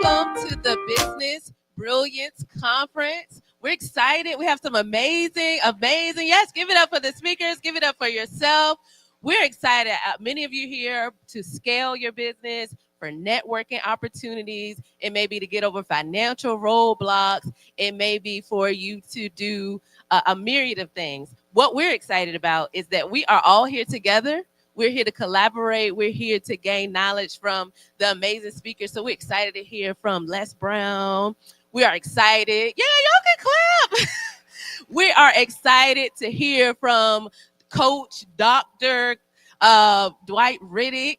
Welcome to the Business Brilliance Conference. We're excited. We have some amazing. Yes, give it up for the speakers. Give it up for yourself. We're excited. Many of you here to scale your business, for networking opportunities. It may be to get over financial roadblocks. It may be for you to do a myriad of things. What we're excited about is that we are all here together. We're here to collaborate. We're here to gain knowledge from the amazing speakers. So we're excited to hear from Les Brown. We are excited. Yeah, y'all can clap. We are excited to hear from Coach Dr. Dwight Riddick.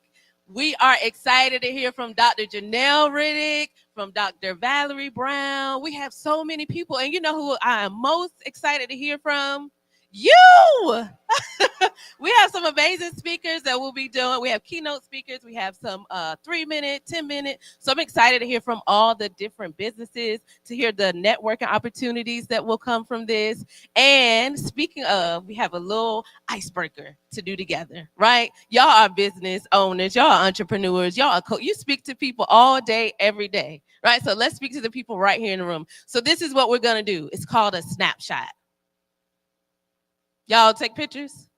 We are excited to hear from Dr. Janelle Riddick, from Dr. Valerie Brown. We have so many people. And you know who I am most excited to hear from? You! We have some amazing speakers that we'll be doing. We have keynote speakers. We have some 3-minute, 10-minute. So I'm excited to hear from all the different businesses, to hear the networking opportunities that will come from this. And speaking of, we have a little icebreaker to do together, right? Y'all are business owners. Y'all are entrepreneurs. Y'all are you speak to people all day, every day, right? So let's speak to the people right here in the room. So this is what we're going to do. It's called a snapshot. Y'all take pictures?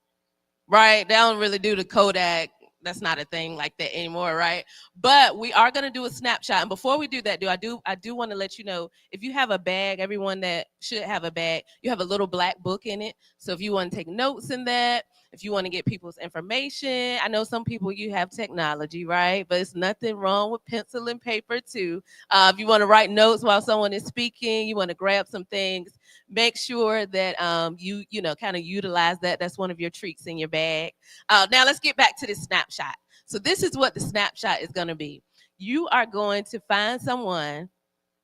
Right? They don't really do the Kodak. That's not a thing like that anymore, right? But we are going to do a snapshot. And before we do that, I do want to let you know, if you have a bag, everyone that should have a bag, you have a little black book in it. So if you want to take notes in that, if you want to get people's information, I know some people, you have technology, right? But it's nothing wrong with pencil and paper too. If you want to write notes while someone is speaking, you want to grab some things, make sure that you kind of utilize that. That's one of your treats in your bag. Now let's get back to the snapshot. So this is what the snapshot is going to be. You are going to find someone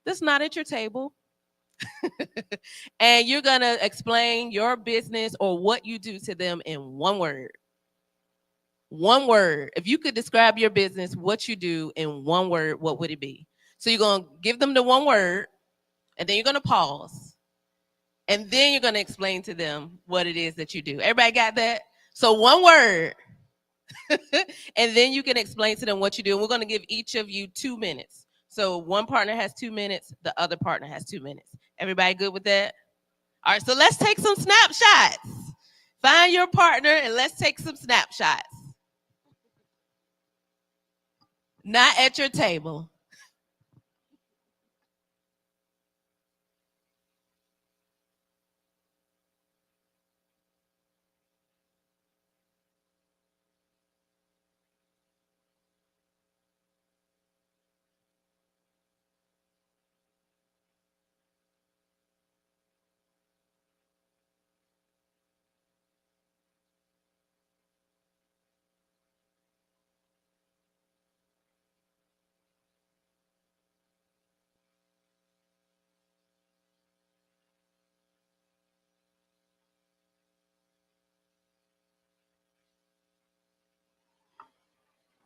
that's not at your table. And you're going to explain your business or what you do to them in one word. One word. If you could describe your business, what you do in one word, what would it be? So you're going to give them the one word, and then you're going to pause. And then you're going to explain to them what it is that you do. Everybody got that? So one word. And then you can explain to them what you do. And we're going to give each of you 2 minutes. So one partner has 2 minutes. The other partner has 2 minutes. Everybody good with that? All right, so let's take some snapshots. Find your partner and let's take some snapshots. Not at your table.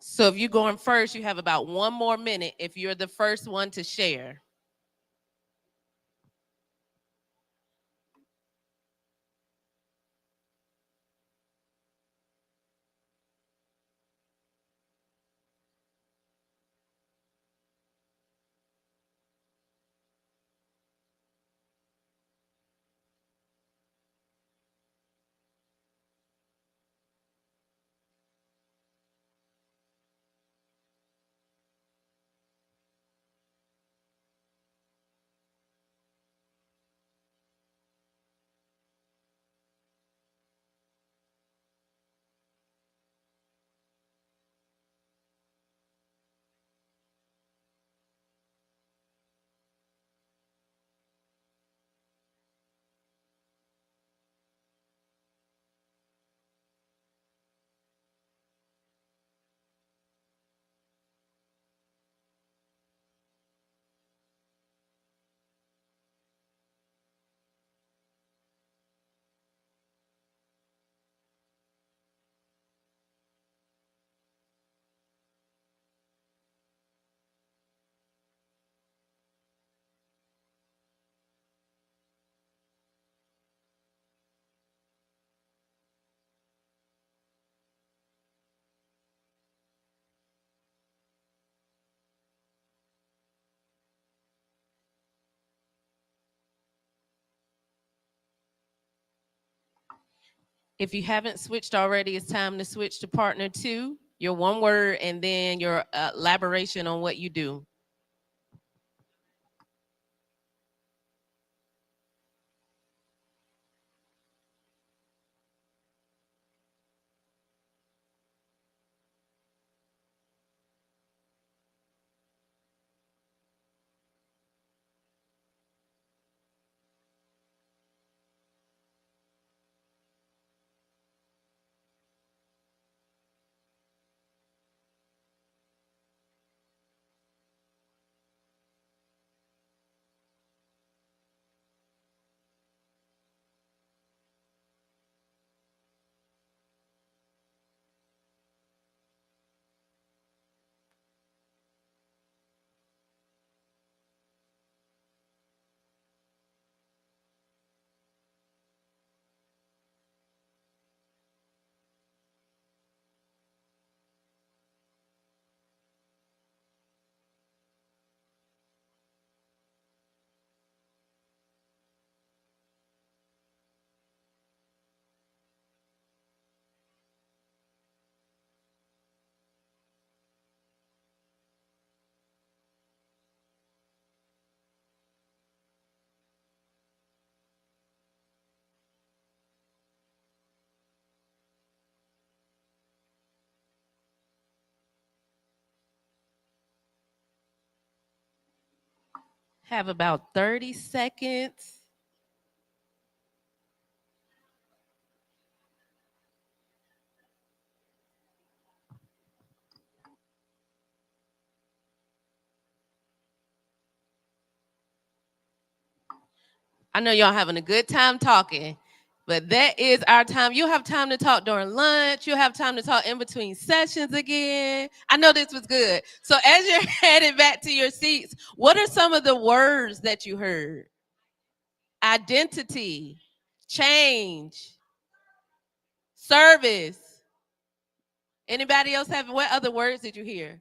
So if you're going first, you have about 1 more minute if you're the first one to share. If you haven't switched already, it's time to switch to partner 2, your one word, and then your elaboration on what you do. Have about 30 seconds. I know y'all having a good time talking, but that is our time. You'll have time to talk during lunch. You'll have time to talk in between sessions again. I know this was good. So as you're headed back to your seats, what are some of the words that you heard? Identity, change, service. Anybody else have, what other words did you hear?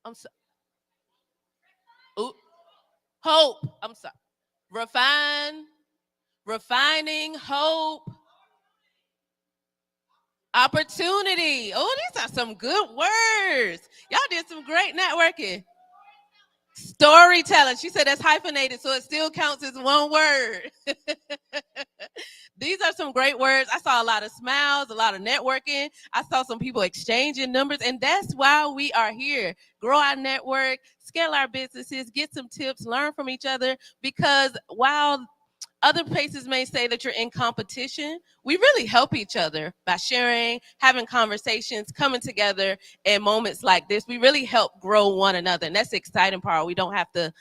I'm so, ooh, hope. I'm sorry. Refine, refining, hope, opportunity. Oh, these are some good words. Y'all did some great networking. Storytelling. She said that's hyphenated, so it still counts as one word. These are some great words. I saw a lot of smiles, a lot of networking. I saw some people exchanging numbers, and that's why we are here. Grow our network, scale our businesses, get some tips, learn from each other, because while other places may say that you're in competition, we really help each other by sharing, having conversations, coming together in moments like this. We really help grow one another. And that's the exciting part. We don't have to,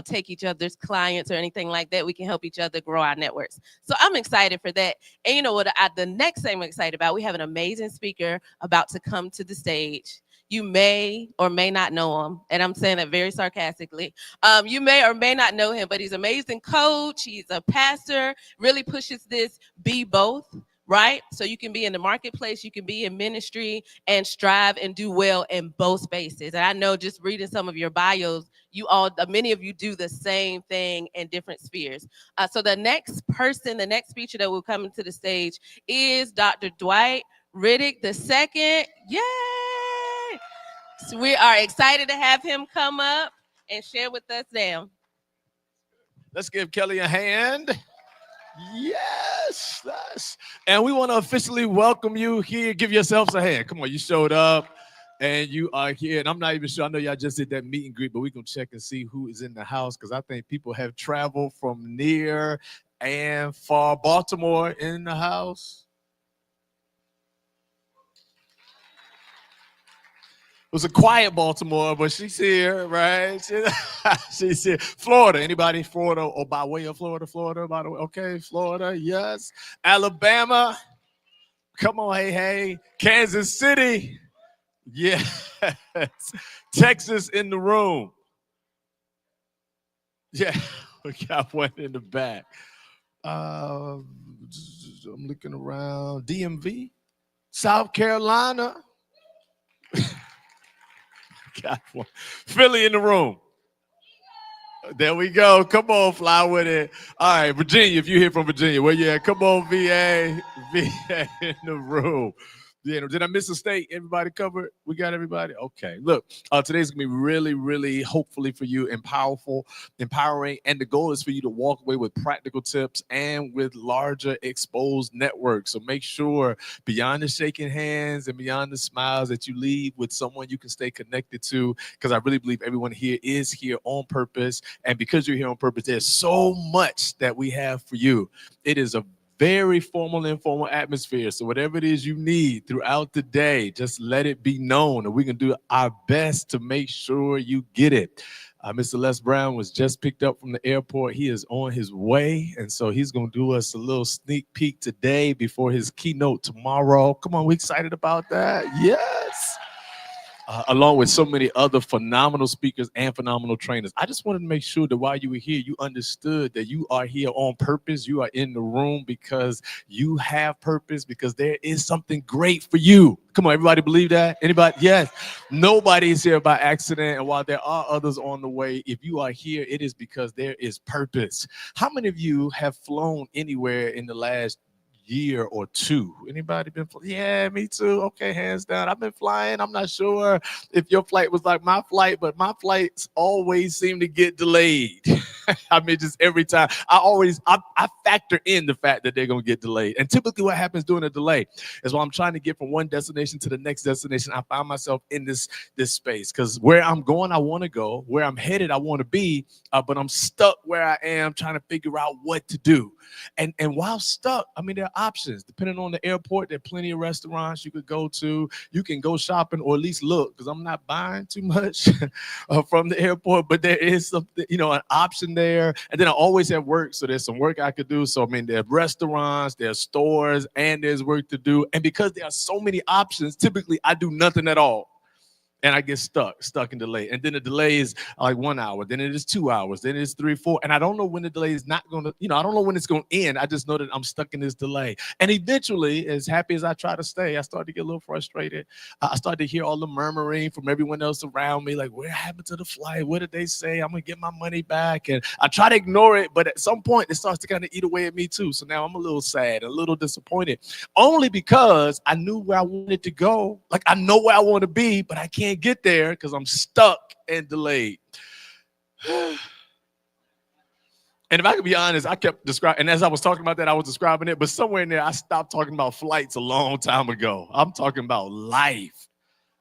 take each other's clients or anything like that. We can help each other grow our networks. So I'm excited for that. And you know what? The next thing I'm excited about, we have an amazing speaker about to come to the stage. You may or may not know him, and I'm saying that very sarcastically. You may or may not know him, but he's an amazing coach. He's a pastor, really pushes this be both, right? So you can be in the marketplace, you can be in ministry and strive and do well in both spaces. And I know just reading some of your bios, many of you do the same thing in different spheres. So the next speaker that will come into the stage is Dr. Dwight Riddick II. Yay! So we are excited to have him come up and share with us now. Let's give Kelly a hand. Yes. And we want to officially welcome you here. Give yourselves a hand. Come on, you showed up and you are here. And I'm not even sure. I know y'all just did that meet and greet, but we're going to check and see who is in the house because I think people have traveled from near and far. Baltimore in the house. It was a quiet Baltimore, but she's here, right? She's here. Florida. Anybody Florida or by way of Florida? Florida, by the way. Okay, Florida, yes. Alabama. Come on, hey. Kansas City. Yes. Texas in the room. Yeah, we got one in the back. I'm looking around. DMV. South Carolina. Got one. Philly in the room. There we go. Come on, fly with it. All right, Virginia, if you're here from Virginia, where you at? Come on, VA. VA in the room. Yeah, did I miss a state? Everybody covered? We got everybody? Okay. Look, today's going to be really, really, hopefully for you, empowering. And the goal is for you to walk away with practical tips and with larger exposed networks. So make sure beyond the shaking hands and beyond the smiles that you leave with someone you can stay connected to, because I really believe everyone here is here on purpose. And because you're here on purpose, there's so much that we have for you. It is a very formal, informal atmosphere. So whatever it is you need throughout the day, just let it be known, and we can do our best to make sure you get it. Mr. Les Brown was just picked up from the airport. He is on his way, and so he's going to do us a little sneak peek today before his keynote tomorrow. Come on, we excited about that? Yes. Along with so many other phenomenal speakers and phenomenal trainers. I just wanted to make sure that while you were here, you understood that you are here on purpose. You are in the room because you have purpose, because there is something great for you. Come on, everybody believe that? Anybody? Yes. Nobody is here by accident. And while there are others on the way, if you are here, it is because there is purpose. How many of you have flown anywhere in the last year or two? Anybody been? Yeah, me too. Okay, hands down. I've been flying. I'm not sure if your flight was like my flight, but my flights always seem to get delayed. I mean, just every time. I factor in the fact that they're gonna get delayed. And typically, what happens during a delay is while I'm trying to get from one destination to the next destination, I find myself in this space, because where I'm going, I want to go. Where I'm headed, I want to be. But I'm stuck where I am, trying to figure out what to do. And while stuck, I mean, there are options. Depending on the airport, there are plenty of restaurants you could go to. You can go shopping, or at least look, because I'm not buying too much from the airport, but there is something, an option there. And then I always have work, so there's some work I could do. So I mean, there are restaurants, there are stores, and there's work to do. And because there are so many options, typically I do nothing at all. And I get stuck and delayed. And then the delay is like 1 hour. Then it is 2 hours. Then it's 3, 4. And I don't know when the delay is not going to, I don't know when it's going to end. I just know that I'm stuck in this delay. And eventually, as happy as I try to stay, I start to get a little frustrated. I start to hear all the murmuring from everyone else around me. Like, what happened to the flight? What did they say? I'm going to get my money back. And I try to ignore it. But at some point, it starts to kind of eat away at me too. So now I'm a little sad, a little disappointed. Only because I knew where I wanted to go. Like, I know where I want to be, but I can't get there because I'm stuck and delayed. And if I could be honest, I kept describing, and as I was talking about that, I was describing it, but somewhere in there, I stopped talking about flights a long time ago. I'm talking about life.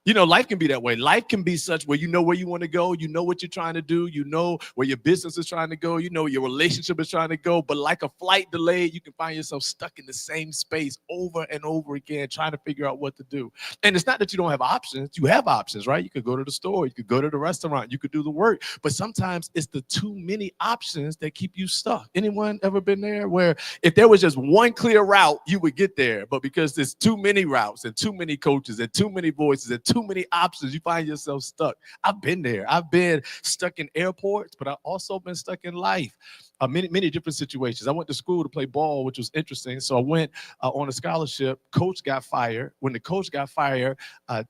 Life can be that way. Life can be such where you know where you want to go. You know what you're trying to do. You know where your business is trying to go. You know your relationship is trying to go. But like a flight delay, you can find yourself stuck in the same space over and over again, trying to figure out what to do. And it's not that you don't have options. You have options, right? You could go to the store. You could go to the restaurant. You could do the work. But sometimes it's the too many options that keep you stuck. Anyone ever been there where if there was just one clear route, you would get there? But because there's too many routes and too many coaches and too many voices and too many options, you find yourself stuck. I've been there. I've been stuck in airports, but I've also been stuck in life. Many different situations. I went to school to play ball, which was interesting. So I went on a scholarship. Coach got fired. When the coach got fired,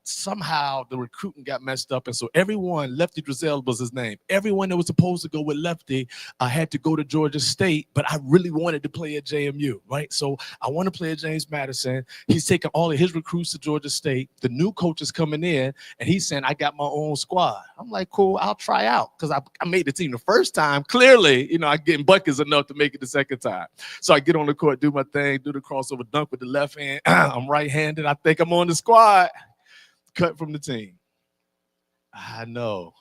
somehow the recruiting got messed up. And so everyone, Lefty Drizel was his name. Everyone that was supposed to go with Lefty had to go to Georgia State, but I really wanted to play at JMU, right? So I want to play at James Madison. He's taking all of his recruits to Georgia State. The new coach is coming in, and he's saying, I got my own squad. I'm like, cool, I'll try out, because I made the team the first time. Clearly, I get buckets enough to make it the second time. So I get on the court, do my thing, do the crossover dunk with the left hand. I'm right-handed. I think I'm on the squad. Cut from the team. I know.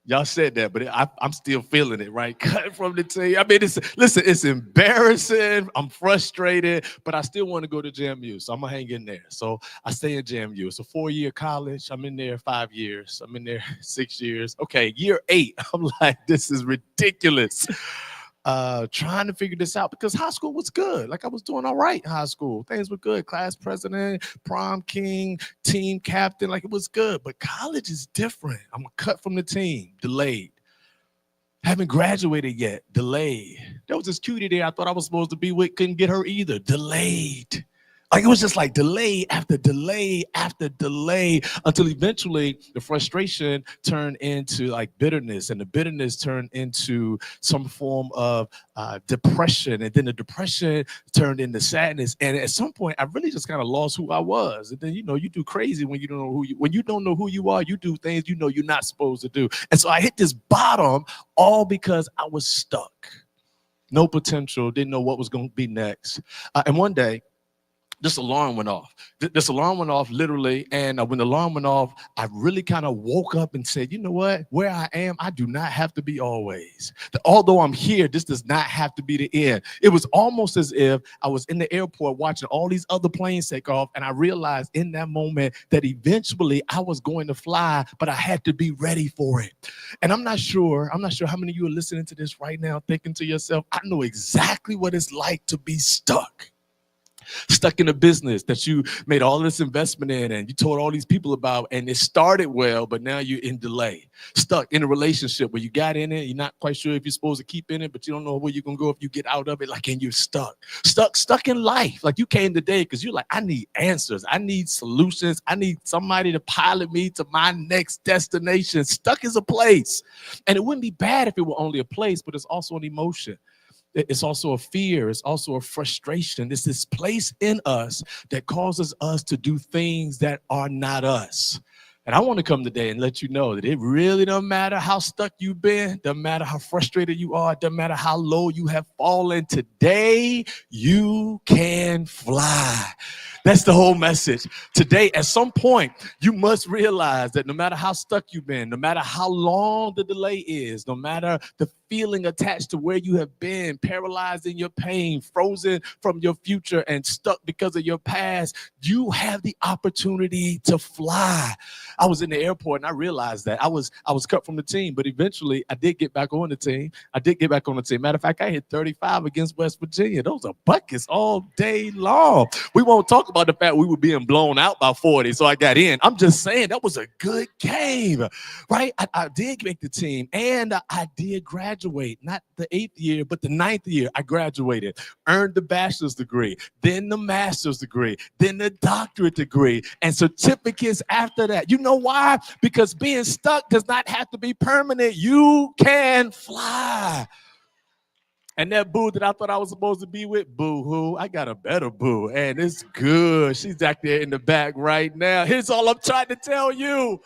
Y'all said that, but I'm still feeling it, right? Cut from the team. I mean, it's embarrassing. I'm frustrated, but I still want to go to JMU, so I'm going to hang in there. So I stay in JMU. It's a 4-year college. I'm in there 5 years. I'm in there 6 years. Okay, year 8. I'm like, this is ridiculous. Trying to figure this out, because high school was good. Like, I was doing all right in high school. Things were good. Class president, prom king, team captain. Like, it was good. But college is different. I'm cut from the team. Delayed. Haven't graduated yet. Delayed. There was this cutie there I thought I was supposed to be with. Couldn't get her either. Delayed. Like it was just like delay after delay after delay until eventually the frustration turned into like bitterness, and the bitterness turned into some form of depression, and then the depression turned into sadness. And at some point, I really just kind of lost who I was. And then you do crazy when you don't know when you don't know who you are. You do things you're not supposed to do. And so I hit this bottom all because I was stuck, no potential, didn't know what was going to be next. And one day, this alarm went off. This alarm went off literally. And when the alarm went off, I really kind of woke up and said, you know what? Where I am, I do not have to be always. Although I'm here, this does not have to be the end. It was almost as if I was in the airport watching all these other planes take off. And I realized in that moment that eventually I was going to fly, but I had to be ready for it. And I'm not sure how many of you are listening to this right now thinking to yourself, I know exactly what it's like to be stuck. Stuck in a business that you made all this investment in and you told all these people about, and it started well, but now you're in delay. Stuck in a relationship where you got in it, you're not quite sure if you're supposed to keep in it, but you don't know where you're going to go if you get out of it, like, and you're stuck. Stuck in life. Like you came today because you're like, I need answers. I need solutions. I need somebody to pilot me to my next destination. Stuck is a place. And it wouldn't be bad if it were only a place, but it's also an emotion. It's also a fear. It's also a frustration. It's this place in us that causes us to do things that are not us. And I want to come today and let you know that it really doesn't matter how stuck you've been, doesn't matter how frustrated you are, doesn't matter how low you have fallen. Today, you can fly. That's the whole message. Today, at some point, you must realize that no matter how stuck you've been, no matter how long the delay is, no matter the feeling attached to where you have been, paralyzed in your pain, frozen from your future, and stuck because of your past, you have the opportunity to fly. I was in the airport and I realized that I was cut from the team, but eventually I did get back on the team. Matter of fact, I hit 35 against West Virginia. Those are buckets all day long. We won't talk about the fact we were being blown out by 40, so I got in. I'm just saying that was a good game, right? I did make the team, and I did graduate. Not the 8th year, but the 9th year, I graduated, earned the bachelor's degree, then the master's degree, then the doctorate degree, and certificates after that. You know why? Because being stuck does not have to be permanent. You can fly. And that boo that I thought I was supposed to be with, boo-hoo, I got a better boo, and it's good. She's back there in the back right now. Here's all I'm trying to tell you.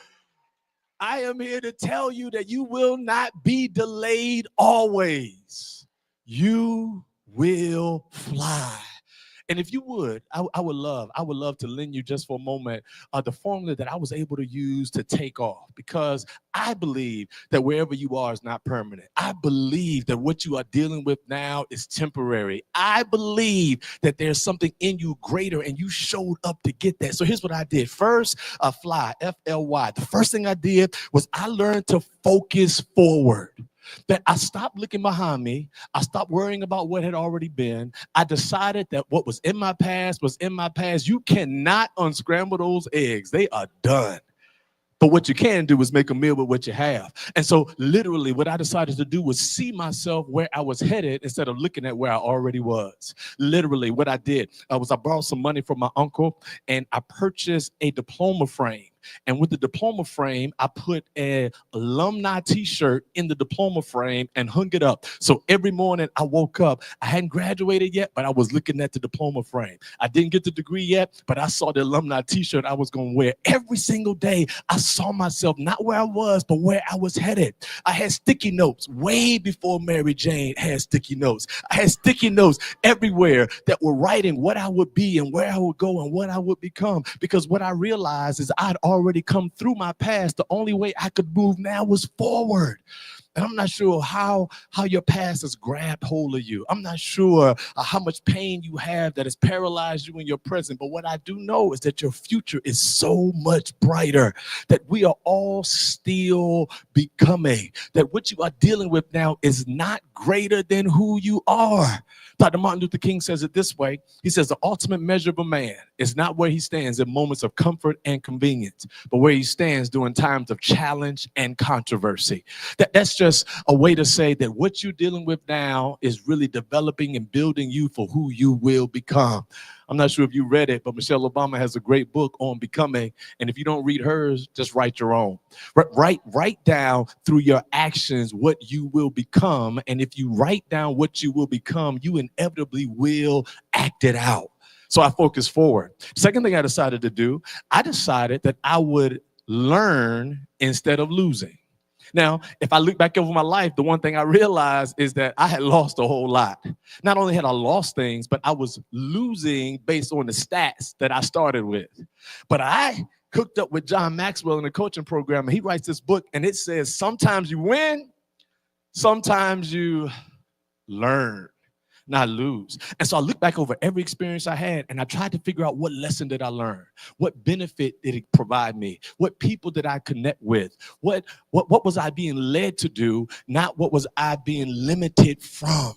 I am here to tell you that you will not be delayed always. You will fly. And if you would, I would love to lend you just for a moment the formula that I was able to use to take off, because I believe that wherever you are is not permanent. I believe that what you are dealing with now is temporary. I believe that there's something in you greater, and you showed up to get that. So here's what I did. First, fly, F-L-Y. The first thing I did was I learned to focus forward. That I stopped looking behind me. I stopped worrying about what had already been. I decided that what was in my past was in my past. You cannot unscramble those eggs. They are done. But what you can do is make a meal with what you have. And so literally what I decided to do was see myself where I was headed instead of looking at where I already was. Literally what I did was I borrowed some money from my uncle, and I purchased a diploma frame. And with the diploma frame, I put an alumni t-shirt in the diploma frame and hung it up. So every morning I woke up, I hadn't graduated yet, but I was looking at the diploma frame. I didn't get the degree yet, but I saw the alumni t-shirt I was going to wear. Every single day, I saw myself not where I was, but where I was headed. I had sticky notes way before Mary Jane had sticky notes. I had sticky notes everywhere that were writing what I would be and where I would go and what I would become. Because what I realized is I'd already come through my past. The only way I could move now was forward. And I'm not sure how your past has grabbed hold of you. I'm not sure how much pain you have that has paralyzed you in your present. But what I do know is that your future is so much brighter, that we are all still becoming, that what you are dealing with now is not greater than who you are. Dr. Martin Luther King says it this way. He says the ultimate measure of a man is not where he stands in moments of comfort and convenience, but where he stands during times of challenge and controversy. That's just a way to say that what you're dealing with now is really developing and building you for who you will become. I'm not sure if you read it, but Michelle Obama has a great book on becoming. And if you don't read hers, just write your own. Write down through your actions what you will become. And if you write down what you will become, you inevitably will act it out. So I focused forward. Second thing I decided to do, I decided that I would learn instead of losing. Now, if I look back over my life, the one thing I realized is that I had lost a whole lot. Not only had I lost things, but I was losing based on the stats that I started with. But I hooked up with John Maxwell in the coaching program, and he writes this book, and it says, sometimes you win, sometimes you learn, not lose. And so I look back over every experience I had, and I tried to figure out what lesson did I learn? What benefit did it provide me? What people did I connect with? What was I being led to do, not what was I being limited from?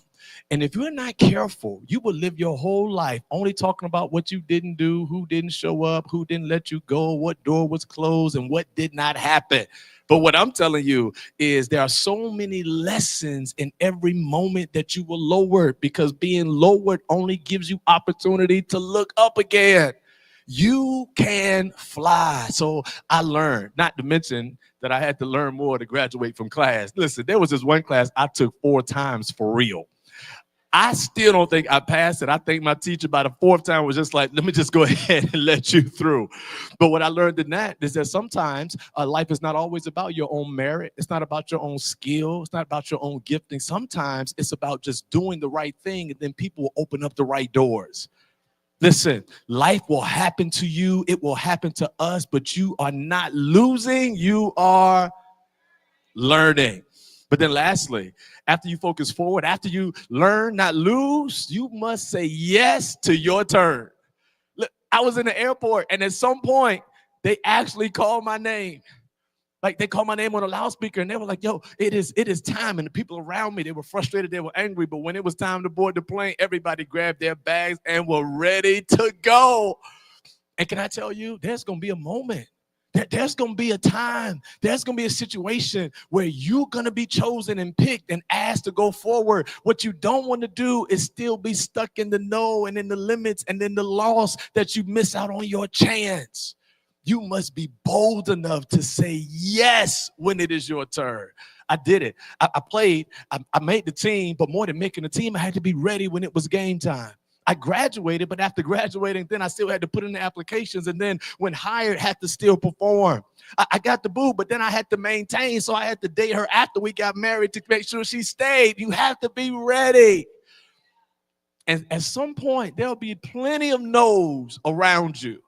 And if you're not careful, you will live your whole life only talking about what you didn't do, who didn't show up, who didn't let you go, what door was closed, and what did not happen. But what I'm telling you is there are so many lessons in every moment that you were lowered, because being lowered only gives you opportunity to look up again. You can fly. So I learned, not to mention that I had to learn more to graduate from class. Listen, there was this one class I took 4 times for real. I still don't think I passed it. I think my teacher by the 4th time was just like, let me just go ahead and let you through. But what I learned in that is that sometimes life is not always about your own merit. It's not about your own skill. It's not about your own gifting. Sometimes it's about just doing the right thing, and then people will open up the right doors. Listen, life will happen to you. It will happen to us, but you are not losing. You are learning. But then lastly, after you focus forward, after you learn, not lose, you must say yes to your turn. Look, I was in the airport, and at some point, they actually called my name. Like, they called my name on a loudspeaker, and they were like, yo, it is time. And the people around me, they were frustrated, they were angry. But when it was time to board the plane, everybody grabbed their bags and were ready to go. And can I tell you, there's going to be a moment. There's going to be a time, there's going to be a situation where you're going to be chosen and picked and asked to go forward. What you don't want to do is still be stuck in the no and in the limits and in the loss that you miss out on your chance. You must be bold enough to say yes when it is your turn. I did it. I played, I made the team, but more than making the team, I had to be ready when it was game time. I graduated, but after graduating, then I still had to put in the applications. And then when hired, had to still perform. I got the boo, but then I had to maintain. So I had to date her after we got married to make sure she stayed. You have to be ready. And at some point, there'll be plenty of no's around you.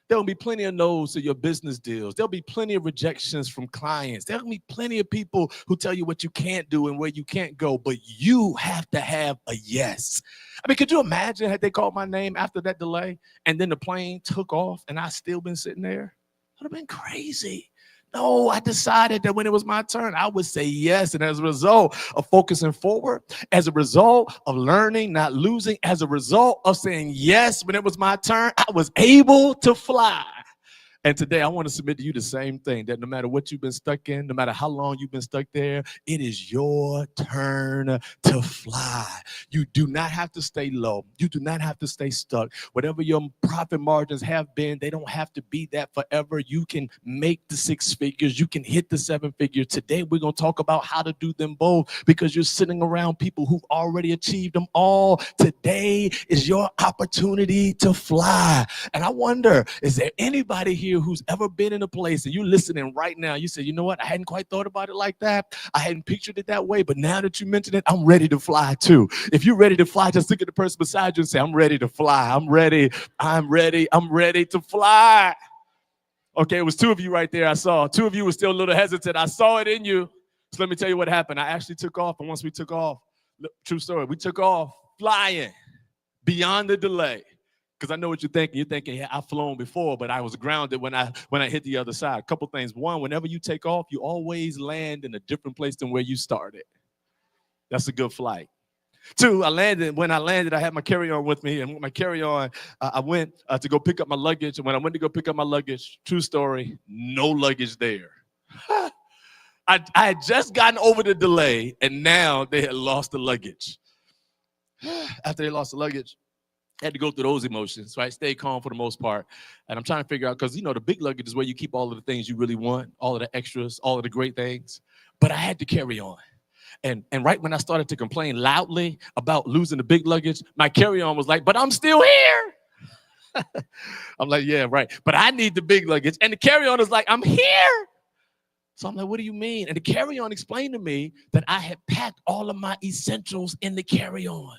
There'll be plenty of no's to your business deals. There'll be plenty of rejections from clients. There'll be plenty of people who tell you what you can't do and where you can't go, but you have to have a yes. I mean, could you imagine had they called my name after that delay and then the plane took off and I still been sitting there? It would have been crazy. No, I decided that when it was my turn, I would say yes. And as a result of focusing forward, as a result of learning, not losing, as a result of saying yes when it was my turn, I was able to fly. And today I want to submit to you the same thing, that no matter what you've been stuck in, no matter how long you've been stuck there, it is your turn to fly. You do not have to stay low. You do not have to stay stuck. Whatever your profit margins have been, they don't have to be that forever. You can make the 6 figures. You can hit the 7 figures. Today we're going to talk about how to do them both, because you're sitting around people who've already achieved them all. Today is your opportunity to fly. And I wonder, is there anybody here who's ever been in a place and you're listening right now, you say, you know what, I hadn't quite thought about it like that. I hadn't pictured it that way, but now that you mentioned it, I'm ready to fly too. If you're ready to fly, just look at the person beside you and say, I'm ready to fly. I'm ready to fly. Okay, it was 2 of you right there I saw. 2 of you were still a little hesitant. I saw it in you. So let me tell you what happened. I actually took off, and once we took off, true story, we took off flying beyond the delay. Because I know what you're thinking. You're thinking, yeah, I've flown before, but I was grounded when I hit the other side. A couple things. One, whenever you take off, you always land in a different place than where you started. That's a good flight. 2, when I landed, I had my carry-on with me. And with my carry-on, I went to go pick up my luggage. And when I went to go pick up my luggage, true story, no luggage there. I had just gotten over the delay, and now they had lost the luggage. After they lost the luggage, I had to go through those emotions, right? Stay calm for the most part. And I'm trying to figure out, because, the big luggage is where you keep all of the things you really want, all of the extras, all of the great things. But I had to carry on. And right when I started to complain loudly about losing the big luggage, my carry-on was like, but I'm still here. I'm like, yeah, right. But I need the big luggage. And the carry-on is like, I'm here. So I'm like, what do you mean? And the carry-on explained to me that I had packed all of my essentials in the carry-on.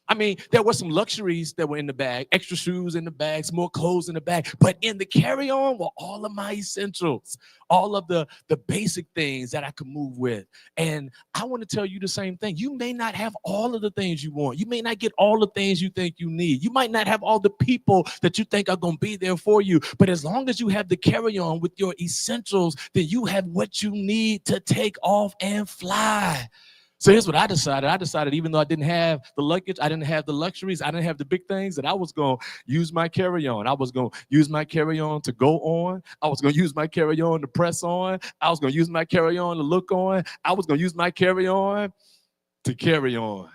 I mean, there were some luxuries that were in the bag, extra shoes in the bag, some more clothes in the bag, but in the carry-on were all of my essentials, all of the basic things that I could move with. And I want to tell you the same thing. You may not have all of the things you want. You may not get all the things you think you need. You might not have all the people that you think are going to be there for you. But as long as you have the carry-on with your essentials, then you have what you need to take off and fly. So here's what I decided. I decided, even though I didn't have the luggage, I didn't have the luxuries, I didn't have the big things, that I was going to use my carry-on. I was going to use my carry-on to go on. I was going to use my carry-on to press on. I was going to use my carry-on to look on. I was going to use my carry-on to carry on.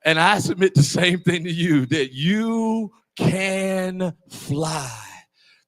And I submit the same thing to you, that you can fly.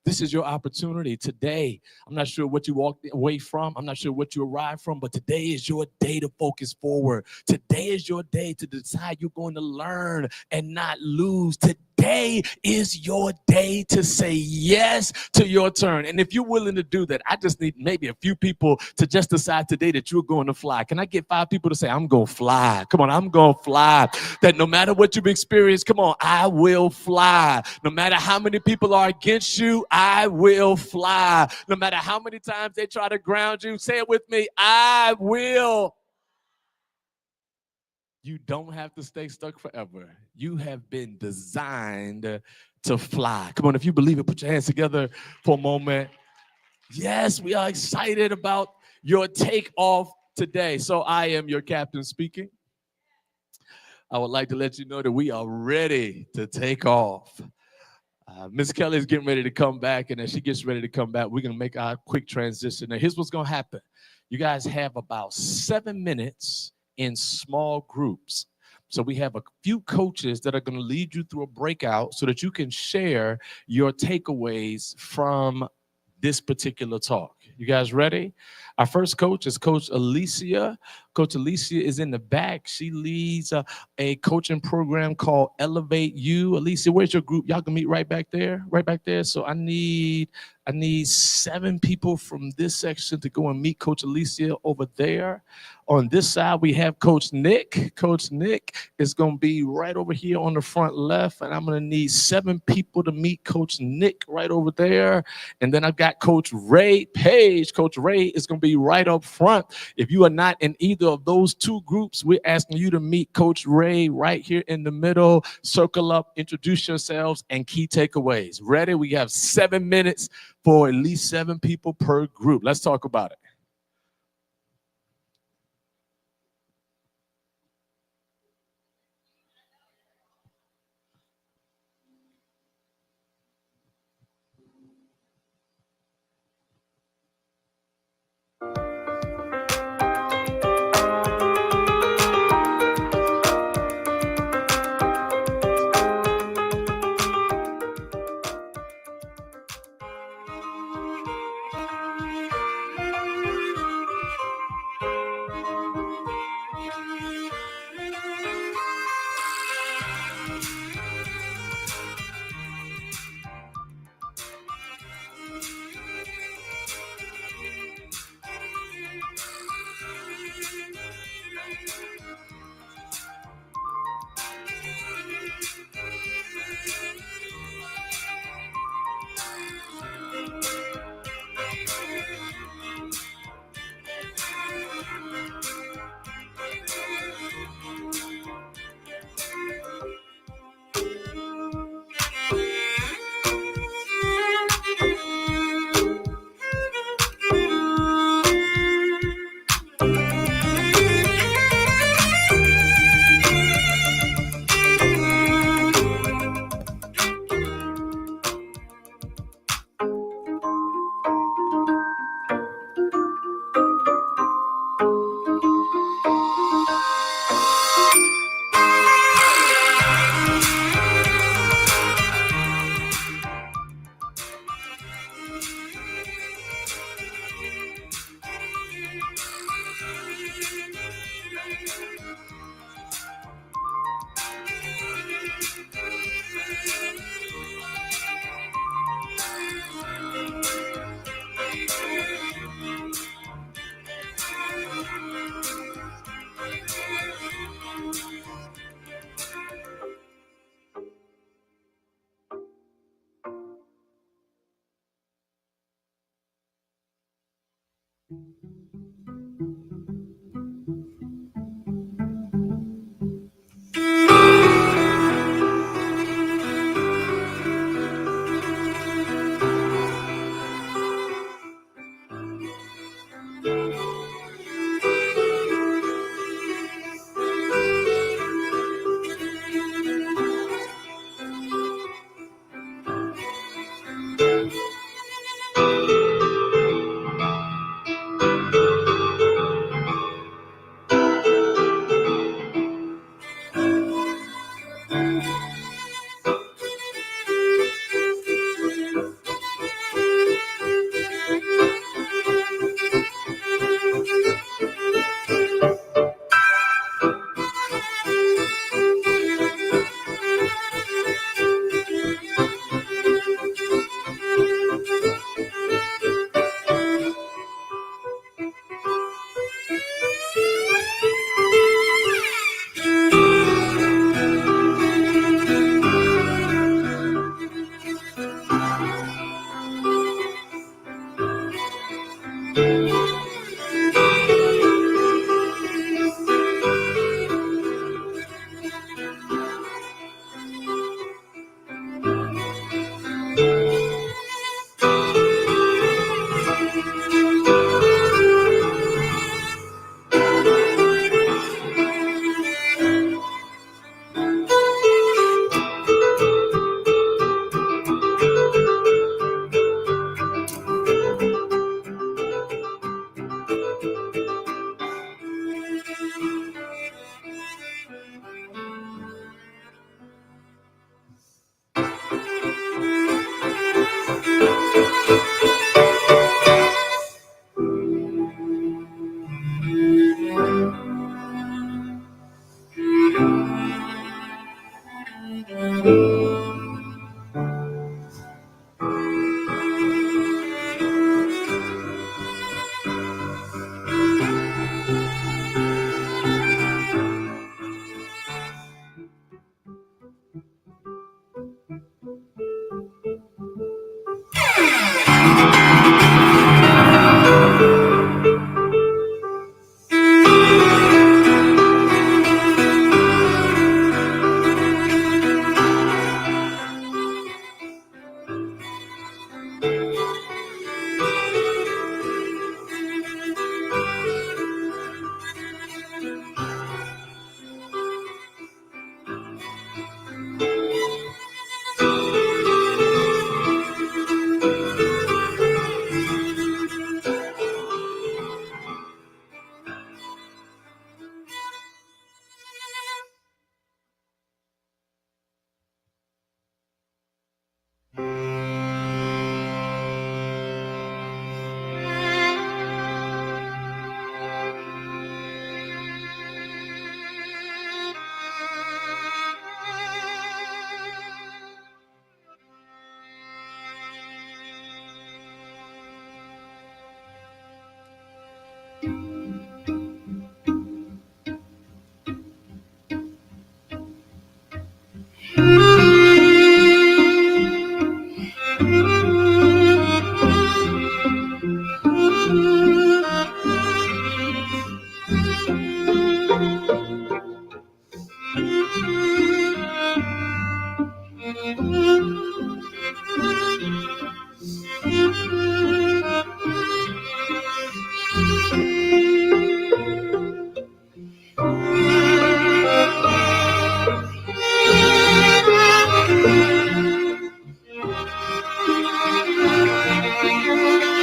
This is your opportunity today. I'm not sure what you walked away from. I'm not sure what you arrived from, but today is your day to focus forward. Today is your day to decide you're going to learn and not lose. Today is your day to say yes to your turn. And if you're willing to do that, I just need maybe a few people to just decide today that you're going to fly. Can I get 5 people to say, I'm going to fly? Come on, I'm going to fly. That no matter what you've experienced, come on, I will fly. No matter how many people are against you, I will fly. No matter how many times they try to ground you, say it with me, I will. You don't have to stay stuck forever. You have been designed to fly. Come on, if you believe it, put your hands together for a moment. Yes, we are excited about your takeoff today. So I am your captain speaking. I would like to let you know that we are ready to take off. Miss Kelly is getting ready to come back, and as she gets ready to come back, we're going to make our quick transition. Now, here's what's going to happen. You guys have about 7 minutes in small groups. So we have a few coaches that are going to lead you through a breakout so that you can share your takeaways from this particular talk. You guys ready? Our first coach is Coach Alicia. Coach Alicia is in the back. She leads a coaching program called Elevate You. Alicia, where's your group? Y'all can meet right back there, right back there. So I need 7 people from this section to go and meet Coach Alicia over there. On this side, we have Coach Nick. Coach Nick is going to be right over here on the front left, and I'm going to need 7 people to meet Coach Nick right over there. And then I've got Coach Ray Page. Coach Ray is going to be right up front. If you are not in either of those 2 groups, we're asking you to meet Coach Ray right here in the middle. Circle up, introduce yourselves, and key takeaways. Ready? We have 7 minutes for at least 7 people per group. Let's talk about it.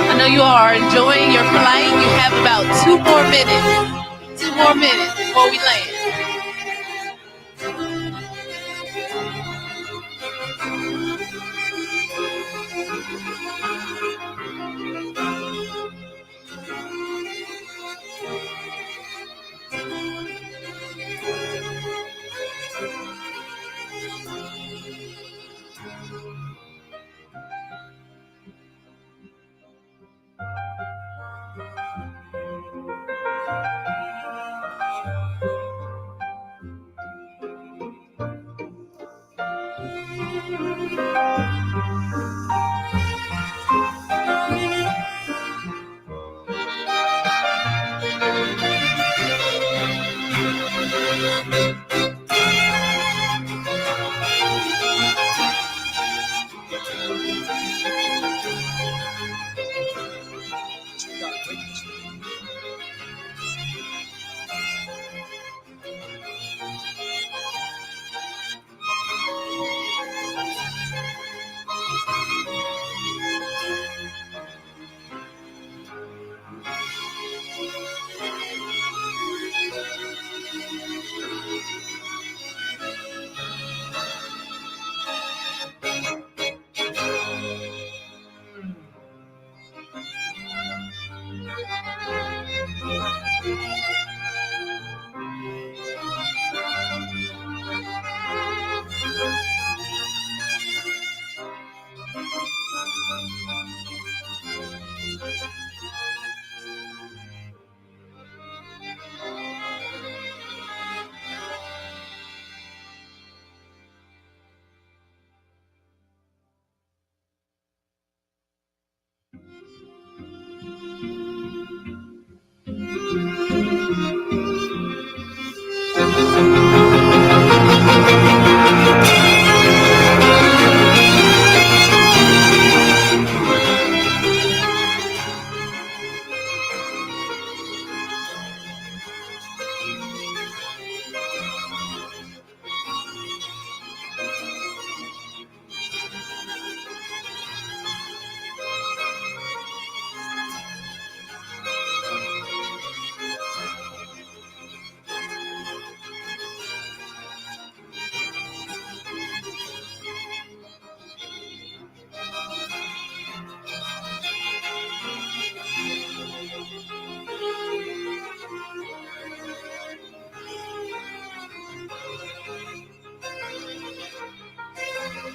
I know you all are enjoying your flight. You have about 2 more minutes. 2 more minutes before we land.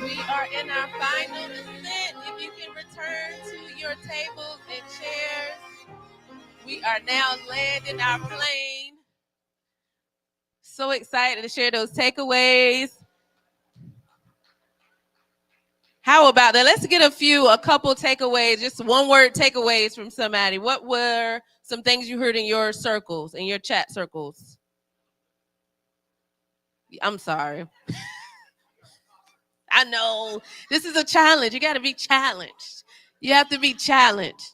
We are in our final descent. If you can return to your tables and chairs, we are now landing our plane. So excited to share those takeaways. How about that? Let's get a couple takeaways, just one word takeaways from somebody. What were some things you heard in your circles, in your chat circles? I'm sorry. I know this is a challenge. You got to be challenged. You have to be challenged.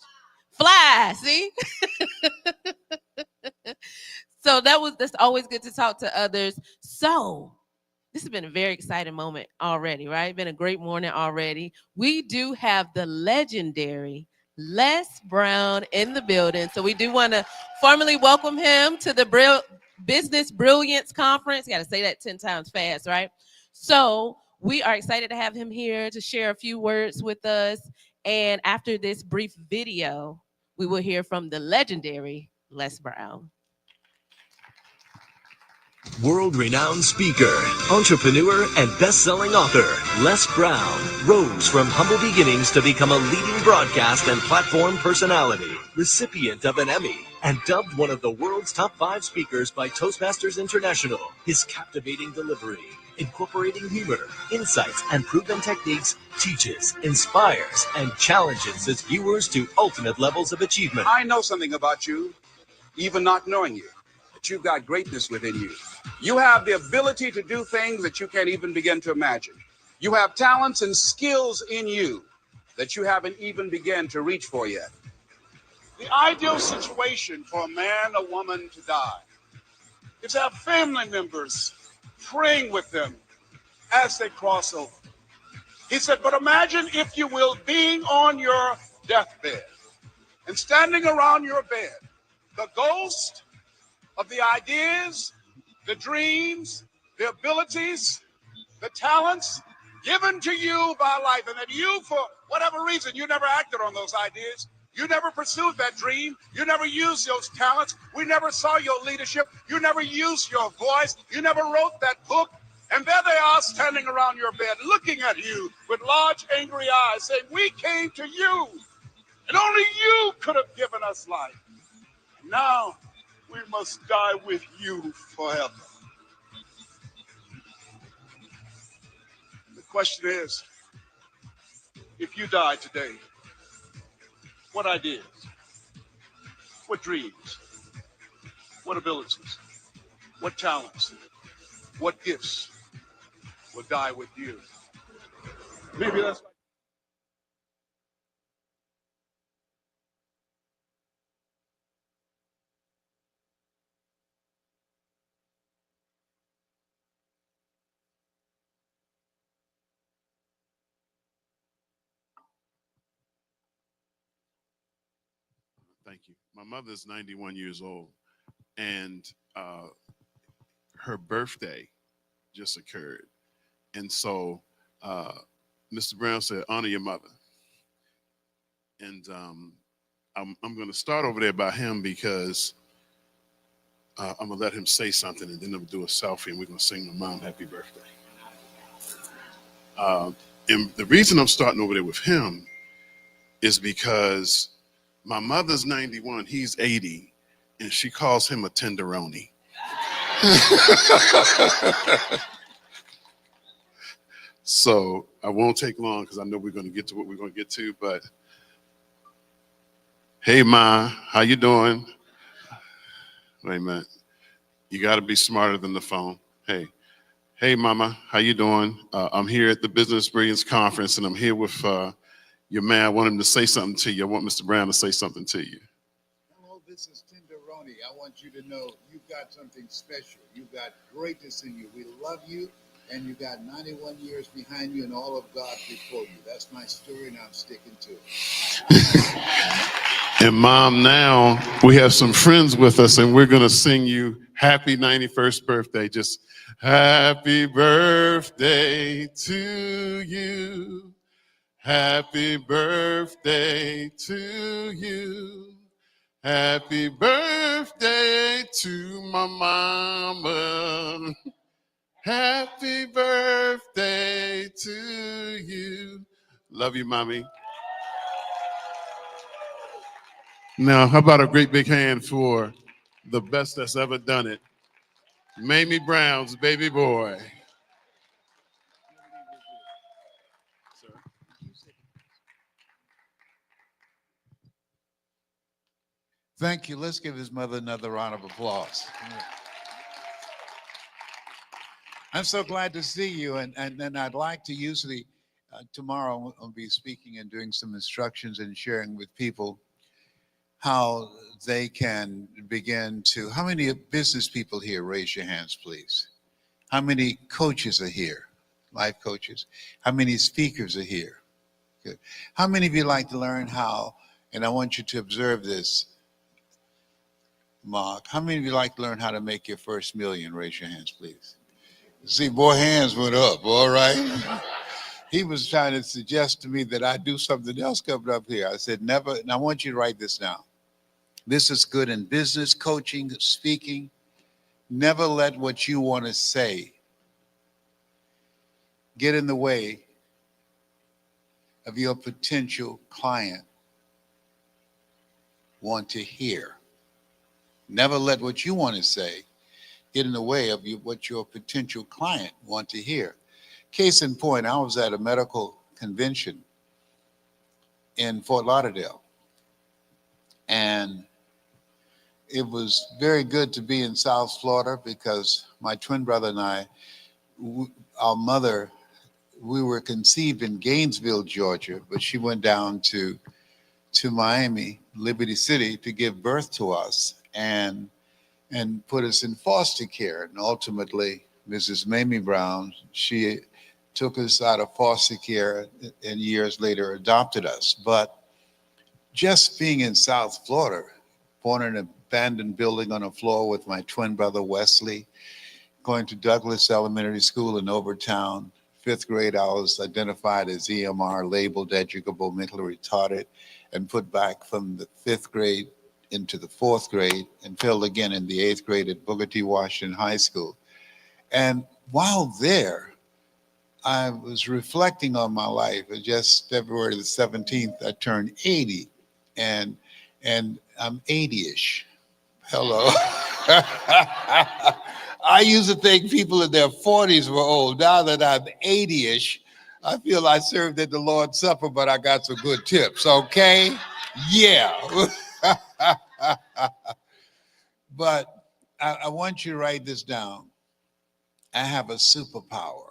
Fly, see? So that's always good to talk to others. So this has been a very exciting moment already, right? Been a great morning already. We do have the legendary Les Brown in the building. So we do want to formally welcome him to the Business Brilliance Conference. Got to say that 10 times fast, right? So we are excited to have him here to share a few words with us. And after this brief video, we will hear from the legendary Les Brown. World-renowned speaker, entrepreneur, and best-selling author, Les Brown rose from humble beginnings to become a leading broadcast and platform personality, recipient of an Emmy, and dubbed one of the world's top 5 speakers by Toastmasters International. His captivating delivery, incorporating humor, insights, and proven techniques, teaches, inspires, and challenges its viewers to ultimate levels of achievement. I know something about you, even not knowing you, that you've got greatness within you. You have the ability to do things that you can't even begin to imagine. You have talents and skills in you that you haven't even begun to reach for yet. The ideal situation for a man or woman to die is to have family members praying with them as they cross over. He said, but imagine, if you will, being on your deathbed and standing around your bed, the ghost of the ideas, the dreams, the abilities, the talents given to you by life, and that you, for whatever reason, you never acted on those ideas. You never pursued that dream. You never used those talents. We never saw your leadership. You never used your voice. You never wrote that book. And there they are standing around your bed, looking at you with large, angry eyes, saying, we came to you, and only you could have given us life. And now we must die with you forever. The question is, if you died today, what ideas, what dreams, what abilities, what talents, what gifts will die with you? Maybe that's Thank you. My mother's 91 years old, and her birthday just occurred. And so Mr. Brown said, honor your mother. And I'm going to start over there by him because I'm going to let him say something, and then I'm going to do a selfie, and we're going to sing my mom happy birthday. And the reason I'm starting over there with him is because my mother's 91, he's 80, and she calls him a tenderoni. So I won't take long because I know we're going to get to what we're going to get to, but hey, Ma, how you doing? Wait a minute. You got to be smarter than the phone. Hey, Mama, how you doing? I'm here at the Business Brilliance Conference, and I'm here with your man. I want him to say something to you. I want Mr. Brown to say something to you. Hello, this is Tenderoni. I want you to know you've got something special. You've got greatness in you. We love you, and you got 91 years behind you and all of God before you. That's my story, and I'm sticking to it. And Mom, now we have some friends with us, and we're going to sing you happy 91st birthday. Just happy birthday to you. Happy birthday to you. Happy birthday to my mama. Happy birthday to you. Love you, mommy. Now, how about a great big hand for the best that's ever done it, Mamie Brown's baby boy. Thank you. Let's give his mother another round of applause. I'm so glad to see you. And I'd like to usually, tomorrow I'll be speaking and doing some instructions and sharing with people how they can begin to, how many business people here, raise your hands, please. How many coaches are here? Life coaches. How many speakers are here? Good. How many of you like to learn how, and I want you to observe this, Mark, how many of you like to learn how to make your first million? Raise your hands, please. See, boy, hands went up, all right? He was trying to suggest to me that I do something else coming up here. I said, never, and I want you to write this down. This is good in business, coaching, speaking. Never let what you want to say get in the way of your potential client want to hear. Never let what you want to say get in the way of what your potential client want to hear. Case in point, I was at a medical convention in Fort Lauderdale, and it was very good to be in South Florida because my twin brother and I, our mother, we were conceived in Gainesville, Georgia, but she went down to Miami, Liberty City, to give birth to us and put us in foster care. And ultimately, Mrs. Mamie Brown, she took us out of foster care and years later adopted us. But just being in South Florida, born in an abandoned building on a floor with my twin brother, Wesley, going to Douglas Elementary School in Overtown. Fifth grade, I was identified as EMR, labeled educable, mentally retarded, and put back from the fifth grade into the fourth grade and failed again in the eighth grade at Booker T. Washington High School. And while there, I was reflecting on my life. And just February the 17th, I turned 80, and I'm 80-ish. Hello. I used to think people in their 40s were old. Now that I'm 80-ish, I feel I served at the Lord's Supper, but I got some good tips, okay? Yeah. But I want you to write this down. I have a superpower.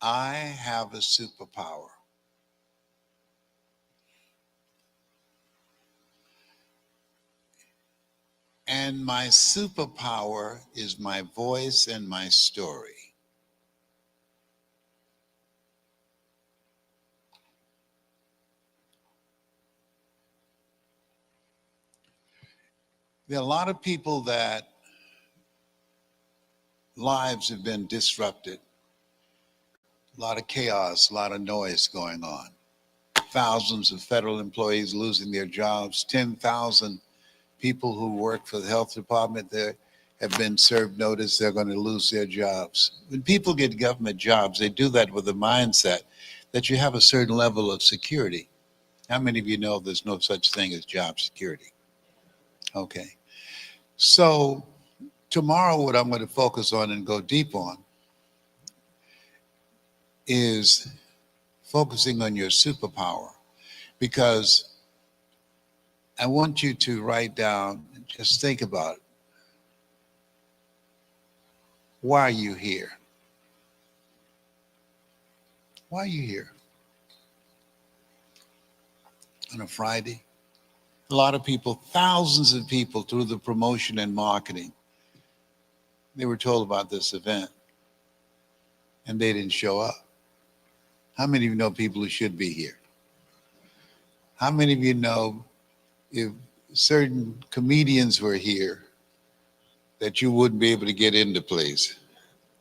I have a superpower. And my superpower is my voice and my story. There are a lot of people that lives have been disrupted. A lot of chaos, a lot of noise going on. Thousands of federal employees losing their jobs, 10,000 people who work for the health department there have been served notice they're going to lose their jobs. When people get government jobs, they do that with the mindset that you have a certain level of security. How many of you know there's no such thing as job security? Okay. So tomorrow, what I'm going to focus on and go deep on is focusing on your superpower, because I want you to write down, just think about it. Why are you here? Why are you here? On a Friday? A lot of people, thousands of people through the promotion and marketing, they were told about this event and they didn't show up. How many of you know people who should be here? How many of you know if certain comedians were here that you wouldn't be able to get into place,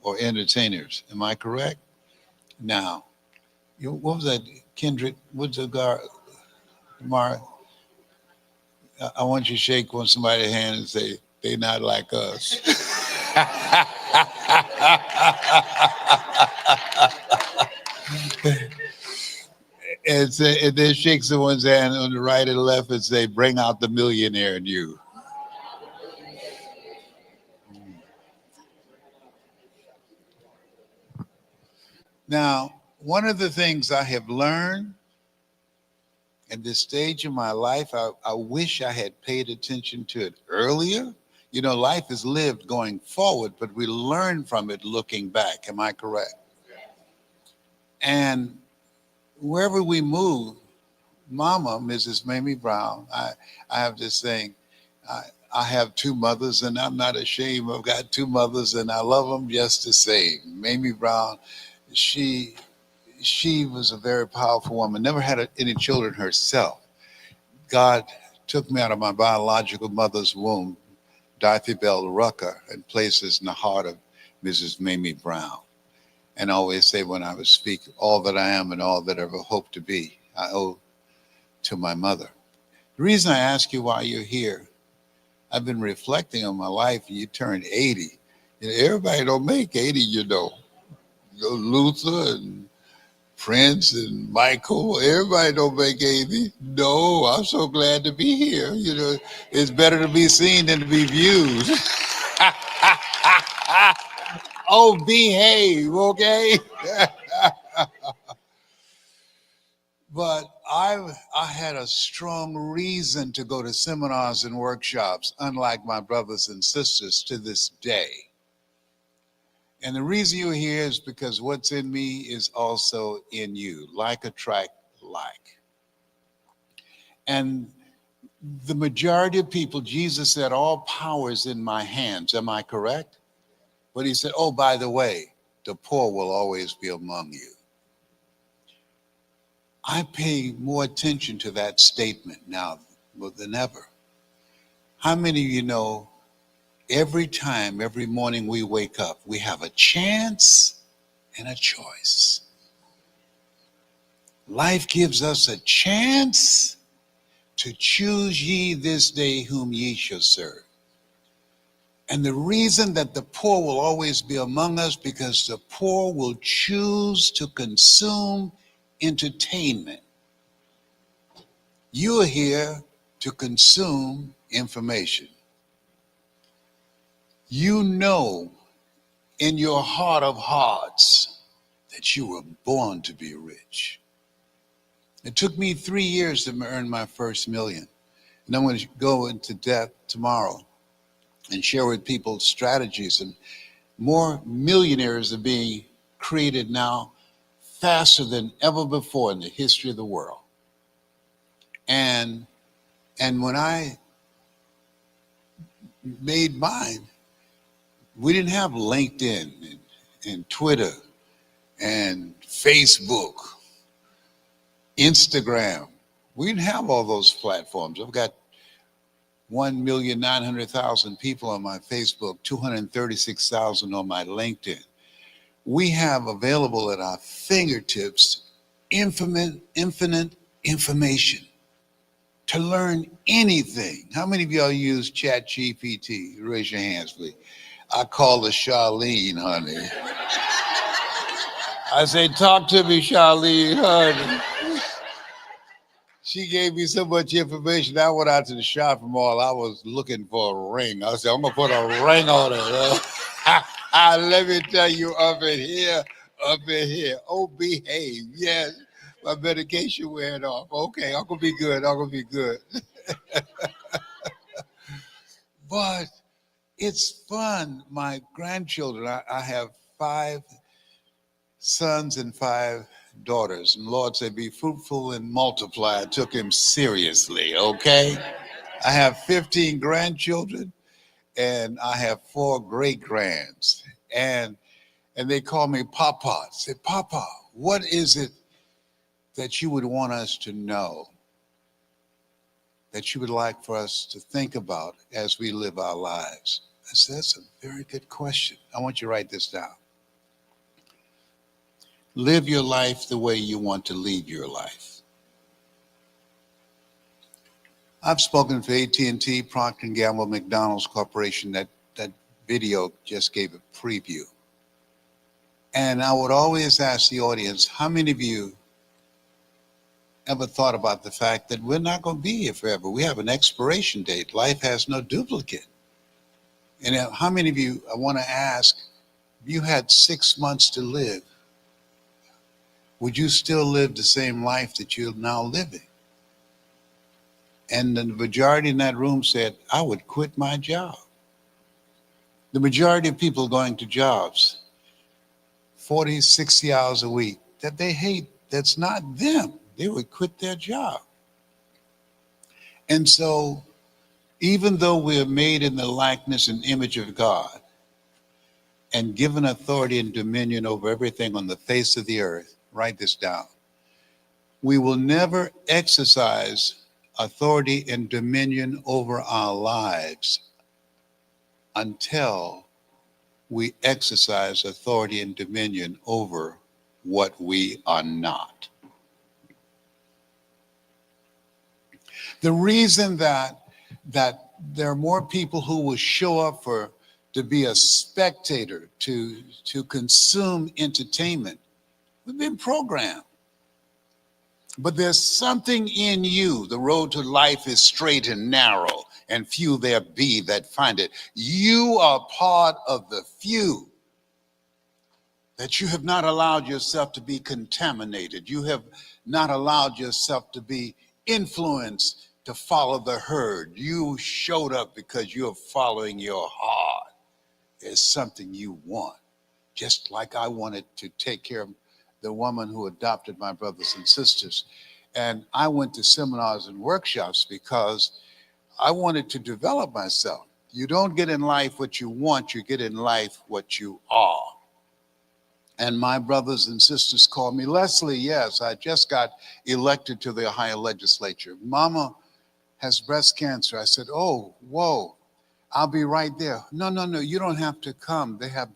or entertainers? Am I correct? Now, what was that, Kendrick? What's the guy, Mark? I want you to shake on somebody's hand and say, they not like us. And then shake someone's hand on the right and left and say, bring out the millionaire in you. Now, one of the things I have learned at this stage of my life, I wish I had paid attention to it earlier. You know, life is lived going forward, but we learn from it looking back. Am I correct? And wherever we move, Mama, Mrs. Mamie Brown, I have this saying, I, I have two mothers and I'm not ashamed. I've got two mothers and I love them just the same. Mamie Brown, she she was a very powerful woman, never had any children herself. God took me out of my biological mother's womb, Dorothy Bell Rucker, and placed us in the heart of Mrs. Mamie Brown. And I always say when I would speak, all that I am and all that I ever hope to be, I owe to my mother. The reason I ask you why you're here, I've been reflecting on my life. You turned 80. You know, everybody don't make 80, you know. Luther and Prince and Michael, everybody don't make 80. No, I'm so glad to be here. You know, it's better to be seen than to be viewed. Oh, behave, okay? But I had a strong reason to go to seminars and workshops, unlike my brothers and sisters to this day. And the reason you're here is because what's in me is also in you. Like attract like. And the majority of people, Jesus said, all power is in my hands. Am I correct? But he said, oh, by the way, the poor will always be among you. I pay more attention to that statement now than ever. How many of you know every time, every morning we wake up, we have a chance and a choice? Life gives us a chance to choose ye this day whom ye shall serve. And the reason that the poor will always be among us, because the poor will choose to consume entertainment. You are here to consume information. You know in your heart of hearts that you were born to be rich. It took me 3 years to earn my first million. And I'm going to go into depth tomorrow and share with people strategies. And more millionaires are being created now faster than ever before in the history of the world. And when I made mine, we didn't have LinkedIn and Twitter and Facebook, Instagram. We didn't have all those platforms. I've got 1,900,000 people on my Facebook, 236,000 on my LinkedIn. We have available at our fingertips infinite information to learn anything. How many of y'all use Chat GPT? Raise your hands, please. I call her Charlene, honey. I say, talk to me, Charlene, honey. She gave me so much information. I went out to the shopping mall. I was looking for a ring. I said, I'm going to put a ring on it. Let me tell you, up in here. Oh, behave. Yes, my medication went off. Okay, I'm going to be good. I'm going to be good. But it's fun. My grandchildren, I have 5 sons and 5 daughters. And the Lord said, be fruitful and multiply. I took him seriously, okay? I have 15 grandchildren and I have 4 great grands. And they call me Papa. I say, Papa, what is it that you would want us to know, that you would like for us to think about as we live our lives? I said, that's a very good question. I want you to write this down. Live your life the way you want to lead your life. I've spoken for AT&T, Procter & Gamble, McDonald's Corporation. That video just gave a preview. And I would always ask the audience, how many of you ever thought about the fact that we're not going to be here forever? We have an expiration date. Life has no duplicate. And how many of you, I want to ask, if you had 6 months to live, would you still live the same life that you're now living? And the majority in that room said, I would quit my job. The majority of people going to jobs, 40, 60 hours a week, that they hate, that's not them. They would quit their job. And so, even though we are made in the likeness and image of God and given authority and dominion over everything on the face of the earth, write this down, we will never exercise authority and dominion over our lives until we exercise authority and dominion over what we are not. The reason that there are more people who will show up to be a spectator, to consume entertainment, we've been programmed. But there's something in you. The road to life is straight and narrow, and few there be that find it. You are part of the few, that you have not allowed yourself to be contaminated. You have not allowed yourself to be influenced to follow the herd. You showed up because you're following your heart. There's something you want. Just like I wanted to take care of the woman who adopted my brothers and sisters. And I went to seminars and workshops because I wanted to develop myself. You don't get in life what you want, you get in life what you are. And my brothers and sisters called me, Leslie, yes, I just got elected to the Ohio legislature. Mama has breast cancer. I said, oh, whoa, I'll be right there. No, you don't have to come. They have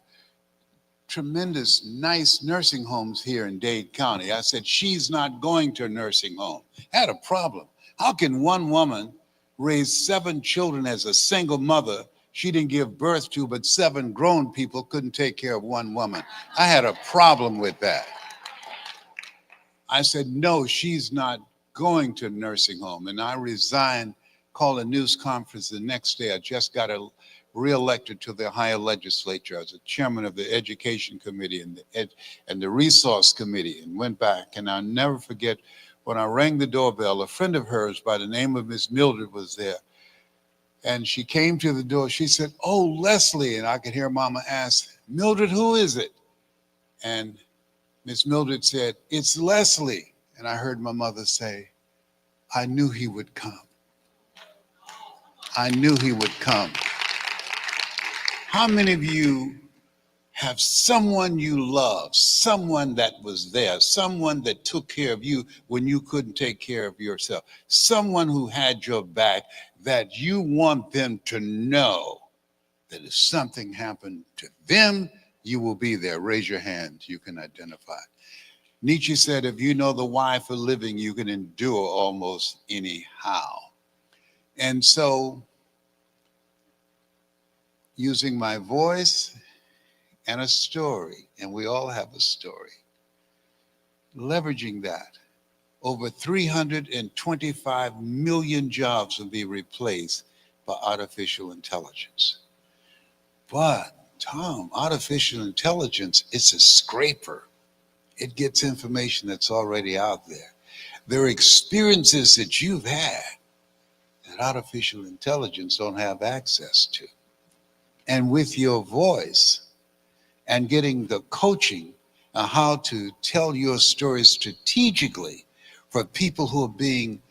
tremendous, nice nursing homes here in Dade County. I said, she's not going to a nursing home. Had a problem. How can one woman raise 7 children as a single mother she didn't give birth to, but 7 grown people couldn't take care of one woman? I had a problem with that. I said, no, she's not going to a nursing home. And I resigned, called a news conference the next day. I just got reelected to the Ohio legislature as a chairman of the Education Committee and the Resource Committee, and went back. And I'll never forget when I rang the doorbell, a friend of hers by the name of Miss Mildred was there. And she came to the door. She said, oh, Leslie. And I could hear Mama ask, Mildred, who is it? And Miss Mildred said, it's Leslie. And I heard my mother say, I knew he would come. I knew he would come. How many of you have someone you love, someone that was there, someone that took care of you when you couldn't take care of yourself, someone who had your back, that you want them to know that if something happened to them, you will be there? Raise your hand, you can identify. Nietzsche said, if you know the why for living, you can endure almost anyhow. And so, using my voice and a story, and we all have a story, leveraging that, over 325 million jobs will be replaced by artificial intelligence. But Tom, artificial intelligence, it's a scraper. It gets information that's already out there. There are experiences that you've had that artificial intelligence don't have access to. And with your voice and getting the coaching on how to tell your story strategically for people who are being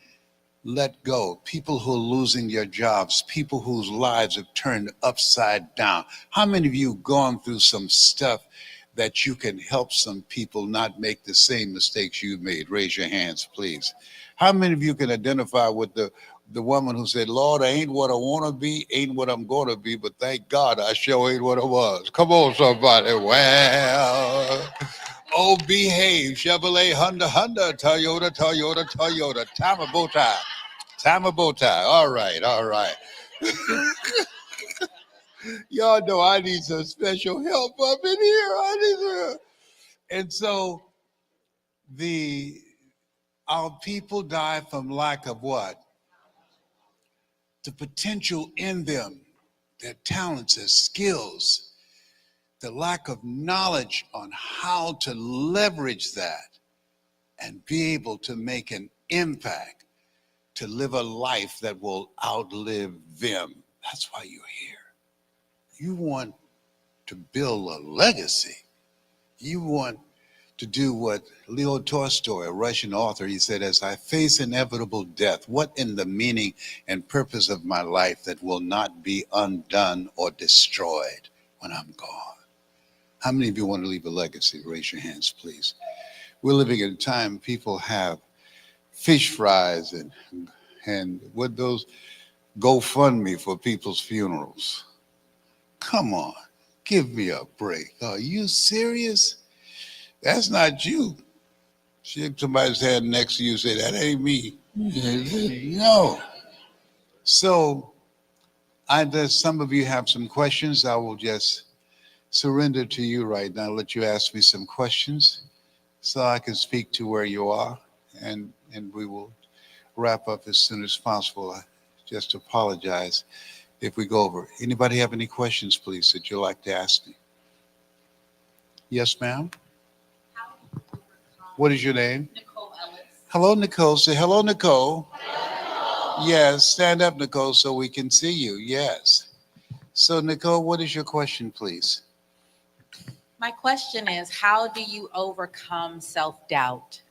let go, people who are losing their jobs, people whose lives have turned upside down. How many of you have gone through some stuff that you can help some people not make the same mistakes you made? Raise your hands, please. How many of you can identify with the woman who said, Lord, I ain't what I want to be, ain't what I'm going to be, but thank God I sure ain't what I was. Come on, somebody. Well, oh, behave. Chevrolet, Honda, Toyota, time of bow tie. Time of bow tie. All right. Y'all know I need some special help up in here. And so our people die from lack of what? The potential in them, their talents, their skills, the lack of knowledge on how to leverage that and be able to make an impact, to live a life that will outlive them. That's why you're here. You want to build a legacy. You want to do what Leo Tolstoy, a Russian author, he said, as I face inevitable death, what in the meaning and purpose of my life that will not be undone or destroyed when I'm gone? How many of you want to leave a legacy? Raise your hands, please. We're living in a time people have fish fries and what those GoFundMe for people's funerals. Come on, give me a break. Are you serious? That's not you. Shake somebody's hand next to you, say, that ain't me. No. So some of you have some questions. I will just surrender to you right now. Let you ask me some questions so I can speak to where you are, and we will wrap up as soon as possible. I just apologize if we go over. Anybody have any questions, please, that you'd like to ask me? Yes, ma'am. What is your name? Nicole Ellis. Hello, Nicole. Say hello, Nicole. Yes, stand up, Nicole, so we can see you. Yes. So, Nicole, what is your question, please? My question is, how do you overcome self-doubt?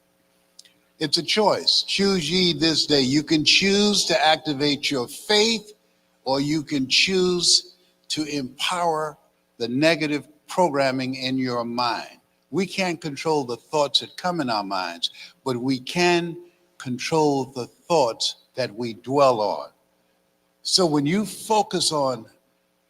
It's a choice. Choose ye this day. You can choose to activate your faith, or you can choose to empower the negative programming in your mind. We can't control the thoughts that come in our minds, but we can control the thoughts that we dwell on. So when you focus on,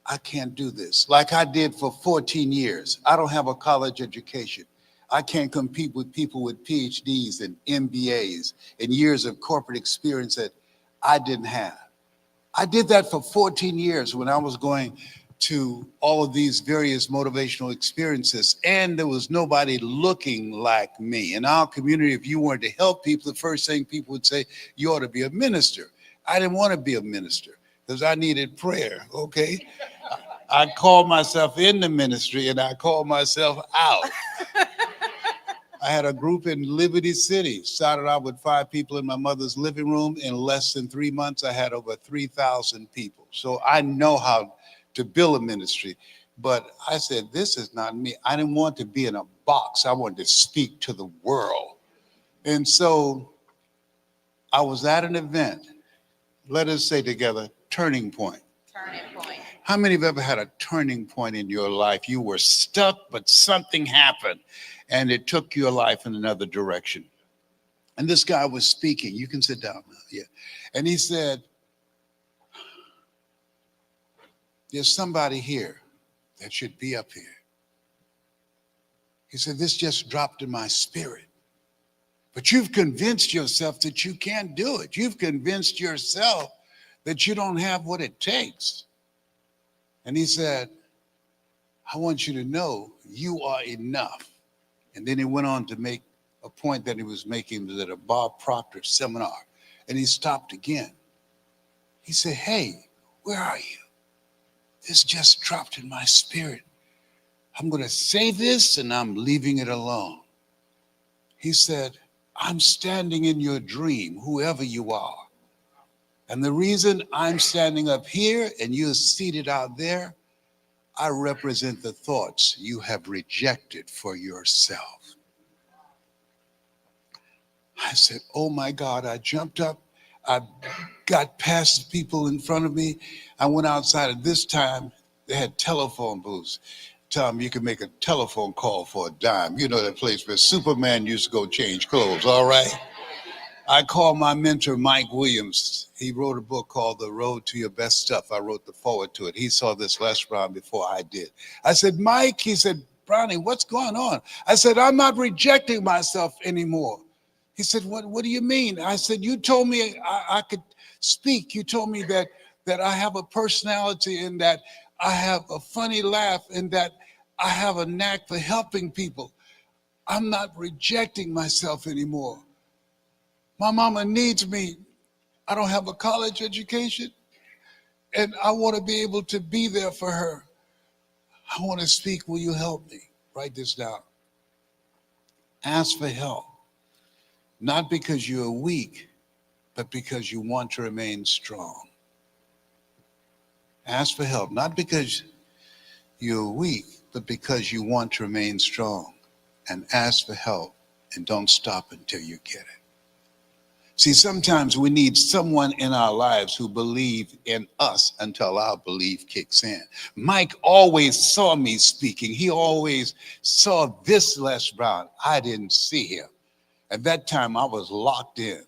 I can't do this, like I did for 14 years. I don't have a college education. I can't compete with people with PhDs and MBAs and years of corporate experience that I didn't have. I did that for 14 years when I was going to all of these various motivational experiences, and there was nobody looking like me. In our community, if you wanted to help people, the first thing people would say, you ought to be a minister. I didn't want to be a minister because I needed prayer, okay? I called myself in the ministry and I called myself out. I had a group in Liberty City. Started out with 5 people in my mother's living room. In less than 3 months, I had over 3,000 people. So I know how to build a ministry. But I said, this is not me. I didn't want to be in a box. I wanted to speak to the world. And so I was at an event. Let us say together, turning point. Turning point. How many have ever had a turning point in your life? You were stuck, but something happened and it took your life in another direction. And this guy was speaking. You can sit down now. Yeah. And he said, there's somebody here that should be up here. He said, this just dropped in my spirit. But you've convinced yourself that you can't do it. You've convinced yourself that you don't have what it takes. And he said, I want you to know you are enough. And then he went on to make a point that he was making at a Bob Proctor seminar. And he stopped again. He said, hey, where are you? This just dropped in my spirit. I'm going to say this and I'm leaving it alone. He said, I'm standing in your dream, whoever you are. And the reason I'm standing up here and you're seated out there, I represent the thoughts you have rejected for yourself. I said, oh my God, I jumped up. I got past the people in front of me. I went outside. At this time, they had telephone booths. Tom, you can make a telephone call for a dime. You know that place where Superman used to go change clothes, all right? I called my mentor, Mike Williams. He wrote a book called The Road to Your Best Stuff. I wrote the foreword to it. He saw this last round before I did. I said, Mike, he said, Brownie, what's going on? I said, I'm not rejecting myself anymore. He said, what do you mean? I said, you told me I could speak. You told me that I have a personality and that I have a funny laugh and that I have a knack for helping people. I'm not rejecting myself anymore. My mama needs me. I don't have a college education, and I want to be able to be there for her. I want to speak. Will you help me? Write this down. Ask for help, not because you're weak, but because you want to remain strong. Ask for help, not because you're weak, but because you want to remain strong. And ask for help, and don't stop until you get it. See, sometimes we need someone in our lives who believe in us until our belief kicks in. Mike always saw me speaking. He always saw this Les Brown. I didn't see him. At that time, I was locked in.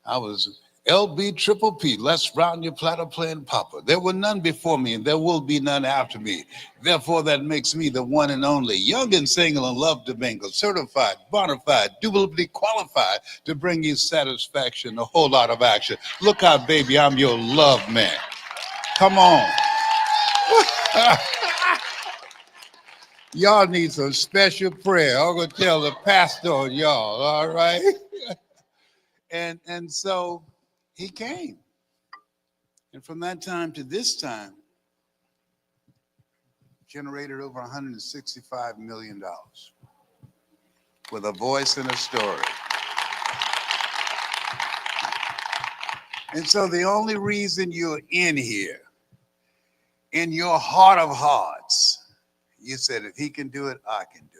I was LB Triple P, Les Brown, your platter playing papa. There were none before me, and there will be none after me. Therefore, that makes me the one and only, young and single and love to mingle, certified, bona fide, duly qualified to bring you satisfaction, a whole lot of action. Look out, baby, I'm your love man. Come on. Y'all need some special prayer. I'm going to tell the pastor on y'all, all right? And so he came. And from that time to this time, generated over $165 million with a voice and a story. And so the only reason you're in here, in your heart of hearts, you said, if he can do it, I can do it.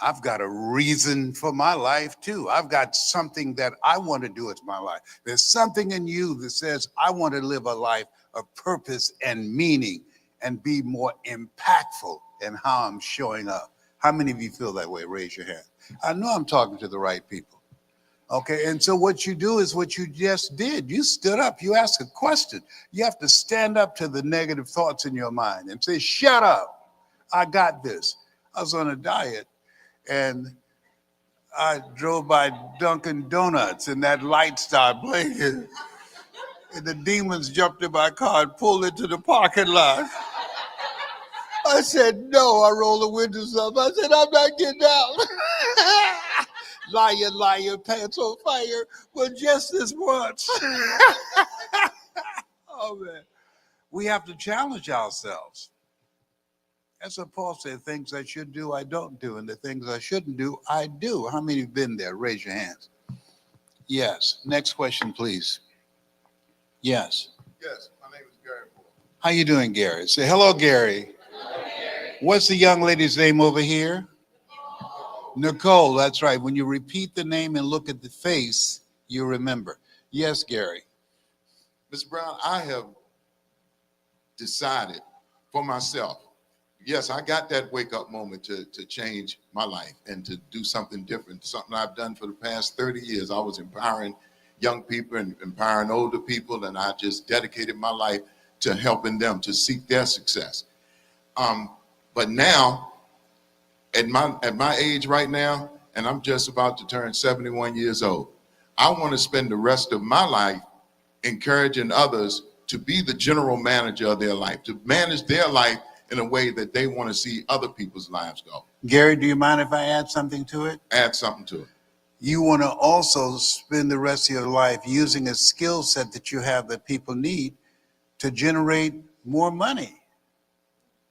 I've got a reason for my life too. I've got something that I want to do with my life. There's something in you that says, I want to live a life of purpose and meaning and be more impactful in how I'm showing up. How many of you feel that way? Raise your hand. I know I'm talking to the right people. Okay, and so what you do is what you just did. You stood up, you asked a question. You have to stand up to the negative thoughts in your mind and say, shut up, I got this. I was on a diet, and I drove by Dunkin' Donuts, and that light started blinking. And the demons jumped in my car and pulled into the parking lot. I said, no. I rolled the windows up. I said, I'm not getting out. Liar, liar, pants on fire. But just this once. Oh, man. We have to challenge ourselves. That's what Paul said, things I should do, I don't do. And the things I shouldn't do, I do. How many have been there? Raise your hands. Yes. Next question, please. Yes. Yes, my name is Gary Moore. How you doing, Gary? Say hello, Gary. Hello, Gary. What's the young lady's name over here? Nicole, that's right. When you repeat the name and look at the face, you remember. Yes, Gary. Mr. Brown, I have decided for myself, yes, I got that wake-up moment to change my life and to do something different, something I've done for the past 30 years. I was empowering young people and empowering older people, and I just dedicated my life to helping them to seek their success. But now, at my age right now, and I'm just about to turn 71 years old, I want to spend the rest of my life encouraging others to be the general manager of their life, to manage their life in a way that they want to see other people's lives go. Gary, do you mind if I add something to it? Add something to it. You want to also spend the rest of your life using a skill set that you have that people need to generate more money.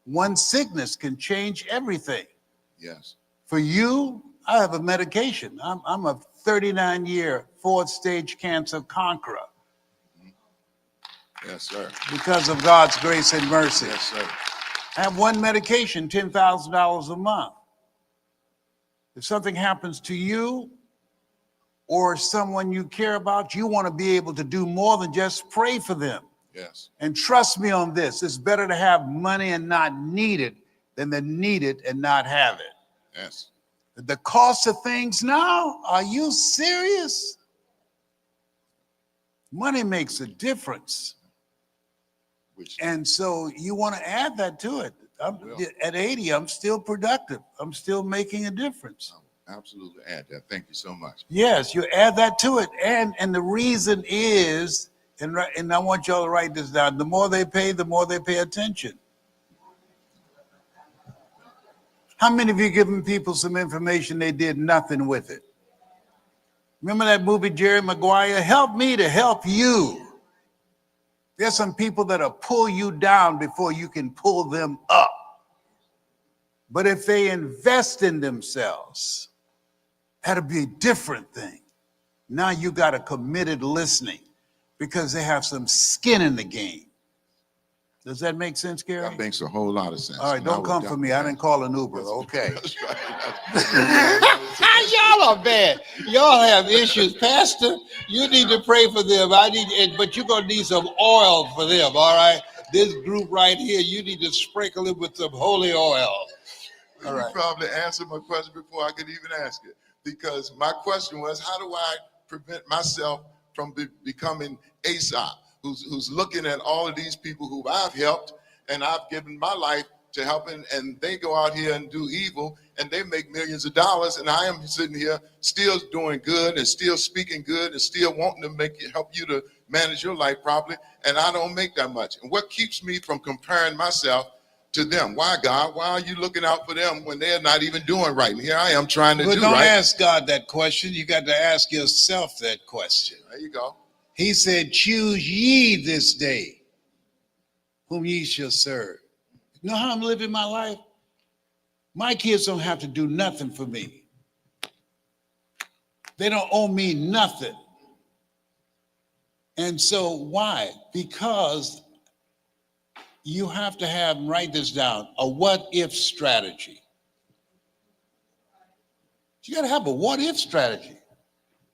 One sickness can change everything. Yes. For you, I have a medication. I'm a 39-year fourth stage cancer conqueror. Yes, sir. Because of God's grace and mercy. Yes, sir. I have one medication, $10,000 a month. If something happens to you or someone you care about, you want to be able to do more than just pray for them. Yes. And trust me on this, it's better to have money and not need it than to need it and not have it. Yes. The cost of things now, are you serious? Money makes a difference. And so you want to add that to it. At 80, I'm still productive. I'm still making a difference. Absolutely add that. Thank you so much. Yes, you add that to it. And the reason is, and I want y'all to write this down, the more they pay attention. How many of you giving people some information they did nothing with it? Remember that movie, Jerry Maguire? Help me to help you. There's some people that'll pull you down before you can pull them up. But if they invest in themselves, that'll be a different thing. Now you got a committed listening because they have some skin in the game. Does that make sense, Gary? That makes a whole lot of sense. All right, And I don't would come for me. I didn't call an Uber. Okay. That's right. Y'all are bad. Y'all have issues. Pastor, you need to pray for them. But you're going to need some oil for them, all right? This group right here, you need to sprinkle it with some holy oil. All You right. probably answered my question before I could even ask it. Because my question was, how do I prevent myself from becoming Aesop, who's looking at all of these people who I've helped and I've given my life to helping, and they go out here and do evil and they make millions of dollars, and I am sitting here still doing good and still speaking good and still wanting to help you to manage your life properly, and I don't make that much. And what keeps me from comparing myself to them? Why, God? Why are you looking out for them when they're not even doing right? And here I am trying to do right. But don't ask God that question. You got to ask yourself that question. There you go. He said, choose ye this day whom ye shall serve. You know how I'm living my life? My kids don't have to do nothing for me. They don't owe me nothing. And so why? Because you have to have, write this down, a what if strategy. You got to have a what if strategy.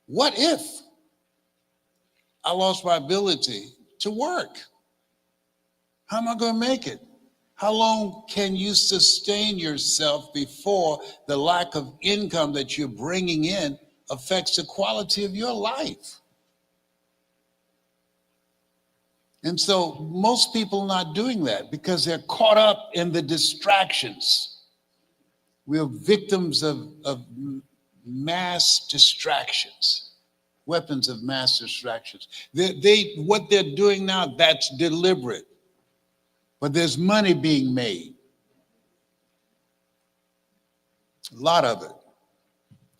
What if I lost my ability to work? How am I going to make it? How long can you sustain yourself before the lack of income that you're bringing in affects the quality of your life? And so most people are not doing that because they're caught up in the distractions. We're victims of mass distractions, weapons of mass distractions. What they're doing now, that's deliberate. But there's money being made. A lot of it.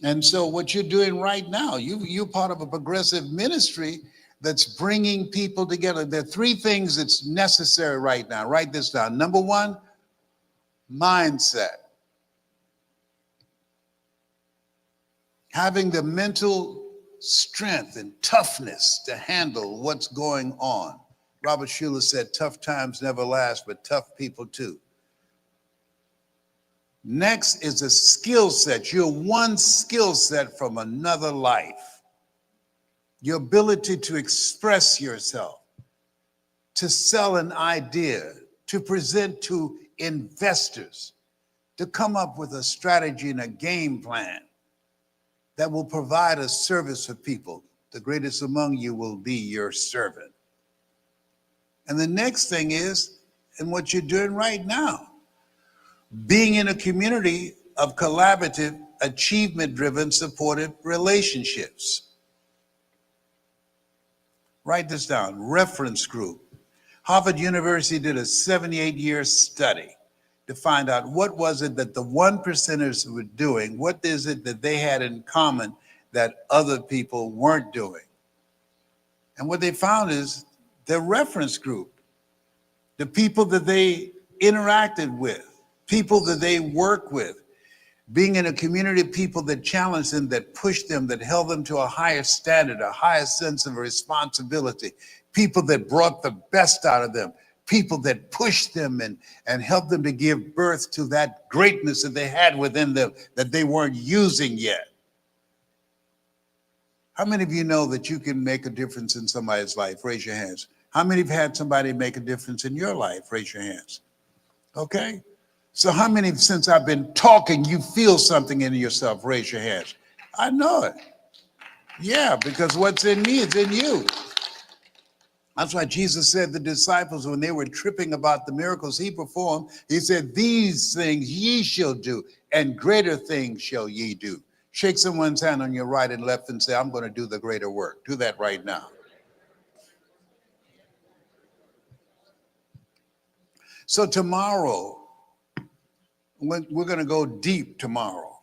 And so what you're doing right now, you're part of a progressive ministry that's bringing people together. There are three things that's necessary right now. Write this down. Number one, mindset. Having the mental strength and toughness to handle what's going on. Robert Schuller said, tough times never last, but tough people too. Next is a skill set. You're one skill set from another life. Your ability to express yourself, to sell an idea, to present to investors, to come up with a strategy and a game plan that will provide a service for people. The greatest among you will be your servant. And the next thing is, and what you're doing right now, being in a community of collaborative, achievement-driven, supportive relationships. Write this down, reference group. Harvard University did a 78-year study to find out what was it that the 1%ers were doing, what is it that they had in common that other people weren't doing. And what they found is their reference group, the people that they interacted with, people that they work with, being in a community of people that challenged them, that pushed them, that held them to a higher standard, a higher sense of responsibility, people that brought the best out of them, people that pushed them and helped them to give birth to that greatness that they had within them that they weren't using yet. How many of you know that you can make a difference in somebody's life? Raise your hands. How many have had somebody make a difference in your life? Raise your hands. Okay. So how many, since I've been talking, you feel something in yourself? Raise your hands. I know it. Yeah, because what's in me is in you. That's why Jesus said the disciples, when they were tripping about the miracles he performed, he said, these things ye shall do, and greater things shall ye do. Shake someone's hand on your right and left and say, I'm going to do the greater work. Do that right now. So tomorrow, We're going to go deep tomorrow.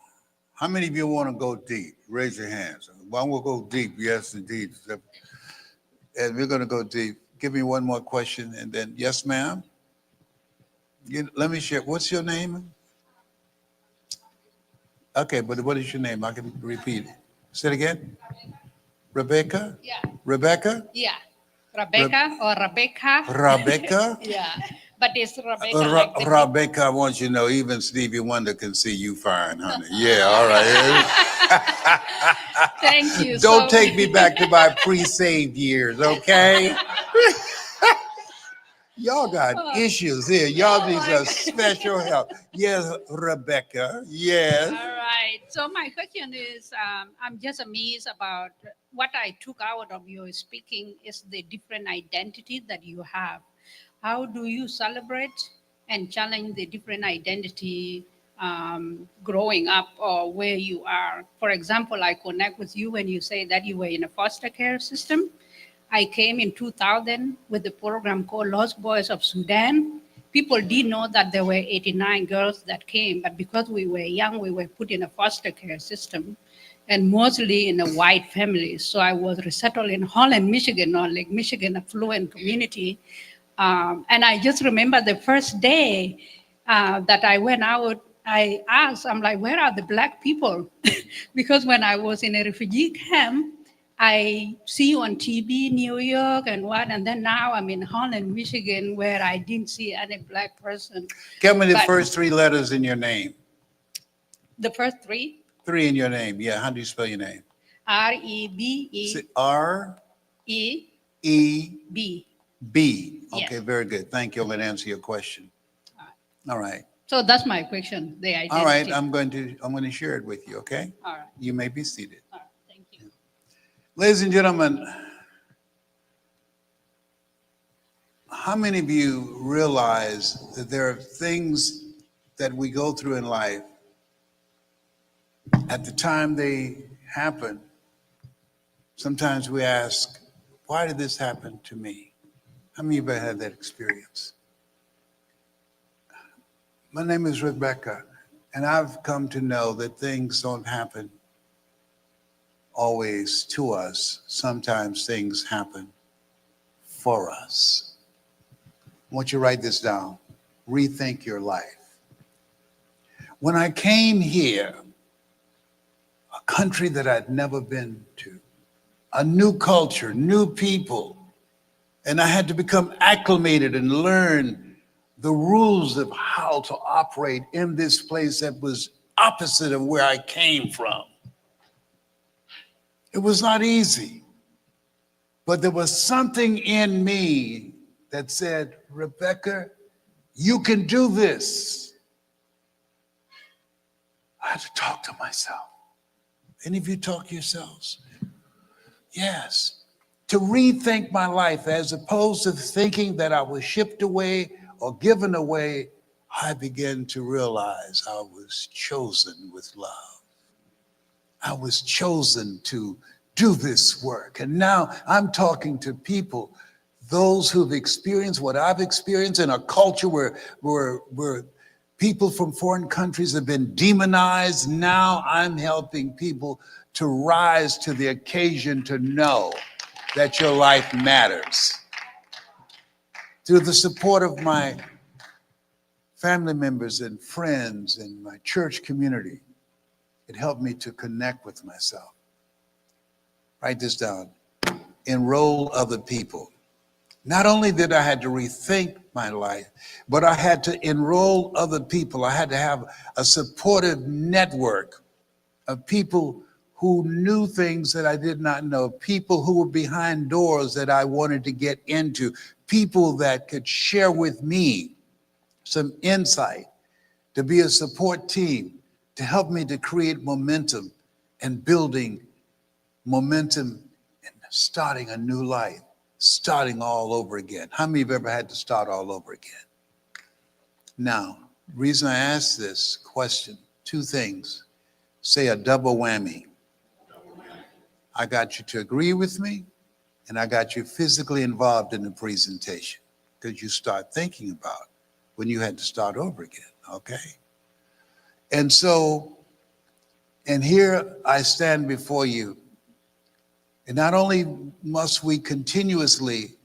How many of you want to go deep? Raise your hands. One will go deep. Yes, indeed. And we're going to go deep. Give me one more question, and then yes, ma'am. Let me share. What's your name? Okay, but what is your name? I can repeat it. Say it again. Rebecca? Yeah. Rebecca? Yeah. Rebecca or Rebecca. Rebecca? Yeah. But it's Rebecca like the Rebecca, I want you to know, even Stevie Wonder can see you fine, honey. Yeah, all right. Thank you. Don't take me back to my pre-saved years, okay? Y'all got issues here. Y'all need some special help. Yes, Rebecca. Yes. All right. So my question is, I'm just amazed about what I took out of your speaking is the different identity that you have. How do you celebrate and challenge the different identity growing up or where you are? For example, I connect with you when you say that you were in a foster care system. I came in 2000 with the program called Lost Boys of Sudan. People did know that there were 89 girls that came, but because we were young, we were put in a foster care system and mostly in a white family. So I was resettled in Holland, Michigan, or Lake Michigan, affluent community. And I just remember the first day that I went out, I asked, I'm like, where are the black people? Because when I was in a refugee camp, I see you on TV, New York and what, and then now I'm in Holland, Michigan, where I didn't see any black person. Give me the But first three letters in your name. the first three, Three in your name. Yeah, how do you spell your name? R-E-B-E-E-B. R-E-B. Yes. Okay, very good. Thank you. I'm going to answer your question. All right. So that's my question, the identity. All right, I'm going to share it with you, okay? All right, You may be seated. all right, thank you. Ladies and gentlemen, how many of you realize that there are things that we go through in life at the time they happen? Sometimes we ask, why did this happen to me? How many of you have had that experience? My name is Rebecca, and I've come to know that things don't happen always to us. Sometimes things happen for us. I want you to write this down. Rethink your life. When I came here, a country that I'd never been to, a new culture, new people, and I had to become acclimated and learn the rules of how to operate in this place that was opposite of where I came from. It was not easy, but there was something in me that said, Rebecca, you can do this. I had to talk to myself. Any of you talk to yourselves? Yes. To rethink my life, as opposed to thinking that I was shipped away or given away, I began to realize I was chosen with love. I was chosen to do this work. And now I'm talking to people, those who've experienced what I've experienced in a culture where people from foreign countries have been demonized. Now I'm helping people to rise to the occasion to know that your life matters. Through the support of my family members and friends and my church community, it helped me to connect with myself. Write this down. Enroll other people. Not only did I had to rethink my life, but I had to enroll other people. I had to have a supportive network of people who knew things that I did not know, people who were behind doors that I wanted to get into, people that could share with me some insight, to be a support team, to help me to create momentum and building momentum and starting a new life, starting all over again. How many have ever had to start all over again? Now, the reason I ask this question, two things. Say a double whammy. I got you to agree with me, and I got you physically involved in the presentation, because you start thinking about when you had to start over again, okay? And so, and here I stand before you. And not only must we continuously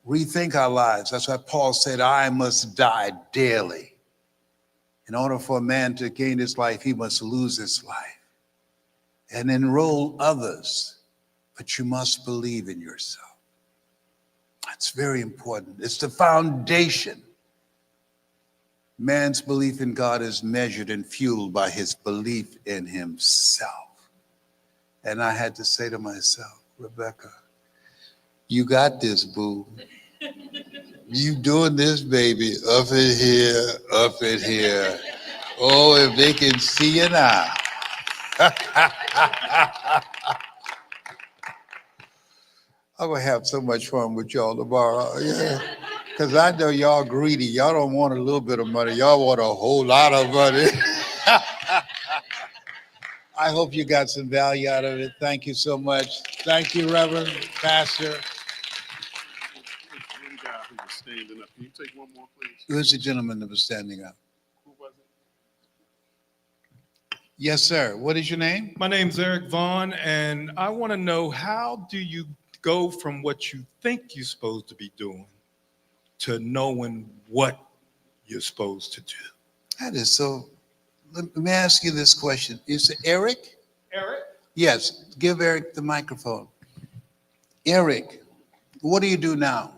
rethink our lives, that's why Paul said, I must die daily. In order for a man to gain his life, he must lose his life and enroll others. But you must believe in yourself. That's very important. It's the foundation. Man's belief in God is measured and fueled by his belief in himself. And I had to say to myself, Rebecca, you got this, boo. You doing this, baby, up in here, up in here. Oh, if they can see you now. I'm gonna have so much fun with y'all tomorrow. Yeah. Because I know y'all greedy. Y'all don't want a little bit of money. Y'all want a whole lot of money. I hope you got some value out of it. Thank you so much. Thank you, Reverend Pastor. One guy who was standing up. Can you take one more, please? Who's the gentleman that was standing up? Who was it? Yes, sir. What is your name? My name's Eric Vaughn, and I want to know, how do you go from what you think you're supposed to be doing to knowing what you're supposed to do? That is so. Let me ask you this question. Is it Eric? Eric? Yes. Give Eric the microphone. Eric, what do you do now?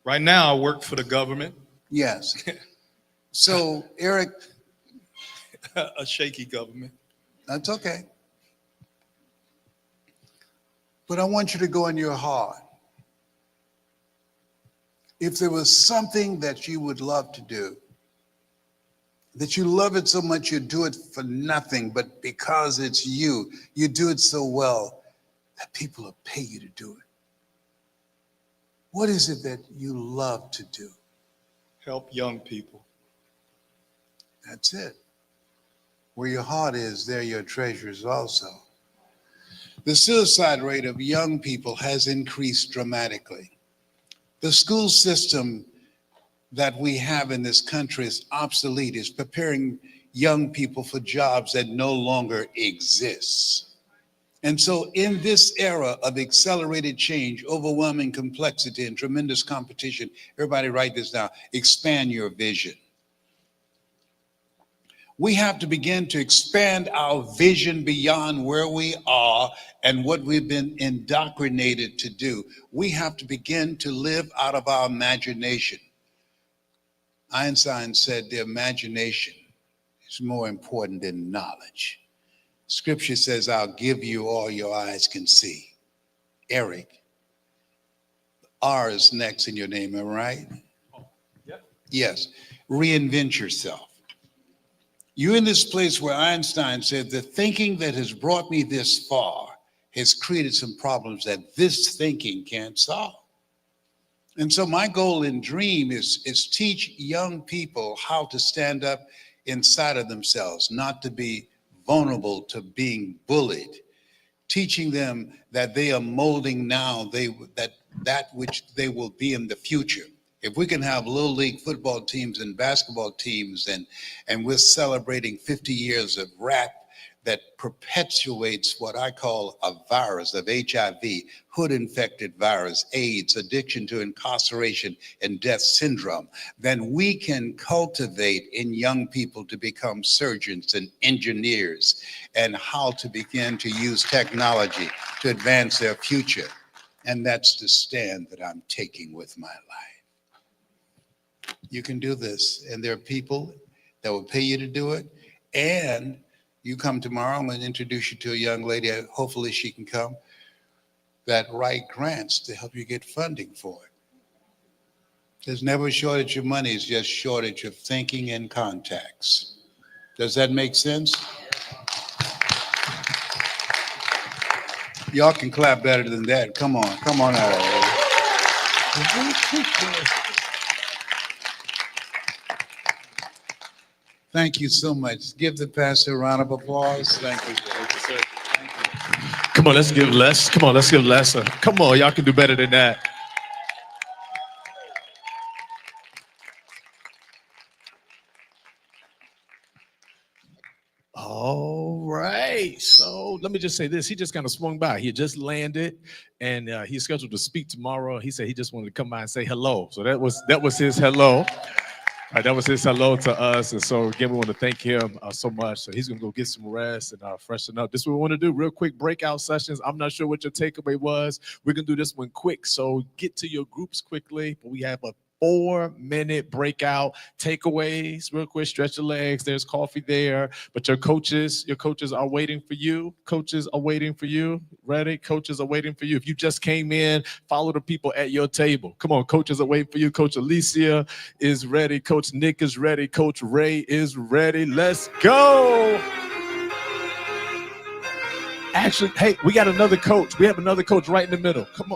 Right now, I work for the government. Yes. So, Eric, A shaky government. that's okay. But I want you to go in your heart. If there was something that you would love to do, that you love it so much you do it for nothing, but because it's you, you do it so well that people will pay you to do it. What is it that you love to do? Help young people. That's it. Where your heart is, there your treasure is also. The suicide rate of young people has increased dramatically. The school system that we have in this country is obsolete. It's preparing young people for jobs that no longer exist. And so in this era of accelerated change, overwhelming complexity, and tremendous competition, everybody write this down, expand your vision. We have to begin to expand our vision beyond where we are and what we've been indoctrinated to do. We have to begin to live out of our imagination. Einstein said the imagination is more important than knowledge. Scripture says, I'll give you all your eyes can see. Eric, R is next in your name, am I right? Yep. Yes. Reinvent yourself. You're in this place where Einstein said, the thinking that has brought me this far has created some problems that this thinking can't solve. And so my goal and dream is teach young people how to stand up inside of themselves, not to be vulnerable to being bullied, teaching them that they are molding now that which they will be in the future. If we can have little league football teams and basketball teams, and we're celebrating 50 years of rap that perpetuates what I call a virus of HIV, hood-infected virus, AIDS, addiction to incarceration, and death syndrome, then we can cultivate in young people to become surgeons and engineers and how to begin to use technology to advance their future. And that's the stand that I'm taking with my life. You can do this, and there are people that will pay you to do it, and you come tomorrow, I'm going to introduce you to a young lady, hopefully she can come, that write grants to help you get funding for it. There's never a shortage of money, it's just shortage of thinking and contacts. Does that make sense? Y'all can clap better than that. Come on out of here. Thank you so much. Give the pastor a round of applause. Thank you. Thank you, sir. Thank you. Come on, let's give Les. Come on, let's give Les. Come on, y'all can do better than that. let me just say this. He just kind of swung by. He had just landed, and he's scheduled to speak tomorrow. He said he just wanted to come by and say hello. So that was his hello. That was his hello to us. And so, again, we want to thank him so much. So he's going to go get some rest and freshen up. This is what we want to do, real quick breakout sessions. I'm not sure what your takeaway was. We're going to do this one quick. So get to your groups quickly. But we have a 4-minute breakout takeaways. Real quick, stretch your legs. There's coffee there. But your coaches are waiting for you. Coaches are waiting for you. Ready? Coaches are waiting for you. If you just came in, follow the people at your table. Come on, coaches are waiting for you. Coach Alicia is ready. Coach Nick is ready. Coach Ray is ready. Let's go. Actually, hey, we got another coach. We have another coach right in the middle. Come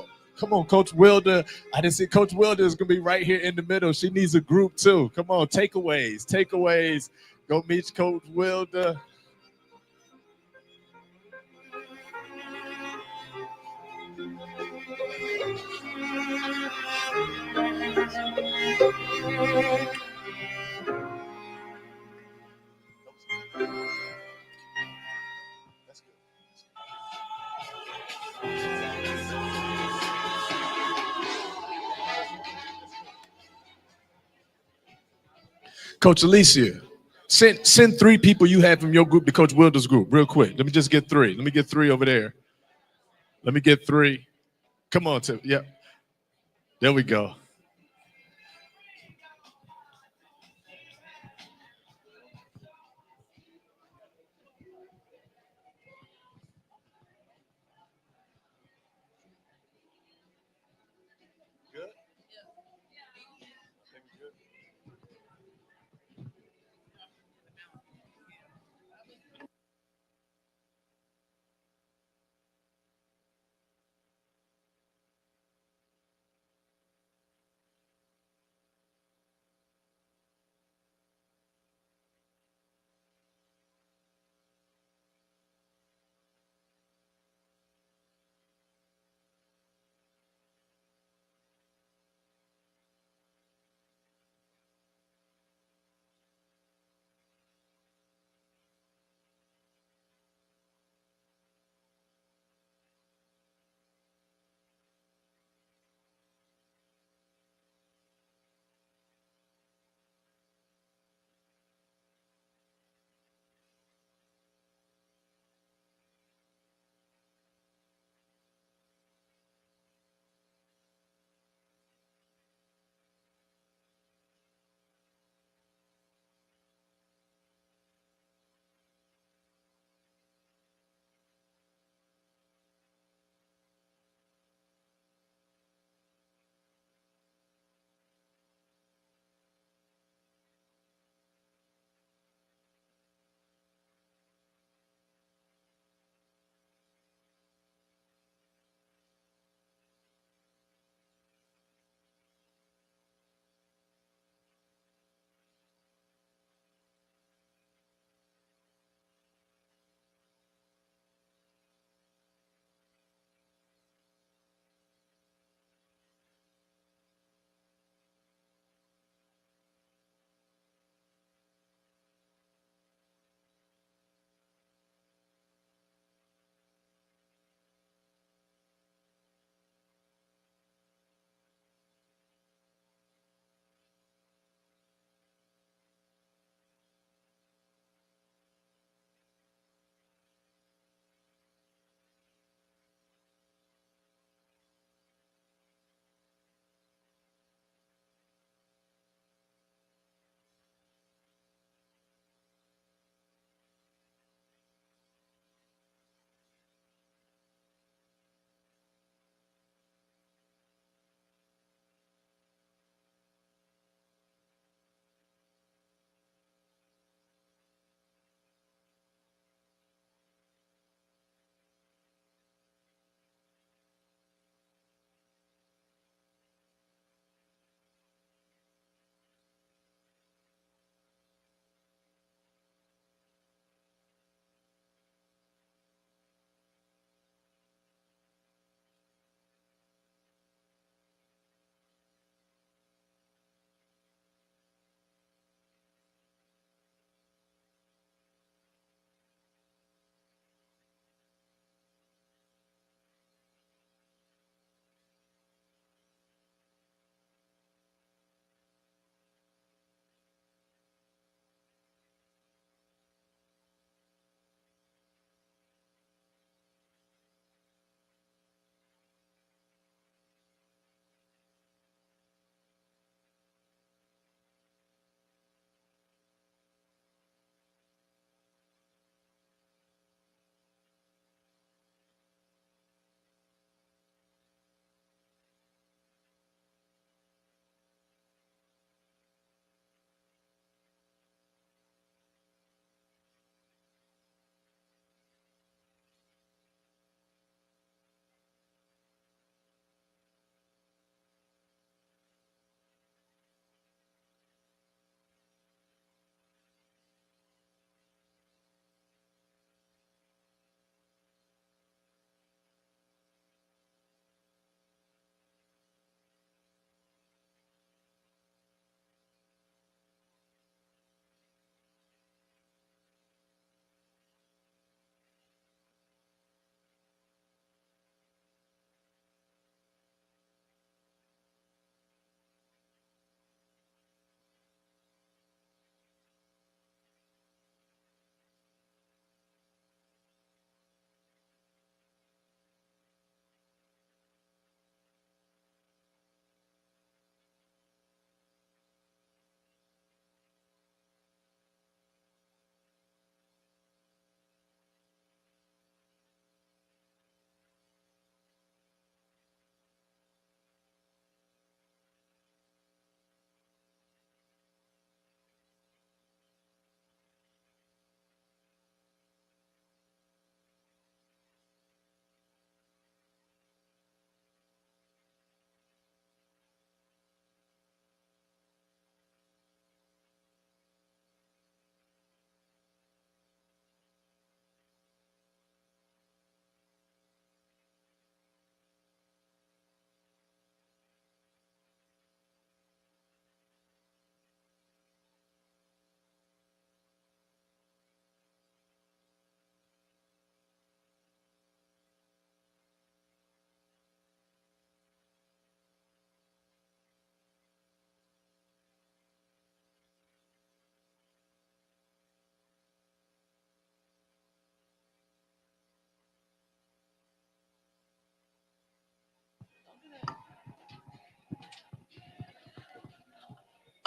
on, Coach Wilder. I didn't see Coach Wilder is going to be right here in the middle. She needs a group too. Come on, takeaways. Go meet Coach Wilder. Coach Alicia, send 3 people you have from your group to Coach Wilder's group real quick. Let me just get 3. Let me get 3 over there. Let me get 3. Come on, Tim. Yeah. There we go.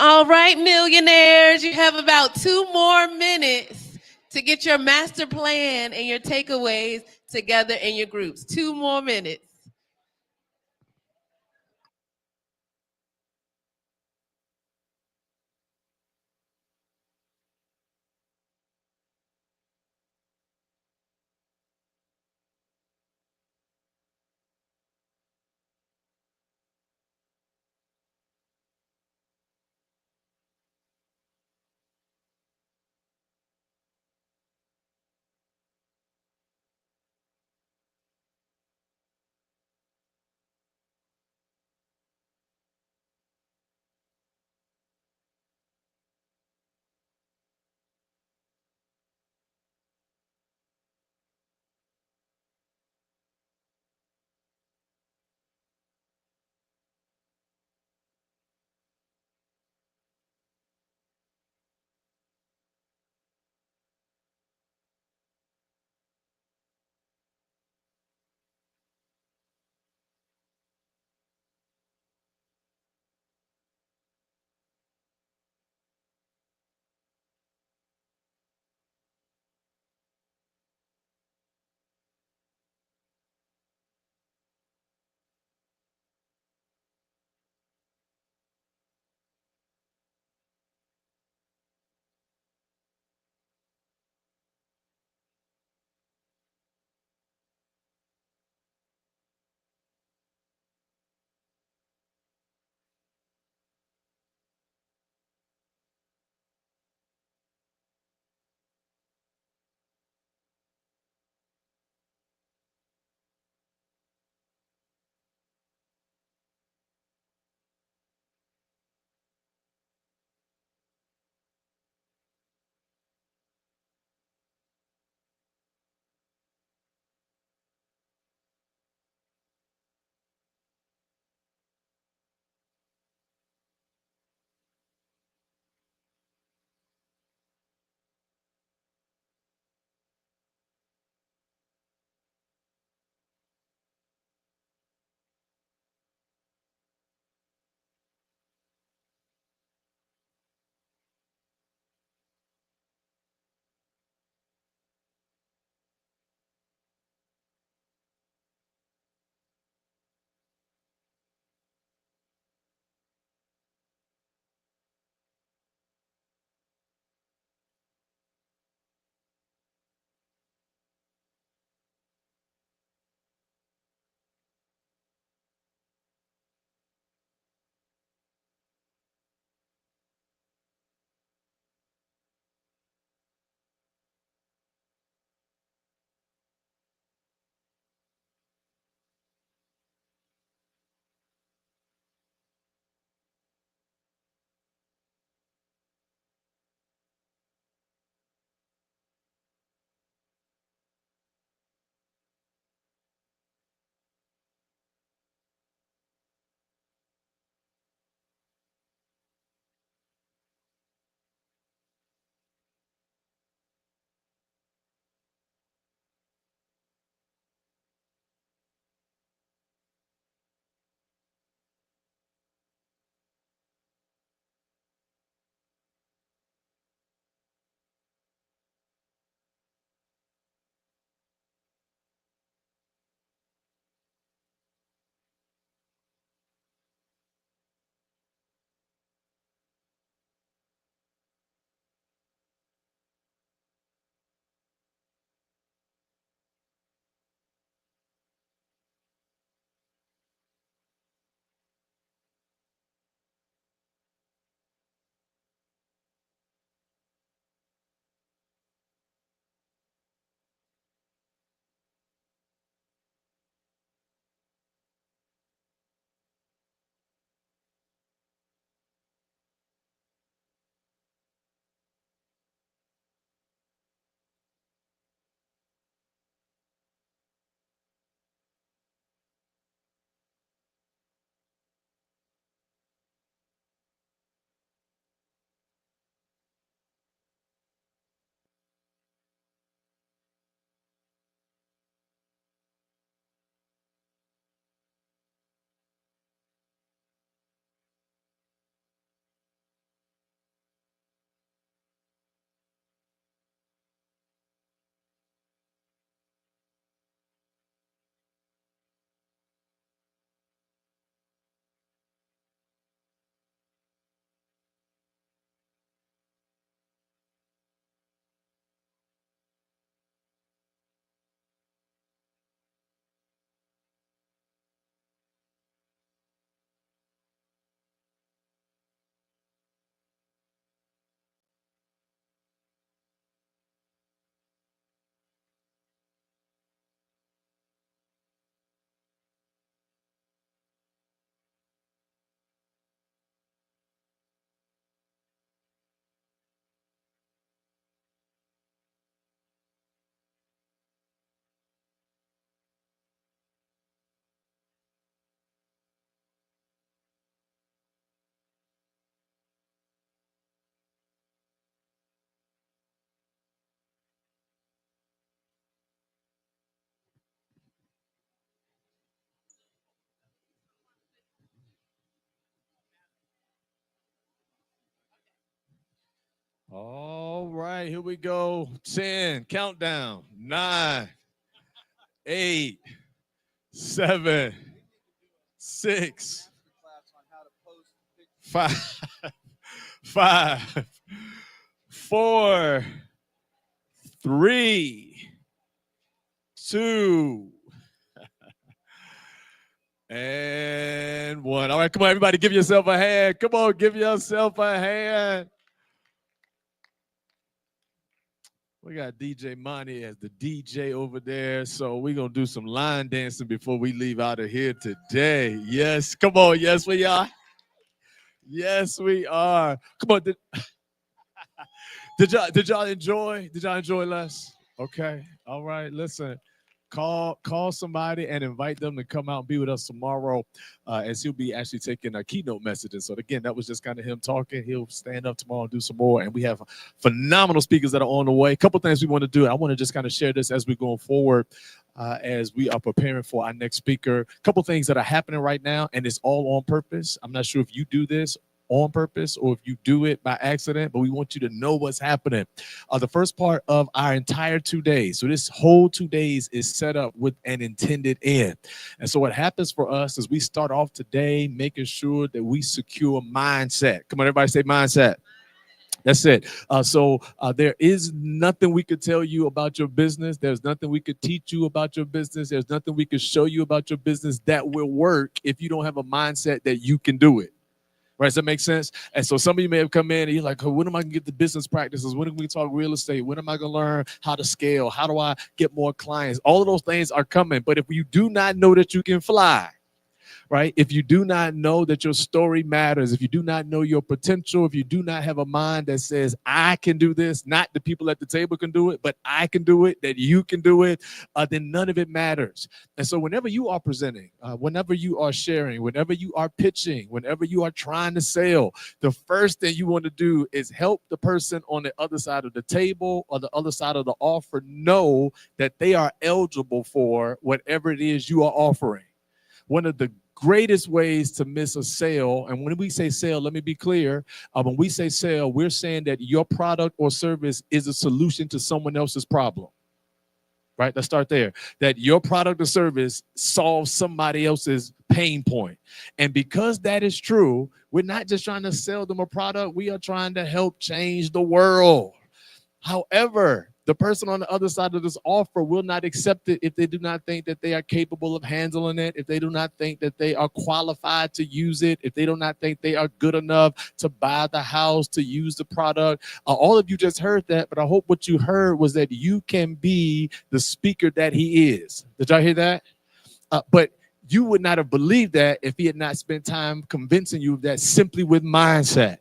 All right, millionaires, you have about 2 more minutes to get your master plan and your takeaways together in your groups. 2 more minutes. right, here we go. 10, countdown. 9, 8, 7, 6, 5, 5, 4, 3, 2, and 1. All right, come on, everybody, give yourself a hand. Come on, give yourself a hand. We got DJ Monty as the DJ over there. So we're going to do some line dancing before we leave out of here today. Yes, come on. Yes, we are. Yes, we are. Come on. Did y'all enjoy? Did y'all enjoy Les? Okay. All right. Listen. Call somebody and invite them to come out and be with us tomorrow, as he'll be actually taking a keynote messages. So again, that was just kind of him talking. He'll stand up tomorrow and do some more. And we have phenomenal speakers that are on the way. A couple things we want to do. I want to just kind of share this as we go forward, as we are preparing for our next speaker. A couple things that are happening right now, and it's all on purpose. I'm not sure if you do this on purpose or if you do it by accident, but we want you to know what's happening. The first part of our entire 2 days, so this whole 2 days is set up with an intended end. And so what happens for us is we start off today making sure that we secure mindset. Come on, everybody say mindset. That's it. So there is nothing we could tell you about your business. There's nothing we could teach you about your business. There's nothing we could show you about your business that will work if you don't have a mindset that you can do it. Right, does that make sense? And so some of you may have come in and you're like, oh, when am I going to get the business practices? When are we talk real estate? When am I going to learn how to scale? How do I get more clients? All of those things are coming. But if you do not know that you can fly, right? If you do not know that your story matters, if you do not know your potential, if you do not have a mind that says, I can do this, not the people at the table can do it, but I can do it, that you can do it, then none of it matters. And so whenever you are presenting, whenever you are sharing, whenever you are pitching, whenever you are trying to sell, the first thing you want to do is help the person on the other side of the table or the other side of the offer know that they are eligible for whatever it is you are offering. One of the greatest ways to miss a sale, and when we say sale, let me be clear, when we say sale, we're saying that your product or service is a solution to someone else's problem. Right? Let's start there. That your product or service solves somebody else's pain point. And because that is true, we're not just trying to sell them a product, we are trying to help change the world. However, the person on the other side of this offer will not accept it if they do not think that they are capable of handling it, if they do not think that they are qualified to use it, if they do not think they are good enough to buy the house, to use the product. All of you just heard that, but I hope what you heard was that you can be the speaker that he is. Did y'all hear that? But you would not have believed that if he had not spent time convincing you of that simply with mindset.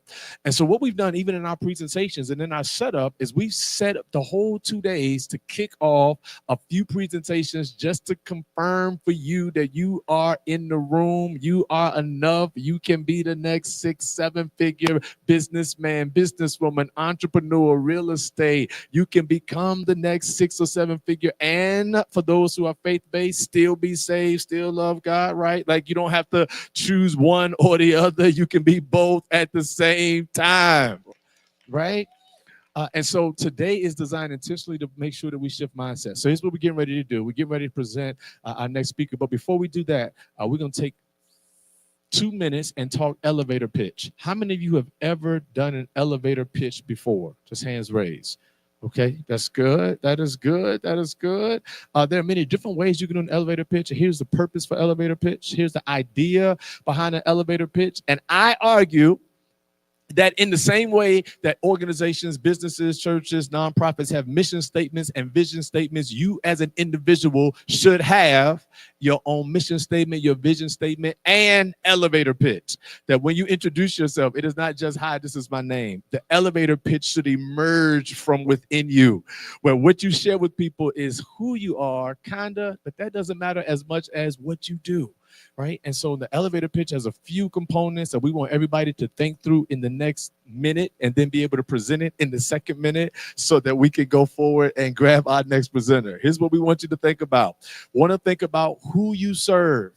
And so what we've done, even in our presentations and in our setup, is we've set up the whole 2 days to kick off a few presentations just to confirm for you that you are in the room, you are enough, you can be the next 6-7 figure businessman, businesswoman, entrepreneur, real estate. You can become the next 6 or 7 figure, and for those who are faith-based, still be saved, still love God, right? Like you don't have to choose one or the other. You can be both at the same time, right? And so today is designed intentionally to make sure that we shift mindset. So here's what we're getting ready to do. We're getting ready to present our next speaker. But before we do that, we're going to take 2 minutes and talk elevator pitch. How many of you have ever done an elevator pitch before? Just hands raised. Okay, that's good. That is good. That is good. There are many different ways you can do an elevator pitch. Here's the purpose for elevator pitch. Here's the idea behind an elevator pitch. And I argue that in the same way that organizations, businesses, churches, nonprofits have mission statements and vision statements, you as an individual should have your own mission statement, your vision statement, and elevator pitch. That when you introduce yourself, it is not just, hi, this is my name. The elevator pitch should emerge from within you, where what you share with people is who you are, kinda, but that doesn't matter as much as what you do. Right. And so the elevator pitch has a few components that we want everybody to think through in the next minute and then be able to present it in the second minute so that we can go forward and grab our next presenter. Here's what we want you to think about. Want to think about who you serve,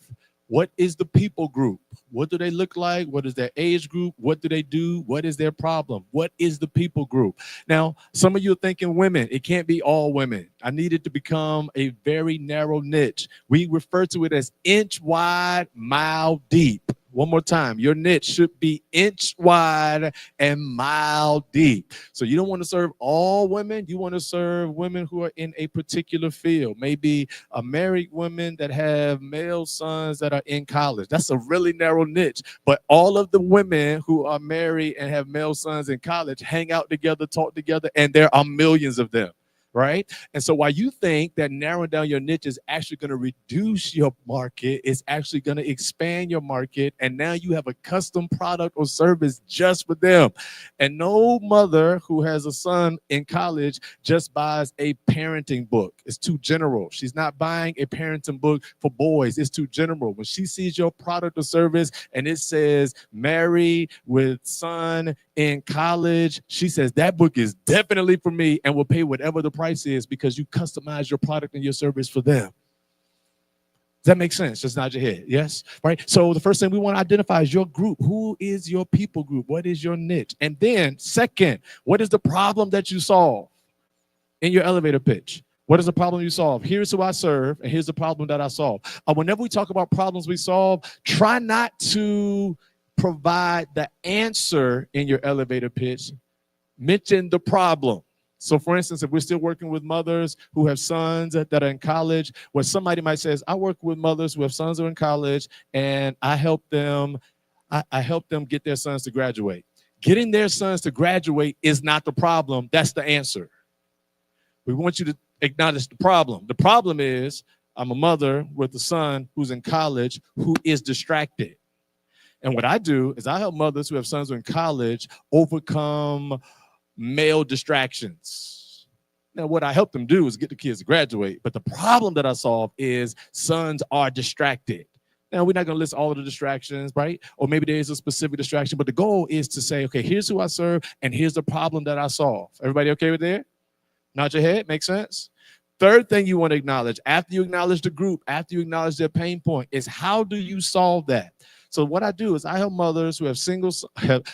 What is the people group? What do they look like? What is their age group? What do they do? What is their problem? What is the people group? Now, some of you are thinking women. It can't be all women. I need it to become a very narrow niche. We refer to it as inch wide, mile deep. One more time, your niche should be inch wide and mile deep. So you don't want to serve all women. You want to serve women who are in a particular field. Maybe a married women that have male sons that are in college. That's a really narrow niche. But all of the women who are married and have male sons in college hang out together, talk together, and there are millions of them. Right? And so while you think that narrowing down your niche is actually going to reduce your market, it's actually going to expand your market. And now you have a custom product or service just for them. And no mother who has a son in college just buys a parenting book. It's too general. She's not buying a parenting book for boys. It's too general. When she sees your product or service and it says married with son in college, she says that book is definitely for me and will pay whatever the price is because you customize your product and your service for them. Does that make sense? Just nod your head. Yes? Right? So the first thing we want to identify is your group. Who is your people group? What is your niche? And then second, what is the problem that you solve in your elevator pitch? What is the problem you solve? Here's who I serve, and here's the problem that I solve. Whenever we talk about problems we solve, try not to provide the answer in your elevator pitch. Mention the problem. So for instance, if we're still working with mothers who have sons that are in college, where somebody might say, I work with mothers who have sons who are in college, and I help them get their sons to graduate. Getting their sons to graduate is not the problem. That's the answer. We want you to acknowledge the problem. The problem is I'm a mother with a son who's in college who is distracted. And what I do is I help mothers who have sons who are in college overcome male distractions. Now, what I help them do is get the kids to graduate. But the problem that I solve is sons are distracted. Now, we're not going to list all of the distractions, right? Or maybe there is a specific distraction. But the goal is to say, okay, here's who I serve, and here's the problem that I solve. Everybody okay with that? Nod your head. Make sense? Third thing you want to acknowledge, after you acknowledge the group, after you acknowledge their pain point, is how do you solve that? So what I do is I help mothers who have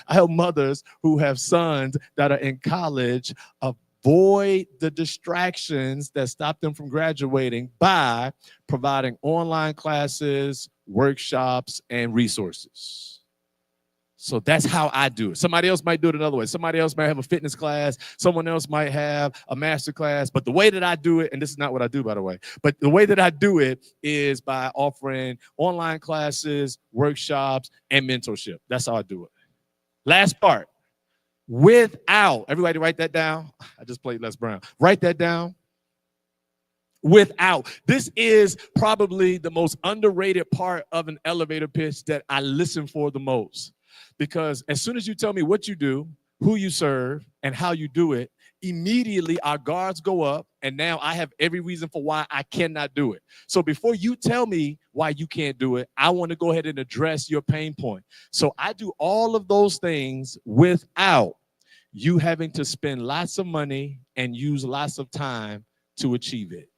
I help mothers who have sons that are in college avoid the distractions that stop them from graduating by providing online classes, workshops, and resources. So that's how I do it. Somebody else might do it another way. Somebody else might have a fitness class. Someone else might have a master class. But the way that I do it, and this is not what I do, by the way, but the way that I do it is by offering online classes, workshops, and mentorship. That's how I do it. Last part, without, everybody write that down. I just played Les Brown. Write that down. Without. This is probably the most underrated part of an elevator pitch that I listen for the most. Because as soon as you tell me what you do, who you serve, and how you do it, immediately our guards go up, and now I have every reason for why I cannot do it. So before you tell me why you can't do it, I want to go ahead and address your pain point. So I do all of those things without you having to spend lots of money and use lots of time to achieve it.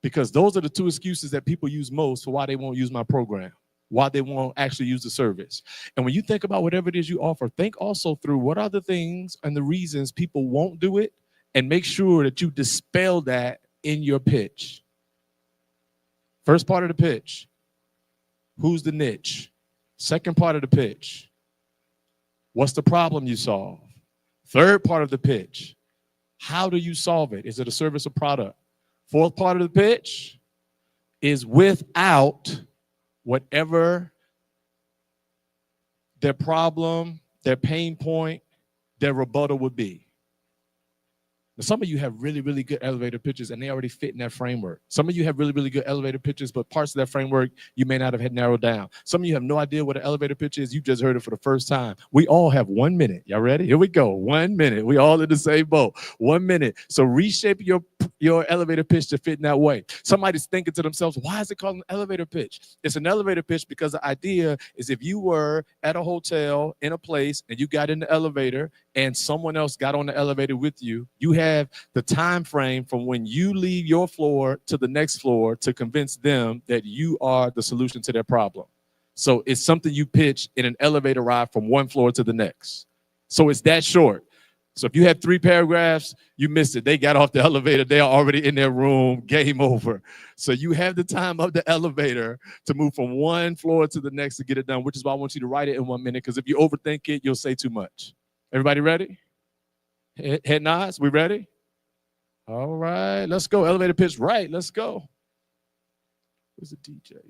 Because those are the two excuses that people use most for why they won't use my program, why they won't actually use the service. And when you think about whatever it is you offer, think also through what are the things and the reasons people won't do it, and make sure that you dispel that in your pitch. First part of the pitch, who's the niche? Second part of the pitch, what's the problem you solve? Third part of the pitch, how do you solve it? Is it a service or product? Fourth part of the pitch is without whatever their problem, their pain point, their rebuttal would be. Now, some of you have really, really good elevator pitches and they already fit in that framework. Some of you have really, really good elevator pitches, but parts of that framework you may not have had narrowed down. Some of you have no idea what an elevator pitch is. You just heard it for the first time. We all have 1 minute. Y'all ready? Here we go. 1 minute. We all in the same boat. 1 minute. So reshape your your elevator pitch to fit in that way. Somebody's thinking to themselves, why is it called an elevator pitch? It's an elevator pitch because the idea is if you were at a hotel in a place and you got in the elevator and someone else got on the elevator with you, you have the time frame from when you leave your floor to the next floor to convince them that you are the solution to their problem. So it's something you pitch in an elevator ride from one floor to the next. So it's that short. So if you had 3 paragraphs, you missed it. They got off the elevator. They are already in their room. Game over. So you have the time of the elevator to move from one floor to the next to get it done, which is why I want you to write it in 1 minute, because if you overthink it, you'll say too much. Everybody ready? Head nods. We ready? All right. Let's go. Elevator pitch right. Let's go. Where's the DJ?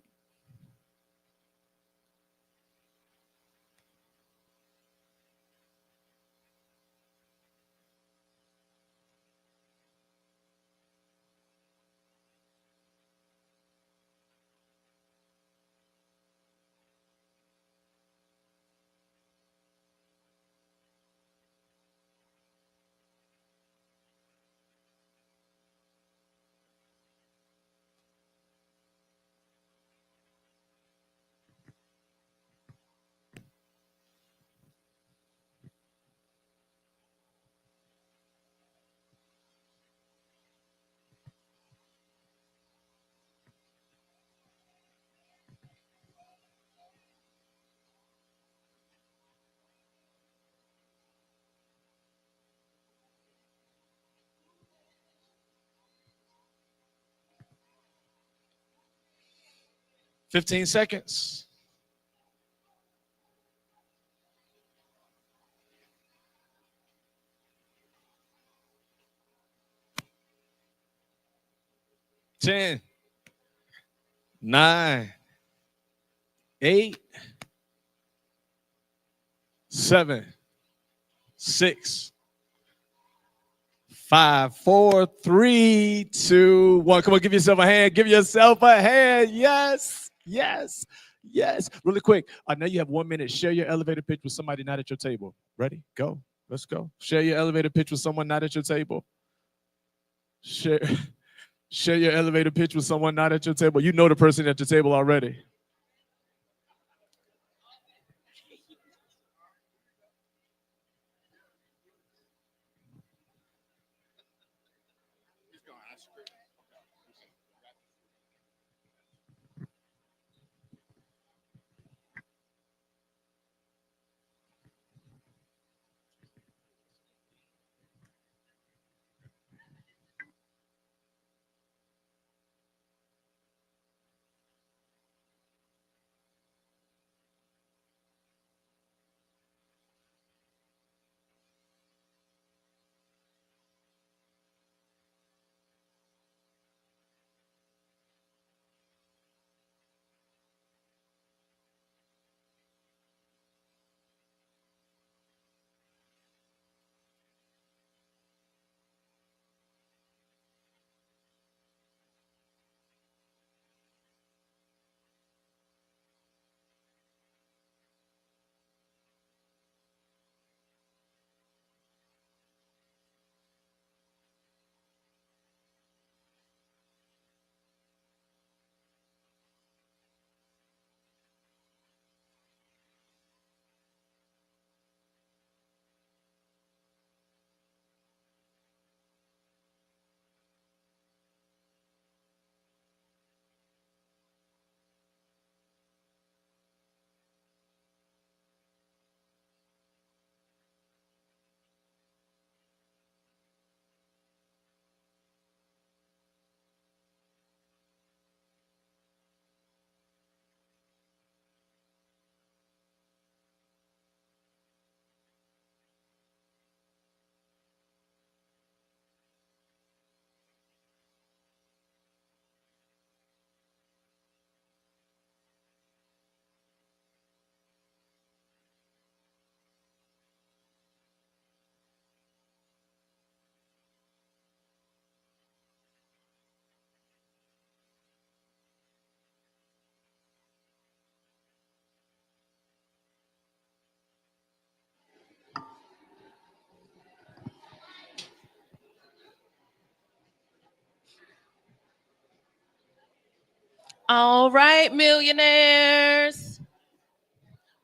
$15 seconds. Ten, 9, 8, 7, 6, 5, 4, 3, 2, 1. Come on, give yourself a hand. Give yourself a hand. Yes, yes, yes. Really quick. I know you have 1 minute. Share your elevator pitch with somebody not at your table. Ready? Go. Let's go. Share your elevator pitch with someone not at your table. Share your elevator pitch with someone not at your table. You know the person at your table already. All right, millionaires.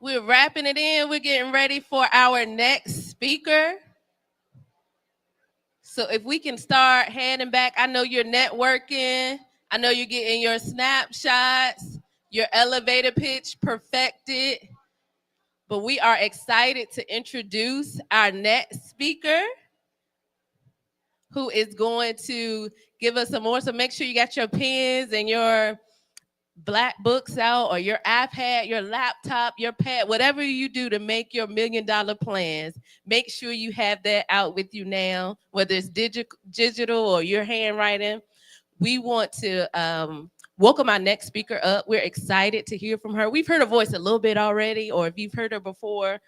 We're wrapping it in. We're getting ready for our next speaker. So if we can start heading back, I know you're networking. I know you're getting your snapshots, your elevator pitch perfected. But we are excited to introduce our next speaker who is going to give us some more. So make sure you got your pens and your black books out, or your iPad, your laptop, your pad, whatever you do to make your $1 million plans. Make sure you have that out with you now, whether it's digital or your handwriting. We want to welcome our next speaker up. We're excited to hear from her. We've heard her voice a little bit already, or if you've heard her before,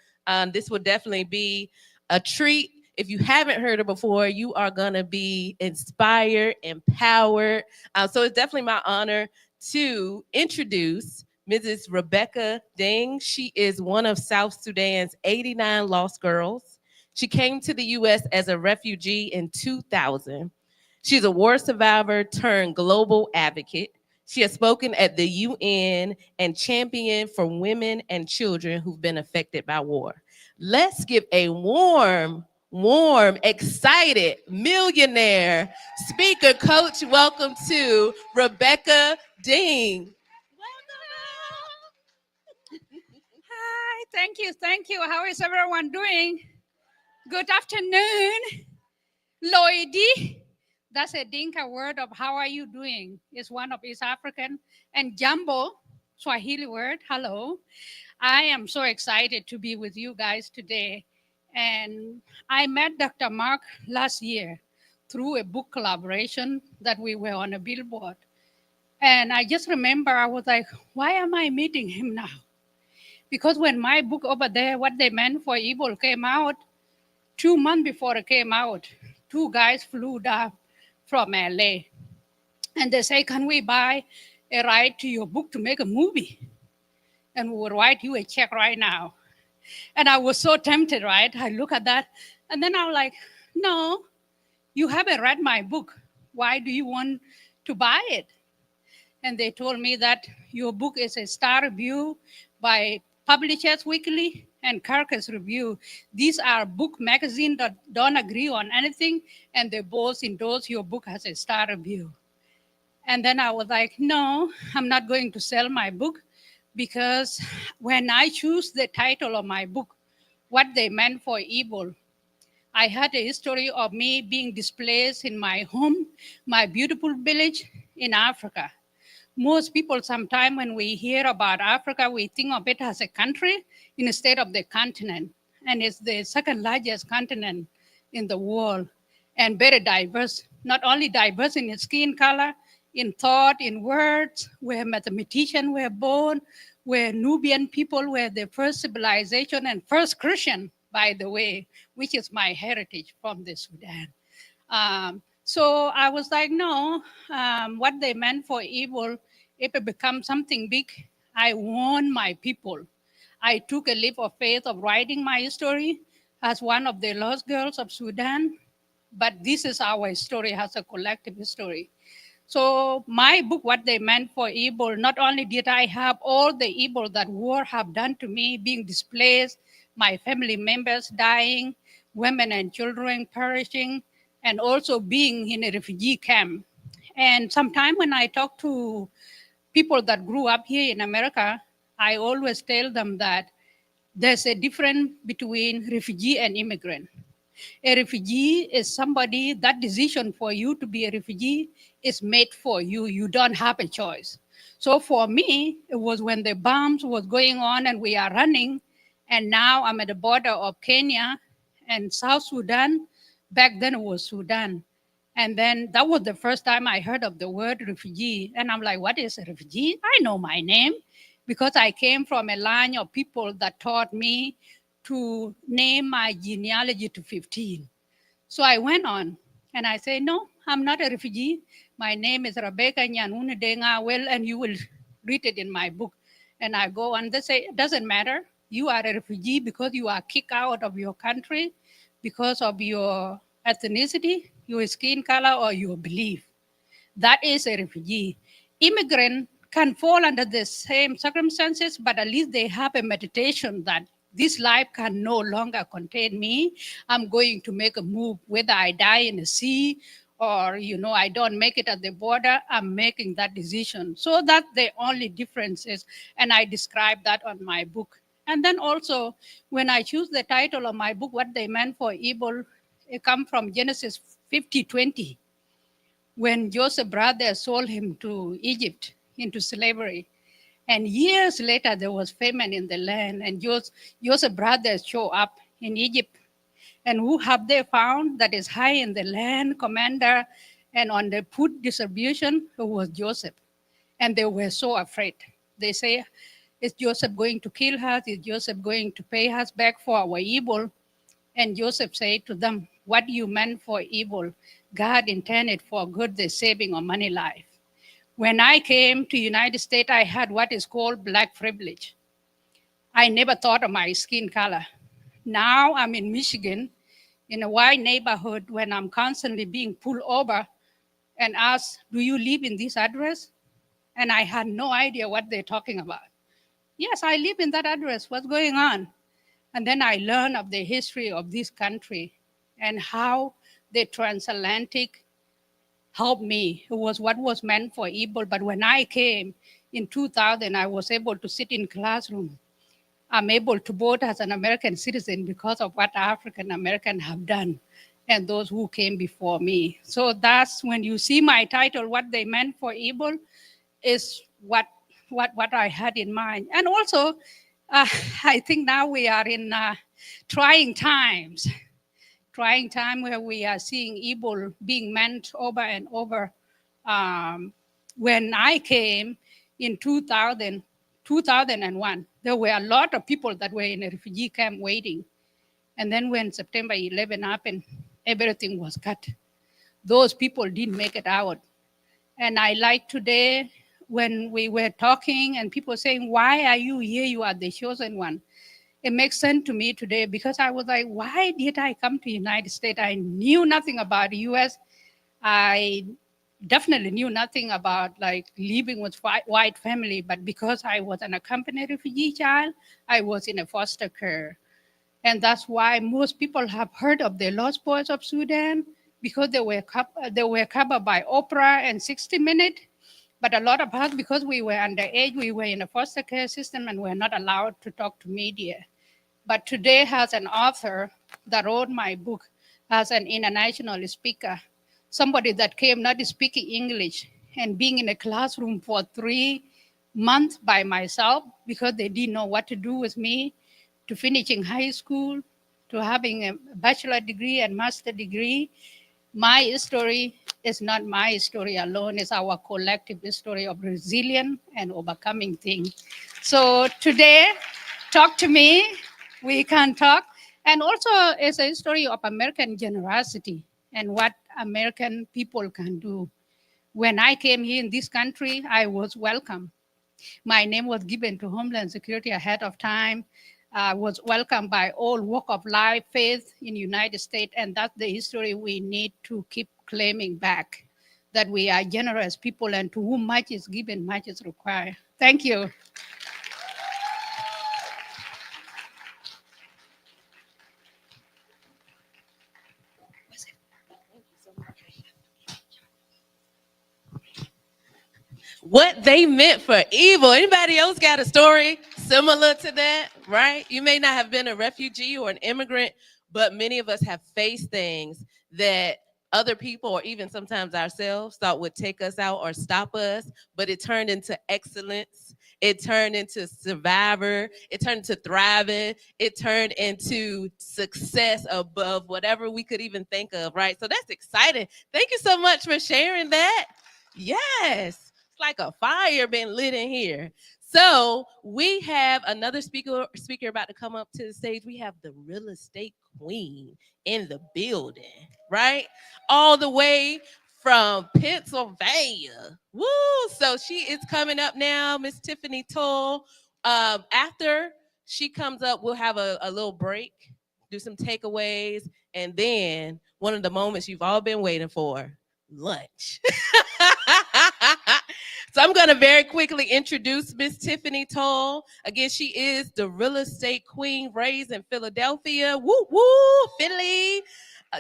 this will definitely be a treat. If you haven't heard her before, you are going to be inspired, empowered. So it's definitely my honor to introduce Mrs. Rebecca Ding. She is one of South Sudan's 89 lost girls. She came to the U.S. as a refugee in 2000. She's a war survivor turned global advocate. She has spoken at the UN and championed for women and children who've been affected by war. Let's give a warm, excited millionaire speaker coach welcome to Rebecca Ding. Hi, thank you, thank you. How is everyone doing? Good afternoon, Loidi. That's a Dinka word of how are you doing? It's one of East African. And Jambo, Swahili word, hello. I am so excited to be with you guys today. And I met Dr. Mark last year through a book collaboration that we were on a billboard. And I just remember I was like, why am I meeting him now? Because when my book over there, What They Meant for Evil, came out, 2 months before it came out, two guys flew down from LA. And they say, can we buy a right to your book to make a movie? And we will write you a check right now. And I was so tempted, right? I look at that. And then I'm like, no, you haven't read my book. Why do you want to buy it? And they told me that your book is a star review by Publishers Weekly and Carcass Review. These are book magazines that don't agree on anything, and they both endorse your book as a star review. And then I was like, no, I'm not going to sell my book, because when I choose the title of my book, What They Meant for Evil, I had a history of me being displaced in my home, my beautiful village in Africa. Most people, sometimes when we hear about Africa, we think of it as a country instead of the continent. And it's the second largest continent in the world, and very diverse, not only diverse in its skin color, in thought, in words, where mathematicians were born, where Nubian people were the first civilization and first Christian, by the way, which is my heritage from the Sudan. So I was like, no, what they meant for evil, if it becomes something big, I warn my people. I took a leap of faith of writing my story as one of the lost girls of Sudan, but this is our story as a collective story. So my book, What They Meant for Evil, not only did I have all the evil that war have done to me, being displaced, my family members dying, women and children perishing, and also being in a refugee camp. And sometimes when I talk to people that grew up here in America, I always tell them that there's a difference between refugee and immigrant. A refugee is somebody, that decision for you to be a refugee is made for you. You don't have a choice. So for me, it was when the bombs was going on and we are running, and now I'm at the border of Kenya and South Sudan. Back then it was Sudan. And then that was the first time I heard of the word refugee. And I'm like, what is a refugee? I know my name because I came from a line of people that taught me to name my genealogy to 15. So I went on and I say, no, I'm not a refugee. My name is Rebecca Nyanune Denga Well, and you will read it in my book. And I go on, they say, it doesn't matter. You are a refugee because you are kicked out of your country because of your ethnicity, your skin color, or your belief. That is a refugee. Immigrant can fall under the same circumstances, but at least they have a meditation that this life can no longer contain me. I'm going to make a move, whether I die in the sea or I don't make it at the border. I'm making that decision. So that's the only difference is, and I describe that on my book. And then also, when I choose the title of my book, What They Meant for Evil, it comes from Genesis 50:20, when Joseph's brother sold him to Egypt into slavery. And years later, there was famine in the land, and Joseph's brothers show up in Egypt. And who have they found that is high in the land, commander, and on the food distribution? It was Joseph. And they were so afraid. They say, is Joseph going to kill us? Is Joseph going to pay us back for our evil? And Joseph said to them, what you meant for evil, God intended for good, the saving of many lives. When I came to United States, I had what is called black privilege. I never thought of my skin color. Now I'm in Michigan, in a white neighborhood, when I'm constantly being pulled over and asked, do you live in this address? And I had no idea what they're talking about. Yes, I live in that address. What's going on? And then I learned of the history of this country and how the transatlantic helped me. It was what was meant for evil. But when I came in 2000, I was able to sit in classroom. I'm able to vote as an American citizen because of what African Americans have done and those who came before me. So that's when you see my title, What They Meant for Evil, is what I had in mind. And also, I think now we are in trying times where we are seeing evil being meant over and over. When I came in 2001, there were a lot of people that were in a refugee camp waiting. And then when September 11 happened, everything was cut. Those people didn't make it out. And I like today when we were talking and people saying, why are you here? You are the chosen one. It makes sense to me today because I was like, why did I come to United States? I knew nothing about the US. I definitely knew nothing about like living with white family, but because I was an accompanied refugee child, I was in a foster care. And that's why most people have heard of the Lost Boys of Sudan because they were covered by Oprah and 60 Minutes. But a lot of us, because we were underage, we were in a foster care system and were not allowed to talk to media. But today, as an author that wrote my book, as an international speaker, somebody that came not speaking English and being in a classroom for 3 months by myself because they didn't know what to do with me, to finishing high school, to having a bachelor degree and master degree. My story is not my story alone, it's our collective story of resilience and overcoming things. So today, talk to me, we can talk. And also it's a story of American generosity and what American people can do. When I came here in this country, I was welcome. My name was given to Homeland Security ahead of time. I was welcomed by all walk of life, faith in United States, and that's the history we need to keep claiming back, that we are generous people and to whom much is given, much is required. Thank you. What they meant for evil. Anybody else got a story similar to that, right? You may not have been a refugee or an immigrant, but many of us have faced things that other people or even sometimes ourselves thought would take us out or stop us, but it turned into excellence. It turned into survivor. It turned into thriving. It turned into success above whatever we could even think of, right? So that's exciting. Thank you so much for sharing that. Yes. It's like a fire been lit in here. So we have another speaker about to come up to the stage. We have the real estate queen in the building, right? All the way from Pennsylvania. Woo! So she is coming up now, Miss Tiffany Toll. After she comes up, we'll have a little break, do some takeaways, and then one of the moments you've all been waiting for, lunch. So I'm going to very quickly introduce Miss Tiffany Toll. Again, she is the real estate queen raised in Philadelphia. Woo woo, Philly.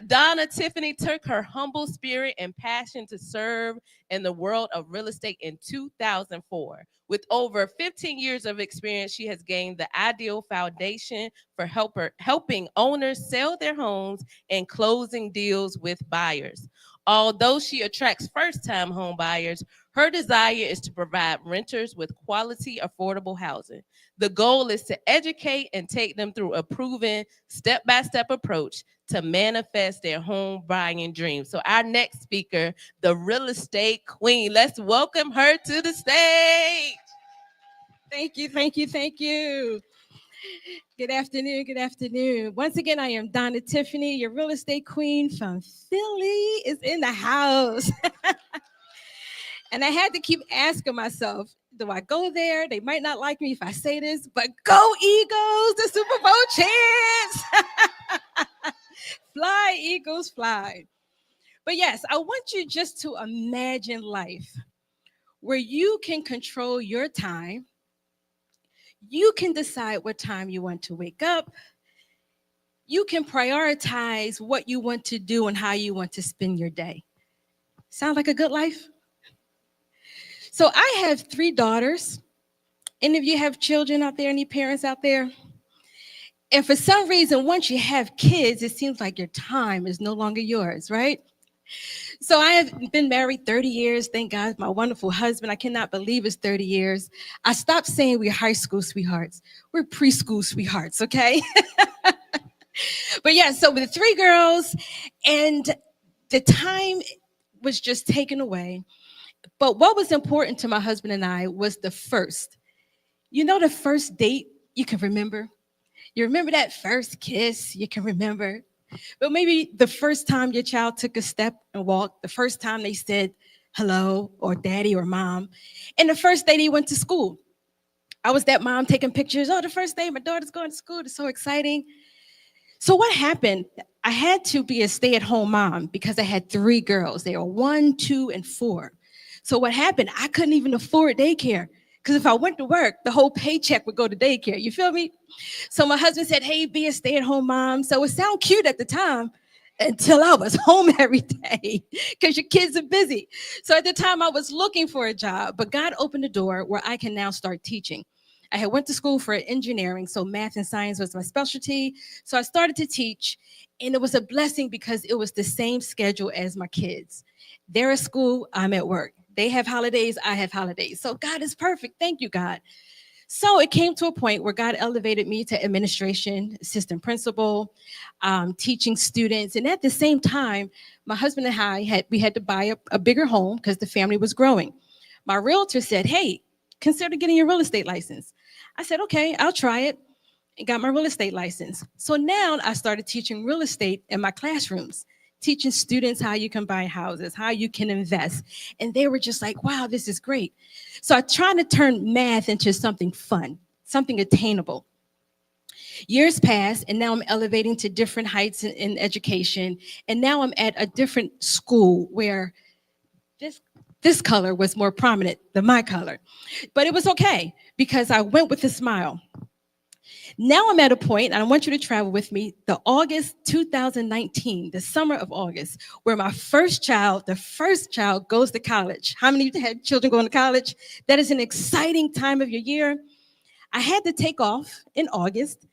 Donna Tiffany took her humble spirit and passion to serve in the world of real estate in 2004. With over 15 years of experience, she has gained the ideal foundation for helping owners sell their homes and closing deals with buyers. Although she attracts first-time home buyers, her desire is to provide renters with quality, affordable housing. The goal is to educate and take them through a proven step-by-step approach to manifest their home buying dreams. So our next speaker, the real estate queen, let's welcome her to the stage. Thank you, thank you, thank you. Good afternoon, good afternoon. Once again, I am Donna Tiffany, your real estate queen from Philly is in the house. And I had to keep asking myself, do I go there? They might not like me if I say this, but go Eagles, the Super Bowl champs. Fly, Eagles, fly. But yes, I want you just to imagine life where you can control your time. You can decide what time you want to wake up. You can prioritize what you want to do and how you want to spend your day. Sound like a good life? So I have 3 daughters. Any of you have children out there? Any parents out there? And for some reason, once you have kids, it seems like your time is no longer yours, right? So I have been married 30 years. Thank God, my wonderful husband. I cannot believe it's 30 years. I stopped saying we're high school sweethearts. We're preschool sweethearts, okay? But yeah, so with 3 girls, and the time was just taken away. But what was important to my husband and I was the first. You know, the first date you can remember? You remember that first kiss you can remember? But maybe the first time your child took a step and walked, the first time they said hello or daddy or mom, and the first day they went to school. I was that mom taking pictures. Oh, the first day my daughter's going to school. It's so exciting. So what happened? I had to be a stay-at-home mom because I had 3 girls. They were 1, 2, and 4. So what happened? I couldn't even afford daycare because if I went to work, the whole paycheck would go to daycare. You feel me? So my husband said, hey, be a stay-at-home mom. So it sounded cute at the time until I was home every day because your kids are busy. So at the time I was looking for a job, but God opened the door where I can now start teaching. I had went to school for engineering, so math and science was my specialty. So I started to teach, and it was a blessing because it was the same schedule as my kids. They're at school, I'm at work. They have holidays, I have holidays. So God is perfect. Thank you, God. So it came to a point where God elevated me to administration, assistant principal, teaching students. And at the same time, my husband and I had to buy a bigger home because the family was growing. My realtor said, hey, consider getting your real estate license. I said, okay, I'll try it, and got my real estate license. So now I started teaching real estate in my classrooms, teaching students how you can buy houses, how you can invest. And they were just like, wow, this is great. So I tried to turn math into something fun, something attainable. Years passed, and now I'm elevating to different heights in education. And now I'm at a different school where this color was more prominent than my color. But it was okay because I went with a smile. Now I'm at a point, and I want you to travel with me, the August 2019, the summer of August, where my the first child goes to college. How many of you had children going to college? That is an exciting time of your year. I had to take off in August,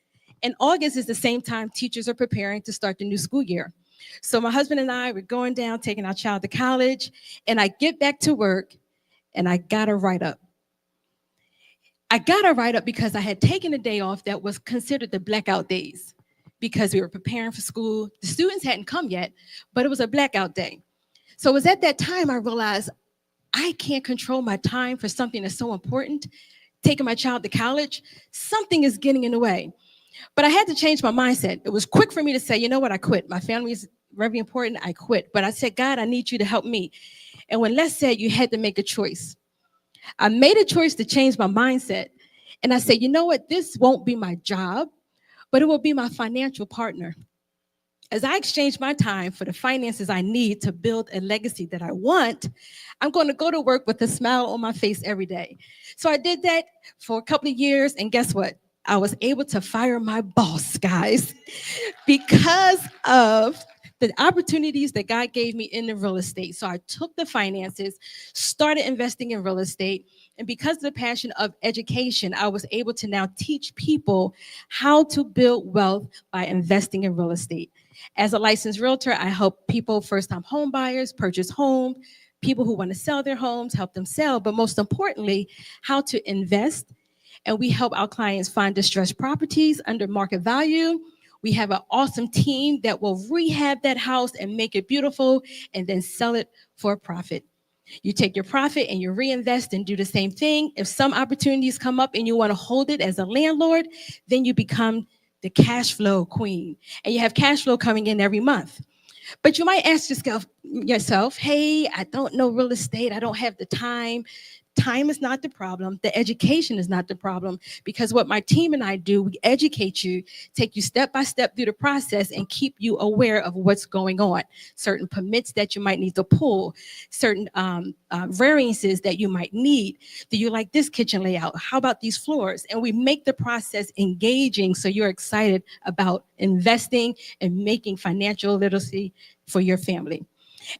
and August is the same time teachers are preparing to start the new school year. So my husband and I were going down, taking our child to college, and I get back to work, and I got a write-up. I got a write-up because I had taken a day off that was considered the blackout days because we were preparing for school. The students hadn't come yet, but it was a blackout day. So it was at that time I realized I can't control my time for something that's so important, taking my child to college. Something is getting in the way. But I had to change my mindset. It was quick for me to say, you know what, I quit. My family is very important, I quit. But I said, God, I need you to help me. And when Les said you had to make a choice, I made a choice to change my mindset. And I said, you know what, this won't be my job, but it will be my financial partner. As I exchange my time for the finances I need to build a legacy that I want, I'm going to go to work with a smile on my face every day. So I did that for a couple of years, and guess what? I was able to fire my boss, guys, because of the opportunities that God gave me in the real estate. So I took the finances, started investing in real estate, and because of the passion of education, I was able to now teach people how to build wealth by investing in real estate. As a licensed realtor, I help people, first-time home buyers, purchase home, people who want to sell their homes, help them sell, but most importantly, how to invest. And we help our clients find distressed properties under market value. We have an awesome team that will rehab that house and make it beautiful and then sell it for a profit. You take your profit and you reinvest and do the same thing. If some opportunities come up and you want to hold it as a landlord, then you become the cash flow queen. And you have cash flow coming in every month. But you might ask yourself, hey, I don't know real estate. I don't have the time. Time is not the problem. The education is not the problem, because what my team and I do, we educate you, take you step by step through the process and keep you aware of what's going on. Certain permits that you might need to pull, certain variances that you might need. Do you like this kitchen layout? How about these floors? And we make the process engaging so you're excited about investing and making financial literacy for your family.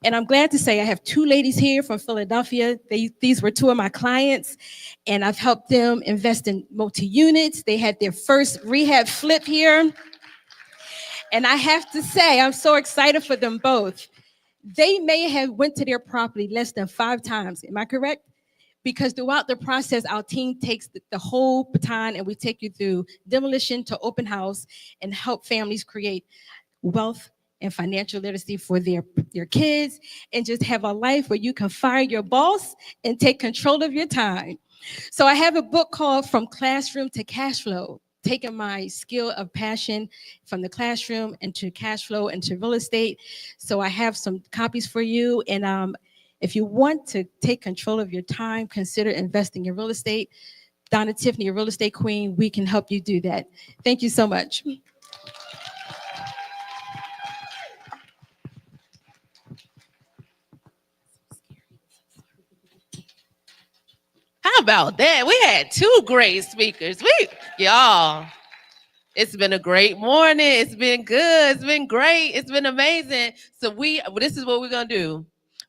And I'm glad to say I have two ladies here from Philadelphia. These were two of my clients, and I've helped them invest in multi-units. They had their first rehab flip here. And I have to say, I'm so excited for them both. They may have went to their property less than 5 times. Am I correct? Because throughout the process, our team takes the whole baton and we take you through demolition to open house and help families create wealth and financial literacy for their kids, and just have a life where you can fire your boss and take control of your time. So I have a book called From Classroom to Cash Flow, taking my skill of passion from the classroom into cash flow into real estate. So I have some copies for you. And if you want to take control of your time, consider investing in real estate. Donna Tiffany, a real estate queen, we can help you do that. Thank you so much. How about that? We had two great speakers. Y'all, it's been a great morning. It's been good. It's been great. It's been amazing. So this is what we're gonna do.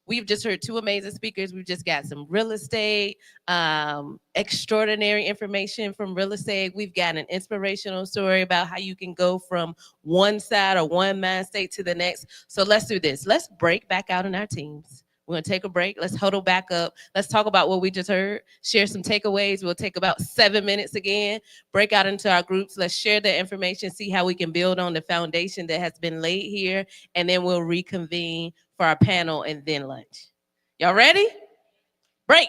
We've just heard two amazing speakers. We've just got some real estate, extraordinary information from real estate. We've got an inspirational story about how you can go from one side or one mind state to the next. So let's do this. Let's break back out in our teams. We're gonna take a break. Let's huddle back up. Let's talk about what we just heard. Share some takeaways. We'll take about 7 minutes again. Break out into our groups. Let's share the information. See how we can build on the foundation that has been laid here, and then we'll reconvene for our panel and then lunch. Y'all ready? Break.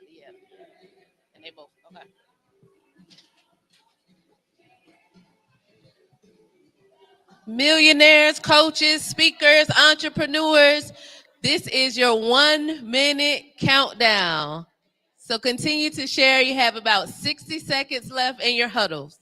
Yeah. And they both, okay. Millionaires, coaches, speakers, entrepreneurs, this is your 1 minute countdown. So continue to share. You have about 60 seconds left in your huddles.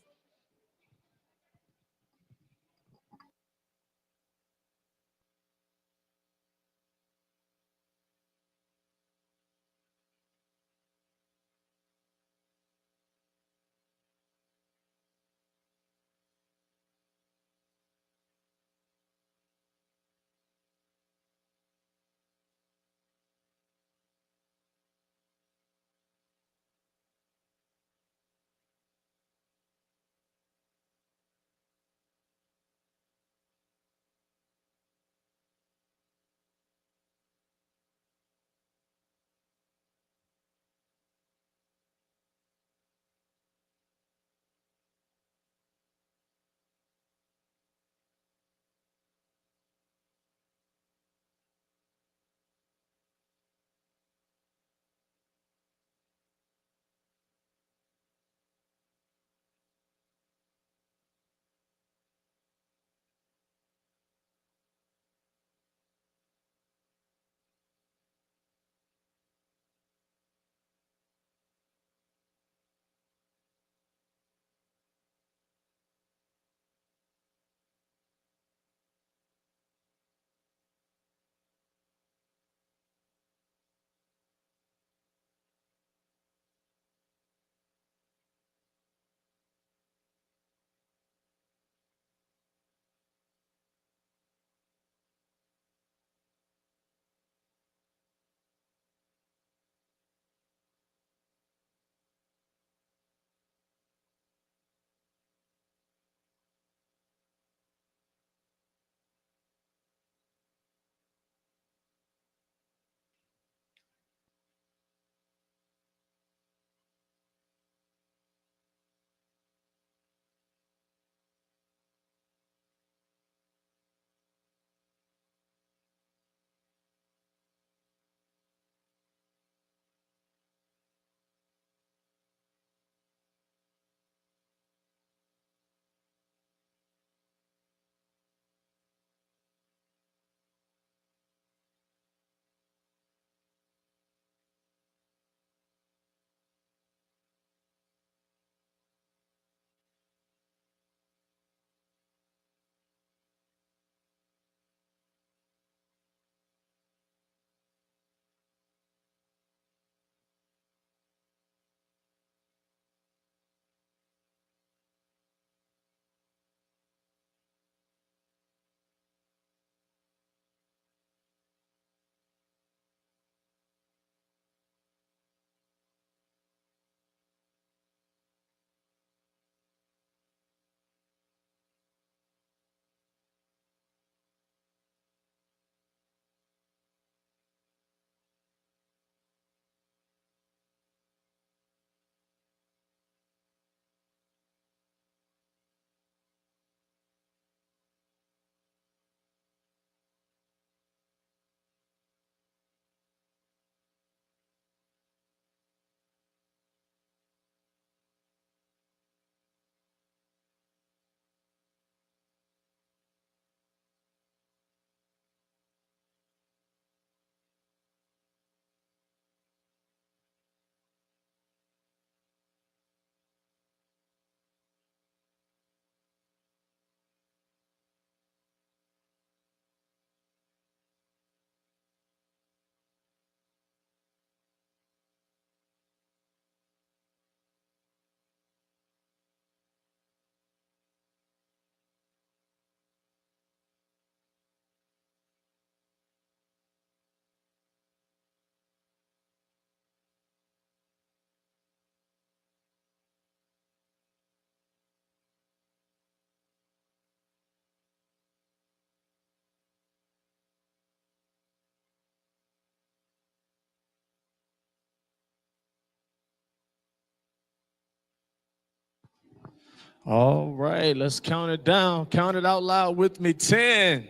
All right, let's count it down. Count it out loud with me. 10,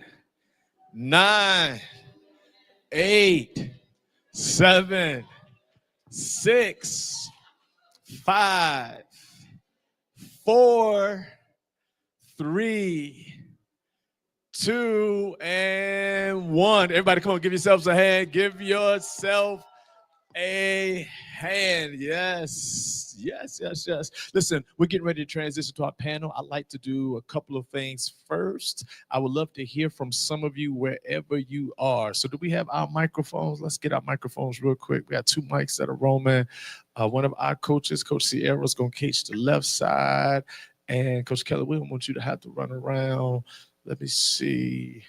9, 8, 7, 6, 5, 4, 3, 2, and 1. Everybody, come on, give yourselves a hand. Give yourself a hand. Yes, yes, yes, yes. Listen, we're getting ready to transition to our panel. I'd like to do a couple of things first. I would love to hear from some of you wherever you are. So do we have our microphones? Let's get our microphones real quick. We got 2 mics that are roaming. One of our coaches, Coach Sierra, is going to catch the left side. And Coach Kelly, we don't want you to have to run around. Let me see.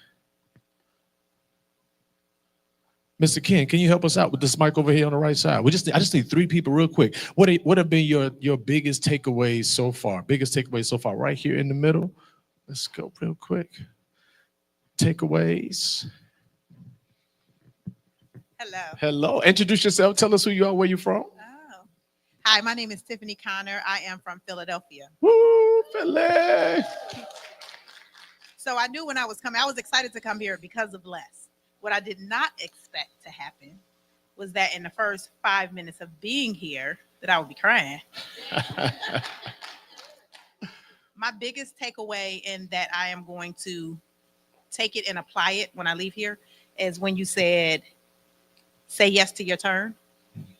Mr. Ken, can you help us out with this mic over here on the right side? I just need 3 people real quick. What have been your biggest takeaways so far? Biggest takeaways so far, right here in the middle. Let's go real quick. Takeaways. Hello. Hello. Introduce yourself. Tell us who you are, where you're from. Oh. Hi, my name is Tiffany Connor. I am from Philadelphia. Woo, Philly. So I knew when I was coming, I was excited to come here because of Les. What I did not expect to happen was that in the first 5 minutes of being here, that I would be crying. My biggest takeaway, and that I am going to take it and apply it when I leave here, is when you said, say yes to your turn.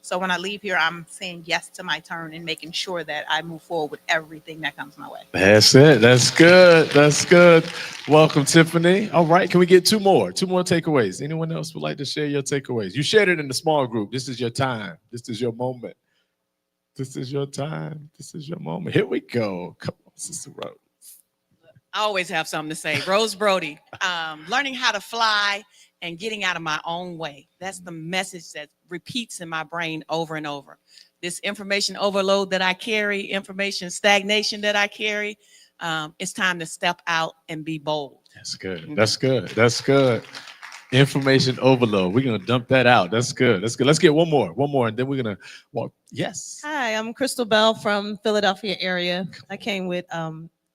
So when I leave here, I'm saying yes to my turn and making sure that I move forward with everything that comes my way. That's it. That's good. That's good. Welcome, Tiffany. All right. Can we get 2 more? 2 more takeaways. Anyone else would like to share your takeaways? You shared it in the small group. This is your time. This is your moment. This is your time. This is your moment. Here we go. Come on, Sister Rose. I always have something to say. Rose Brody, learning how to fly and getting out of my own way. That's the message that repeats in my brain over and over. This information overload that I carry, information stagnation that I carry, it's time to step out and be bold. That's good. That's good. That's good. Information overload. We're going to dump that out. That's good. That's good. Let's get one more, and then we're going to walk. Yes. Hi, I'm Crystal Bell from Philadelphia area. I came with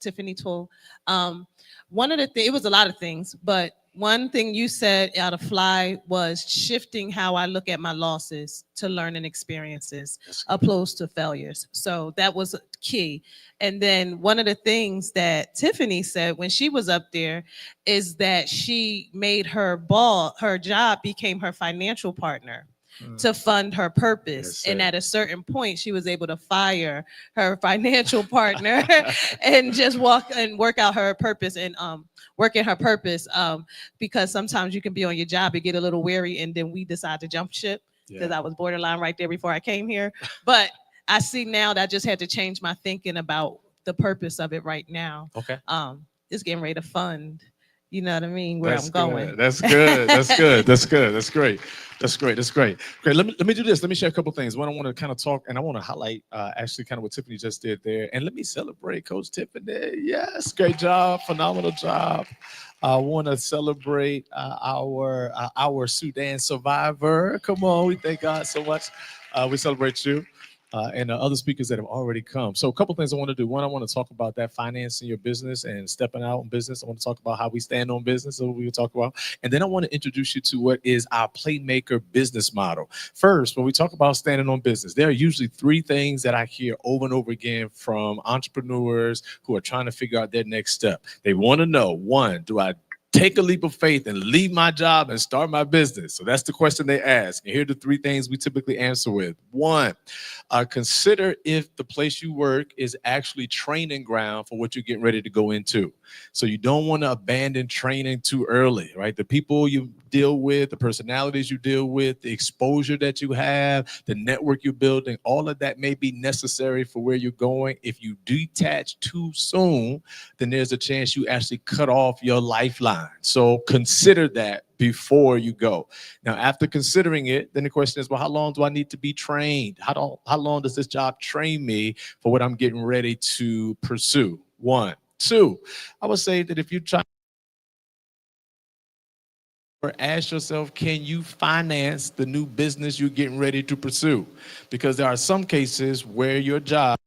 Tiffany Toole. One of the things, it was a lot of things, but one thing you said out of Fly was shifting how I look at my losses to learning experiences opposed to failures. So that was key. And then one of the things that Tiffany said when she was up there is that she made her job became her financial partner to fund her purpose. And at a certain point, she was able to fire her financial partner and just work out her purpose and work in her purpose. Because sometimes you can be on your job and get a little weary, and then we decide to jump ship because I was borderline right there before I came here. But I see now that I just had to change my thinking about the purpose of it right now. Okay. It's getting ready to fund. You know what I mean? Where I'm going. Good. That's good. That's good. That's good. That's great. That's great. That's great. Great. Let me do this. Let me share a couple things. One, I want to kind of talk, and I want to highlight actually kind of what Tiffany just did there. And let me celebrate Coach Tiffany. Yes, great job. Phenomenal job. I want to celebrate our Sudan survivor. Come on. We thank God so much. We celebrate you. And other speakers that have already come. So a couple things I want to do. One, I want to talk about that financing your business and stepping out in business. I want to talk about how we stand on business. So we will talk about. And then I want to introduce you to what is our Playmaker business model. First, when we talk about standing on business, there are usually 3 things that I hear over and over again from entrepreneurs who are trying to figure out their next step. They want to know, 1, do I take a leap of faith and leave my job and start my business? So that's the question they ask. And here are the 3 things we typically answer with. 1, consider if the place you work is actually training ground for what you're getting ready to go into. So you don't want to abandon training too early, right? The people you deal with, the personalities you deal with, the exposure that you have, the network you're building, all of that may be necessary for where you're going. If you detach too soon, then there's a chance you actually cut off your lifeline. So consider that before you go. Now, after considering it, then the question is, well, how long do I need to be trained? How long does this job train me for what I'm getting ready to pursue? 1. 2, I would say that if you try or ask yourself, can you finance the new business you're getting ready to pursue? Because there are some cases where your job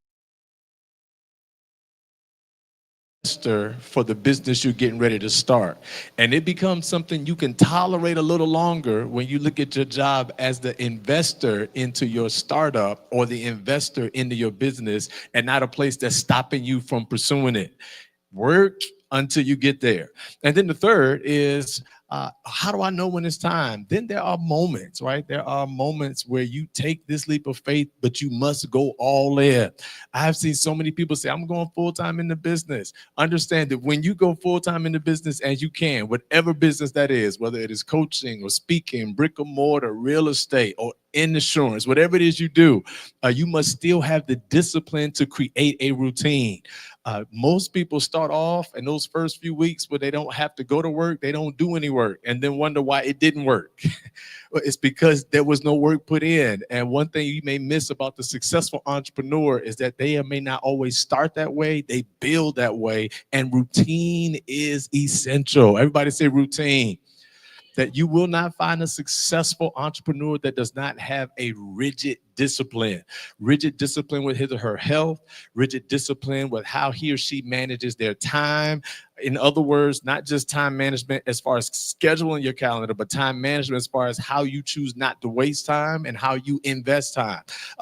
for the business you're getting ready to start. And it becomes something you can tolerate a little longer when you look at your job as the investor into your startup or the investor into your business, and not a place that's stopping you from pursuing it. Work until you get there. And then the third is, how do I know when it's time? Then there are moments, right? There are moments where you take this leap of faith, but you must go all in. I've seen so many people say, I'm going full-time in the business. Understand that when you go full-time in the business, as you can, whatever business that is, whether it is coaching or speaking, brick and mortar, real estate, or insurance, whatever it is you do, you must still have the discipline to create a routine. Most people start off in those first few weeks where they don't have to go to work, they don't do any work, and then wonder why it didn't work. Well, it's because there was no work put in. And one thing you may miss about the successful entrepreneur is that they may not always start that way, they build that way, and routine is essential. Everybody say routine. That you will not find a successful entrepreneur that does not have a rigid discipline with his or her health, rigid discipline with how he or she manages their time. In other words, not just time management as far as scheduling your calendar, but time management as far as how you choose not to waste time and how you invest time.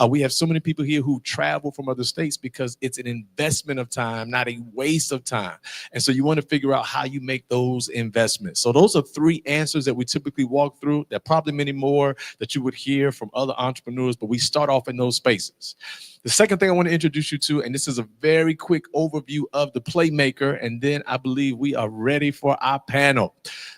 We have so many people here who travel from other states because it's an investment of time, not a waste of time. And so you want to figure out how you make those investments. So those are three answers that we typically walk through. There are probably many more that you would hear from other entrepreneurs, but we start off in those spaces. The second thing I want to introduce you to, and this is a very quick overview of the Playmaker, and then I believe we are ready for our panel.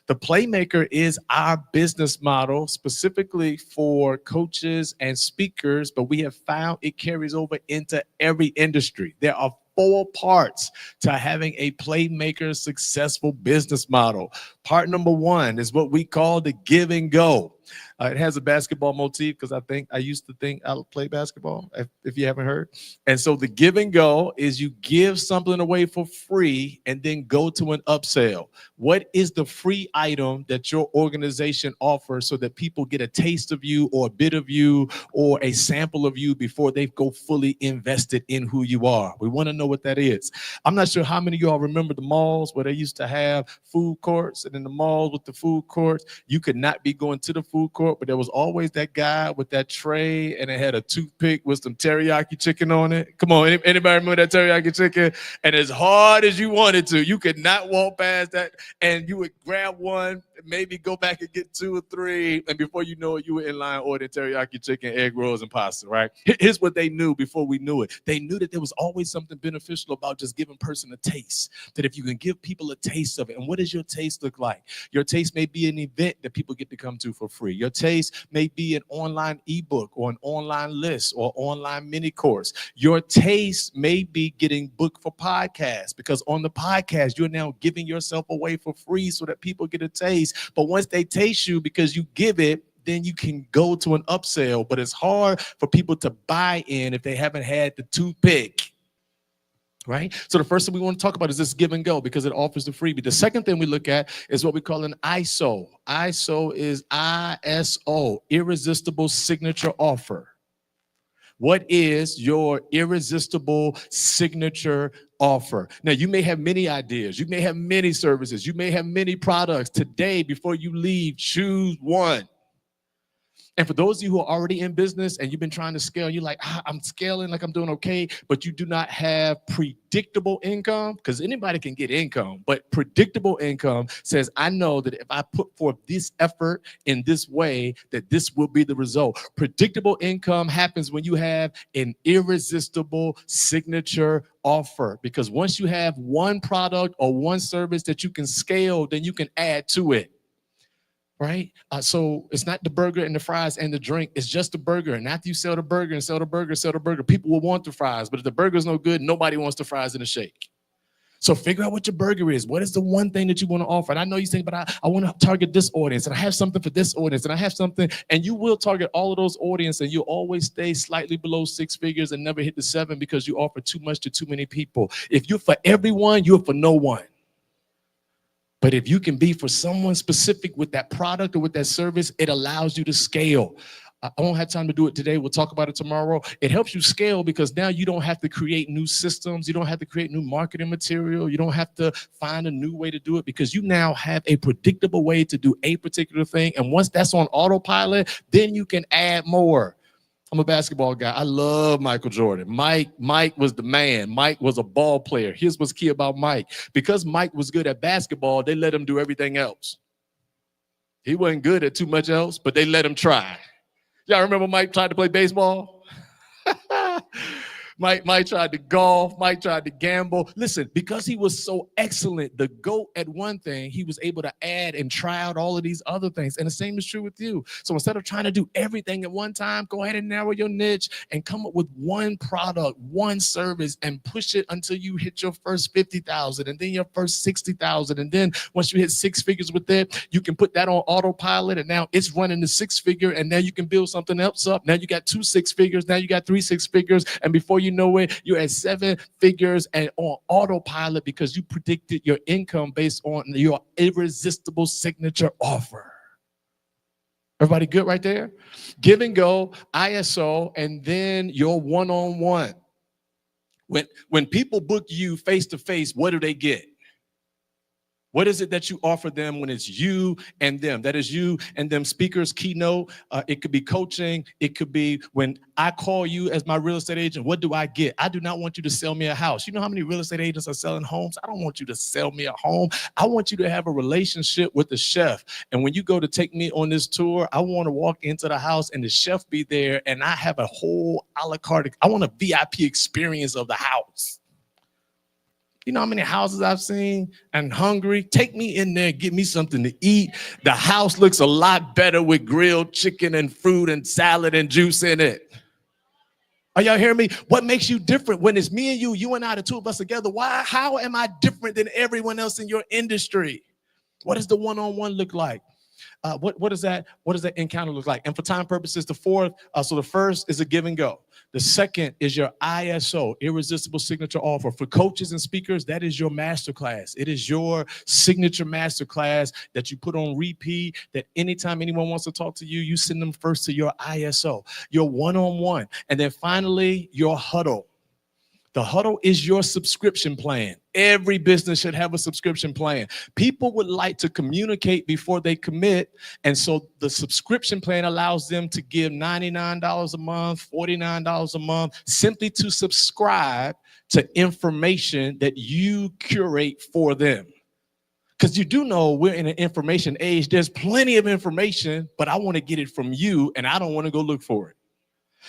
The Playmaker is our business model specifically for coaches and speakers, but we have found it carries over into every industry. There are 4 parts to having a Playmaker successful business model. Part number 1 is what we call the give and go. It has a basketball motif because I used to think I play basketball, if you haven't heard. And so the give and go is you give something away for free and then go to an upsell. What is the free item that your organization offers so that people get a taste of you or a bit of you or a sample of you before they go fully invested in who you are? We want to know what that is. I'm not sure how many of y'all remember the malls where they used to have food courts, and in the malls with the food courts, you could not be going to the food court, but there was always that guy with that tray and it had a toothpick with some teriyaki chicken on it. Come on, anybody remember that teriyaki chicken? And as hard as you wanted to, you could not walk past that, and you would grab one, maybe go back and get 2 or 3, and before you know it, you were in line ordering teriyaki chicken, egg rolls, and pasta, right? Here's what they knew before we knew it. They knew that there was always something beneficial about just giving a person a taste, that if you can give people a taste of it. And what does your taste look like? Your taste may be an event that people get to come to for free. Your taste may be an online ebook or an online list or online mini course. Your taste may be getting booked for podcasts, because on the podcast, you're now giving yourself away for free so that people get a taste. But once they taste you because you give it, then you can go to an upsell. But it's hard for people to buy in if they haven't had the toothpick. Right? So the first thing we want to talk about is this give and go, because it offers the freebie. The second thing we look at is what we call an ISO. ISO is ISO, irresistible signature offer. What is your irresistible signature offer? Now, you may have many ideas. You may have many services. You may have many products. Today, before you leave, choose one. And for those of you who are already in business and you've been trying to scale, you're like, I'm scaling, like I'm doing okay, but you do not have predictable income, because anybody can get income, but predictable income says, I know that if I put forth this effort in this way, that this will be the result. Predictable income happens when you have an irresistible signature offer, because once you have one product or one service that you can scale, then you can add to it. Right? So it's not the burger and the fries and the drink. It's just the burger. And after you sell the burger and sell the burger, people will want the fries. But if the burger's no good, nobody wants the fries and the shake. So figure out what your burger is. What is the one thing that you want to offer? And I know you think, but I want to target this audience, and I have something for this audience, and I have something. And you will target all of those audiences, and you'll always stay slightly below 6 figures and never hit the 7, because you offer too much to too many people. If you're for everyone, you're for no one. But if you can be for someone specific with that product or with that service, it allows you to scale. I won't have time to do it today. We'll talk about it tomorrow. It helps you scale because now you don't have to create new systems. You don't have to create new marketing material. You don't have to find a new way to do it because you now have a predictable way to do a particular thing. And once that's on autopilot, then you can add more. I'm a basketball guy. I love Michael Jordan. Mike was the man. Mike was a ball player. Here's what's key about Mike. Because Mike was good at basketball, they let him do everything else. He wasn't good at too much else, but they let him try. Y'all remember Mike tried to play baseball? Mike tried to golf. Mike tried to gamble. Listen, because he was so excellent, the GOAT at one thing, he was able to add and try out all of these other things. And the same is true with you. So instead of trying to do everything at one time, go ahead and narrow your niche and come up with one product, one service, and push it until you hit your first 50,000 and then your first 60,000. And then once you hit 6 figures with it, you can put that on autopilot. And now it's running the 6-figure. And now you can build something else up. Now you got 2 6 figures. Now you got 3 6 figures. And before you know it, you're at 7 figures and on autopilot because you predicted your income based on your irresistible signature offer. Everybody good right there? Give and go, ISO, and then your one-on-one. When people book you face-to-face, what do they get? What is it that you offer them when it's you and them? That is you and them speakers, keynote. It could be coaching. It could be when I call you as my real estate agent, what do I get? I do not want you to sell me a house. You know how many real estate agents are selling homes? I don't want you to sell me a home. I want you to have a relationship with the chef. And when you go to take me on this tour, I want to walk into the house and the chef be there and I have a whole a la carte. I want a VIP experience of the house. You know how many houses I've seen and hungry? Take me in there, give me something to eat. The house looks a lot better with grilled chicken and fruit and salad and juice in it. Are y'all hearing me? What makes you different when it's me and you and I, the two of us together? Why? How am I different than everyone else in your industry? What does the one-on-one look like? What does that encounter look like? And for time purposes, the fourth, so the first is a give and go. The second is your ISO, irresistible signature offer. For coaches and speakers, that is your masterclass. It is your signature masterclass that you put on repeat, that anytime anyone wants to talk to you, you send them first to your ISO, your one-on-one. And then finally, your huddle. The huddle is your subscription plan. Every business should have a subscription plan. People would like to communicate before they commit. And so the subscription plan allows them to give $99 a month, $49 a month, simply to subscribe to information that you curate for them. Because you do know we're in an information age. There's plenty of information, but I want to get it from you and I don't want to go look for it.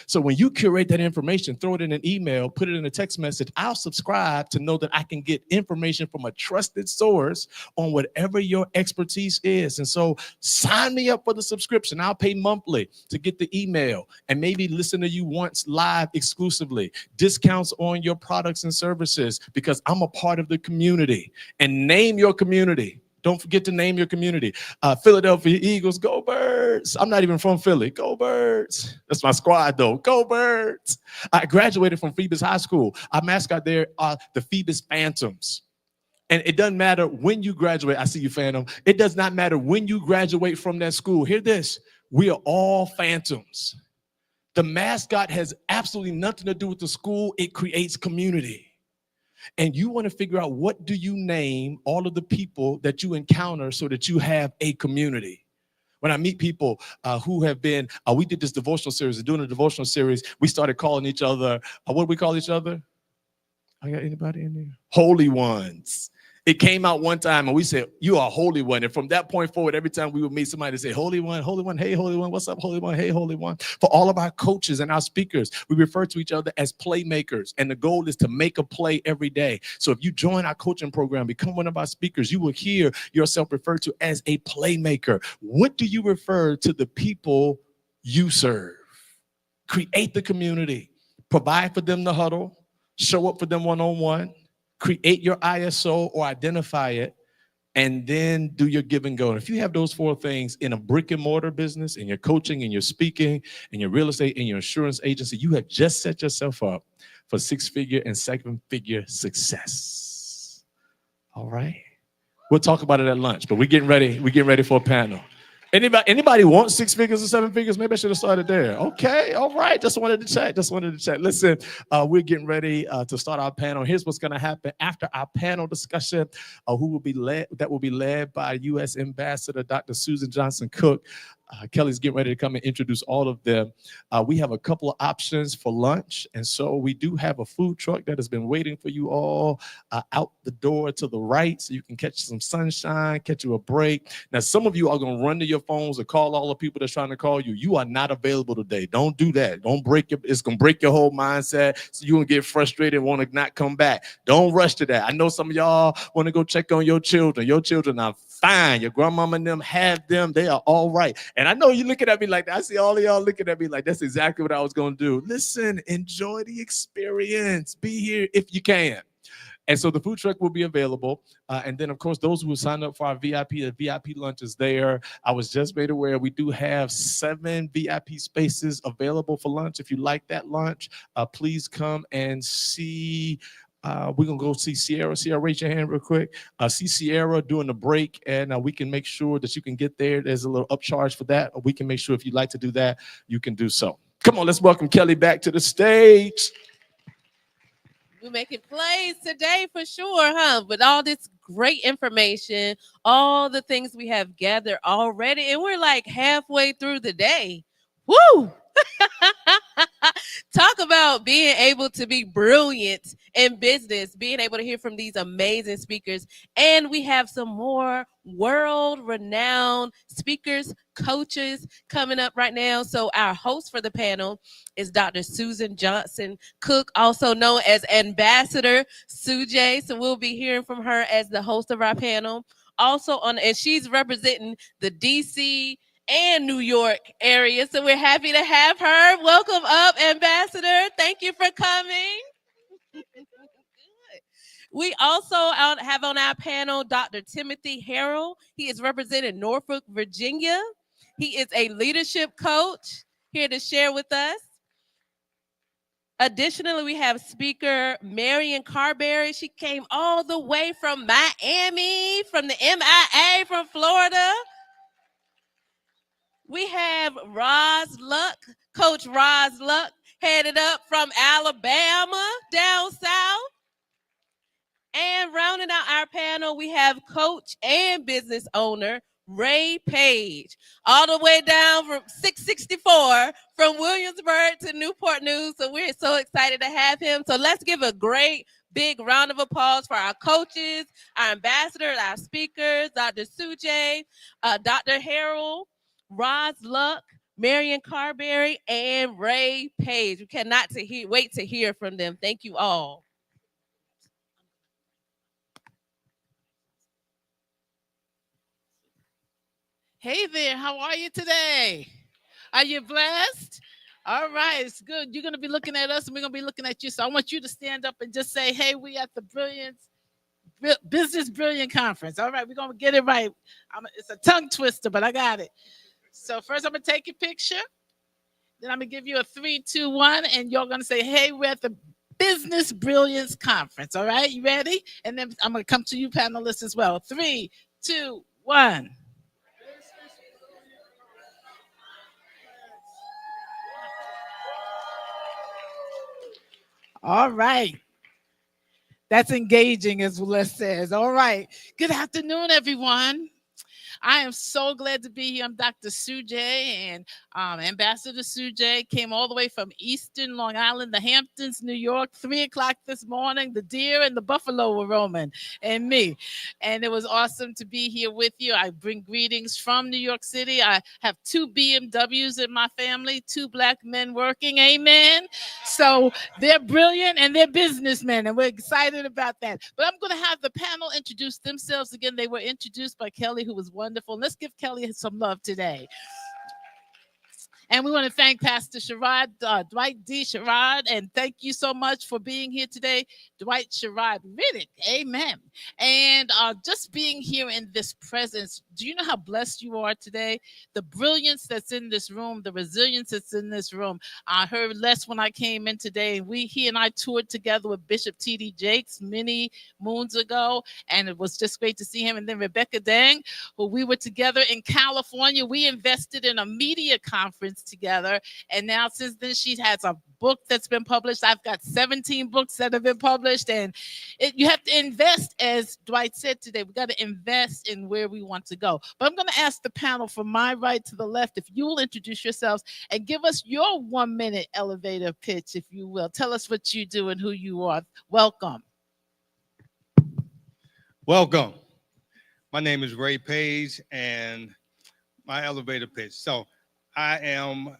So when you curate that information, throw it in an email, put it in a text message, I'll subscribe to know that I can get information from a trusted source on whatever your expertise is. And so sign me up for the subscription. I'll pay monthly to get the email and maybe listen to you once live exclusively. Discounts on your products and services because I'm a part of the community. And name your community. Don't forget to name your community. Philadelphia Eagles, go Birds. I'm not even from Philly. Go Birds. That's my squad, though. Go Birds. I graduated from Phoebus High School. Our mascot there are the Phoebus Phantoms. And it doesn't matter when you graduate. I see you, Phantom. It does not matter when you graduate from that school. Hear this. We are all Phantoms. The mascot has absolutely nothing to do with the school. It creates community. And you want to figure out what do you name all of the people that you encounter so that you have a community. When I meet people who have been, we did this devotional series, doing a devotional series, we started calling each other, what do we call each other? I got anybody in there? Holy ones. It came out one time and we said, you are a holy one. And from that point forward, every time we would meet somebody, say, holy one, hey, holy one, what's up, holy one, hey, holy one. For all of our coaches and our speakers, we refer to each other as playmakers. And the goal is to make a play every day. So if you join our coaching program, become one of our speakers, you will hear yourself referred to as a playmaker. What do you refer to the people you serve? Create the community, provide for them the huddle, show up for them one-on-one. Create your ISO or identify it, and then do your give and go. And if you have those 4 things in a brick and mortar business, in your coaching, in your speaking, in your real estate, in your insurance agency, you have just set yourself up for 6-figure and 7-figure success. All right. We'll talk about it at lunch, but we're getting ready for a panel. Anybody want 6 figures or 7 figures? Maybe I should have started there. Okay, all right. Just wanted to check. Listen, we're getting ready to start our panel. Here's what's going to happen after our panel discussion. Who will be led? That will be led by U.S. Ambassador Dr. Susan Johnson Cook. Kelly's getting ready to come and introduce all of them. We have a couple of options for lunch, and so we do have a food truck that has been waiting for you all out the door to the right, so you can catch some sunshine, catch you a break. Now, some of you are going to run to your phones and call all the people that's trying to call you. You are not available today. Don't do that. Don't break your. It's going to break your whole mindset. So you're going to get frustrated and want to not come back. Don't rush to that. I know some of y'all want to go check on your children. Your children are fine. Your grandmama and them have them. They are all right. And I know you're looking at me like that. I see all of y'all looking at me like that's exactly what I was going to do. Listen, enjoy the experience. Be here if you can. And so the food truck will be available. And then, of course, those who sign up for our VIP, the VIP lunch is there. I was just made aware we do have 7 VIP spaces available for lunch. If you like that lunch, please come and see. We're going to go see Sierra. Sierra, raise your hand real quick. See Sierra during the break, and we can make sure that you can get there. There's a little upcharge for that. We can make sure if you'd like to do that, you can do so. Come on, let's welcome Kelly back to the stage. We're making plays today for sure, huh? With all this great information, all the things we have gathered already, and we're like halfway through the day. Woo! Talk about being able to be brilliant in business, being able to hear from these amazing speakers. And we have some more world-renowned speakers, coaches coming up right now. So our host for the panel is Dr. Susan Johnson Cook, also known as Ambassador Sujay. So we'll be hearing from her as the host of our panel. Also and she's representing the DC and New York area. So we're happy to have her. Welcome up, Ambassador. Thank you for coming. We also have on our panel Dr. Timothy Harrell. He is representing Norfolk, Virginia. He is a leadership coach here to share with us. Additionally, we have speaker Marion Carberry. She came all the way from Miami, from the MIA, from Florida. We have Roz Luck, Coach Roz Luck, headed up from Alabama down south. And rounding out our panel, we have coach and business owner Ray Page, all the way down from 664 from Williamsburg to Newport News. So we're so excited to have him. So let's give a great big round of applause for our coaches, our ambassadors, our speakers, Dr. Sujay, Dr. Harold, Roz Luck, Marion Carberry, and Ray Page. We cannot wait to hear from them. Thank you all. Hey there, how are you today? Are you blessed? All right, it's good. You're going to be looking at us and we're going to be looking at you. So I want you to stand up and just say, hey, we at the Business Brilliant Conference. All right, we're going to get it right. It's a tongue twister, but I got it. So first I'm going to take your picture. Then I'm going to give you a 3, 2, 1, and you're going to say, hey, we're at the Business Brilliance Conference. All right, you ready? And then I'm going to come to you panelists as well. 3, 2, 1. All right. That's engaging, as Les says. All right. Good afternoon, everyone. I am so glad to be here. I'm Dr. Sujay, and Ambassador Sujay came all the way from Eastern Long Island, the Hamptons, New York, 3 o'clock this morning. The deer and the buffalo were roaming, and me. And it was awesome to be here with you. I bring greetings from New York City. I have 2 BMWs in my family, 2 Black men working. Amen. So they're brilliant and they're businessmen, and we're excited about that. But I'm going to have the panel introduce themselves again. They were introduced by Kelly, who was wonderful. Let's give Kelly some love today. And we want to thank Pastor Sherrod, Dwight D. Sherrod, and thank you so much for being here today, Dwight Sherrod Riddick. Amen. And just being here in this presence, do you know how blessed you are today? The brilliance that's in this room, the resilience that's in this room. I heard Les when I came in today, and he and I toured together with Bishop T.D. Jakes many moons ago, and it was just great to see him. And then Rebecca Dang, who we were together in California. We invested in a media conference together, and now since then she has a book that's been published. I've got 17 books that have been published, and you have to invest, as Dwight said today. We got to invest in where we want to go. But I'm going to ask the panel from my right to the left if you will introduce yourselves and give us your 1-minute elevator pitch, if you will. Tell us what you do and who you are. Welcome. Welcome. My name is Ray Page, and my elevator pitch. So I am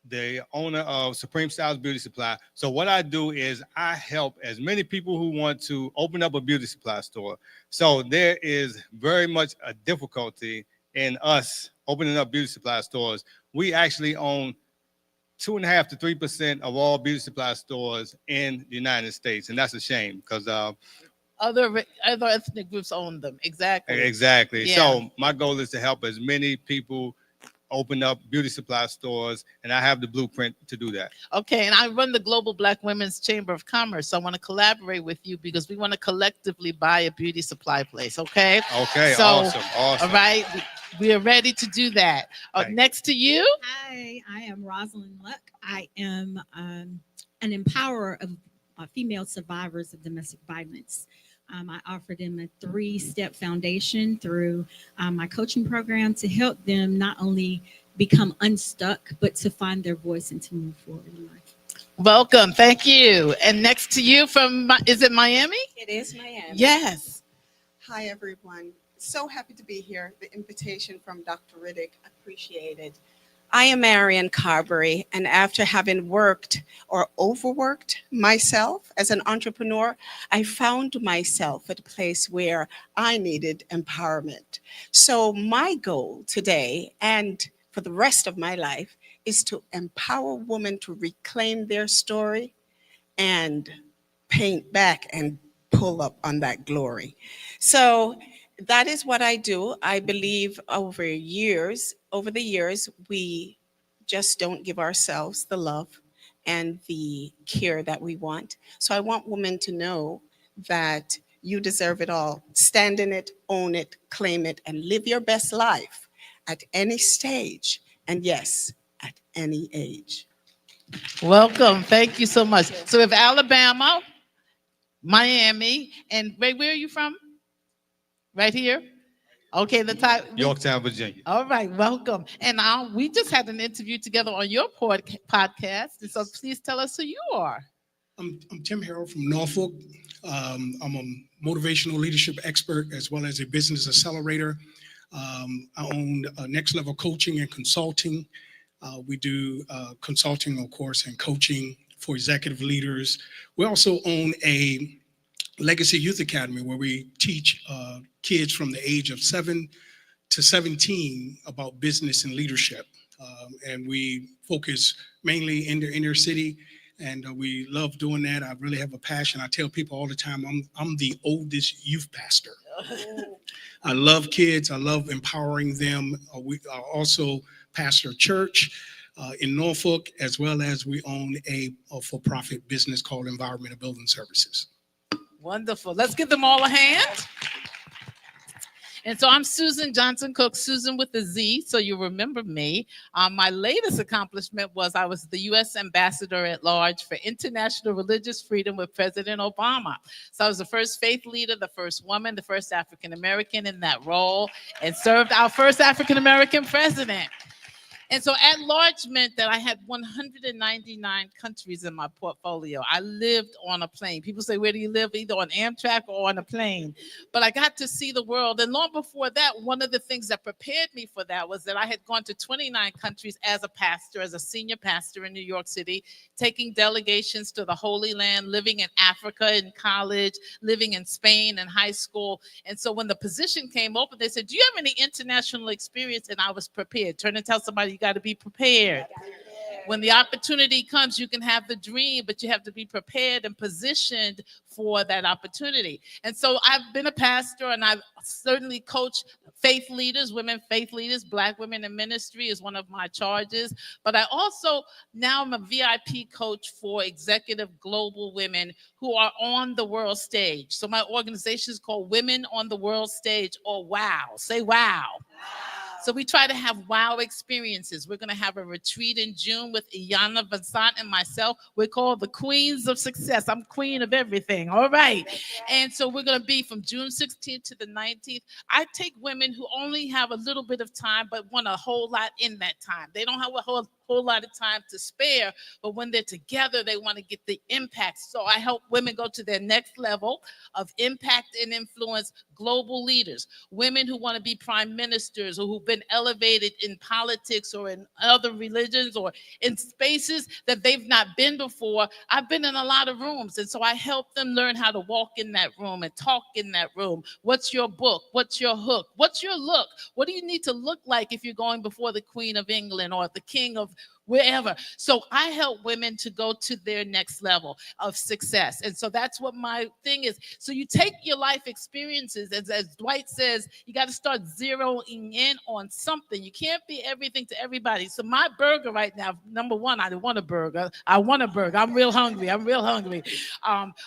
the owner of Supreme Styles Beauty Supply. So what I do is I help as many people who want to open up a beauty supply store. So there is very much a difficulty in us opening up beauty supply stores. We actually own 2.5 to 3% of all beauty supply stores in the United States, and that's a shame because other ethnic groups own them. Exactly. Exactly. Yeah. So my goal is to help as many people open up beauty supply stores, and I have the blueprint to do that. Okay, and I run the Global Black Women's Chamber of Commerce. So I want to collaborate with you because we want to collectively buy a beauty supply place. Okay. Okay. So, Awesome. all right, we are ready to do that. Next to you. Hi, I am Rosalind Luck. I am an empowerer of female survivors of domestic violence. I offer them a 3-step foundation through my coaching program to help them not only become unstuck, but to find their voice and to move forward in life. Welcome. Thank you. And next to you from, is it Miami? It is Miami. Yes. Hi, everyone. So happy to be here. The invitation from Dr. Riddick, appreciated. I am Marian Carberry, and after having worked or overworked myself as an entrepreneur, I found myself at a place where I needed empowerment. So my goal today and for the rest of my life is to empower women to reclaim their story and paint back and pull up on that glory. So that is what I do. I believe over the years, we just don't give ourselves the love and the care that we want. So I want women to know that you deserve it all. Stand in it, own it, claim it, and live your best life at any stage. And yes, at any age. Welcome. Thank you so much. So we have Alabama, Miami, and Ray, where are you from? Right here? Okay, the type. Yorktown, Virginia. All right, welcome. And we just had an interview together on your podcast. And so please tell us who you are. I'm Tim Harrell from Norfolk. I'm a motivational leadership expert as well as a business accelerator. I own Next Level Coaching and Consulting. We do consulting, of course, and coaching for executive leaders. We also own a Legacy Youth Academy where we teach kids from the age of 7 to 17 about business and leadership. And we focus mainly in the inner city, and we love doing that. I really have a passion. I tell people all the time, I'm the oldest youth pastor. I love kids. I love empowering them. We also pastor a church in Norfolk, as well as we own a for-profit business called Environmental Building Services. Wonderful. Let's give them all a hand. And so I'm Susan Johnson Cook, Susan with a Z, so you remember me. My latest accomplishment was I was the U.S. Ambassador at Large for International Religious Freedom with President Obama. So I was the first faith leader, the first woman, the first African-American in that role, and served our first African-American president. And so at large meant that I had 199 countries in my portfolio. I lived on a plane. People say, where do you live? Either on Amtrak or on a plane. But I got to see the world. And long before that, one of the things that prepared me for that was that I had gone to 29 countries as a pastor, as a senior pastor in New York City, taking delegations to the Holy Land, living in Africa in college, living in Spain in high school. And so when the position came open, they said, do you have any international experience? And I was prepared. Turn and tell somebody You got to be prepared. When the opportunity comes, you can have the dream, but you have to be prepared and positioned for that opportunity. And so I've been a pastor, and I've certainly coached faith leaders, women faith leaders. Black women in ministry is one of my charges. But I also now I'm a VIP coach for executive global women who are on the world stage. So my organization is called Women on the World Stage, or WOW. Say wow. So we try to have wow experiences. We're going to have a retreat in June with Iyanla Vanzant and myself. We're called the Queens of Success. I'm queen of everything. All right. And so we're going to be from June 16th to the 19th. I take women who only have a little bit of time but want a whole lot in that time. They don't have a whole lot of time to spare, but when they're together, they want to get the impact. So I help women go to their next level of impact and influence global leaders, women who want to be prime ministers or who've been elevated in politics or in other religions or in spaces that they've not been before. I've been in a lot of rooms, and so I help them learn how to walk in that room and talk in that room. What's your book? What's your hook? What's your look? What do you need to look like if you're going before the Queen of England or the King of wherever? So I help women to go to their next level of success. And so that's what my thing is. So you take your life experiences, as Dwight says, you got to start zeroing in on something. You can't be everything to everybody. So my burger right now, number one, I want a burger. I want a burger. I'm real hungry.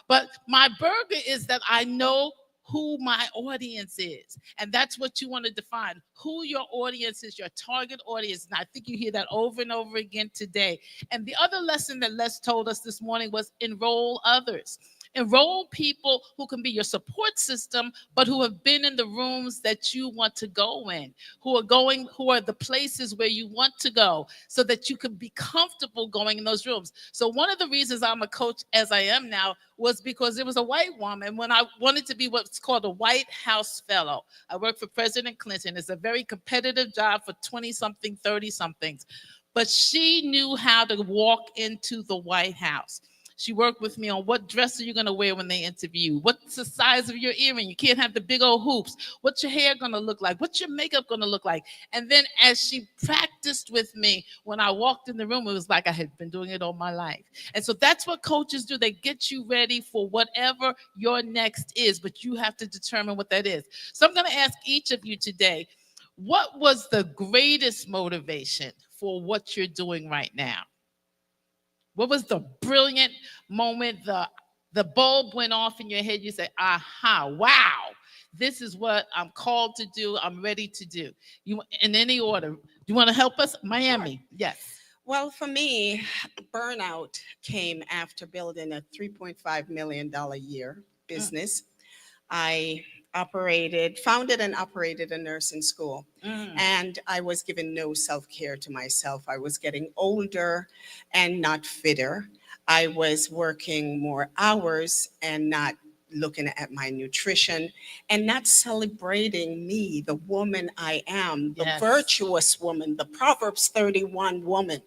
But my burger is that I know who my audience is. And that's what you want to define, who your audience is, your target audience. And I think you hear that over and over again today. And the other lesson that Les told us this morning was enroll others. Enroll people who can be your support system, but who have been in the rooms that you want to go in, who are the places where you want to go, so that you can be comfortable going in those rooms. So one of the reasons I'm a coach as I am now was because there was a white woman when I wanted to be what's called a White House Fellow. I worked for President Clinton. It's a very competitive job for 20-something, 30-somethings. But she knew how to walk into the White House. She worked with me on what dress are you going to wear when they interview you? What's the size of your earring? You can't have the big old hoops. What's your hair going to look like? What's your makeup going to look like? And then as she practiced with me, when I walked in the room, it was like I had been doing it all my life. And so that's what coaches do. They get you ready for whatever your next is, but you have to determine what that is. So I'm going to ask each of you today, what was the greatest motivation for what you're doing right now? What was the brilliant moment? The bulb went off in your head. You say, aha, wow, this is what I'm called to do. I'm ready to do. You in any order. Do you want to help us? Miami. Sure. Yes. Well, for me, burnout came after building a $3.5 million a year business. I founded and operated a nursing school. And I was giving no self-care to myself. I was getting older and not fitter. I was working more hours and not looking at my nutrition and not celebrating me, the woman I am, the virtuous woman, the Proverbs 31 woman.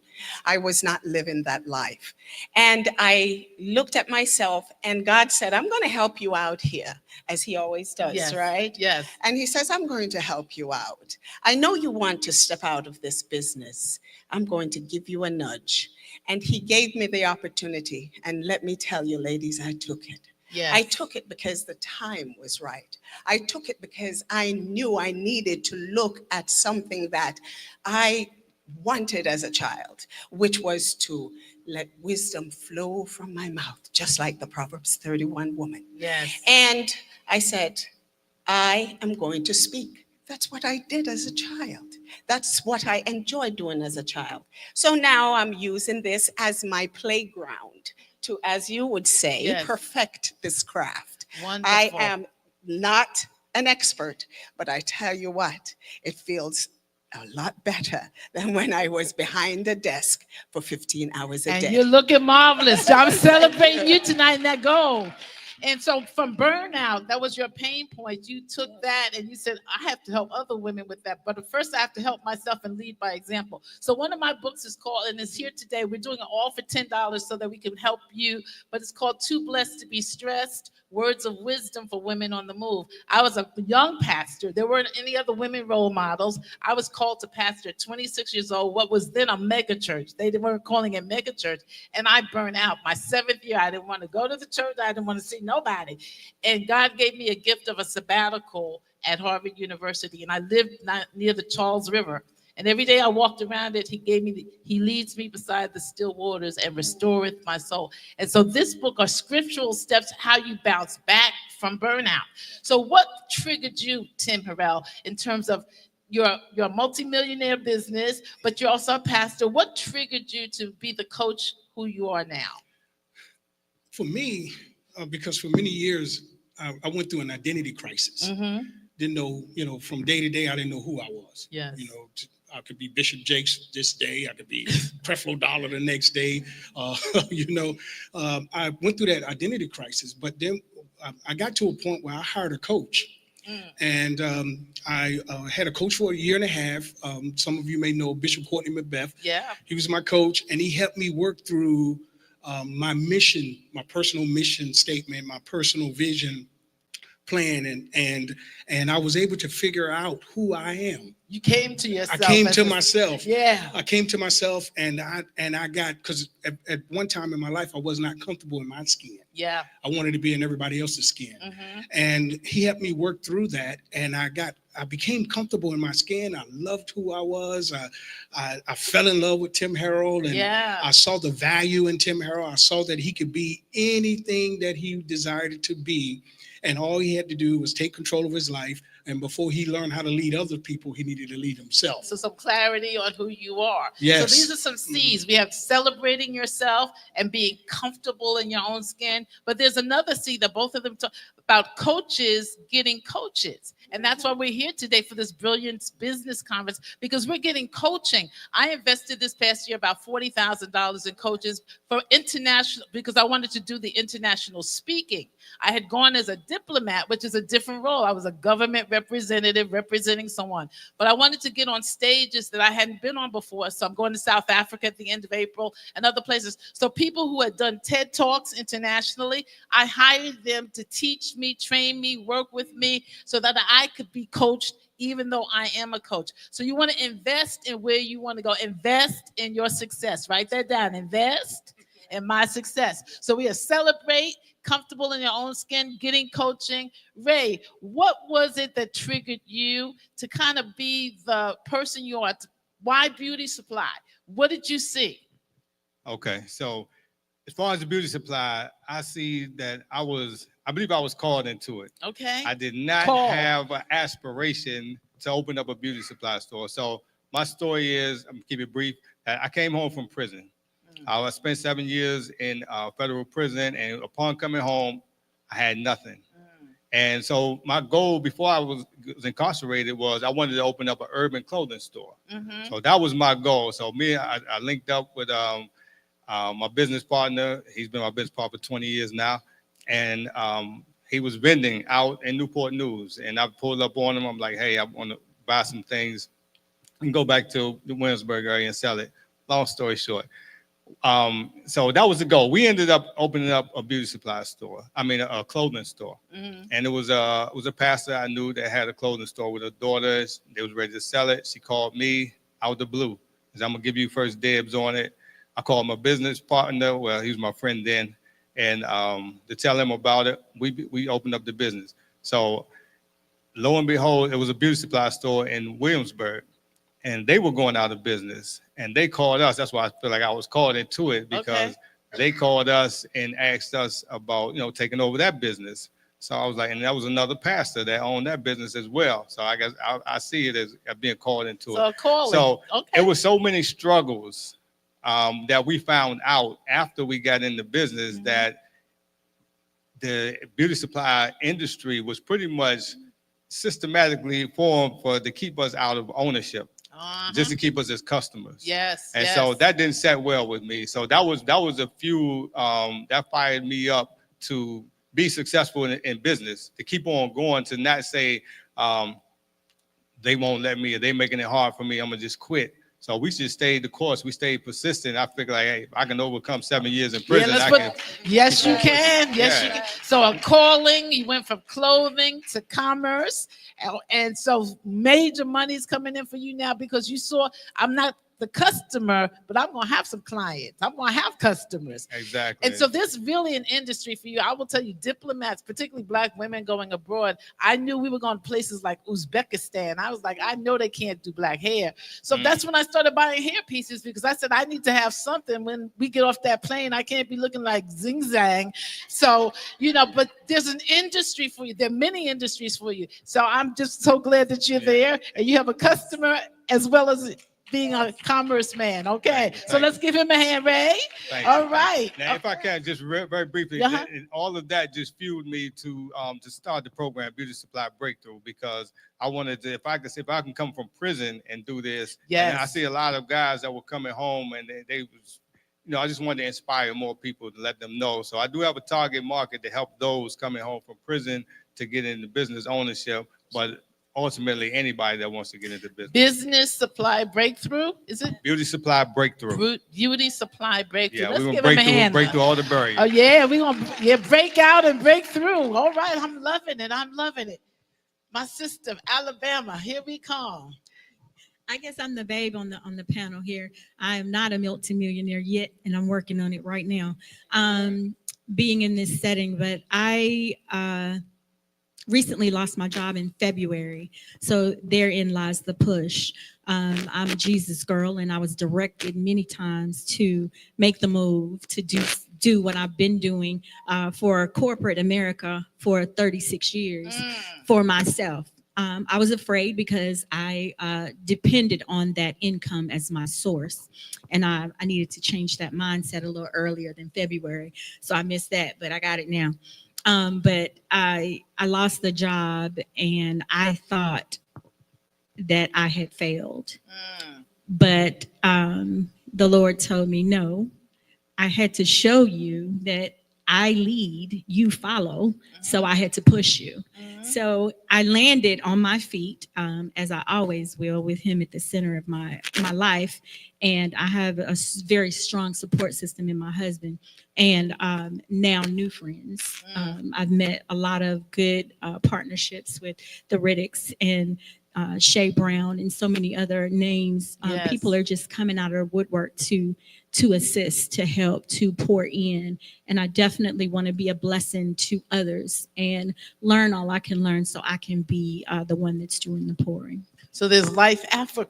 I was not living that life. And I looked at myself, and God said, I'm going to help you out here, as he always does, right? Yes. And he says, I'm going to help you out. I know you want to step out of this business. I'm going to give you a nudge. And he gave me the opportunity. And let me tell you, ladies, I took it. Yes. I took it because the time was right. I took it because I knew I needed to look at something that I wanted as a child, which was to let wisdom flow from my mouth, just like the Proverbs 31 woman. Yes. And I said, I am going to speak. That's what I did as a child. That's what I enjoyed doing as a child. So now I'm using this as my playground to, as you would say, perfect this craft. Wonderful. I am not an expert, but I tell you what, it feels a lot better than when I was behind a desk for 15 hours a day. And you're looking marvelous. I'm celebrating you tonight in that goal. And so from burnout, that was your pain point. You took that and you said, I have to help other women with that. But first, I have to help myself and lead by example. So one of my books is called, and it's here today. We're doing it all for $10 so that we can help you. But it's called Too Blessed to Be Stressed, Words of Wisdom for Women on the Move. I was a young pastor. There weren't any other women role models. I was called to pastor at 26 years old, what was then a mega church. They weren't calling it mega church. And I burned out. My 7th year, I didn't want to go to the church. I didn't want to see nobody. And God gave me a gift of a sabbatical at Harvard University. And I lived near the Charles River. And every day I walked around it, he leads me beside the still waters and restoreth my soul. And so this book are scriptural steps, how you bounce back from burnout. So what triggered you, Tim Harrell, in terms of your multimillionaire business, but you're also a pastor? What triggered you to be the coach who you are now? For me, because for many years, I went through an identity crisis. Mm-hmm. Didn't know, from day to day, I didn't know who I was. Yes. I could be Bishop Jakes this day. I could be Creflo Dollar the next day. I went through that identity crisis, but then I got to a point where I hired a coach. And I had a coach for a year and a half. Some of you may know Bishop Courtney Macbeth. Yeah. He was my coach, and he helped me work through my mission, my personal mission statement, my personal vision plan, and I was able to figure out who I am. You came to yourself. I came to myself. Yeah. I came to myself, and I got, because at one time in my life I was not comfortable in my skin. Yeah. I wanted to be in everybody else's skin. Mm-hmm. And he helped me work through that, and I became comfortable in my skin. I loved who I was. I fell in love with Tim Harrell, and I saw the value in Tim Harrell. I saw that he could be anything that he desired to be, and all he had to do was take control of his life. And before he learned how to lead other people, he needed to lead himself. So some clarity on who you are. Yes. So these are some C's. We have celebrating yourself and being comfortable in your own skin. But there's another C that both of them talk about, coaches getting coaches. And that's why we're here today for this Brillance Business Conference, because we're getting coaching. I invested this past year about $40,000 in coaches for international, because I wanted to do the international speaking. I had gone as a diplomat, which is a different role. I was a government representative representing someone, but I wanted to get on stages that I hadn't been on before. So I'm going to South Africa at the end of April and other places. So people who had done TED Talks internationally, I hired them to teach me, train me, work with me so that I could be coached, even though I am a coach. So you want to invest in where you want to go. Invest in your success. Write that down. Invest in my success. So we celebrate, comfortable in your own skin, getting coaching. Ray, what was it that triggered you to kind of be the person you are? Why beauty supply? What did you see? Okay, so as far as the beauty supply, I see that I believe I was called into it. Okay. I did not have an aspiration to open up a beauty supply store. So my story is, I'm gonna keep it brief, I came home from prison. I spent 7 years in federal prison, and upon coming home, I had nothing. And so my goal before I was incarcerated was I wanted to open up an urban clothing store. Mm-hmm. So that was my goal. So I linked up with my business partner. He's been my business partner for 20 years now. And he was vending out in Newport News. And I pulled up on him. I'm like, hey, I want to buy some things and go back to the Williamsburg area and sell it. Long story short. So that was the goal. We ended up opening up a beauty supply store. A clothing store. Mm-hmm. And it was a pastor I knew that had a clothing store with her daughter. They was ready to sell it. She called me out the blue. Said, I'm gonna give you first dibs on it. I called my business partner. Well, he was my friend then, and to tell him about it, we opened up the business. So lo and behold, it was a beauty supply store in Williamsburg. And they were going out of business, and they called us. That's why I feel like I was called into it, because they called us and asked us about, taking over that business. So I was like, and that was another pastor that owned that business as well. So I guess I see it as being called into it. So it was so many struggles that we found out after we got into business, that the beauty supply industry was pretty much systematically formed to keep us out of ownership. Just to keep us as customers. Yes. And so that didn't set well with me. So that was a few that fired me up to be successful in business, to keep on going, to not say they won't let me, or they making it hard for me, I'm gonna just quit. So we just stayed the course. We stayed persistent. I figured, like, hey, if I can overcome 7 years in prison, yes, you can. Yes, Yeah. you can. So a calling, you went from clothing to commerce. And so major money's coming in for you now because you saw, I'm not the customer, but I'm going to have some clients. I'm going to have customers. Exactly. And so there's really an industry for you. I will tell you, diplomats, particularly Black women going abroad, I knew we were going to places like Uzbekistan. I was like, I know they can't do black hair. So that's when I started buying hair pieces, because I said, I need to have something when we get off that plane. I can't be looking like Zing Zang. So, but there's an industry for you. There are many industries for you. So I'm just so glad that you're there and you have a customer as well as being a commerce man. Okay. So let's give him a hand, Ray. All right. Now, if I can, just very briefly, and all of that just fueled me to start the program, Beauty Supply Breakthrough, because I wanted to, if I can come from prison and do this. Yes. And I see a lot of guys that were coming home and they was, I just wanted to inspire more people to let them know. So I do have a target market to help those coming home from prison to get into business ownership, but ultimately anybody that wants to get into business. Business Supply Breakthrough, is it? Beauty Supply Breakthrough. Beauty Supply Breakthrough. Yeah, Let's we're give gonna him a hand. break through all the barriers. Oh yeah, we're gonna break out and break through. All right, I'm loving it. I'm loving it. My sister, Alabama, here we come. I guess I'm the babe on the panel here. I am not a multimillionaire yet, and I'm working on it right now. Being in this setting, but I recently lost my job in February. So therein lies the push. I'm a Jesus girl, and I was directed many times to make the move to do what I've been doing for corporate America for 36 years for myself. I was afraid because I depended on that income as my source, and I needed to change that mindset a little earlier than February. So I missed that, but I got it now. But I lost the job, and I thought that I had failed. But the Lord told me, no, I had to show you that I lead, you follow. So I had to push you. So I landed on my feet, as I always will, with him at the center of my life. And I have a very strong support system in my husband, and now new friends. I've met a lot of good partnerships with the Riddicks and Shay Brown and so many other names. Yes. People are just coming out of the woodwork to assist, to help, to pour in. And I definitely want to be a blessing to others and learn all I can learn so I can be the one that's doing the pouring. So there's life after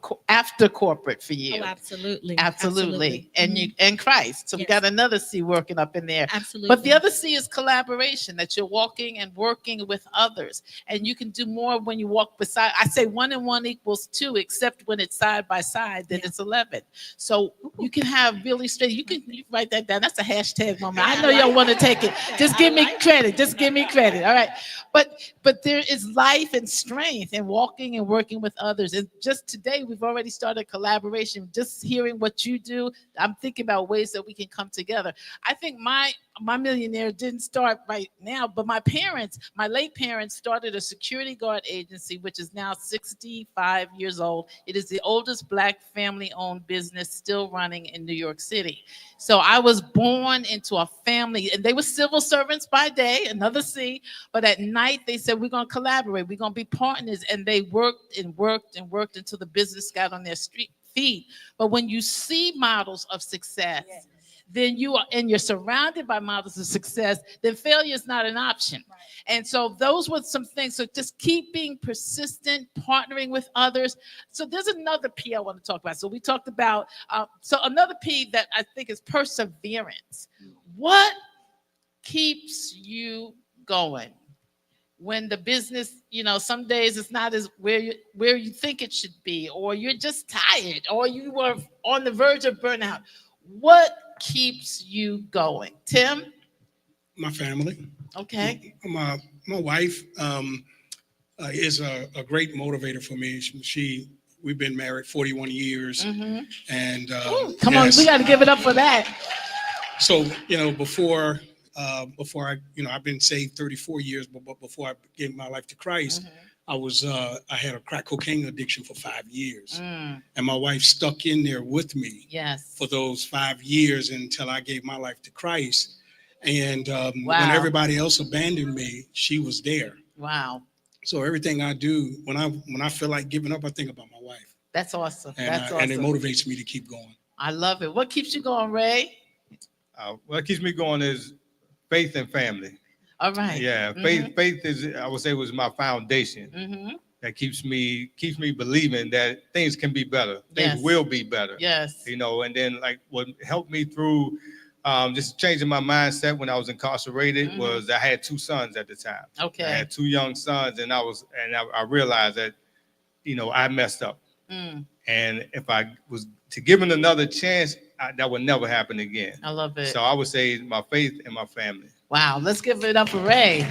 corporate for you. Oh, absolutely. Absolutely. And you and Christ. So we Yes. got another C working up in there. Absolutely. But the other C is collaboration, that you're walking and working with others. And you can do more when you walk beside. I say 1 and 1 equals 2, except when it's side by side, then it's 11. So you can have really straight, you can write that down. That's a hashtag moment. I know y'all want to take it. Just give me credit. Just give me credit. All right. But there is life and strength in walking and working with others. And just today, we've already started collaboration. Just hearing what you do, I'm thinking about ways that we can come together. I think my millionaire didn't start right now, but my late parents started a security guard agency, which is now 65 years old. It is the oldest Black family-owned business still running in New York City. So I was born into a family, and they were civil servants by day, another C, but at night they said, we're going to collaborate, we're going to be partners, and they worked and worked and worked until the business got on their feet. But when you see models of success, then you're surrounded by models of success, then failure is not an option. Right. And so those were some things. So just keep being persistent, partnering with others. So there's another P I want to talk about. So we talked about, so another P that I think is perseverance. What keeps you going? When the business, some days it's not as where you think it should be, or you're just tired, or you were on the verge of burnout. What keeps you going? Tim? My family. Okay. My wife is a great motivator for me. We've been married 41 years. Mm-hmm. And come on, we got to give it up for that. So, before before I've been saved 34 years, but before I gave my life to Christ, I had a crack cocaine addiction for 5 years. And my wife stuck in there with me for those 5 years until I gave my life to Christ. And when everybody else abandoned me, she was there. Wow. So everything I do, when I feel like giving up, I think about my wife. That's awesome. And, That's awesome. and it motivates me to keep going. I love it. What keeps you going, Ray? What keeps me going is faith and family. All right. Yeah, faith is, I would say, was my foundation. That keeps me believing that things can be better. Things will be better. Yes. And then like what helped me through just changing my mindset when I was incarcerated was I had 2 sons at the time. Okay. I had 2 young sons, and I realized that, I messed up. And if I was to give it another chance, that would never happen again. I love it. So I would say my faith and my family. Wow. Let's give it up for Ray.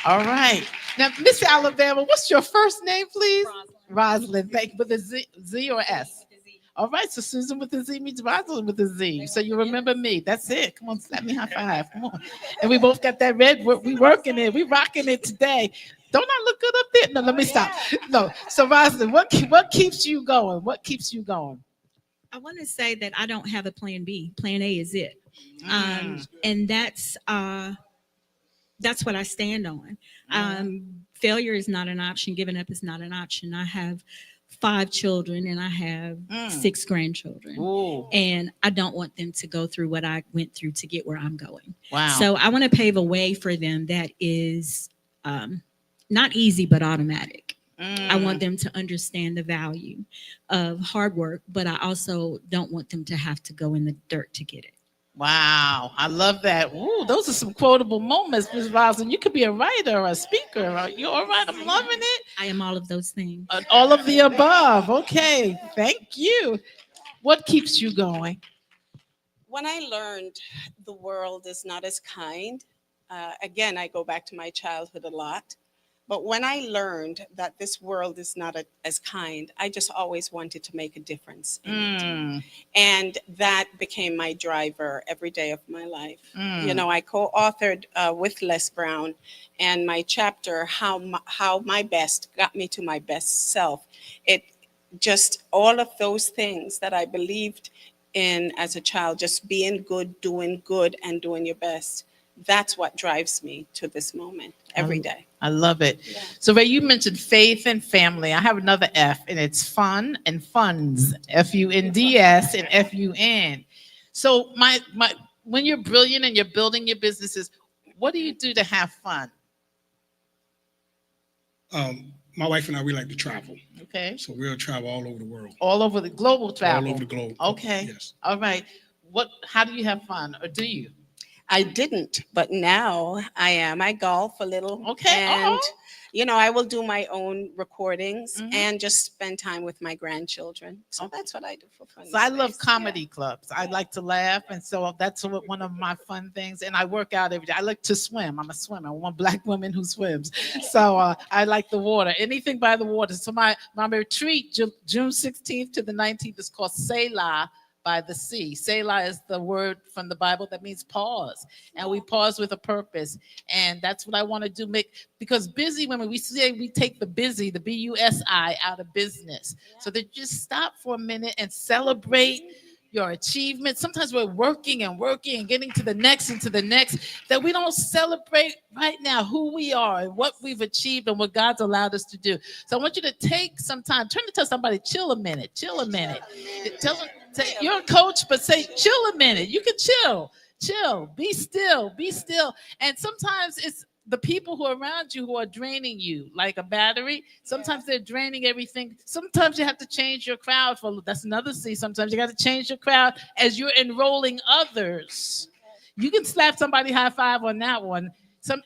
All right. Now, Miss Alabama, what's your first name, please? Rosalind. Thank you. With a Z or S? All right. So Susan with a Z meets Rosalind with a Z. So you remember me. That's it. Come on, slap me high five. Come on. And we both got that red. We working it. We rocking it today. Don't I look good up there? No, let me stop. No. So Rosalind, what keeps you going? What keeps you going? I want to say that I don't have a plan B. Plan A is it. And that's what I stand on. Failure is not an option. Giving up is not an option. I have 5 children and I have 6 grandchildren. Ooh. And I don't want them to go through what I went through to get where I'm going. Wow. So I want to pave a way for them that is not easy, but automatic. I want them to understand the value of hard work, but I also don't want them to have to go in the dirt to get it. Wow, I love that. Ooh, those are some quotable moments, Ms. Rosalind. You could be a writer or a speaker. You all right? I'm loving it. I am all of those things. All of the above. Okay, thank you. What keeps you going? When I learned the world is not as kind, again, I go back to my childhood a lot. But when I learned that this world is not as kind, I just always wanted to make a difference in it. And that became my driver every day of my life. I co-authored with Les Brown and my chapter, How My Best Got Me to My Best Self. It just all of those things that I believed in as a child, just being good, and doing your best. That's what drives me to this moment every day. I love it. Yeah. So Ray, you mentioned faith and family. I have another F, and it's fun and funds. Funds and FUN. So when you're brilliant and you're building your businesses, what do you do to have fun? My wife and I, we like to travel. Okay. So we'll travel all over the world. All over the global travel. All over the globe. Okay. Yes. All right. How do you have fun, or do you? I didn't, but now I am. I golf a little. Okay. And, I will do my own recordings and just spend time with my grandchildren. So that's what I do for fun. So I love comedy clubs. I like to laugh. And so that's one of my fun things. And I work out every day. I like to swim. I'm a swimmer. I'm one Black woman who swims. So I like the water, anything by the water. So my retreat, June 16th to the 19th, is called Selah by the sea. Selah is the word from the Bible that means pause. And we pause with a purpose. And that's what I want to do. Because busy women, we say we take the busy, the BUSI, out of business. So that just stop for a minute and celebrate your achievements. Sometimes we're working and getting to the next and to the next, that we don't celebrate right now who we are and what we've achieved and what God's allowed us to do. So I want you to take some time, turn to tell somebody, chill a minute. Tell them, you're a coach, but say, chill a minute. You can chill, be still. And sometimes it's the people who are around you who are draining you like a battery. Sometimes they're draining everything. Sometimes you have to change your crowd. That's another C. Sometimes you got to change your crowd as you're enrolling others. You can slap somebody high five on that one.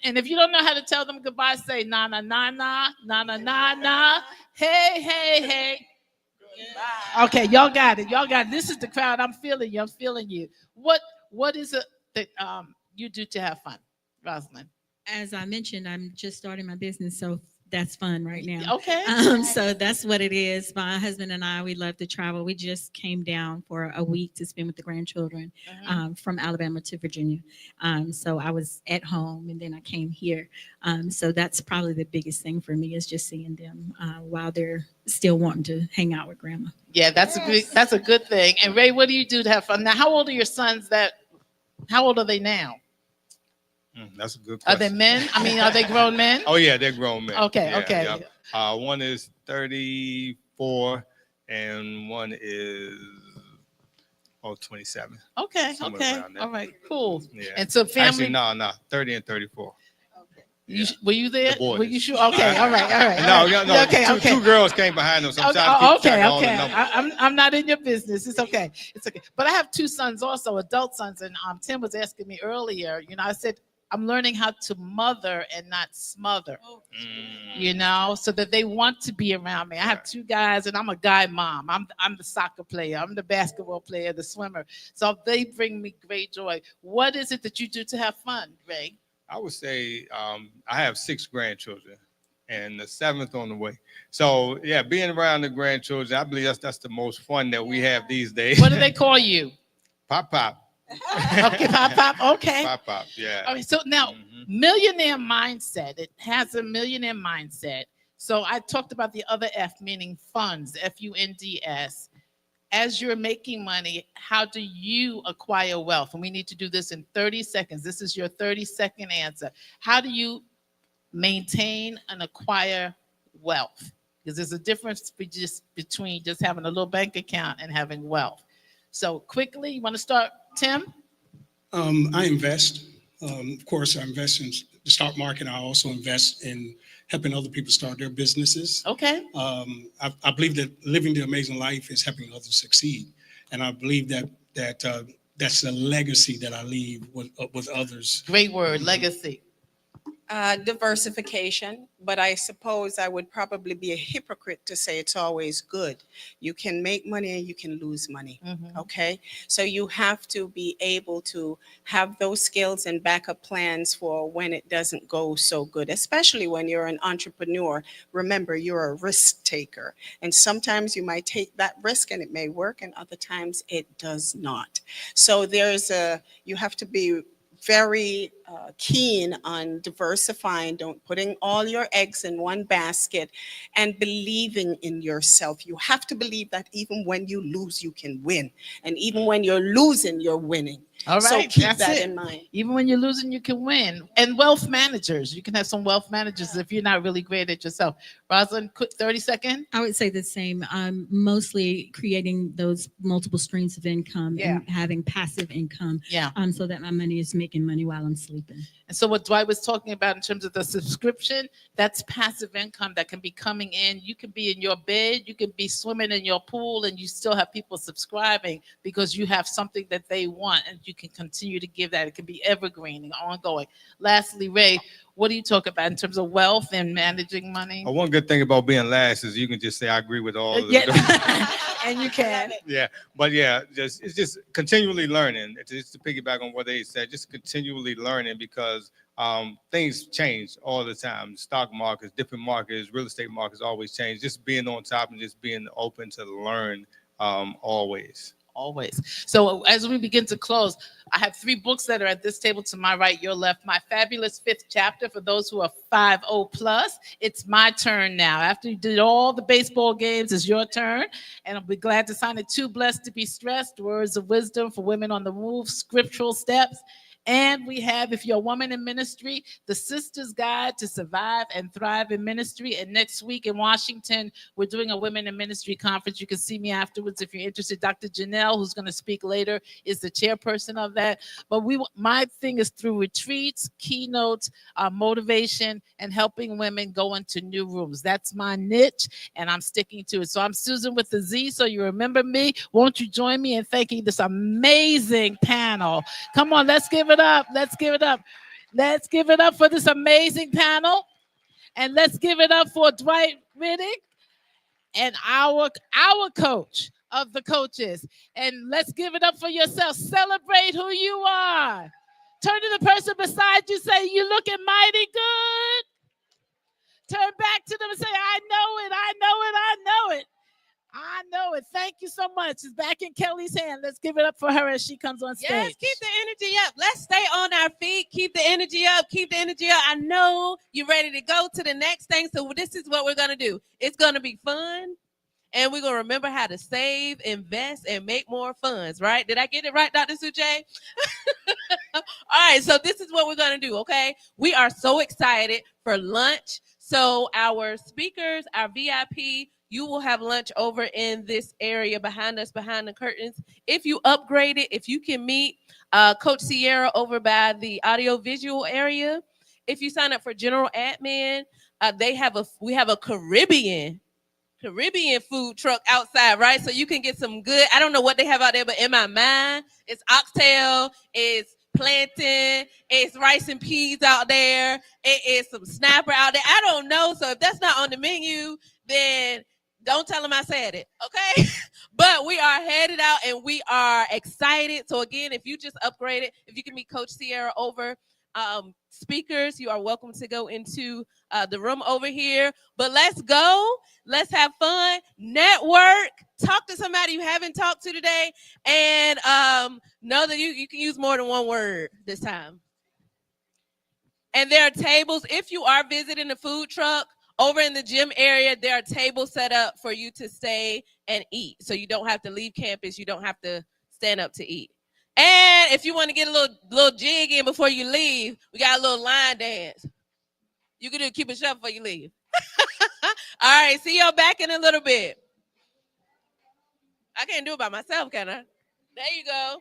And if you don't know how to tell them goodbye, say na na na na na na na na. Hey. Okay, y'all got it. This is the crowd. I'm feeling you. What is it that you do to have fun, Rosalind? As I mentioned, I'm just starting my business. So that's fun right now. Okay. So that's what it is. My husband and I, we love to travel. We just came down for a week to spend with the grandchildren from Alabama to Virginia. So I was at home and then I came here. So that's probably the biggest thing for me is just seeing them while they're still wanting to hang out with grandma. Yeah, that's a good thing. And Ray, what do you do to have fun? Now, how old are your sons how old are they now? That's a good Are question. they men? I mean, are they grown men? Oh yeah, they're grown men. Okay, Yeah, okay. yeah. One is 34 and one is 27. Okay, Somewhere okay. around there. All right, cool. Yeah. And so family. Actually, no, 30 and 34. Were you there? The boys. Were you sure? Okay, all right. No. Okay, two, okay. two girls came behind them. So I'm Okay, trying to keep track okay, of all the okay. numbers. I'm not in your business. It's okay. It's okay. But I have two sons also, adult sons, and Tim was asking me earlier. I said I'm learning how to mother and not smother. So that they want to be around me. I have two guys, and I'm a guy mom. I'm the soccer player. I'm the basketball player, the swimmer. So they bring me great joy. What is it that you do to have fun, Ray? I would say I have 6 grandchildren and the 7th on the way. So yeah, being around the grandchildren, I believe that's the most fun that we have these days. What do they call you? Pop. Okay, pop. Okay. Pop. Yeah. All right, so now millionaire mindset. It has a millionaire mindset. So I talked about the other F, meaning funds, Funds. As you're making money, how do you acquire wealth? And we need to do this in 30 seconds. This is your 30-second answer. How do you maintain and acquire wealth? Because there's a difference between just having a little bank account and having wealth. So quickly, you want to start, Tim? I invest. Of course, I invest in the stock market. I also invest in helping other people start their businesses. Okay. I believe that living the amazing life is helping others succeed, and I believe that's a legacy that I leave with others. Great word, legacy. Diversification, but I suppose I would probably be a hypocrite to say it's always good. You can make money and you can lose money. Okay, so you have to be able to have those skills and backup plans for when it doesn't go so good, especially when you're an entrepreneur. Remember, you're a risk taker, and sometimes you might take that risk and it may work, and other times it does not. So you have to be very keen on diversifying, putting all your eggs in one basket, and believing in yourself. You have to believe that even when you lose, you can win. And even when you're losing, you're winning. All right, so keep that's that it. in mind. Even when you're losing, you can win. And wealth managers. You can have some wealth managers if you're not really great at yourself. Rosalind, quick 30-second. I would say the same. Mostly creating those multiple streams of income and having passive income. Yeah. So that my money is making money while I'm sleeping. And so what Dwight was talking about in terms of the subscription, that's passive income that can be coming in. You can be in your bed, you can be swimming in your pool, and you still have people subscribing because you have something that they want, and you can continue to give that. It can be evergreen and ongoing. Lastly, Ray, what do you talk about in terms of wealth and managing money? One good thing about being last is you can just say I agree with all of them. And you can. Yeah, but yeah, it's just continually learning. It's just to piggyback on what they said, just continually learning because things change all the time. Stock markets, different markets, real estate markets always change. Just being on top and just being open to learn always. So as we begin to close, I have 3 books that are at this table to my right, your left. My fabulous 5th chapter for those who are 50 plus. It's my turn now. After you did all the baseball games, it's your turn. And I'll be glad to sign it. Too Blessed to Be Stressed, Words of Wisdom for Women on the Move, Scriptural Steps. And we have, if you're a woman in ministry, the Sister's Guide to Survive and Thrive in Ministry. And next week in Washington, we're doing a Women in Ministry conference. You can see me afterwards if you're interested. Dr. Janelle, who's going to speak later, is the chairperson of that. But my thing is through retreats, keynotes, motivation, and helping women go into new rooms. That's my niche, and I'm sticking to it. So I'm Susan with the Z, so you remember me. Won't you join me in thanking this amazing panel? Come on, let's give it up. Let's give it up. Let's give it up for this amazing panel. And let's give it up for Dwight Riddick and our coach of the coaches. And let's give it up for yourself. Celebrate who you are. Turn to the person beside you, say, "You looking mighty good." Turn back to them and say, I know it, I know it, I know it. I know it. Thank you so much. It's back in Kelly's hand. Let's give it up for her as she comes on stage. Yes, keep the energy up. Let's stay on our feet. Keep the energy up. Keep the energy up. I know you're ready to go to the next thing. So this is what we're going to do. It's going to be fun. And we're going to remember how to save, invest, and make more funds, right? Did I get it right, Dr. Sujay? All right, so this is what we're going to do, okay? We are so excited for lunch. So our speakers, our VIP, you will have lunch over in this area behind us, behind the curtains. If you upgrade it, if you can meet Coach Sierra over by the audio-visual area, if you sign up for general admin, we have a Caribbean food truck outside, right? So you can get some good, I don't know what they have out there, but in my mind, it's oxtail, it's plantain, it's rice and peas out there, it is some snapper out there. I don't know. So if that's not on the menu, then don't tell them I said it, okay? But we are headed out and we are excited. So again, if you just upgraded, if you can meet Coach Sierra over speakers, you are welcome to go into the room over here. But let's go. Let's have fun. Network. Talk to somebody you haven't talked to today. And know that you can use more than one word this time. And there are tables. If you are visiting the food truck, over in the gym area, there are tables set up for you to stay and eat. So you don't have to leave campus. You don't have to stand up to eat. And if you want to get a little jig in before you leave, we got a little line dance. You can do keep it shut before you leave. All right, see y'all back in a little bit. I can't do it by myself, can I? There you go.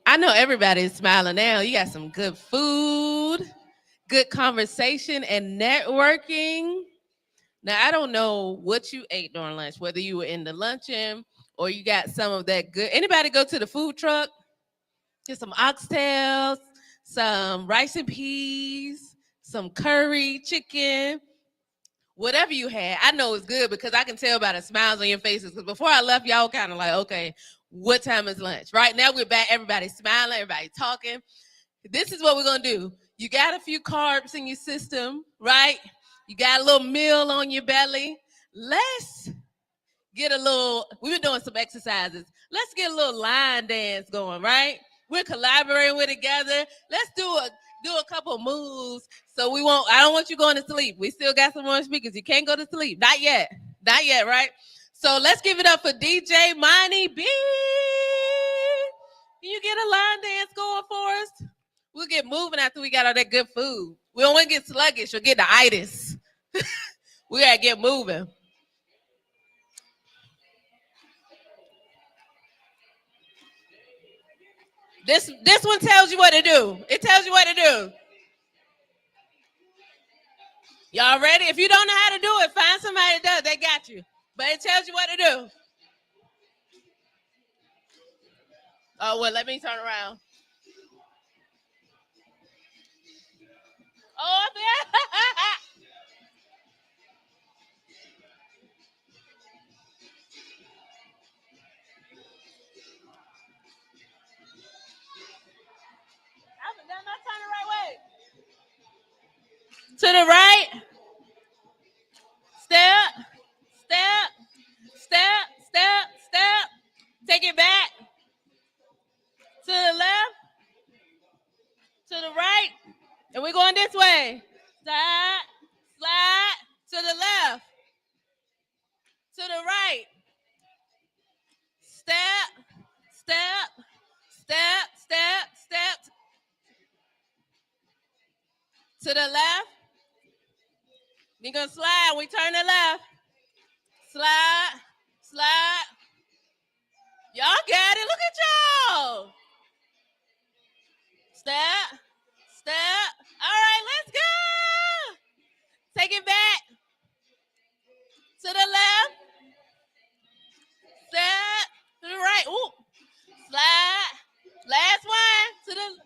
I know everybody's smiling now. You got some good food, good conversation, and networking. Now, I don't know what you ate during lunch, whether you were in the luncheon or you got some of that good. Anybody go to the food truck? Get some oxtails, some rice and peas, some curry chicken, whatever you had. I know it's good because I can tell by the smiles on your faces. Because before I left, y'all kind of like, okay, what time is lunch? Right now we're back. Everybody's smiling. Everybody's talking. This is what we're going to do. You got a few carbs in your system, right? You got a little meal on your belly. Let's get a little, we've been doing some exercises. Let's get a little line dance going, right? We're collaborating with together. Let's do a couple moves so we won't, I don't want you going to sleep. We still got some more speakers. You can't go to sleep. Not yet. Not yet, right? So let's give it up for DJ Money B. Can you get a line dance going for us? We'll get moving after we got all that good food. We don't want to get sluggish or get the itis. We got to get moving. This one tells you what to do. It tells you what to do. Y'all ready? If you don't know how to do it, find somebody that does. They got you. But it tells you what to do. Oh, well, let me turn around. Oh, yeah. To the right. Step, step, step, step, step. Take it back. To the left. To the right. And we're going this way. Slide, slide. To the left. To the right. Step, step, step, step, step. To the left. You're going to slide. We turn to left. Slide, slide. Y'all got it. Look at y'all. Step, step. All right, let's go. Take it back. To the left. Step. To the right. Ooh. Slide. Last one. To the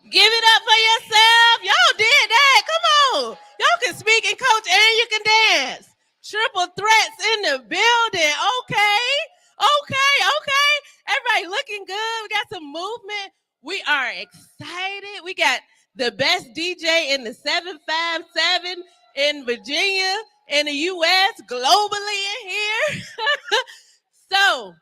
give it up for yourself. Y'all did that. Come on. Y'all can speak and coach and you can dance. Triple threats in the building. Okay. Everybody looking good. We got some movement. We are excited. We got the best DJ in the 757 in Virginia, in the U.S., globally in here. So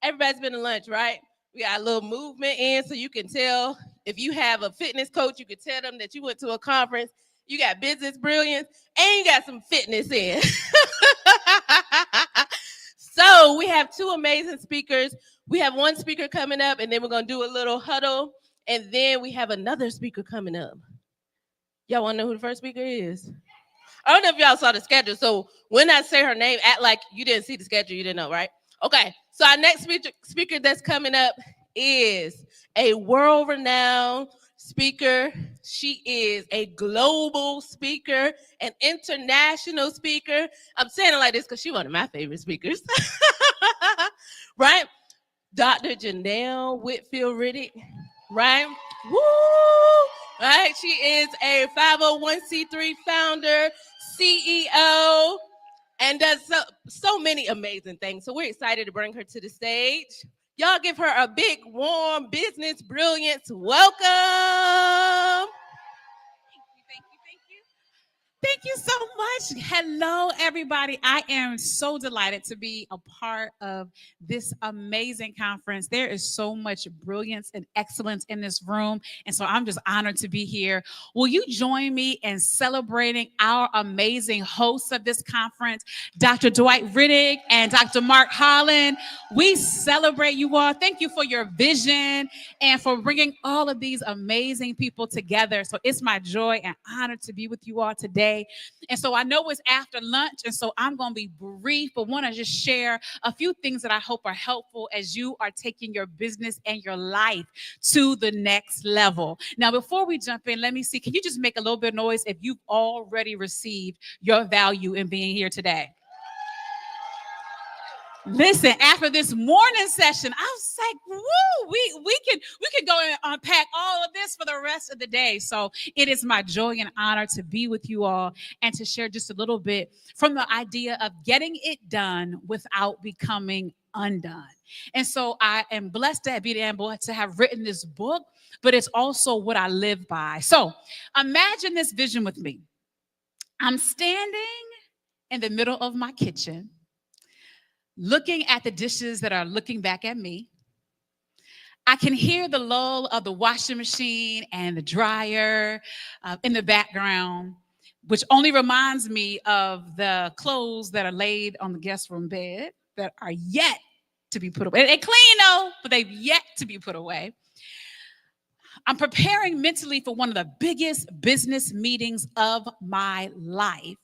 everybody's been to lunch, right? We got a little movement in so you can tell. If you have a fitness coach, you can tell them that you went to a conference. You got business brilliance and you got some fitness in. So we have two amazing speakers. We have one speaker coming up and then we're going to do a little huddle. And then we have another speaker coming up. Y'all want to know who the first speaker is? I don't know if y'all saw the schedule. So when I say her name, act like you didn't see the schedule. You didn't know, right? Okay. So our next speaker that's coming up is a world-renowned speaker. She is a global speaker, an international speaker. I'm saying it like this because she's one of my favorite speakers. Right? Dr. Janelle Whitfield Riddick, right? Woo! Right? She is a 501c3 founder, CEO, and does so many amazing things. So we're excited to bring her to the stage. Y'all give her a big, warm business brilliance welcome. Thank Thank you so much. Hello, everybody. I am so delighted to be a part of this amazing conference. There is so much brilliance and excellence in this room. And so I'm just honored to be here. Will you join me in celebrating our amazing hosts of this conference, Dr. Dwight Riddick and Dr. Mark Holland? We celebrate you all. Thank you for your vision and for bringing all of these amazing people together. So it's my joy and honor to be with you all today. And so I know it's after lunch, and so I'm going to be brief, but want to just share a few things that I hope are helpful as you are taking your business and your life to the next level. Now, before we jump in, let me see. Can you just make a little bit of noise if you've already received your value in being here today? Listen, after this morning session, I was like, woo, we can go and unpack all of this for the rest of the day. So it is my joy and honor to be with you all and to share just a little bit from the idea of getting it done without becoming undone. And so I am blessed to be able to have written this book, but it's also what I live by. So imagine this vision with me. I'm standing in the middle of my kitchen, looking at the dishes that are looking back at me. I can hear the lull of the washing machine and the dryer in the background, which only reminds me of the clothes that are laid on the guest room bed that are yet to be put away. They're clean though, but they've yet to be put away. I'm preparing mentally for one of the biggest business meetings of my life.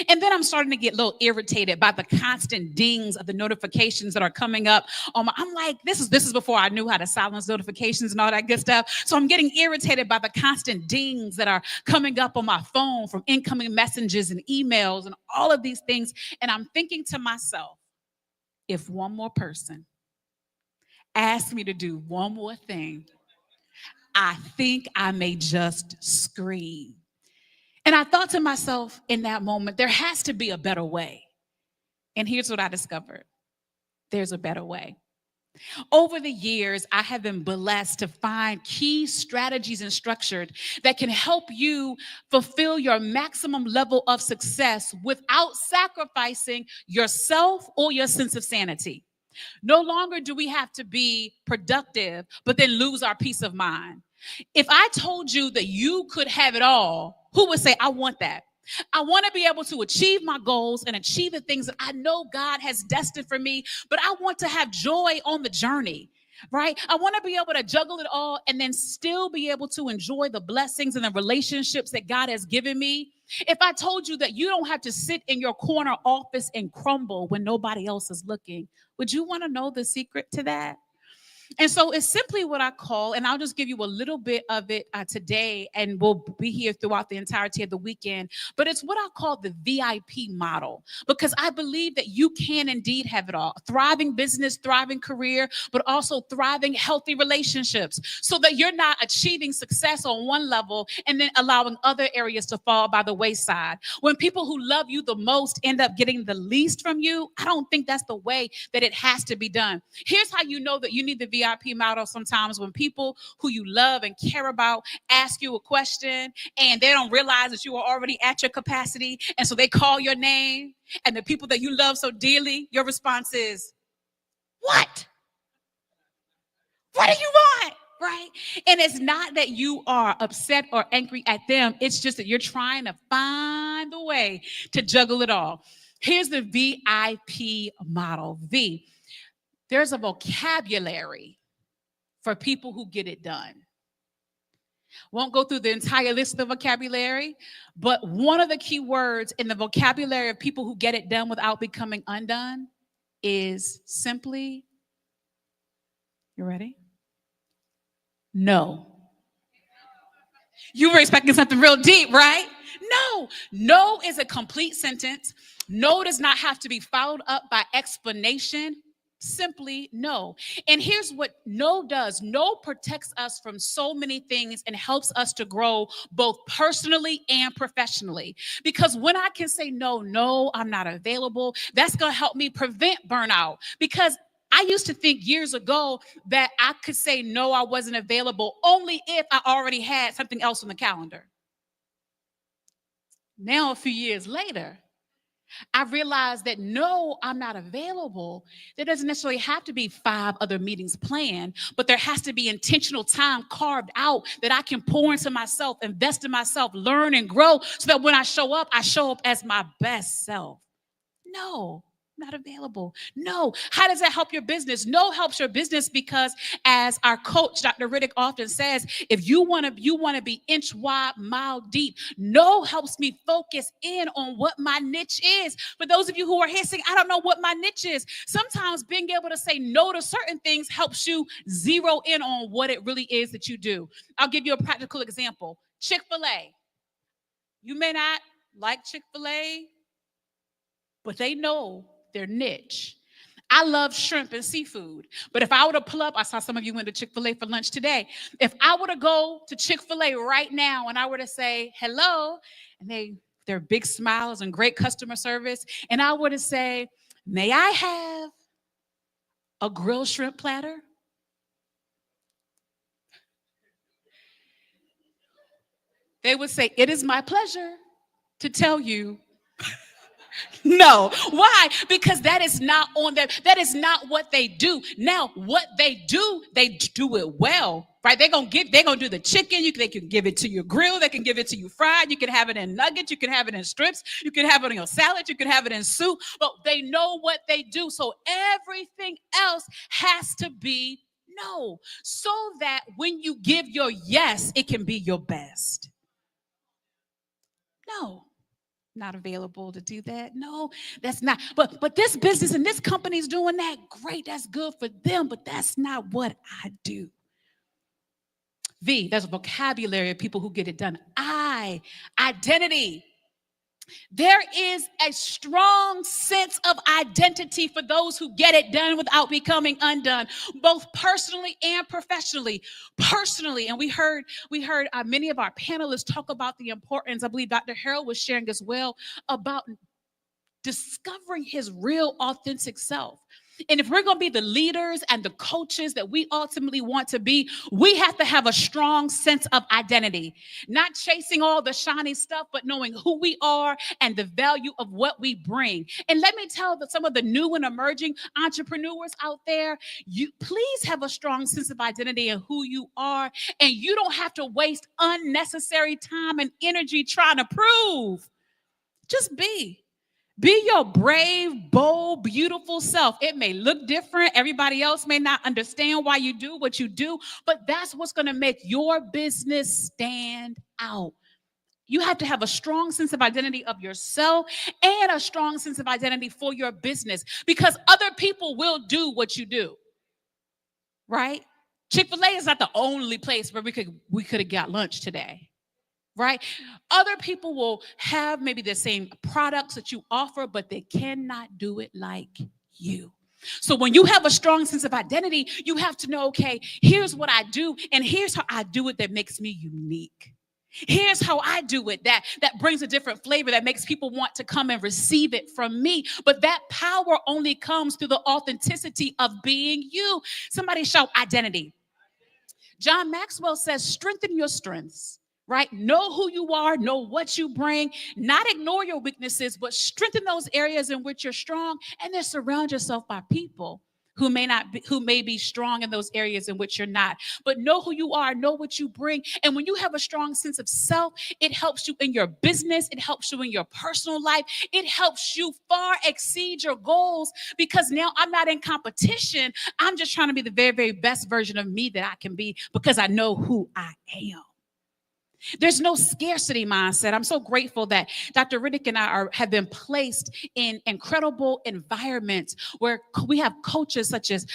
And then I'm starting to get a little irritated by the constant dings of the notifications that are coming up on my, I'm like, this is before I knew how to silence notifications and all that good stuff. So I'm getting irritated by the constant dings that are coming up on my phone from incoming messages and emails and all of these things. And I'm thinking to myself, if one more person asked me to do one more thing, I think I may just scream. And I thought to myself in that moment, there has to be a better way. And here's what I discovered. There's a better way. Over the years, I have been blessed to find key strategies and structures that can help you fulfill your maximum level of success without sacrificing yourself or your sense of sanity. No longer do we have to be productive, but then lose our peace of mind. If I told you that you could have it all, who would say, I want that? I want to be able to achieve my goals and achieve the things that I know God has destined for me, but I want to have joy on the journey, right? I want to be able to juggle it all and then still be able to enjoy the blessings and the relationships that God has given me. If I told you that you don't have to sit in your corner office and crumble when nobody else is looking, would you want to know the secret to that? And so it's simply what I call, and I'll just give you a little bit of it today, and we'll be here throughout the entirety of the weekend. But it's what I call the VIP model, because I believe that you can indeed have it all. Thriving business, thriving career, but also thriving healthy relationships, so that you're not achieving success on one level and then allowing other areas to fall by the wayside. When people who love you the most end up getting the least from you, I don't think that's the way that it has to be done. Here's how you know that you need the VIP model sometimes: when people who you love and care about ask you a question and they don't realize that you are already at your capacity. And so they call your name, and the people that you love so dearly, your response is, what? What do you want? Right? And it's not that you are upset or angry at them. It's just that you're trying to find a way to juggle it all. Here's the VIP model. V. There's a vocabulary for people who get it done. Won't go through the entire list of vocabulary, but one of the key words in the vocabulary of people who get it done without becoming undone is simply, you ready? No. You were expecting something real deep, right? No. No is a complete sentence. No does not have to be followed up by explanation. Simply no. And here's what no does. No protects us from so many things and helps us to grow both personally and professionally. Because when I can say no, I'm not available, that's going to help me prevent burnout. Because I used to think years ago that I could say no, I wasn't available only if I already had something else on the calendar. Now, a few years later, I realized that no, I'm not available. There doesn't necessarily have to be 5 other meetings planned, but there has to be intentional time carved out that I can pour into myself, invest in myself, learn and grow so that when I show up as my best self. No, not available. No. How does that help your business? No helps your business because, as our coach, Dr. Riddick, often says, if you want to be inch wide, mile deep, no helps me focus in on what my niche is. For those of you who are hissing, I don't know what my niche is. Sometimes being able to say no to certain things helps you zero in on what it really is that you do. I'll give you a practical example. Chick-fil-A. You may not like Chick-fil-A, but they know their niche. I love shrimp and seafood, but if I were to pull up, I saw some of you went to Chick-fil-A for lunch today. If I were to go to Chick-fil-A right now and I were to say, hello, and they're big smiles and great customer service, and I were to say, may I have a grilled shrimp platter? They would say, it is my pleasure to tell you no. Why? Because that is not on them. That is not what they do. Now, what they do it well, right? They're gonna do the chicken. They can give it to you grilled. They can give it to you fried. You can have it in nuggets. You can have it in strips. You can have it in your salad. You can have it in soup. But they know what they do. So everything else has to be no, so that when you give your yes, it can be your best. No. Not available to do that. No, that's not. But this business and this company is doing that. Great, that's good for them, but that's not what I do. V, there's a vocabulary of people who get it done. I, identity. There is a strong sense of identity for those who get it done without becoming undone, both personally and professionally. Personally, and we heard many of our panelists talk about the importance. I believe Dr. Harold was sharing as well about discovering his real authentic self. And if we're going to be the leaders and the coaches that we ultimately want to be, we have to have a strong sense of identity, not chasing all the shiny stuff, but knowing who we are and the value of what we bring. And let me tell some of the new and emerging entrepreneurs out there, you please have a strong sense of identity and who you are. And you don't have to waste unnecessary time and energy trying to prove. Just be. Be your brave, bold, beautiful self. It may look different. Everybody else may not understand why you do what you do, but that's what's going to make your business stand out. You have to have a strong sense of identity of yourself and a strong sense of identity for your business, because other people will do what you do, right? Chick-fil-A is not the only place where we could have got lunch today. Right? Other people will have maybe the same products that you offer, but they cannot do it like you. So when you have a strong sense of identity, you have to know, okay, here's what I do, and here's how I do it that makes me unique. Here's how I do it that brings a different flavor, that makes people want to come and receive it from me. But that power only comes through the authenticity of being you. Somebody shout identity. John Maxwell says, strengthen your strengths. Right? Know who you are, know what you bring, not ignore your weaknesses, but strengthen those areas in which you're strong, and then surround yourself by people who may be strong in those areas in which you're not. But know who you are, know what you bring. And when you have a strong sense of self, it helps you in your business, it helps you in your personal life, it helps you far exceed your goals, because now I'm not in competition. I'm just trying to be the very, very best version of me that I can be, because I know who I am. There's no scarcity mindset. I'm so grateful that Dr. Riddick and I have been placed in incredible environments where we have coaches such as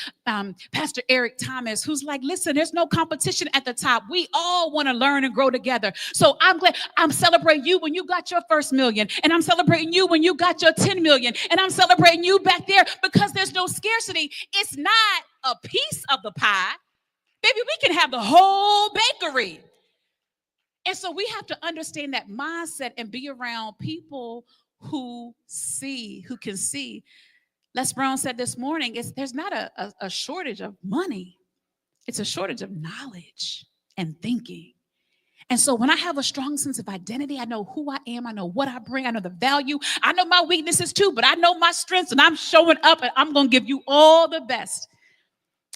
Pastor Eric Thomas, who's like, listen, there's no competition at the top. We all want to learn and grow together. So I'm glad I'm celebrating you when you got your first million, and I'm celebrating you when you got your 10 million, and I'm celebrating you back there, because there's no scarcity. It's not a piece of the pie. Baby, we can have the whole bakery. And so we have to understand that mindset and be around people who can see. Les Brown said this morning, there's not a shortage of money. It's a shortage of knowledge and thinking. And so when I have a strong sense of identity, I know who I am, I know what I bring, I know the value, I know my weaknesses too, but I know my strengths and I'm showing up and I'm going to give you all the best.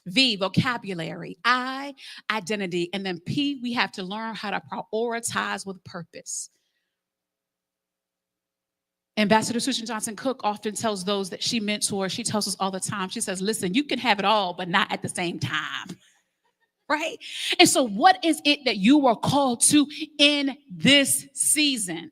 V, vocabulary. I, identity. And then P, we have to learn how to prioritize with purpose. Ambassador Susan Johnson Cook often tells those that she mentors, she tells us all the time, she says, listen, you can have it all, but not at the same time. Right? And so what is it that you are called to in this season?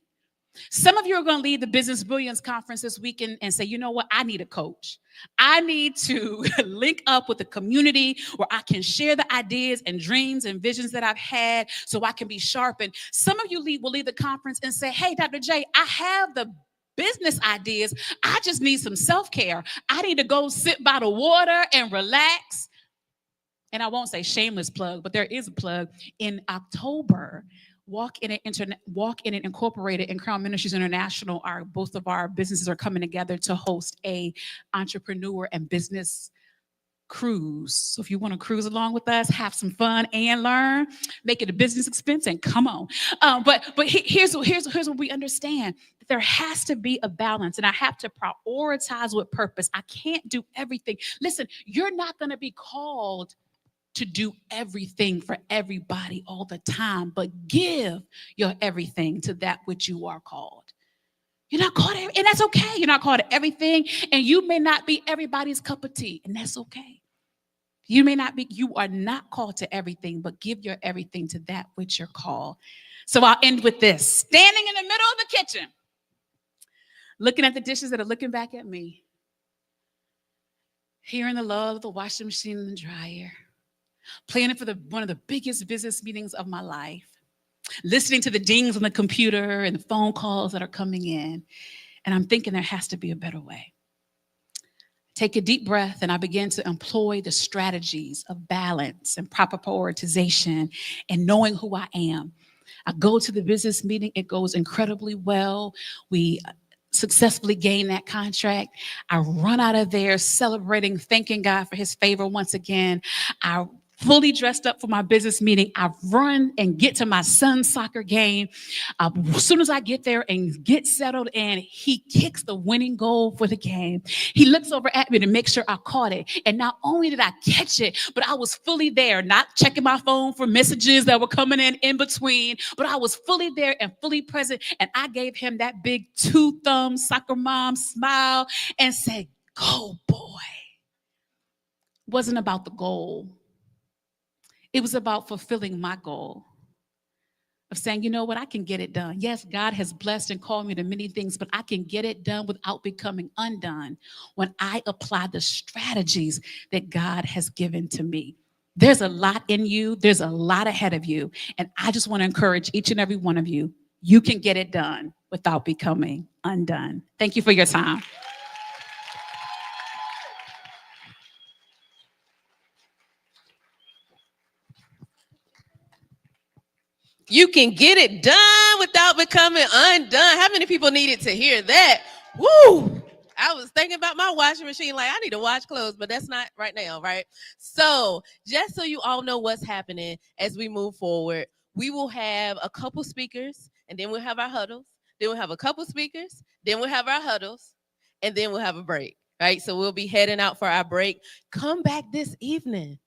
Some of you are going to lead the Business Brilliance Conference this weekend and say, you know what? I need a coach. I need to link up with the community where I can share the ideas and dreams and visions that I've had so I can be sharpened. Some of you will lead the conference and say, hey, Dr. J, I have the business ideas. I just need some self-care. I need to go sit by the water and relax. And I won't say shameless plug, but there is a plug. In October, Walk in It Incorporated and Crown Ministries International both of our businesses are coming together to host a entrepreneur and business cruise. So if you want to cruise along with us, have some fun and learn, make it a business expense and come on. But here's what we understand. There has to be a balance, and I have to prioritize with purpose. I can't do everything. Listen, you're not going to be called to do everything for everybody all the time, but give your everything to that which you are called. You're not called, and that's okay. You're not called to everything, and you may not be everybody's cup of tea, and that's okay. You are not called to everything, but give your everything to that which you're called. So I'll end with this. Standing in the middle of the kitchen, looking at the dishes that are looking back at me, hearing the lull of the washing machine and the dryer, planning for one of the biggest business meetings of my life, listening to the dings on the computer and the phone calls that are coming in. And I'm thinking there has to be a better way. Take a deep breath, and I begin to employ the strategies of balance and proper prioritization and knowing who I am. I go to the business meeting. It goes incredibly well. We successfully gain that contract. I run out of there celebrating, thanking God for his favor once again. I fully dressed up for my business meeting. I run and get to my son's soccer game. As soon as I get there and get settled in, he kicks the winning goal for the game. He looks over at me to make sure I caught it. And not only did I catch it, but I was fully there, not checking my phone for messages that were coming in between, but I was fully there and fully present. And I gave him that big 2-thumb soccer mom smile and said, "Go, boy." It wasn't about the goal. It was about fulfilling my goal of saying, you know what, I can get it done. Yes, God has blessed and called me to many things, but I can get it done without becoming undone when I apply the strategies that God has given to me. There's a lot in you. There's a lot ahead of you. And I just want to encourage each and every one of you, you can get it done without becoming undone. Thank you for your time. You can get it done without becoming undone. How many people needed to hear that? Woo! I was thinking about my washing machine, like I need to wash clothes, but that's not right now, right? So just so you all know what's happening as we move forward, we will have a couple speakers, and then we'll have our huddles. Then we'll have a couple speakers, then we'll have our huddles, and then we'll have a break, right? So we'll be heading out for our break. Come back this evening.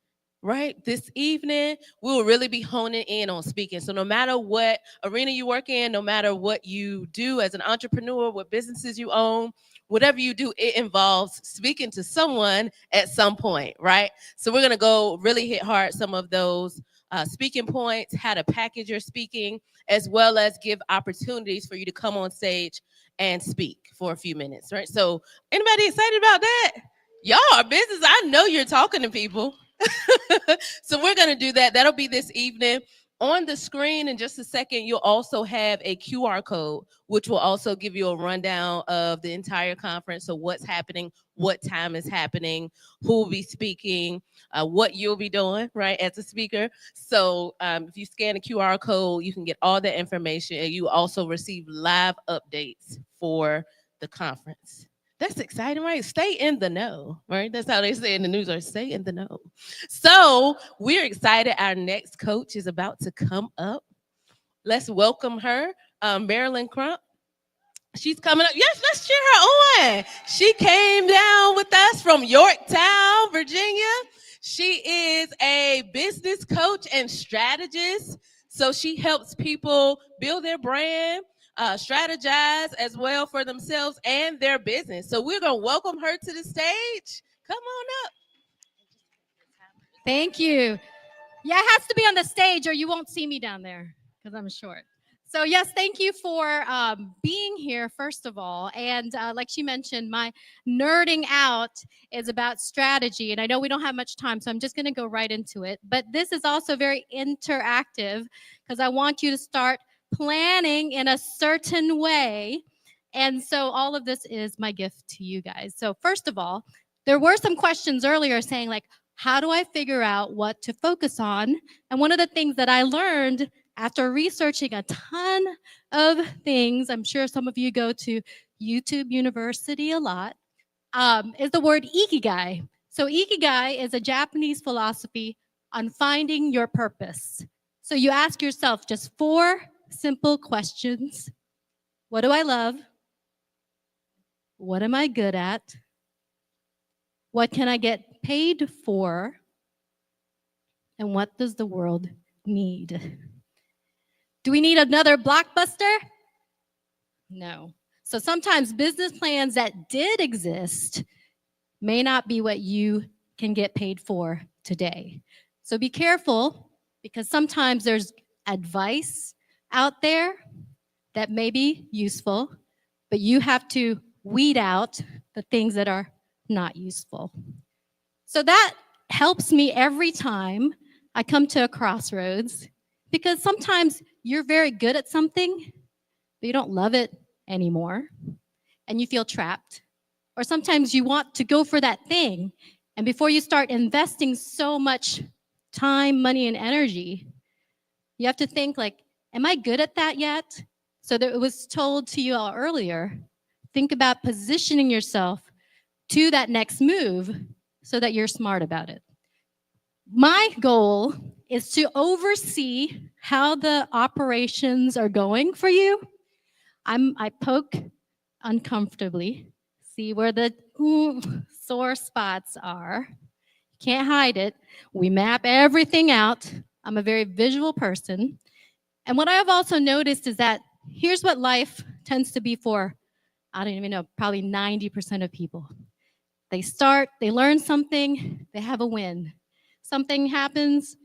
Right? This evening, we will really be honing in on speaking. So no matter what arena you work in, no matter what you do as an entrepreneur, what businesses you own, whatever you do, it involves speaking to someone at some point, right? So we're going to go really hit hard some of those speaking points, how to package your speaking, as well as give opportunities for you to come on stage and speak for a few minutes, right? So anybody excited about that? Y'all are business. I know you're talking to people. So we're going to do that. That'll be this evening. On the screen in just a second, you'll also have a QR code, which will also give you a rundown of the entire conference. So what's happening, what time is happening, who will be speaking, what you'll be doing, right, as a speaker. So if you scan the QR code, you can get all the information, and you also receive live updates for the conference. That's exciting, right? Stay in the know, right? That's how they say in the news, or stay in the know. So we're excited. Our next coach is about to come up Let's welcome her, Marilyn Crump. She's coming up. Yes, let's cheer her on. She came down with us from Yorktown, Virginia. She is a business coach and strategist. So she helps people build their brand, strategize as well for themselves and their business. So we're going to welcome her to the stage. Come on up. Thank you. Yeah, it has to be on the stage or you won't see me down there because I'm short. So yes, thank you for being here, first of all. And like she mentioned, my nerding out is about strategy. And I know we don't have much time, so I'm just going to go right into it. But this is also very interactive because I want you to start planning in a certain way. And so all of this is my gift to you guys. So first of all, there were some questions earlier saying like, how do I figure out what to focus on? And one of the things that I learned after researching a ton of things, I'm sure some of you go to YouTube University a lot, is the word ikigai. So ikigai is a Japanese philosophy on finding your purpose. So you ask yourself just 4 simple questions. What do I love? What am I good at? What can I get paid for? And what does the world need? Do we need another blockbuster? No. So sometimes business plans that did exist may not be what you can get paid for today. So be careful because sometimes there's advice out there that may be useful, but you have to weed out the things that are not useful. So that helps me every time I come to a crossroads because sometimes you're very good at something, but you don't love it anymore and you feel trapped. Or sometimes you want to go for that thing, and before you start investing so much time, money, and energy, you have to think like, am I good at that yet? So that it was told to you all earlier, think about positioning yourself to that next move so that you're smart about it. My goal is to oversee how the operations are going for you. I poke uncomfortably, see where the sore spots are. Can't hide it. We map everything out. I'm a very visual person. And what I've also noticed is that here's what life tends to be for, I don't even know, probably 90% of people. They start, they learn something, they have a win. Something happens,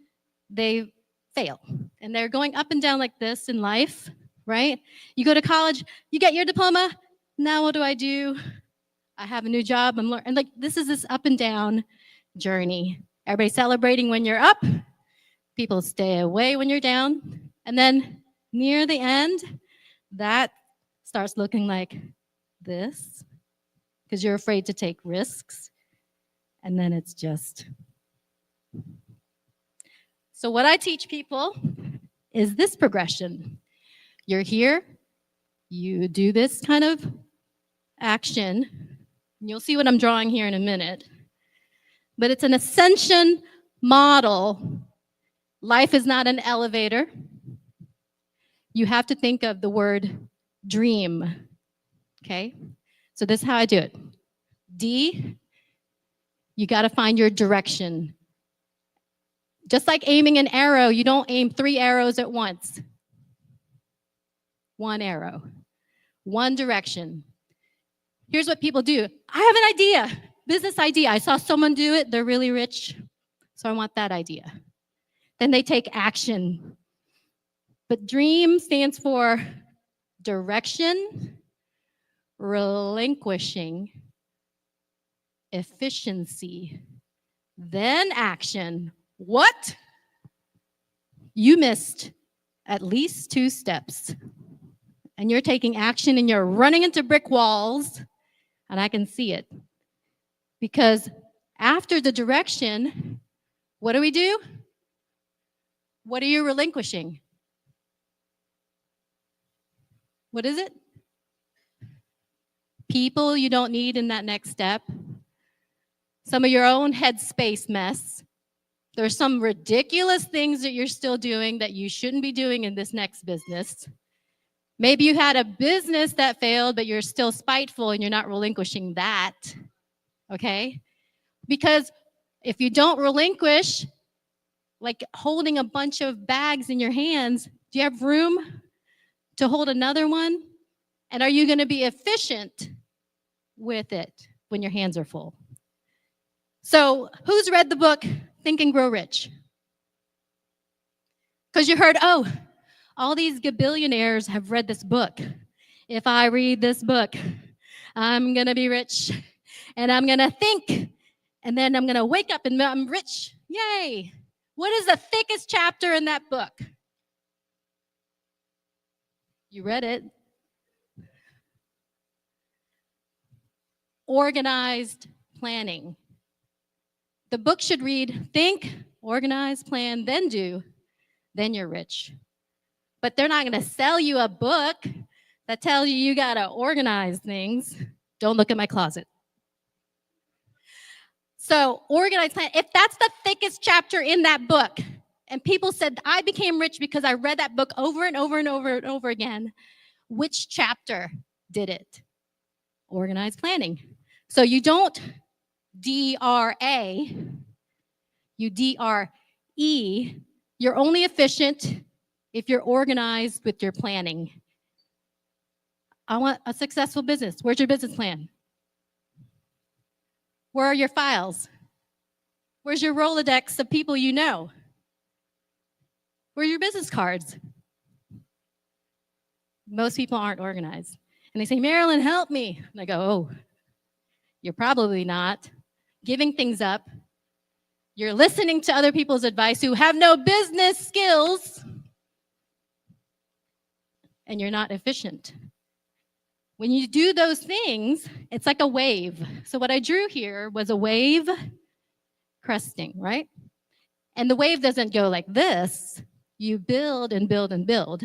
they fail. And they're going up and down like this in life, right? You go to college, you get your diploma. Now what do? I have a new job. I'm learning. And like this is this up and down journey. Everybody celebrating when you're up. People stay away when you're down. And then near the end, that starts looking like this because you're afraid to take risks. And then it's just. So what I teach people is this progression. You're here, you do this kind of action, and you'll see what I'm drawing here in a minute. But it's an ascension model. Life is not an elevator. You have to think of the word dream, okay? So this is how I do it. D, you gotta find your direction. Just like aiming an arrow, you don't aim 3 arrows at once. 1 arrow, 1 direction. Here's what people do. I have an idea, business idea. I saw someone do it. They're really rich, so I want that idea. Then they take action. But DREAM stands for direction, relinquishing, efficiency, then action. What? You missed at least 2 steps. And you're taking action and you're running into brick walls, and I can see it. Because after the direction, what do? What are you relinquishing? What is it? People you don't need in that next step. Some of your own headspace mess. There's some ridiculous things that you're still doing that you shouldn't be doing in this next business. Maybe you had a business that failed, but you're still spiteful and you're not relinquishing that. Okay? Because if you don't relinquish, like holding a bunch of bags in your hands, do you have room to hold another one? And are you going to be efficient with it when your hands are full? So, who's read the book Think and Grow Rich? Because you heard, oh, all these gabillionaires have read this book. If I read this book, I'm going to be rich and I'm going to think and then I'm going to wake up and I'm rich. Yay. What is the thickest chapter in that book? You read it. Organized planning. The book should read, think, organize, plan, then do, then you're rich. But they're not going to sell you a book that tells you got to organize things. Don't look at my closet. So, organized plan, if that's the thickest chapter in that book, and people said, I became rich because I read that book over and over and over and over again, which chapter did it? Organized planning. So you don't DRA, you DRE. You're only efficient if you're organized with your planning. I want a successful business. Where's your business plan? Where are your files? Where's your Rolodex of people you know? Where are your business cards? Most people aren't organized. And they say, Marilyn, help me. And I go, oh, you're probably not. Giving things up. You're listening to other people's advice who have no business skills. And you're not efficient. When you do those things, it's like a wave. So what I drew here was a wave cresting, right? And the wave doesn't go like this. You build and build and build.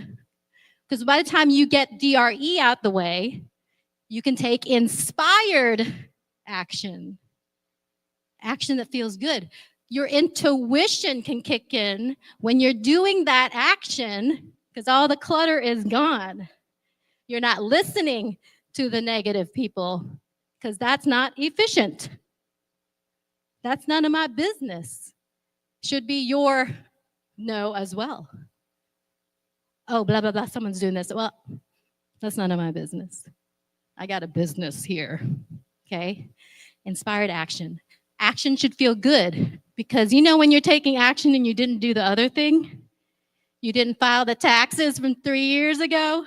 Because by the time you get DRE out the way, you can take inspired action. Action that feels good. Your intuition can kick in when you're doing that action because all the clutter is gone. You're not listening to the negative people because that's not efficient. That's none of my business. Should be your no as well. Oh, blah, blah, blah, someone's doing this. Well, that's none of my business. I got a business here, okay? Inspired action. Action should feel good because you know when you're taking action and you didn't do the other thing, you didn't file the taxes from 3 years ago,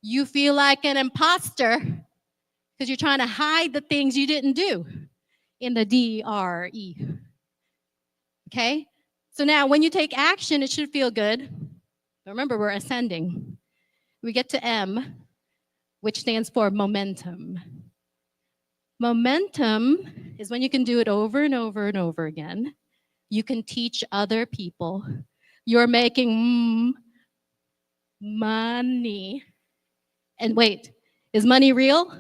you feel like an imposter because you're trying to hide the things you didn't do in the DRE. Okay? So now when you take action, it should feel good. But remember, we're ascending. We get to M, which stands for momentum. Momentum is when you can do it over and over and over again. You can teach other people. You're making money. And wait, is money real?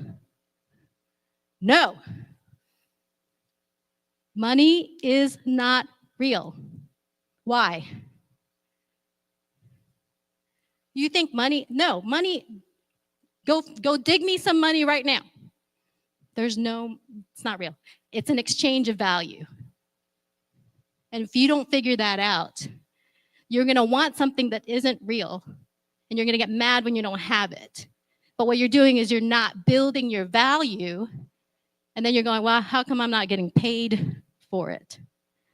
No. Money is not real. Why? You think money? No, money, go dig me some money right now. It's not real. It's an exchange of value. And if you don't figure that out, you're going to want something that isn't real, and you're going to get mad when you don't have it. But what you're doing is you're not building your value, and then you're going, well, how come I'm not getting paid for it?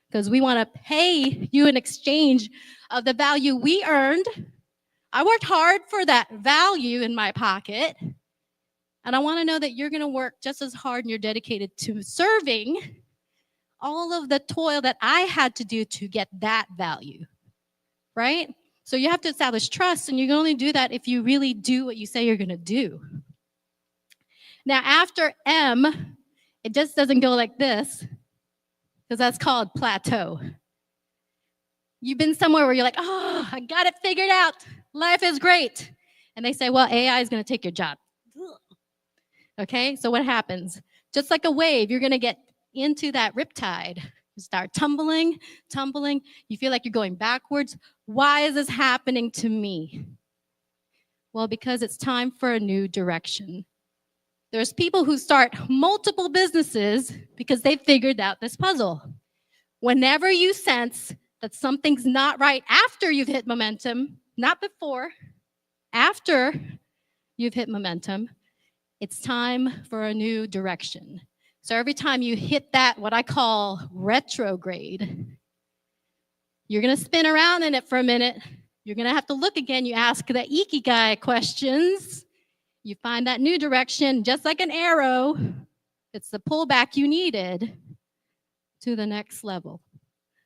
Because we want to pay you in exchange of the value we earned. I worked hard for that value in my pocket, and I want to know that you're going to work just as hard and you're dedicated to serving all of the toil that I had to do to get that value, right? So you have to establish trust, and you can only do that if you really do what you say you're going to do. Now, after M, it just doesn't go like this, because that's called plateau. You've been somewhere where you're like, oh, I got it figured out. Life is great. And they say, well, AI is going to take your job. Okay, so what happens? Just like a wave, you're going to get into that riptide, You start tumbling, tumbling. You feel like you're going backwards. Why is this happening to me? Well, because it's time for a new direction. There's people who start multiple businesses because they figured out this puzzle. Whenever you sense that something's not right after you've hit momentum, not before, after you've hit momentum, it's time for a new direction. So every time you hit that, what I call retrograde, you're going to spin around in it for a minute. You're going to have to look again. You ask the ikigai questions. You find that new direction, just like an arrow. It's the pullback you needed to the next level.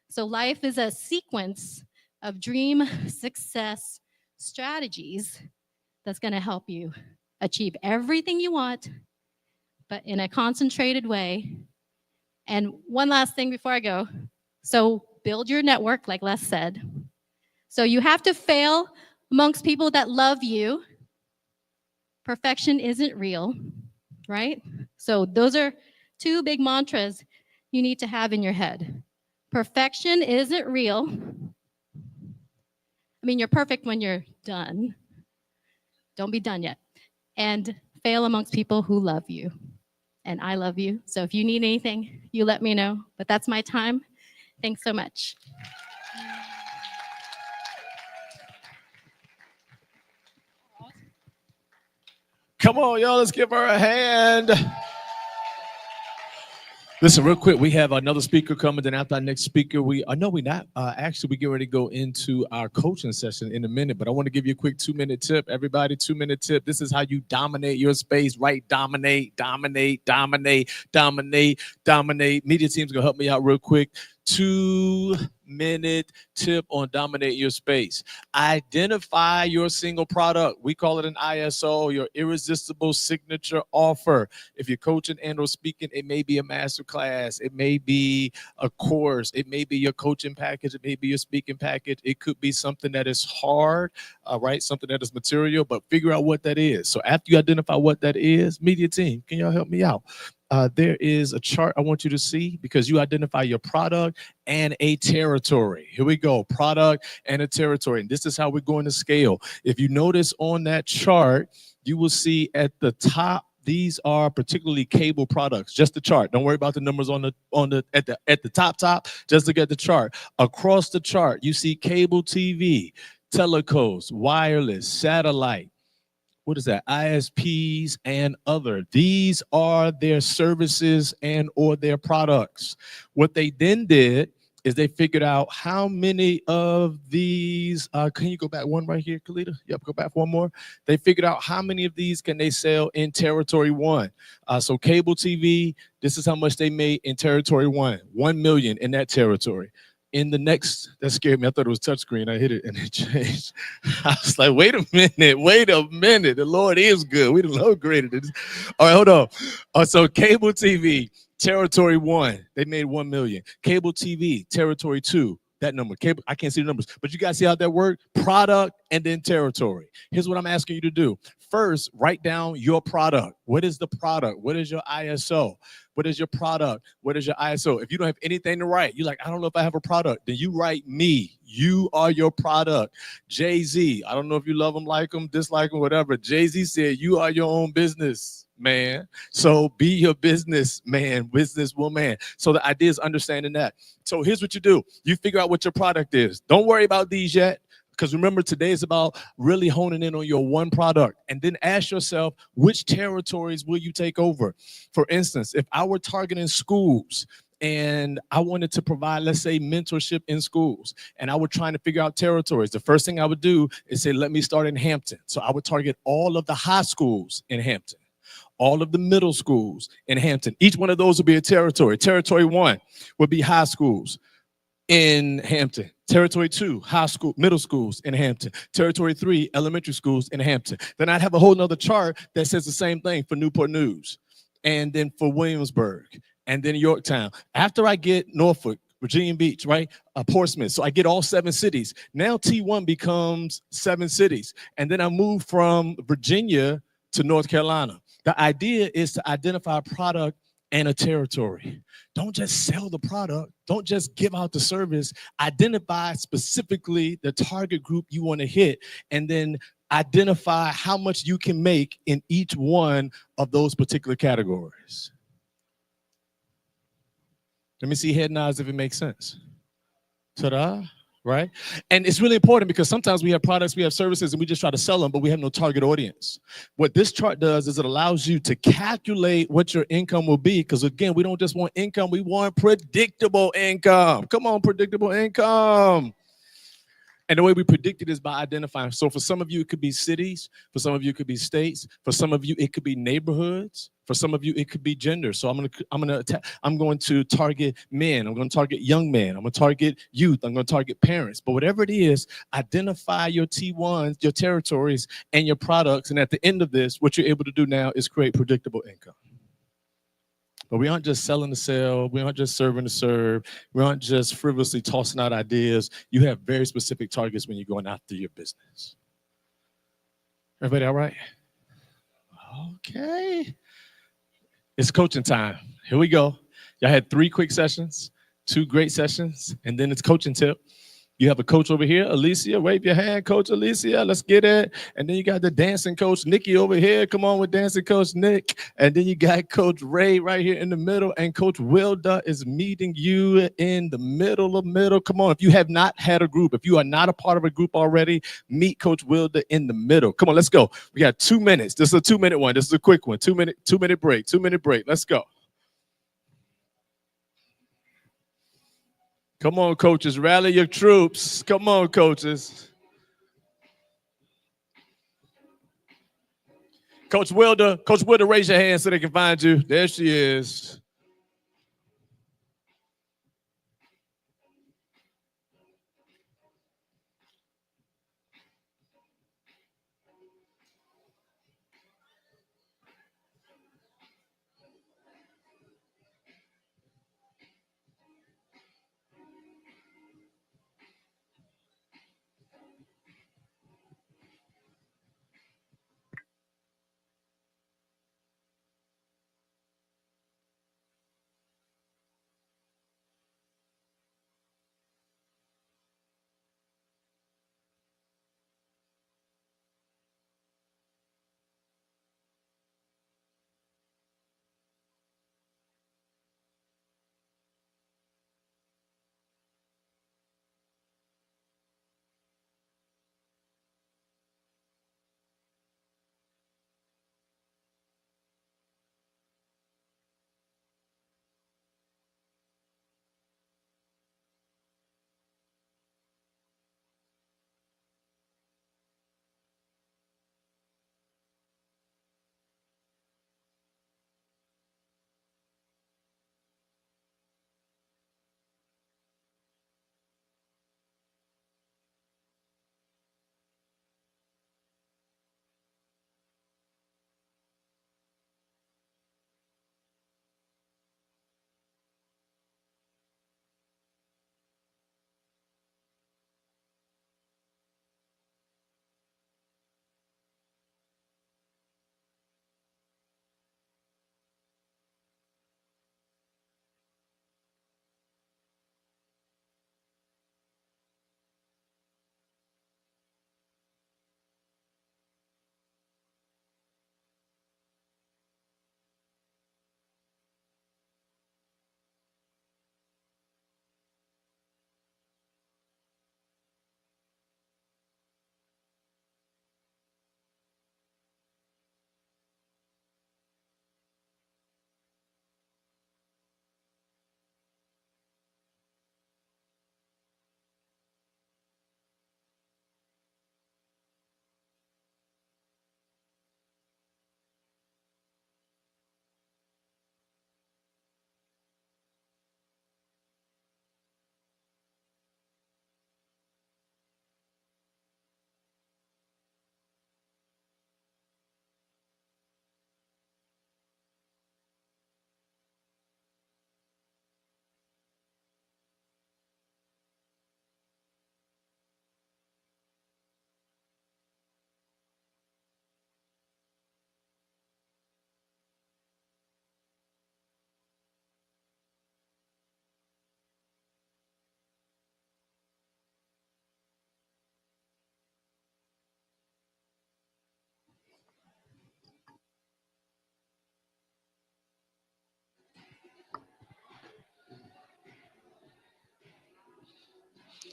So life is a sequence of dream success strategies that's going to help you achieve everything you want, but in a concentrated way. And one last thing before I go. So build your network, like Les said. So you have to fail amongst people that love you. Perfection isn't real, right? So those are two big mantras you need to have in your head. Perfection isn't real. I mean, you're perfect when you're done. Don't be done yet. And fail amongst people who love you. And I love you. So if you need anything, you let me know. But that's my time. Thanks so much. Come on, y'all, let's give her a hand. Listen, real quick, we have another speaker coming. Then after our next speaker, we get ready to go into our coaching session in a minute. But I want to give you a quick 2-minute tip. Everybody, 2-minute tip. This is how you dominate your space, right? Dominate, dominate, dominate, dominate, dominate. Media team's gonna help me out real quick. 2-minute tip on dominate your space. Identify your single product. We call it an ISO, your irresistible signature offer. If you're coaching and or speaking, it may be a master class. It may be a course. It may be your coaching package. It may be your speaking package. It could be something that is hard, right? Something that is material, but figure out what that is. So after you identify what that is, media team, can y'all help me out? There is a chart I want you to see because you identify your product and a territory. Here we go, product and a territory. And this is how we're going to scale. If you notice on that chart, you will see at the top, these are particularly cable products. Just the chart. Don't worry about the numbers at the top. Just look at the chart. Across the chart, you see cable TV, telecos, wireless, satellite. What is that? ISPs and other. These are their services and or their products. What they then did is they figured out how many of these, can you go back one right here, Kalita? Yep, go back one more. They figured out how many of these can they sell in territory 1. So cable TV, this is how much they made in territory 1, 1 million in that territory. In the next, that scared me. I thought it was touchscreen. I hit it and it changed. I was like, wait a minute. The Lord is good. We done upgraded it. All right, hold on. So cable TV, territory 1, they made 1 million. Cable TV, territory 2, that number. Cable, I can't see the numbers, but you guys see how that worked? Product and then territory. Here's what I'm asking you to do. First, write down your product. What is the product? What is your ISO? What is your product? What is your ISO? If you don't have anything to write, you're like, I don't know if I have a product, then you write me. You are your product. Jay-Z, I don't know if you love him, like him, dislike him, whatever. Jay-Z said, you are your own business, man. So be your business man, businesswoman. So the idea is understanding that. So here's what you do. You figure out what your product is. Don't worry about these yet. Because remember, today is about really honing in on your one product. And then ask yourself, which territories will you take over? For instance, if I were targeting schools and I wanted to provide, let's say, mentorship in schools, and I were trying to figure out territories, the first thing I would do is say, let me start in Hampton. So I would target all of the high schools in Hampton, all of the middle schools in Hampton. Each one of those would be a territory. Territory 1 would be high schools in Hampton. Territory 2, high school, middle schools in Hampton. Territory 3, elementary schools in Hampton. Then I'd have a whole nother chart that says the same thing for Newport News, and then for Williamsburg, and then Yorktown. After I get Norfolk, Virginia Beach, right? Portsmouth. So I get all 7 cities. Now T1 becomes 7 cities. And then I move from Virginia to North Carolina. The idea is to identify a product and a territory. Don't just sell the product. Don't just give out the service. Identify specifically the target group you want to hit, and then identify how much you can make in each one of those particular categories. Let me see head nods if it makes sense. Ta-da, right? And it's really important because sometimes we have products, we have services, and we just try to sell them, but we have no target audience. What this chart does is it allows you to calculate what your income will be, because again, we don't just want income, we want predictable income. Come on, predictable income. And the way we predict it is by identifying. So for some of you, it could be cities. For some of you, it could be states. For some of you, it could be neighborhoods. For some of you, it could be gender. So I'm going to target men. I'm going to target young men. I'm going to target youth. I'm going to target parents. But whatever it is, identify your T1s, your territories, and your products. And at the end of this, what you're able to do now is create predictable income. But we aren't just selling to sell. We aren't just serving to serve. We aren't just frivolously tossing out ideas. You have very specific targets when you're going after your business. Everybody all right? Okay. It's coaching time. Here we go. Y'all had 3 quick sessions, 2 great sessions, and then it's coaching tip. You have a coach over here, Alicia. Wave your hand, Coach Alicia. Let's get it. And then you got the dancing coach, Nikki, over here. Come on with dancing coach Nick. And then you got Coach Ray right here in the middle. And Coach Wilda is meeting you in the middle. Come on. If you have not had a group, if you are not a part of a group already, meet Coach Wilda in the middle. Come on, let's go. We got 2 minutes. This is a 2-minute one. This is a quick one. 2-minute break. 2-minute break. Let's go. Come on, coaches, rally your troops. Come on, coaches. Coach Wilda, raise your hand so they can find you. There she is.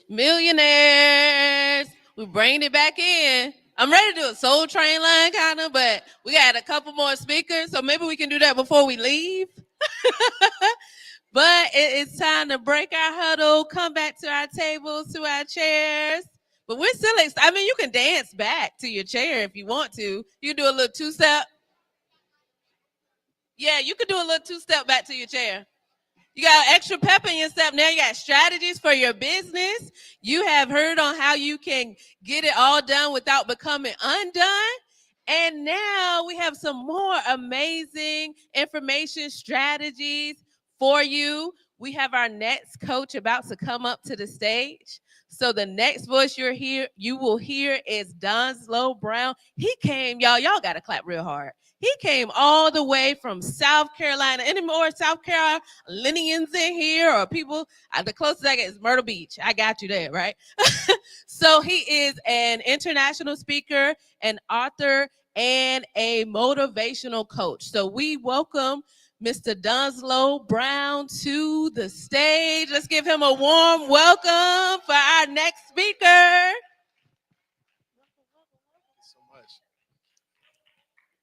Millionaires. We bringing it back in. I'm ready to do a Soul Train line kind of, but we got a couple more speakers, so maybe we can do that before we leave. But it's time to break our huddle, come back to our tables, to our chairs. But we're still I mean, you can dance back to your chair if you want to. You can do a little two-step. Yeah, you could do a little two-step back to your chair. You got extra pep in your step. Now you got strategies for your business. You have heard on how you can get it all done without becoming undone. And now we have some more amazing information strategies for you. We have our next coach about to come up to the stage. So the next voice you will hear is Donslow Brown. He came, y'all got to clap real hard. He came all the way from South Carolina. Any more South Carolinians in here or people? The closest I get is Myrtle Beach. I got you there, right? So he is an international speaker, an author, and a motivational coach. So we welcome Mr. Donslow Brown to the stage. Let's give him a warm welcome for our next speaker.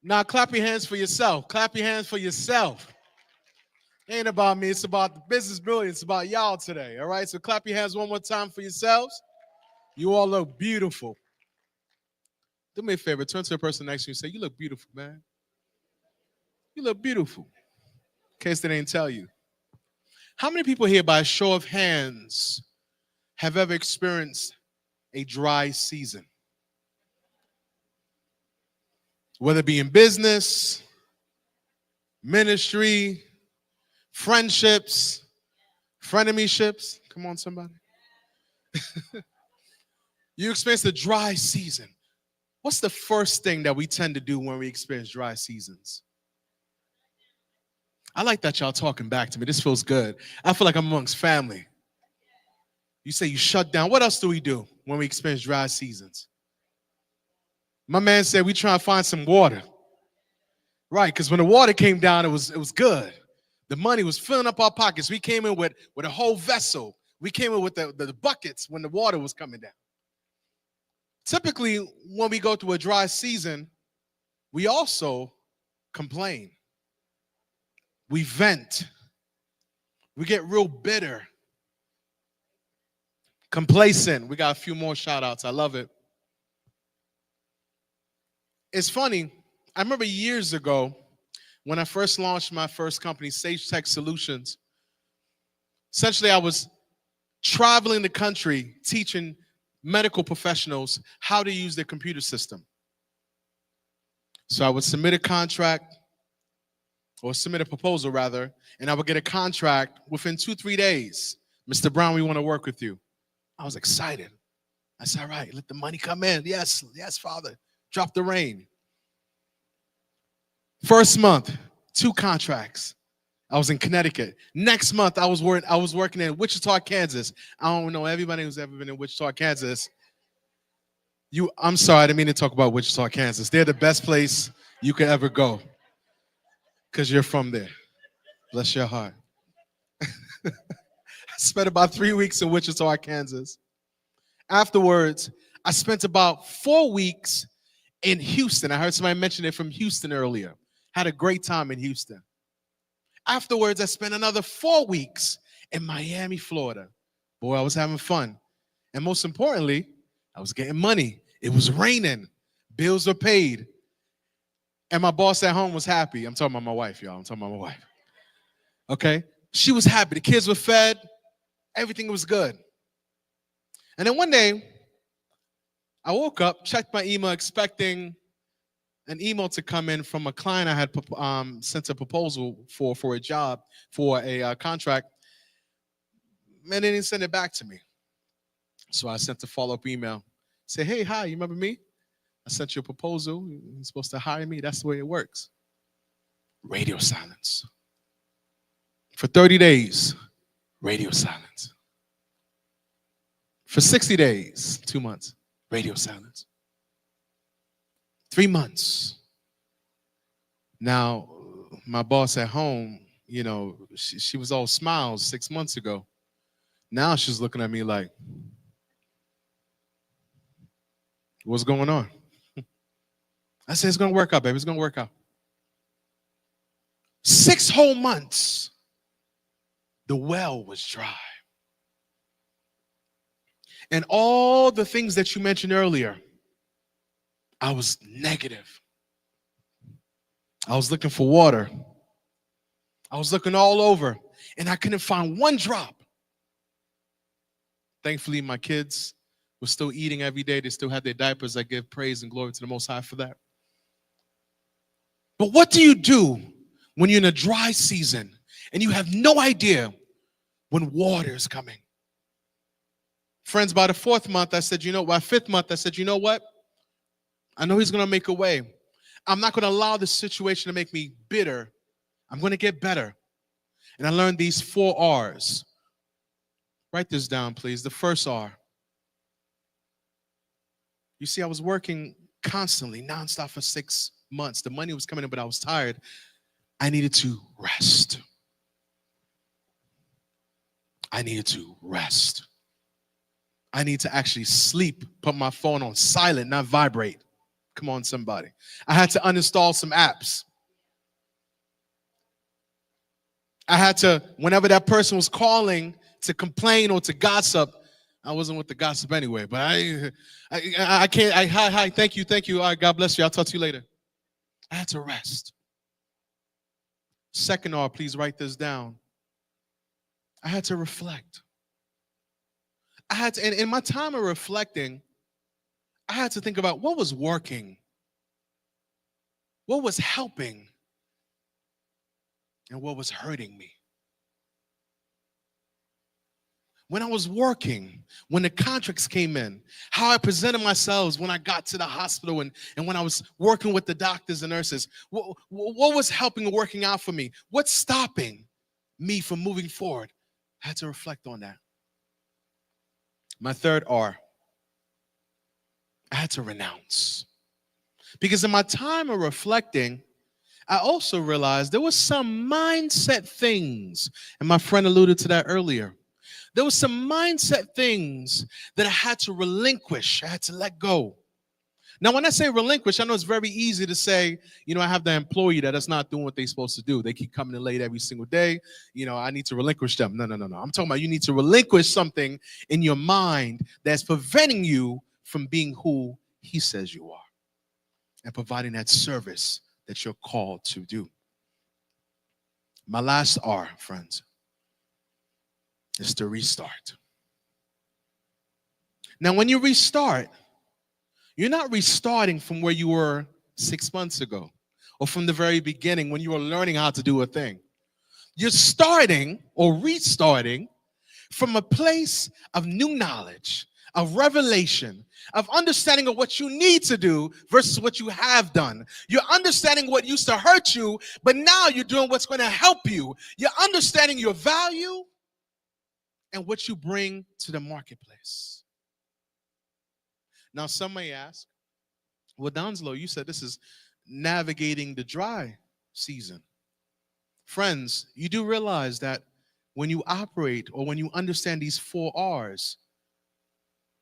Now clap your hands for yourself. Clap your hands for yourself. It ain't about me. It's about the business brilliance. It's about y'all today. All right. So clap your hands one more time for yourselves. You all look beautiful. Do me a favor. Turn to the person next to you and say, "You look beautiful, man. You look beautiful." In case they didn't tell you. How many people here, by a show of hands, have ever experienced a dry season? Whether it be in business, ministry, friendships, frenemies. Come on, somebody. You experience a dry season. What's the first thing that we tend to do when we experience dry seasons? I like that y'all talking back to me. This feels good. I feel like I'm amongst family. You say you shut down. What else do we do when we experience dry seasons? My man said we try to find some water. Right, because when the water came down, it was good. The money was filling up our pockets. We came in with a whole vessel. We came in with the buckets when the water was coming down. Typically, when we go through a dry season, we also complain. We vent. We get real bitter. Complacent. We got a few more shout outs. I love it. It's funny. I remember years ago when I first launched my first company, Sage Tech Solutions. Essentially, I was traveling the country teaching medical professionals how to use their computer system. So I would submit a contract, or submit a proposal rather, and I would get a contract within 2-3 days. "Mr. Brown, we want to work with you." I was excited. I said, "All right, let the money come in." Yes, Father. Drop the rain. First month, 2 contracts. I was in Connecticut. Next month, I was working in Wichita, Kansas. I don't know everybody who's ever been in Wichita, Kansas. I'm sorry, I didn't mean to talk about Wichita, Kansas. They're the best place you could ever go because you're from there. Bless your heart. I spent about 3 weeks in Wichita, Kansas. Afterwards, I spent about 4 weeks in Houston. I heard somebody mention it from Houston earlier. Had a great time in Houston. Afterwards, I spent another 4 weeks in Miami, Florida. Boy, I was having fun. And most importantly, I was getting money. It was raining. Bills were paid. And my boss at home was happy. I'm talking about my wife, y'all. I'm talking about my wife. Okay? She was happy. The kids were fed. Everything was good. And then one day, I woke up, checked my email, expecting an email to come in from a client I had sent a proposal for a job, for a contract, and they didn't send it back to me. So I sent a follow-up email. Say, "Hey, hi, you remember me? I sent you a proposal. You're supposed to hire me. That's the way it works." Radio silence. For 30 days, radio silence. For 60 days, 2 months, radio silence. 3 months. Now, my boss at home, she was all smiles 6 months ago. Now she's looking at me like, What's going on? I said, it's going to work out, baby. It's going to work out. 6 whole months, the well was dry. And all the things that you mentioned earlier, I was negative. I was looking for water. I was looking all over, and I couldn't find one drop. Thankfully, my kids were still eating every day. They still had their diapers. I give praise and glory to the Most High for that. But what do you do when you're in a dry season and you have no idea when water is coming? Friends, by the 4th month, I said, by 5th month, I said, you know what? I know he's going to make a way. I'm not going to allow this situation to make me bitter. I'm going to get better. And I learned these 4 R's. Write this down, please. The first R. You see, I was working constantly, nonstop for 6 months. The money was coming in, but I was tired. I needed to rest. I needed to rest. I need to actually sleep, put my phone on silent, not vibrate. Come on, somebody. I had to uninstall some apps. I had to, whenever that person was calling to complain or to gossip, I wasn't with the gossip anyway, but I can't, hi, thank you. All right, God bless you. I'll talk to you later. I had to rest. Second R, please write this down. I had to reflect. I had to, and in my time of reflecting, I had to think about what was working, what was helping, and what was hurting me. When I was working, when the contracts came in, how I presented myself when I got to the hospital and when I was working with the doctors and nurses, what was helping and working out for me? What's stopping me from moving forward? I had to reflect on that. My third R, I had to renounce. Because in my time of reflecting, I also realized there were some mindset things, and my friend alluded to that earlier. There were some mindset things that I had to relinquish. I had to let go. Now, when I say relinquish, I know it's very easy to say, I have the employee that's not doing what they're supposed to do. They keep coming in late every single day. I need to relinquish them. No. I'm talking about you need to relinquish something in your mind that's preventing you from being who he says you are and providing that service that you're called to do. My last R, friends, is to restart. Now, when you restart, you're not restarting from where you were 6 months ago or from the very beginning when you were learning how to do a thing. You're starting or restarting from a place of new knowledge, of revelation, of understanding of what you need to do versus what you have done. You're understanding what used to hurt you, but now you're doing what's going to help you. You're understanding your value and what you bring to the marketplace. Now, some may ask, well, Donslow, you said this is navigating the dry season. Friends, you do realize that when you operate or when you understand these 4 R's,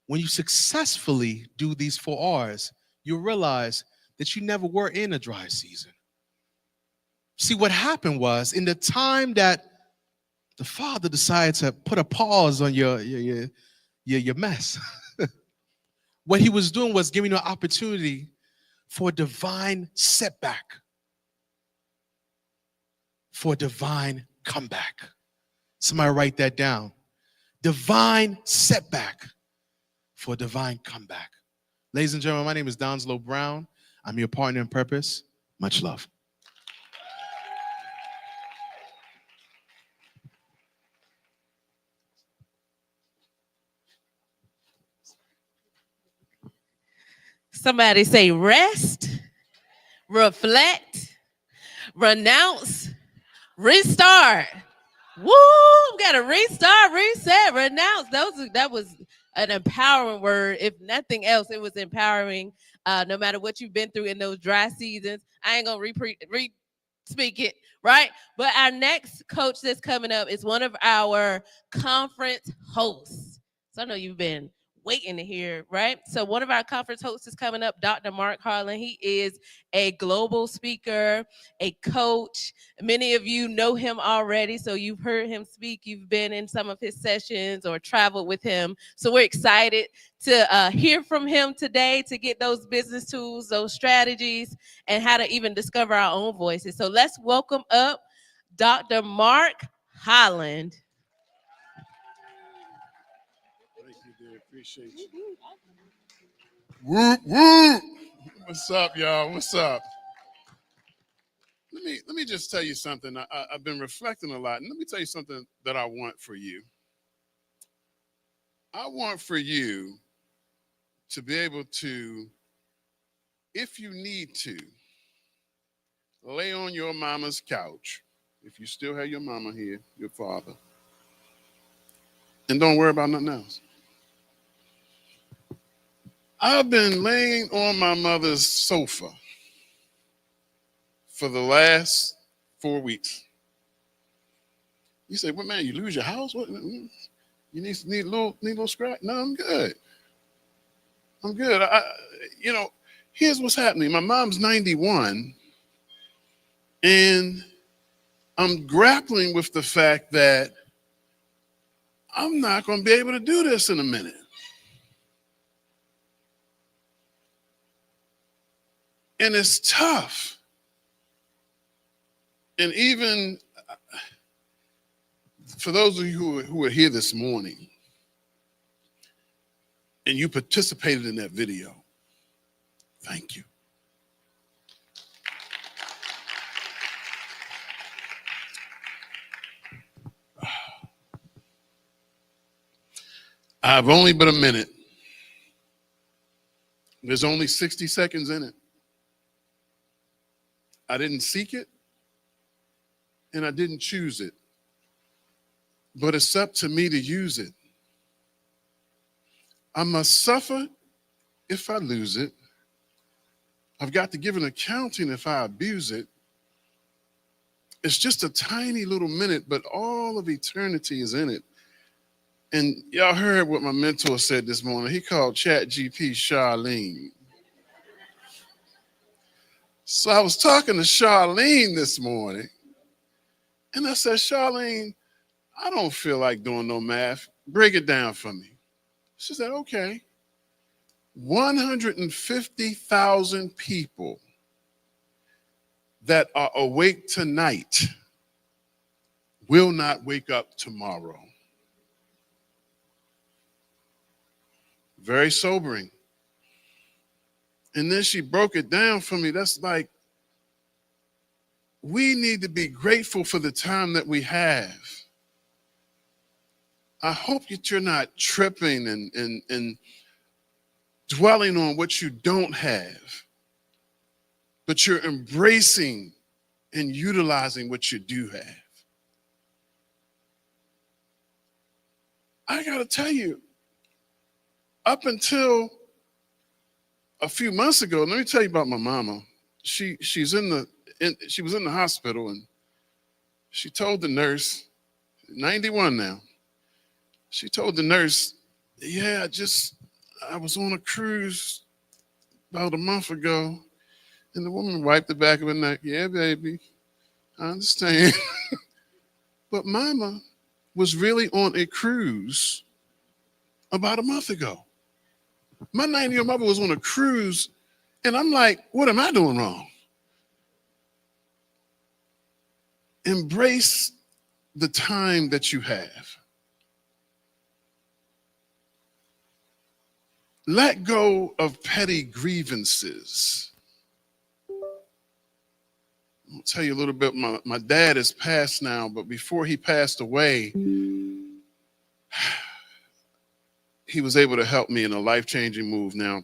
when you successfully do these 4 R's, you realize that you never were in a dry season. See, what happened was in the time that the Father decided to put a pause on your mess, what he was doing was giving you an opportunity for a divine setback, for a divine comeback. Somebody write that down. Divine setback for a divine comeback. Ladies and gentlemen, my name is Donslow Brown. I'm your partner in purpose. Much love. Somebody say rest, reflect, renounce, restart. Woo! We got to restart, reset, renounce. That was an empowering word. If nothing else, it was empowering. No matter what you've been through in those dry seasons, I ain't gonna re-speak it, right? But our next coach that's coming up is one of our conference hosts. So I know you've been waiting to hear, right? So one of our conference hosts is coming up, Dr. Mark Harlan. He is a global speaker, a coach. Many of you know him already, so you've heard him speak. You've been in some of his sessions or traveled with him. So we're excited to hear from him today, to get those business tools, those strategies, and how to even discover our own voices. So let's welcome up Dr. Mark Holland. Thank you, dear. Appreciate you. Whoop, whoop. What's up, y'all? What's up? Let me just tell you something. I've been reflecting a lot, and let me tell you something that I want for you. I want for you to be able to, if you need to, lay on your mama's couch, if you still have your mama here, your father, and don't worry about nothing else. I've been laying on my mother's sofa for the last 4 weeks. You say, well, man, you lose your house? What? You need a little scratch? No, I'm good. I'm good. Here's what's happening. My mom's 91, and I'm grappling with the fact that I'm not going to be able to do this in a minute. And it's tough. And even for those of you who are here this morning and you participated in that video, thank you. I've only been a minute. There's only 60 seconds in it. I didn't seek it, and I didn't choose it. But it's up to me to use it. I must suffer if I lose it. I've got to give an accounting if I abuse it. It's just a tiny little minute, but all of eternity is in it. And y'all heard what my mentor said this morning. He called ChatGPT Charlene. So I was talking to Charlene this morning, and I said, Charlene, I don't feel like doing no math. Break it down for me. She said, okay. 150,000 people that are awake tonight will not wake up tomorrow. Very sobering. And then she broke it down for me. That's like, we need to be grateful for the time that we have. I hope that you're not tripping and dwelling on what you don't have, but you're embracing and utilizing what you do have. I gotta tell you, up until a few months ago, let me tell you about my mama. She was in the hospital, and she told the nurse, 91 now, she told the nurse, yeah, I was on a cruise about a month ago, and the woman wiped the back of her neck. Yeah, baby, I understand. But mama was really on a cruise about a month ago. My 90-year-old mother was on a cruise, and I'm like, what am I doing wrong? Embrace the time that you have. Let go of petty grievances. I'll tell you a little bit. My dad is passed now, but before he passed away, he was able to help me in a life-changing move. Now,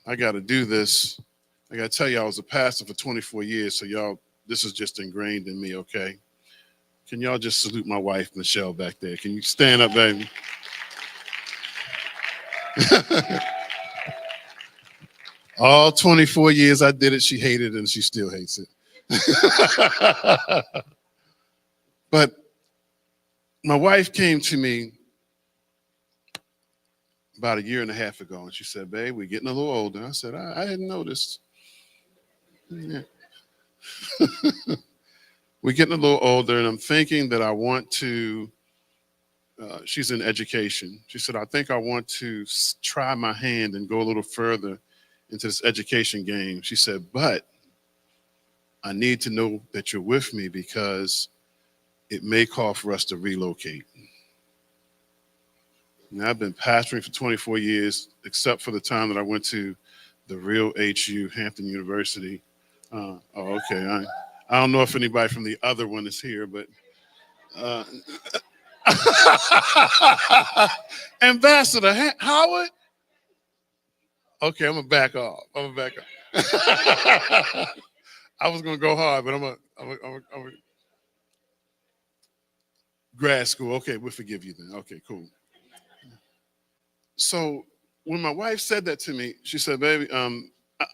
I got to do this. I got to tell you, I was a pastor for 24 years, so y'all, this is just ingrained in me, okay? Can y'all just salute my wife, Michelle, back there? Can you stand up, baby? All 24 years I did it, she hated it, and she still hates it. But my wife came to me about a year and a half ago. And she said, babe, we're getting a little older. I said, I hadn't noticed. Yeah. We're getting a little older, and I'm thinking that I want to, she's in education. She said, I think I want to try my hand and go a little further into this education game. She said, but I need to know that you're with me because it may call for us to relocate. Now, I've been pastoring for 24 years, except for the time that I went to the real HU, Hampton University. Okay. I don't know if anybody from the other one is here, but Ambassador Howard. Okay, I'm gonna back off. I was gonna go hard, but I'm a grad school. Okay, we'll forgive you then. Okay, cool. So when my wife said that to me, she said, baby,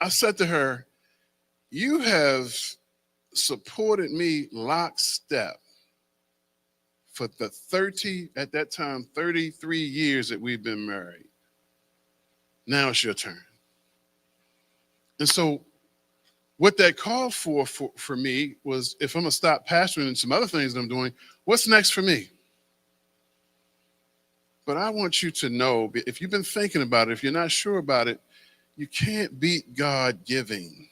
I said to her, you have supported me lockstep for the 30, at that time, 33 years that we've been married. Now it's your turn. And so what that called for me was, if I'm gonna stop pastoring and some other things that I'm doing, what's next for me? But I want you to know, if you've been thinking about it, if you're not sure about it, you can't beat God giving.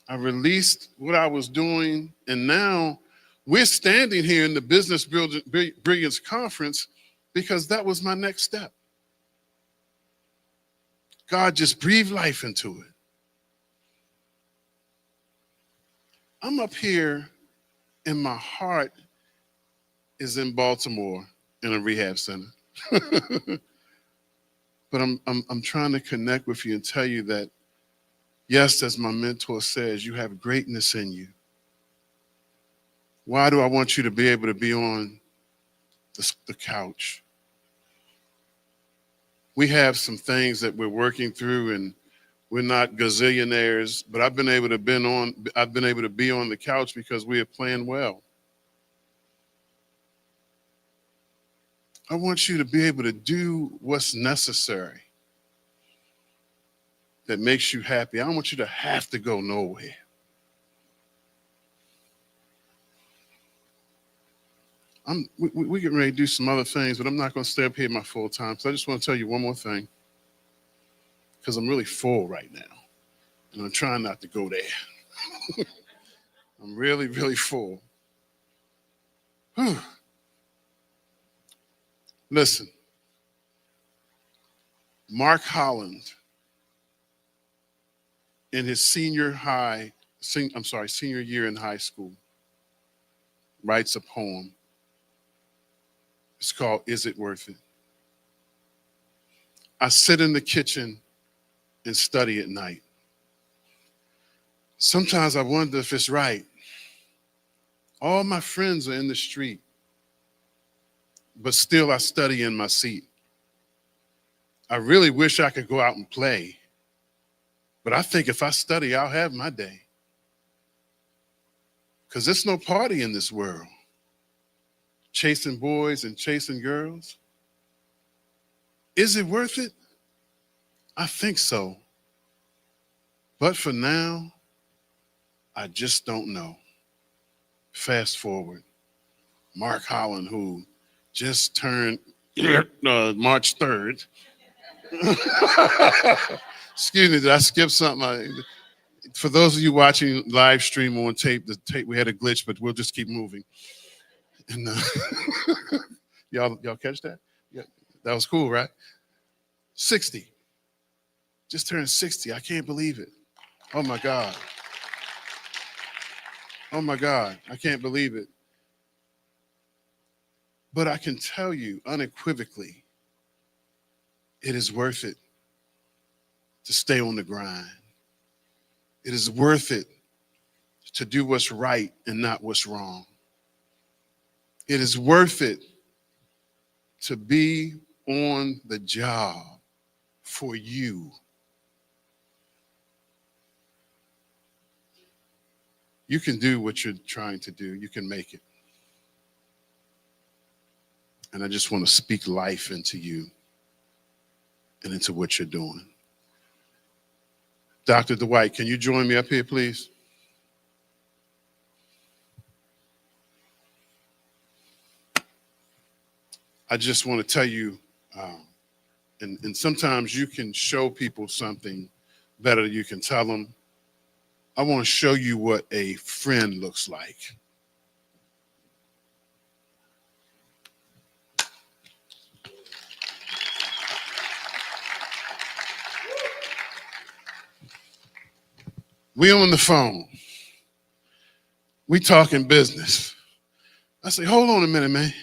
I released what I was doing, and now we're standing here in the Business Brilliance Conference because that was my next step. God just breathed life into it. I'm up here, and my heart is in Baltimore in a rehab center. But I'm trying to connect with you and tell you that, yes, as my mentor says, you have greatness in you. Why do I want you to be able to be on the couch? We have some things that we're working through, and we're not gazillionaires, but I've been able to be on the couch because we have planned well. I want you to be able to do what's necessary that makes you happy. I don't want you to have to go nowhere. We're getting ready to do some other things, but I'm not going to stay up here my full time. So I just want to tell you one more thing, because I'm really full right now, and I'm trying not to go there. I'm really, really full. Whew. Listen, Mark Holland, in his senior year in high school, writes a poem. It's called, Is It Worth It? I sit in the kitchen and study at night. Sometimes I wonder if it's right. All my friends are in the street, but still I study in my seat. I really wish I could go out and play, but I think if I study, I'll have my day. Because there's no party in this world. Chasing boys and chasing girls. Is it worth it? I think so. But for now, I just don't know. Fast forward. Mark Holland, who just turned March 3rd. Excuse me, did I skip something? For those of you watching live stream on tape, we had a glitch, but we'll just keep moving. And y'all catch that? Yeah, that was cool, right? 60. Just turned 60. I can't believe it. Oh my God. Oh my God. I can't believe it. But I can tell you unequivocally, it is worth it to stay on the grind. It is worth it to do what's right and not what's wrong. It is worth it to be on the job for you. You can do what you're trying to do. You can make it. And I just want to speak life into you and into what you're doing. Dr. Dwight, can you join me up here, please? I just want to tell you, and sometimes you can show people something better than you can tell them. I want to show you what a friend looks like. We on the phone. We talking business. I say, hold on a minute, man.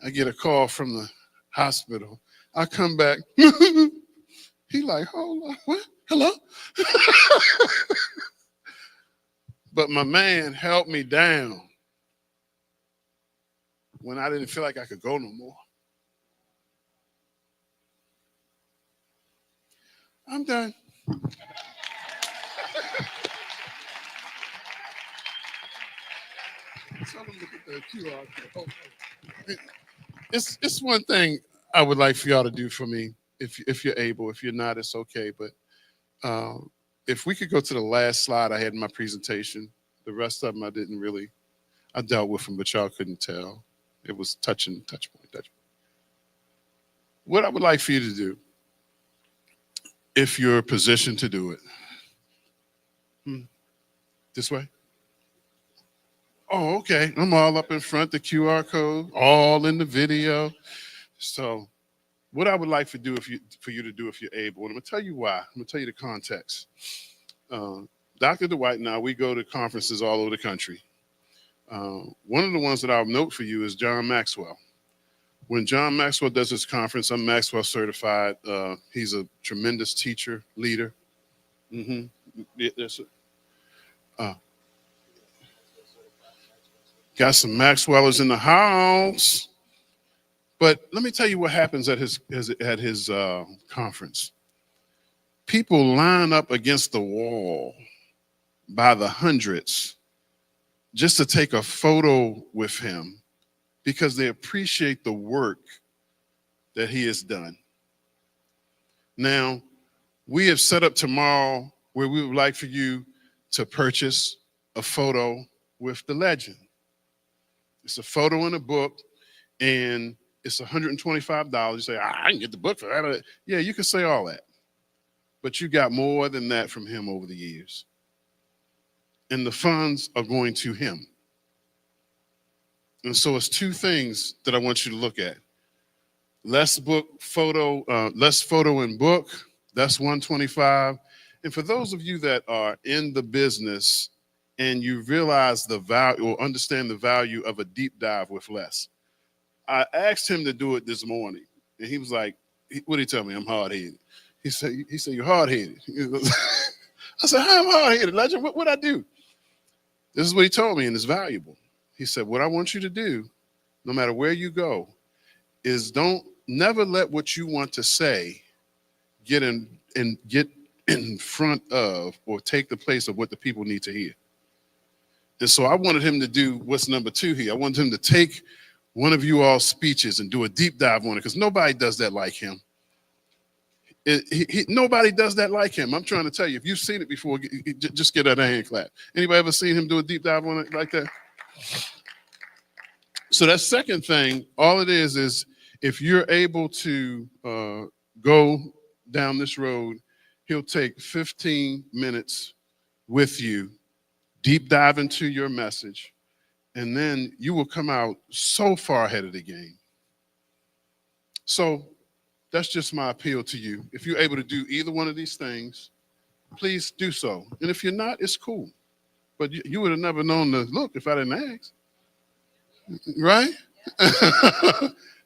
I get a call from the hospital. I come back. He like, hold on, what? Hello? But my man held me down when I didn't feel like I could go no more. I'm done. Tell them look at the QR code. It's one thing I would like for y'all to do for me, if you're able. If you're not, it's okay. But if we could go to the last slide I had in my presentation. The rest of them I dealt with them, but y'all couldn't tell. It was touch point. What I would like for you to do, if you're positioned to do it. This way? Oh, okay. I'm all up in front, the QR code, all in the video. So what I would like for you to do if you're able, and I'm going to tell you why. I'm going to tell you the context. Dr. Dwight and I, we go to conferences all over the country. One of the ones that I'll note for you is John Maxwell. When John Maxwell does his conference, I'm Maxwell certified. He's a tremendous teacher, leader. Yeah, that's it. Got some Maxwellers in the house. But let me tell you what happens at his conference. People line up against the wall by the hundreds just to take a photo with him because they appreciate the work that he has done. Now, we have set up tomorrow where we would like for you to purchase a photo with the legend. It's a photo in a book, and it's $125. You say, I can get the book for that. Yeah, you can say all that. But you got more than that from him over the years. And the funds are going to him. And so it's two things that I want you to look at. Less photo and book, that's $125. And for those of you that are in the business and you realize the value or understand the value of a deep dive with less, I asked him to do it this morning. And he was like, what did he tell me? I'm hard-headed. He said, you're hard-headed. I said, how am I hard-headed, Legend? What I do? This is what he told me, and it's valuable. He said, what I want you to do, no matter where you go, is never let what you want to say get in front of or take the place of what the people need to hear. And so I wanted him to do what's number 2 here. I wanted him to take one of you all's speeches and do a deep dive on it, because nobody does that like him. Nobody does that like him. I'm trying to tell you, if you've seen it before, just get a hand clap. Anybody ever seen him do a deep dive on it like that? So that second thing, all it is if you're able to go down this road, he'll take 15 minutes with you, deep dive into your message, and then you will come out so far ahead of the game. So that's just my appeal to you. If you're able to do either one of these things, please do so. And if you're not, it's cool. But you would have never known the look if I didn't ask. Right?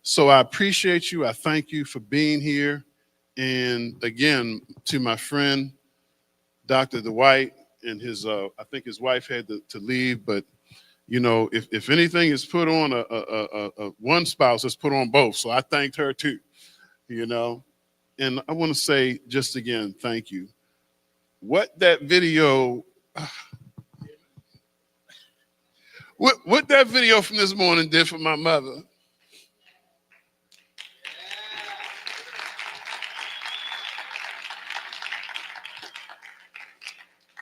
So I appreciate you. I thank you for being here. And again, to my friend, Dr. Dwight, and his, I think his wife had to leave, but you know, if anything is put on one spouse, it's put on both. So I thanked her too, you know. And I want to say just again, thank you. What that video, what that video from this morning did for my mother,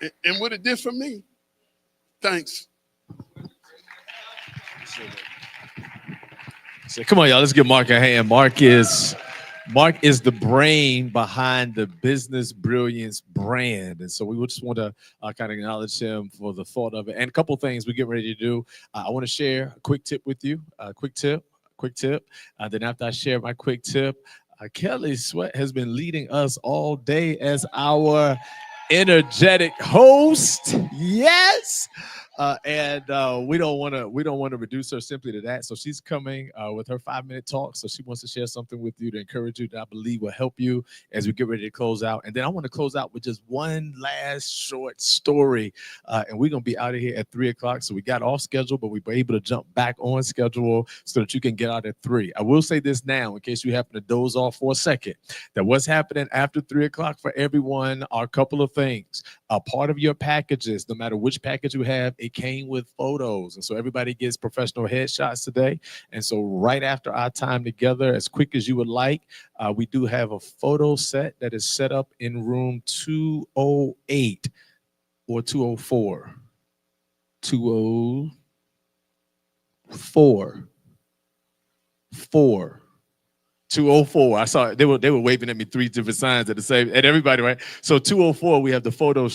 and what it did for me. Thanks. So come on, y'all. Let's give Mark a hand. Mark is the brain behind the Business Brilliance brand. And so we would just want to kind of acknowledge him for the thought of it. And a couple things we get ready to do. I want to share a quick tip with you. Quick tip. Then after I share my quick tip, Kelly Sweat has been leading us all day as our energetic host. Yes. And we don't want to reduce her simply to that. So she's coming with her 5-minute talk. So she wants to share something with you to encourage you that I believe will help you as we get ready to close out. And then I want to close out with just one last short story. And we're going to be out of here at 3 o'clock. So we got off schedule, but we were able to jump back on schedule so that you can get out at 3. I will say this now in case you happen to doze off for a second, that what's happening after 3 o'clock for everyone are a couple of things. A part of your packages, no matter which package you have, it came with photos. And so everybody gets professional headshots today. And so right after our time together, as quick as you would like, we do have a photo set that is set up in room 208 or 204. 204. 204. I saw it. They were waving at me 3 different signs at the same, and everybody, right? So 204, we have the photo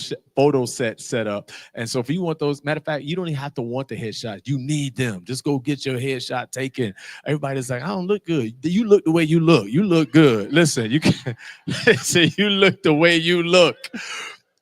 set set up. And so if you want those, matter of fact, you don't even have to want the headshots. You need them. Just go get your headshot taken. Everybody's like, I don't look good. You look the way you look. You look good. Listen, you can listen, you look the way you look.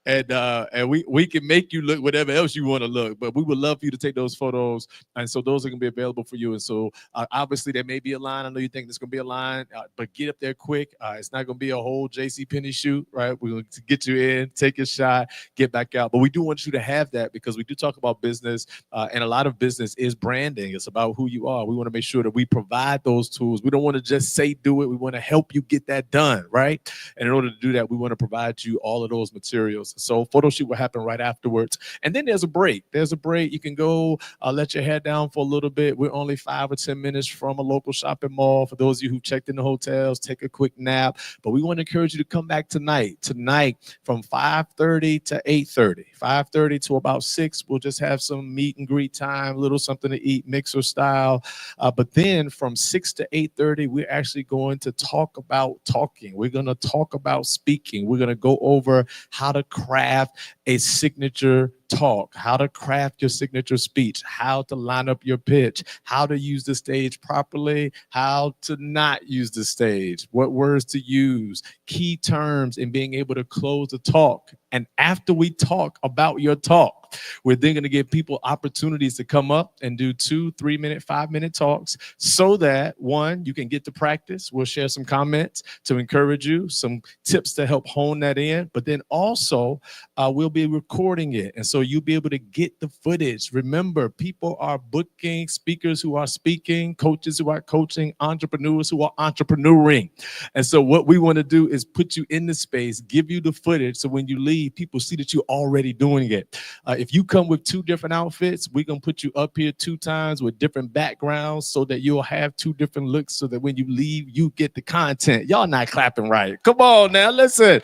And we can make you look whatever else you want to look, but we would love for you to take those photos. And so those are going to be available for you. And so obviously there may be a line. I know you think there's going to be a line, but get up there quick. It's not going to be a whole JCPenney shoot, right? We're going to get you in, take your shot, get back out. But we do want you to have that because we do talk about business, and a lot of business is branding. It's about who you are. We want to make sure that we provide those tools. We don't want to just say do it. We want to help you get that done, right? And in order to do that, we want to provide you all of those materials. So photo shoot will happen right afterwards. And then there's a break. You can go let your hair down for a little bit. We're only 5 or 10 minutes from a local shopping mall. For those of you who checked in the hotels, take a quick nap. But we want to encourage you to come back tonight. Tonight from 5:30 to 8:30. 5:30 to about 6. We'll just have some meet and greet time, a little something to eat, mixer style. But then from 6 to 8:30, we're actually going to talk about talking. We're going to talk about speaking. We're going to go over how to craft a signature talk, how to craft your signature speech, how to line up your pitch, how to use the stage properly, how to not use the stage, what words to use, key terms in being able to close the talk. And after we talk about your talk, we're then going to give people opportunities to come up and do 2, 3 minute, 5-minute talks so that, one, you can get to practice. We'll share some comments to encourage you, some tips to help hone that in. But then also, we'll be recording it. And so you'll be able to get the footage. Remember, people are booking, speakers who are speaking, coaches who are coaching, entrepreneurs who are entrepreneuring. And so what we want to do is put you in the space, give you the footage. So when you leave, people see that you're already doing it. If you come with 2 different outfits, we're going to put you up here 2 times with different backgrounds so that you'll have 2 different looks so that when you leave, you get the content. Y'all not clapping right. Come on now, listen.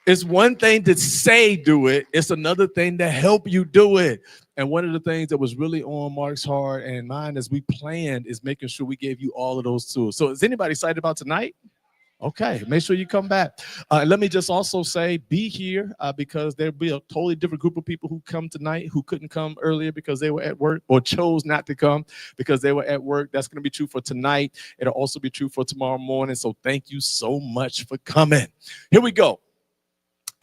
It's one thing to say do it. It's another thing to help you do it. And one of the things that was really on Mark's heart and mine as we planned is making sure we gave you all of those tools. So is anybody excited about tonight? Okay, make sure you come back. Let me just also say, be here because there'll be a totally different group of people who come tonight who couldn't come earlier because they were at work or chose not to come because they were at work. That's going to be true for tonight. It'll also be true for tomorrow morning. So thank you so much for coming. Here we go.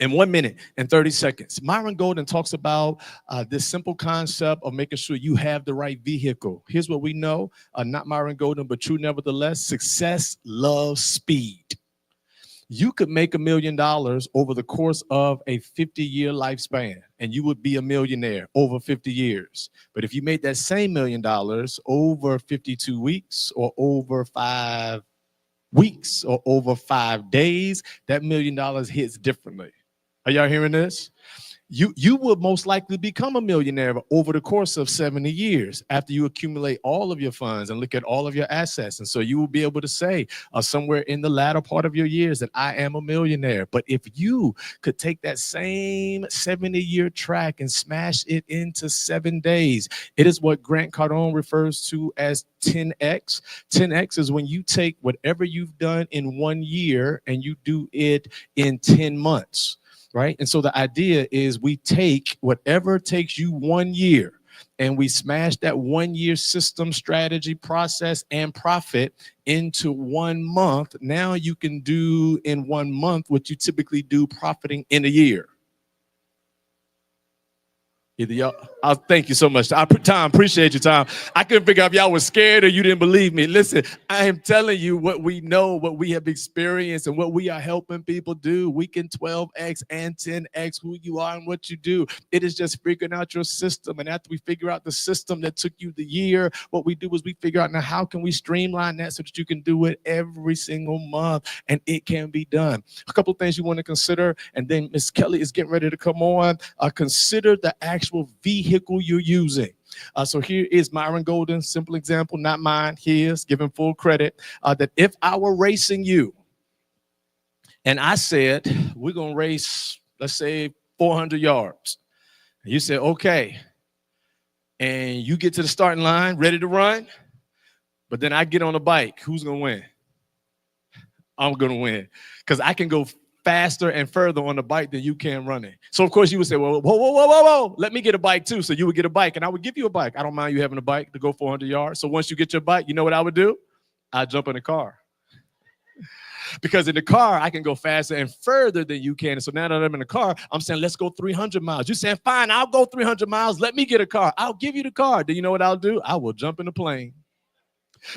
In 1 minute and 30 seconds, Myron Golden talks about this simple concept of making sure you have the right vehicle. Here's what we know, not Myron Golden, but true nevertheless, success loves speed. You could make $1 million over the course of a 50-year lifespan, and you would be a millionaire over 50 years. But if you made that same $1 million over 52 weeks or over 5 weeks or over 5 days, that $1 million hits differently. Are y'all hearing this? you will most likely become a millionaire over the course of 70 years after you accumulate all of your funds and look at all of your assets. And so you will be able to say somewhere in the latter part of your years that I am a millionaire. But if you could take that same 70-year track and smash it into 7 days, it is what Grant Cardone refers to as 10x. 10x is when you take whatever you've done in 1 year and you do it in 10 months. Right. And so the idea is we take whatever takes you 1 year and we smash that 1 year system, strategy, process, and profit into 1 month. Now you can do in 1 month what you typically do profiting in a year. Either y'all, thank you so much. Tom, appreciate your time. I couldn't figure out if y'all was scared or you didn't believe me. Listen, I am telling you what we know, what we have experienced, and what we are helping people do. We can 12x and 10x who you are and what you do. It is just figuring out your system. And after we figure out the system that took you the year, what we do is we figure out now how can we streamline that so that you can do it every single month, and it can be done. A couple of things you want to consider, and then Miss Kelly is getting ready to come on. Consider the actual vehicle you're using. So here is Myron Golden's simple example, not mine, his, give him full credit, that if I were racing you and I said, we're going to race, let's say 400 yards. And you said, okay. And you get to the starting line, ready to run. But then I get on a bike. Who's going to win? I'm going to win because I can go faster and further on the bike than you can running. So of course you would say, well, whoa, let me get a bike too. So you would get a bike and I would give you a bike. I don't mind you having a bike to go 400 yards. So once you get your bike, you know what I would do? I'd jump in the car. Because in the car, I can go faster and further than you can. And so now that I'm in the car, I'm saying, let's go 300 miles. You're saying, fine, I'll go 300 miles. Let me get a car. I'll give you the car. Do you know what I'll do? I will jump in the plane.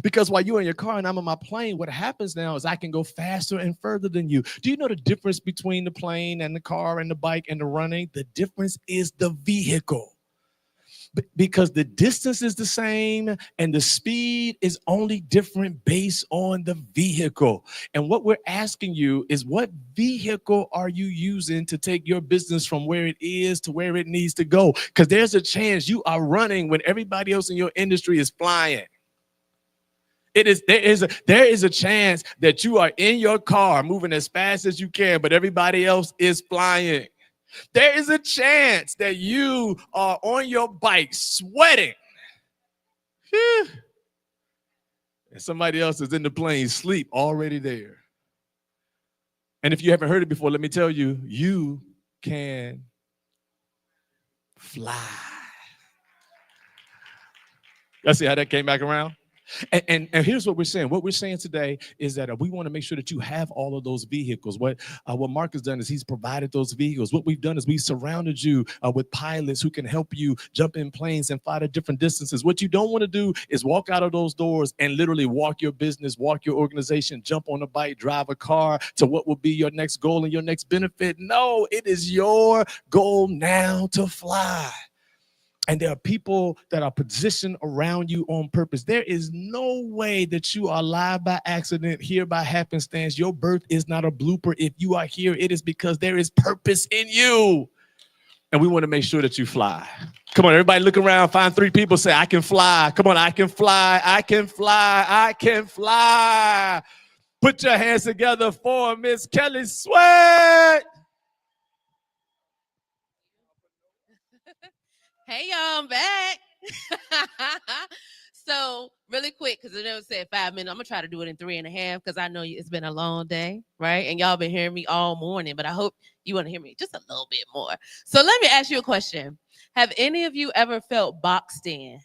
Because while you're in your car and I'm in my plane, what happens now is I can go faster and further than you. Do you know the difference between the plane and the car and the bike and the running? The difference is the vehicle. Because the distance is the same and the speed is only different based on the vehicle. And what we're asking you is, what vehicle are you using to take your business from where it is to where it needs to go? Because there's a chance you are running when everybody else in your industry is flying. There is a chance that you are in your car moving as fast as you can, but everybody else is flying. There is a chance that you are on your bike sweating. And somebody else is in the plane, sleep already there. And if you haven't heard it before, let me tell you, you can fly. Y'all see how that came back around? And here's what we're saying. What we're saying today is that we want to make sure that you have all of those vehicles. What Mark has done is he's provided those vehicles. What we've done is we've surrounded you with pilots who can help you jump in planes and fly to different distances. What you don't want to do is walk out of those doors and literally walk your business, walk your organization, jump on a bike, drive a car to what will be your next goal and your next benefit. No, it is your goal now to fly. And there are people that are positioned around you on purpose. There is no way that you are alive by accident, here by happenstance. Your birth is not a blooper. If you are here, it is because there is purpose in you. And we want to make sure that you fly. Come on, everybody look around, find 3 people, say, I can fly. Come on, I can fly, I can fly, I can fly. Put your hands together for Miss Kelly Sweat. Hey, y'all, I'm back. So really quick, because I never said 5 minutes. I'm going to try to do it in 3.5 because I know it's been a long day, right? And y'all been hearing me all morning, but I hope you want to hear me just a little bit more. So let me ask you a question. Have any of you ever felt boxed in?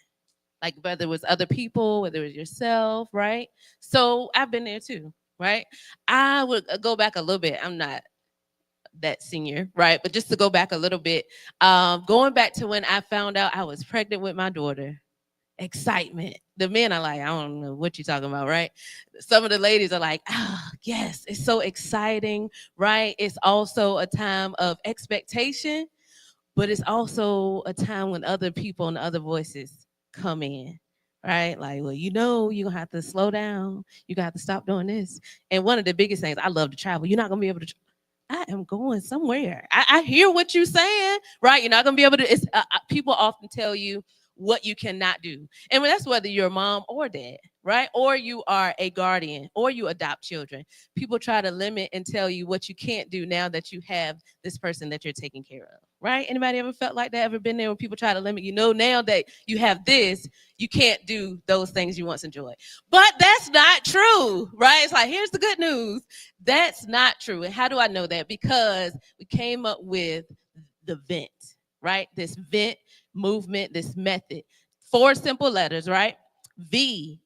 Like whether it was other people, whether it was yourself, right? So I've been there too, right? I would go back a little bit. I'm not that senior, right? But just to go back a little bit, going back to when I found out I was pregnant with my daughter, excitement. The men are like, I don't know what you're talking about, right? Some of the ladies are like, oh, yes, it's so exciting, right? It's also a time of expectation, but it's also a time when other people and other voices come in, right? Like, well, you're gonna have to slow down. You're gonna have to stop doing this. And one of the biggest things, I love to travel. You're not gonna be able to I am going somewhere. I hear what you're saying, right? You're not gonna be able to. It's people often tell you what you cannot do, and that's whether you're a mom or dad, right? Or you are a guardian, or you adopt children. People try to limit and tell you what you can't do now that you have this person that you're taking care of, right? Anybody ever felt like that? Ever been there when people try to limit? You know, now that you have this, you can't do those things you once enjoyed. But that's not true, right? It's like, here's the good news. That's not true. And how do I know that? Because we came up with the vent, right? This vent movement, this method. 4 simple letters, right? V,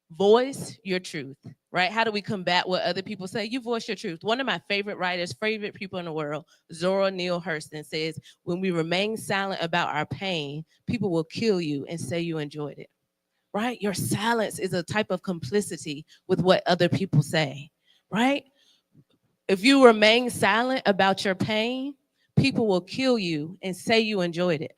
voice your truth, right? How do we combat what other people say? You voice your truth. One of my favorite writers, favorite people in the world, Zora Neale Hurston, says, when we remain silent about our pain, people will kill you and say you enjoyed it, right? Your silence is a type of complicity with what other people say, right? If you remain silent about your pain, people will kill you and say you enjoyed it.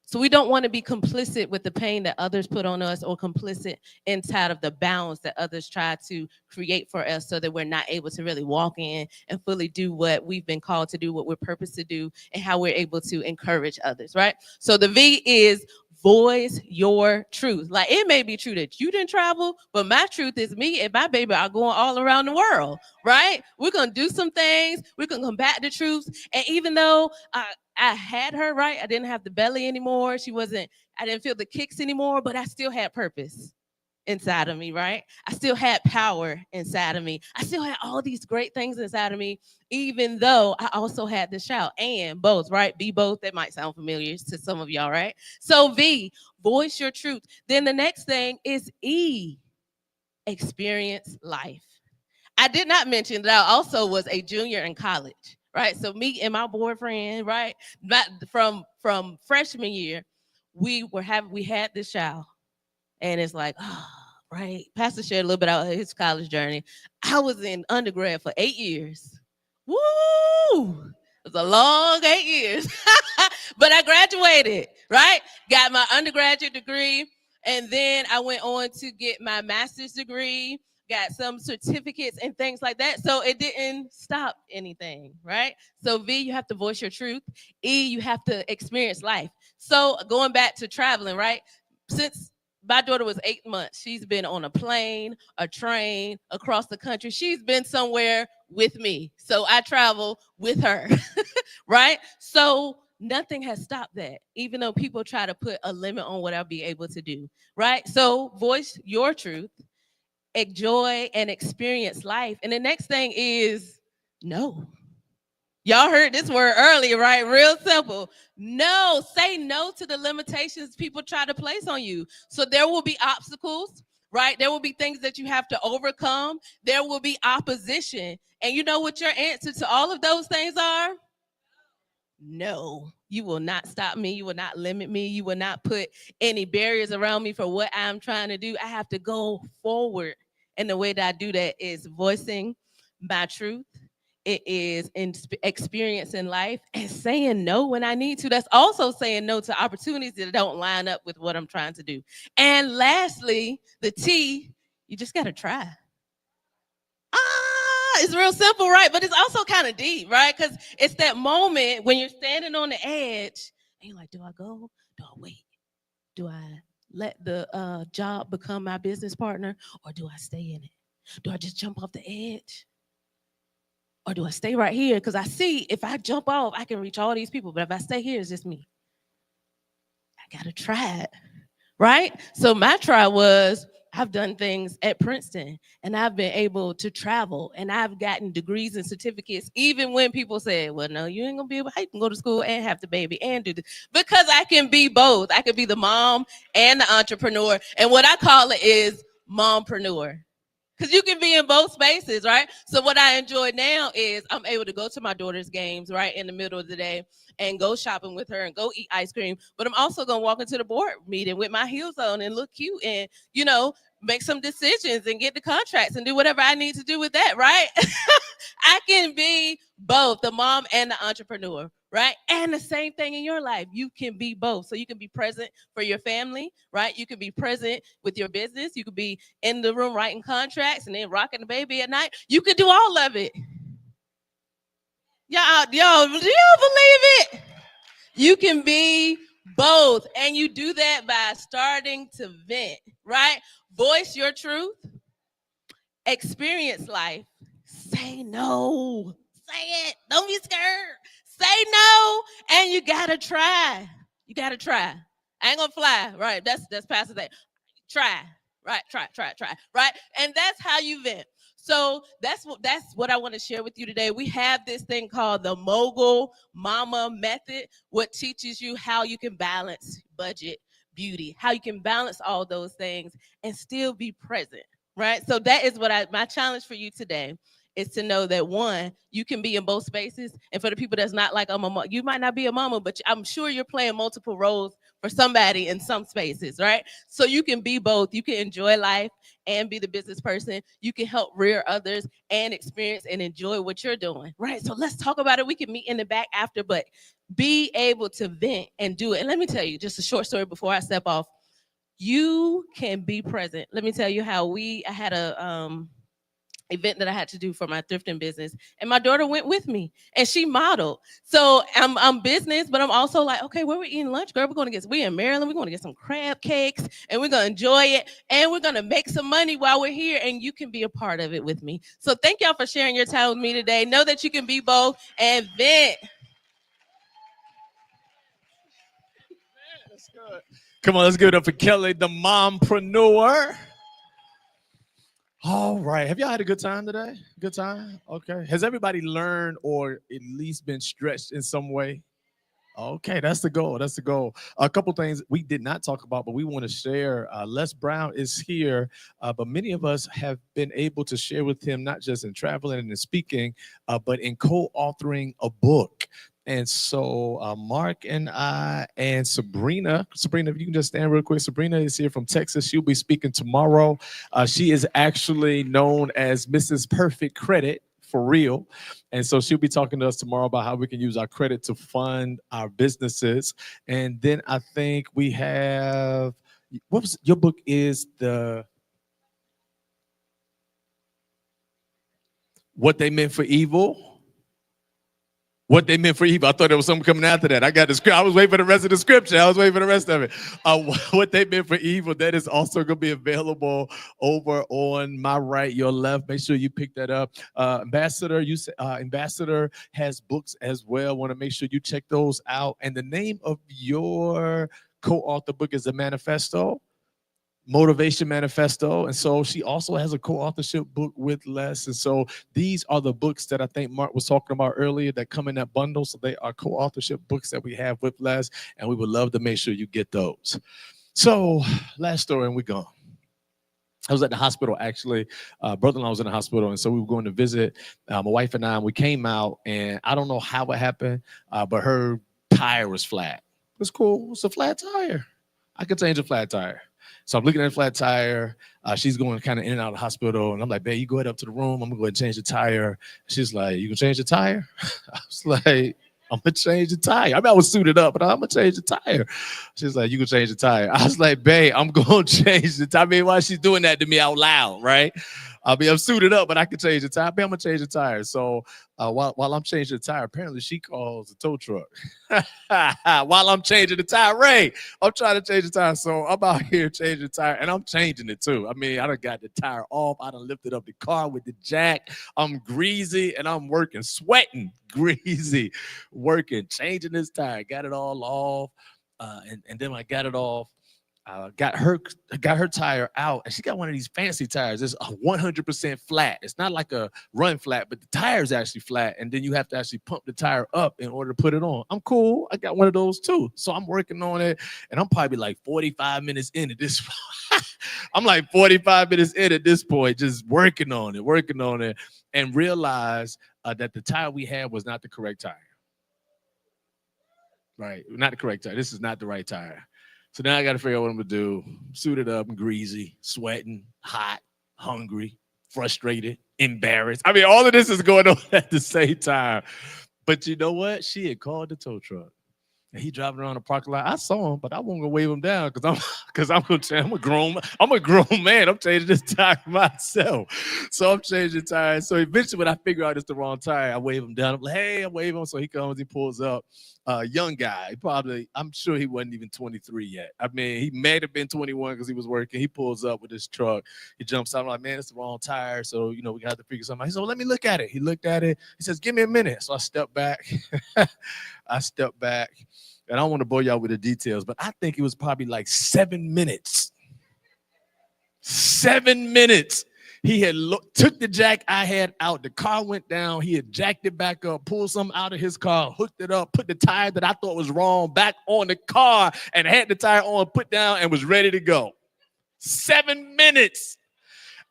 So we don't want to be complicit with the pain that others put on us, or complicit inside of the bounds that others try to create for us, so that we're not able to really walk in and fully do what we've been called to do, what we're purposed to do, and how we're able to encourage others, right? So the V is voice your truth. Like, it may be true that you didn't travel, but my truth is me and my baby are going all around the world, right? We're going to do some things. We're going to combat the truths. And even though I had her, right, I didn't have the belly anymore. I didn't feel the kicks anymore, but I still had purpose inside of me, right? I still had power inside of me. I still had all these great things inside of me, even though I also had the shout. And both, right? Be both. That might sound familiar to some of y'all, right? So V, voice your truth. Then the next thing is E, experience life. I did not mention that I also was a junior in college, right? So me and my boyfriend, right, from freshman year, we had this shout. And it's like, oh, right. Pastor shared a little bit about his college journey. I was in undergrad for 8 years. Woo! It was a long 8 years. But I graduated, right? Got my undergraduate degree. And then I went on to get my master's degree, got some certificates and things like that. So it didn't stop anything, right? So V, you have to voice your truth. E, you have to experience life. So going back to traveling, right? Since my daughter was 8 months, she's been on a plane, a train, across the country. She's been somewhere with me. So I travel with her, right? So nothing has stopped that, even though people try to put a limit on what I'll be able to do, right? So voice your truth, enjoy and experience life. And the next thing is no. Y'all heard this word earlier, right? Real simple. No, say no to the limitations people try to place on you. So there will be obstacles, right? There will be things that you have to overcome. There will be opposition. And you know what your answer to all of those things are? No, you will not stop me. You will not limit me. You will not put any barriers around me for what I'm trying to do. I have to go forward. And the way that I do that is voicing my truth. It is experiencing life and saying no when I need to. That's also saying no to opportunities that don't line up with what I'm trying to do. And lastly, the T, you just got to try. It's real simple, right? But it's also kind of deep, right? Because it's that moment when you're standing on the edge and you're like, do I go? Do I wait? Do I let the job become my business partner, or do I stay in it? Do I just jump off the edge? Or do I stay right here? Because I see if I jump off, I can reach all these people. But if I stay here, it's just me. I got to try it, right? So my try was, I've done things at Princeton, and I've been able to travel, and I've gotten degrees and certificates, even when people say, well, no, you ain't gonna be able, I can go to school and have the baby and do this, because I can be both. I can be the mom and the entrepreneur. And what I call it is mompreneur. Because you can be in both spaces, right? So what I enjoy now is I'm able to go to my daughter's games, right, in the middle of the day and go shopping with her and go eat ice cream. But I'm also going to walk into the board meeting with my heels on and look cute and, you know, make some decisions and get the contracts and do whatever I need to do with that, right? I can be both the mom and the entrepreneur, right? And the same thing in your life. You can be both. So you can be present for your family, right? You can be present with your business. You could be in the room writing contracts and then rocking the baby at night. You could do all of it. Y'all, do y'all believe it? You can be both. And you do that by starting to vent, right? Voice your truth, experience life, say no. Say it. Don't be scared. Say no. And you gotta try. You gotta try. I ain't gonna fly. Right. That's Pastor thing. Try. Right. Try. Right. And that's how you vent. So that's what I want to share with you today. We have this thing called the Mogul Mama Method, what teaches you how you can balance budget, beauty, how you can balance all those things and still be present. Right. So that is my challenge for you today is to know that one, you can be in both spaces. And for the people that's not like I'm a mom, you might not be a mama, but I'm sure you're playing multiple roles for somebody in some spaces, right? So you can be both. You can enjoy life and be the business person. You can help rear others and experience and enjoy what you're doing, right? So let's talk about it. We can meet in the back after, but be able to vent and do it. And let me tell you just a short story before I step off. You can be present. Let me tell you how I had a event that I had to do for my thrifting business, and my daughter went with me, and she modeled. So I'm business, but I'm also like, okay, where we eating lunch, girl? We in Maryland. We're going to get some crab cakes, and we're going to enjoy it, and we're going to make some money while we're here, and you can be a part of it with me. So thank y'all for sharing your time with me today. Know that you can be both and vent. Come on, let's give it up for Kelly, the mompreneur. All right. Have y'all had a good time today? Good time? Okay. Has everybody learned or at least been stretched in some way? Okay, that's the goal. That's the goal. A couple things we did not talk about, but we want to share. Les Brown is here, but many of us have been able to share with him, not just in traveling and in speaking, but in co-authoring a book. And so Mark and I and Sabrina, if you can just stand real quick. Sabrina is here from Texas. She'll be speaking tomorrow. She is actually known as Mrs. Perfect Credit for real. And so she'll be talking to us tomorrow about how we can use our credit to fund our businesses. And then I think we have, your book is What They Meant for Evil. What They Meant for Evil. I thought there was something coming after that. I got the script. I was waiting for the rest of the scripture. I was waiting for the rest of it. What They Meant for Evil. That is also going to be available over on my right, your left. Make sure you pick that up. Ambassador has books as well. Want to make sure you check those out. And the name of your co-author book is The Manifesto. Motivation Manifesto. And so she also has a co-authorship book with Les. And so these are the books that I think Mark was talking about earlier that come in that bundle. So they are co-authorship books that we have with Les, and we would love to make sure you get those. So last story, and we're gone. I was at the hospital, actually. Brother-in-law was in the hospital, and so we were going to visit my wife and I, and we came out, and I don't know how it happened, but her tire was flat. It's cool. It's a flat tire. I could change a flat tire. So I'm looking at a flat tire. She's going kind of in and out of the hospital. And I'm like, babe, you go ahead up to the room. I'm going to go ahead and change the tire. She's like, you can change the tire? I was like, I'm going to change the tire. I mean, I was suited up, but I'm going to change the tire. She's like, you can change the tire. I was like, babe, I'm going to change the tire. I mean, why she's doing that to me out loud, right? I mean, I'm suited up, but I can change the tire. Babe, I'm going to change the tire. So while I'm changing the tire, apparently she calls the tow truck. While I'm changing the tire, Ray, I'm trying to change the tire. So I'm out here changing the tire, and I'm changing it too. I mean, I done got the tire off. I done lifted up the car with the jack. I'm greasy, and I'm working, sweating, greasy, working, changing this tire. Got it all off, and then I got it off. Got her tire out, and she got one of these fancy tires. It's 100% flat. It's not like a run flat, but the tire is actually flat, and then you have to actually pump the tire up in order to put it on. I'm cool. I got one of those too. So I'm working on it, and I'm probably like 45 minutes in at this point. I'm like 45 minutes in at this point, just working on it, and realize that the tire we had was not the correct tire. Right, not the correct tire. This is not the right tire. So now I got to figure out what I'm going to do. Suited up and greasy, sweating, hot, hungry, frustrated, embarrassed. I mean, all of this is going on at the same time. But you know what? She had called the tow truck. And he driving around the parking lot. I saw him, but I wasn't gonna wave him down because I'm a grown man. I'm changing this tire myself. So I'm changing tires. So eventually when I figure out it's the wrong tire, I wave him down. I'm like, hey, I wave him. So he comes, he pulls up. Young guy, I'm sure he wasn't even 23 yet. I mean, he may have been 21 because he was working. He pulls up with his truck. He jumps out. I'm like, man, it's the wrong tire. So, we got to figure something out. He said, well, let me look at it. He looked at it. He says, give me a minute. So I stepped back. And I don't want to bore y'all with the details, but I think it was probably like 7 minutes. 7 minutes. He had took the jack I had out. The car went down. He had jacked it back up, pulled something out of his car, hooked it up, put the tire that I thought was wrong back on the car, and had the tire on, put down, and was ready to go. 7 minutes.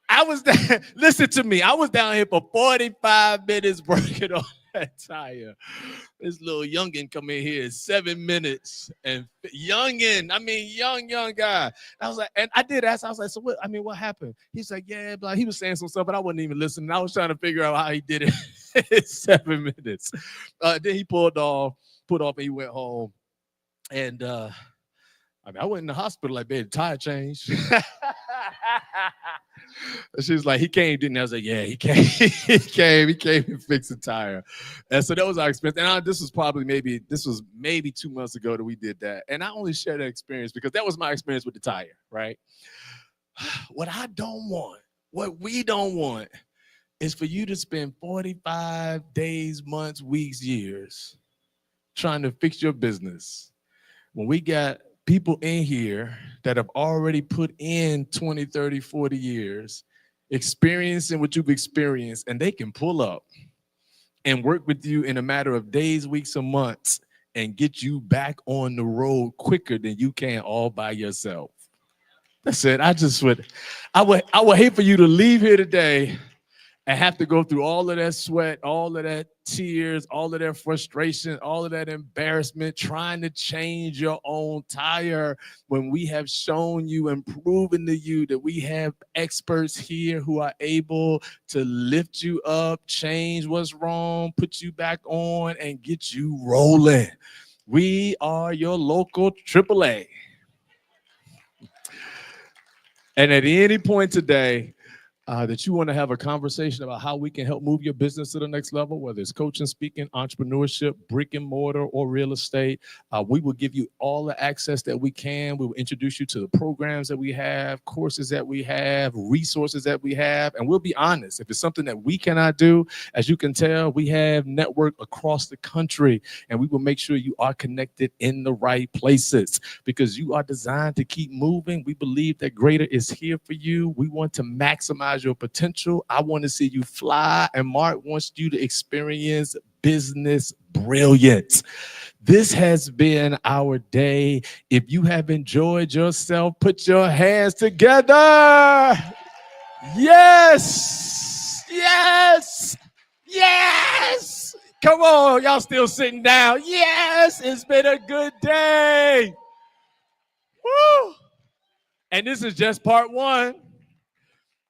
I was there. Listen to me. I was down here for 45 minutes working on that tire. This little youngin come in here in 7 minutes, and young guy. I was like, and I did ask. I was like, so what? I mean, what happened? He's like, yeah, but he was saying some stuff, but I wasn't even listening. I was trying to figure out how he did it in 7 minutes. Then he put off, and he went home. And I went in the hospital like, baby, tire changed. She was like, he came, didn't he? I was like, yeah, he came. he came and fixed the tire. And so that was our experience. And this was maybe 2 months ago that we did that. And I only share that experience because that was my experience with the tire, right? What we don't want is for you to spend 45 days, months, weeks, years trying to fix your business when we got people in here that have already put in 20, 30, 40 years experiencing what you've experienced, and they can pull up and work with you in a matter of days, weeks, or months and get you back on the road quicker than you can all by yourself. That's it. I would hate for you to leave here today and have to go through all of that sweat, all of that tears, all of that frustration, all of that embarrassment, trying to change your own tire when we have shown you and proven to you that we have experts here who are able to lift you up, change what's wrong, put you back on, and get you rolling. We are your local AAA. And at any point today, that you want to have a conversation about how we can help move your business to the next level, whether it's coaching, speaking, entrepreneurship, brick and mortar, or real estate, we will give you all the access that we can. We will introduce you to the programs that we have, courses that we have, resources that we have, and we'll be honest. If it's something that we cannot do, as you can tell, we have network across the country, and we will make sure you are connected in the right places because you are designed to keep moving. We believe that greater is here for you. We want to maximize your potential. I want to see you fly, and Mark wants you to experience business brilliance. This has been our day. If you have enjoyed yourself, put your hands together. Yes, yes, yes. Come on, y'all still sitting down. Yes, it's been a good day. Woo. And this is just part one.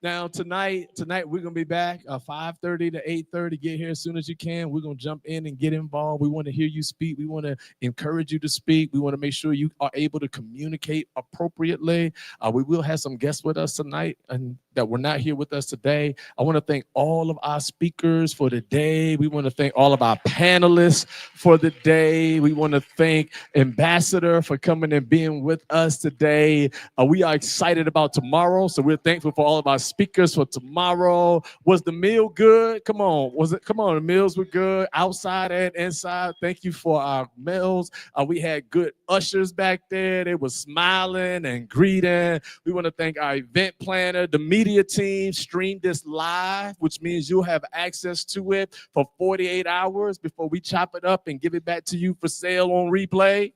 Now, tonight we're going to be back 5:30 to 8:30. Get here as soon as you can. We're going to jump in and get involved. We want to hear you speak. We want to encourage you to speak. We want to make sure you are able to communicate appropriately. We will have some guests with us tonight and that were not here with us today. I want to thank all of our speakers for the day. We want to thank all of our panelists for the day. We want to thank Ambassador for coming and being with us today. We are excited about tomorrow, so we're thankful for all of our speakers for tomorrow. Was the meal good? Come on. Come on, the meals were good, outside and inside. Thank you for our meals. We had good ushers back there. They were smiling and greeting. We want to thank our event planner. The media team streamed this live, which means you'll have access to it for 48 hours before we chop it up and give it back to you for sale on replay.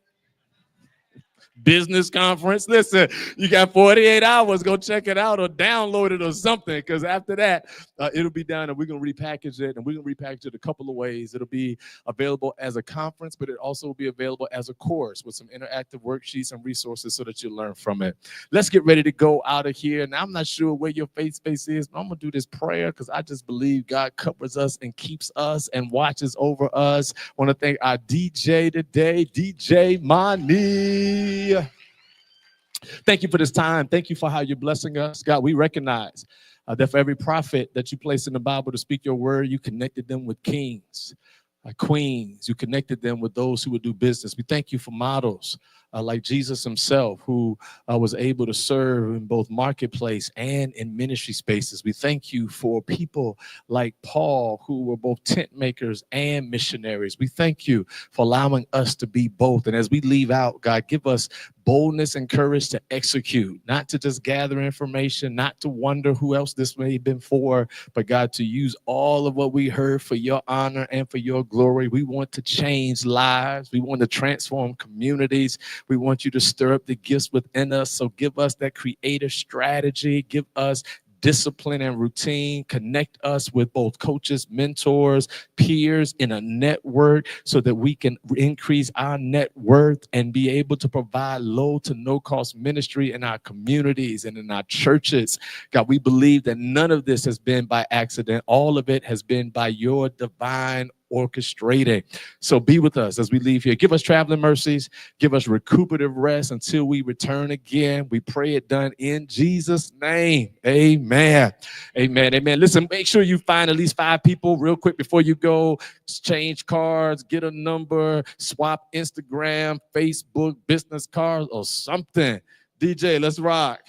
Business conference. Listen, you got 48 hours. Go check it out or download it or something, because after that, it'll be done and we're going to repackage it, and we're going to repackage it a couple of ways. It'll be available as a conference, but it also will be available as a course with some interactive worksheets and resources so that you learn from it. Let's get ready to go out of here. Now, I'm not sure where your faith space is, but I'm going to do this prayer because I just believe God covers us and keeps us and watches over us. I want to thank our DJ today, DJ Mani. Thank you for this time. Thank you for how you're blessing us. God, we recognize that for every prophet that you place in the Bible to speak your word, you connected them with kings, queens. You connected them with those who would do business. We thank you for models like Jesus himself, who was able to serve in both marketplace and in ministry spaces. We thank you for people like Paul, who were both tent makers and missionaries. We thank you for allowing us to be both. And as we leave out, God, give us boldness and courage to execute, not to just gather information, not to wonder who else this may have been for, but God, to use all of what we heard for your honor and for your glory. We want to change lives. We want to transform communities. We want you to stir up the gifts within us. So give us that creative strategy. Give us discipline and routine. Connect us with both coaches, mentors, peers in a network so that we can increase our net worth and be able to provide low to no cost ministry in our communities and in our churches. God, we believe that none of this has been by accident. All of it has been by your divine orchestrating. So be with us as we leave here. Give us traveling mercies. Give us recuperative rest until we return again. We pray it done in Jesus' name. Amen. Amen. Amen. Listen, make sure you find at least 5 people real quick before you go. Exchange cards, get a number, swap Instagram, Facebook, business cards, or something. DJ, let's rock.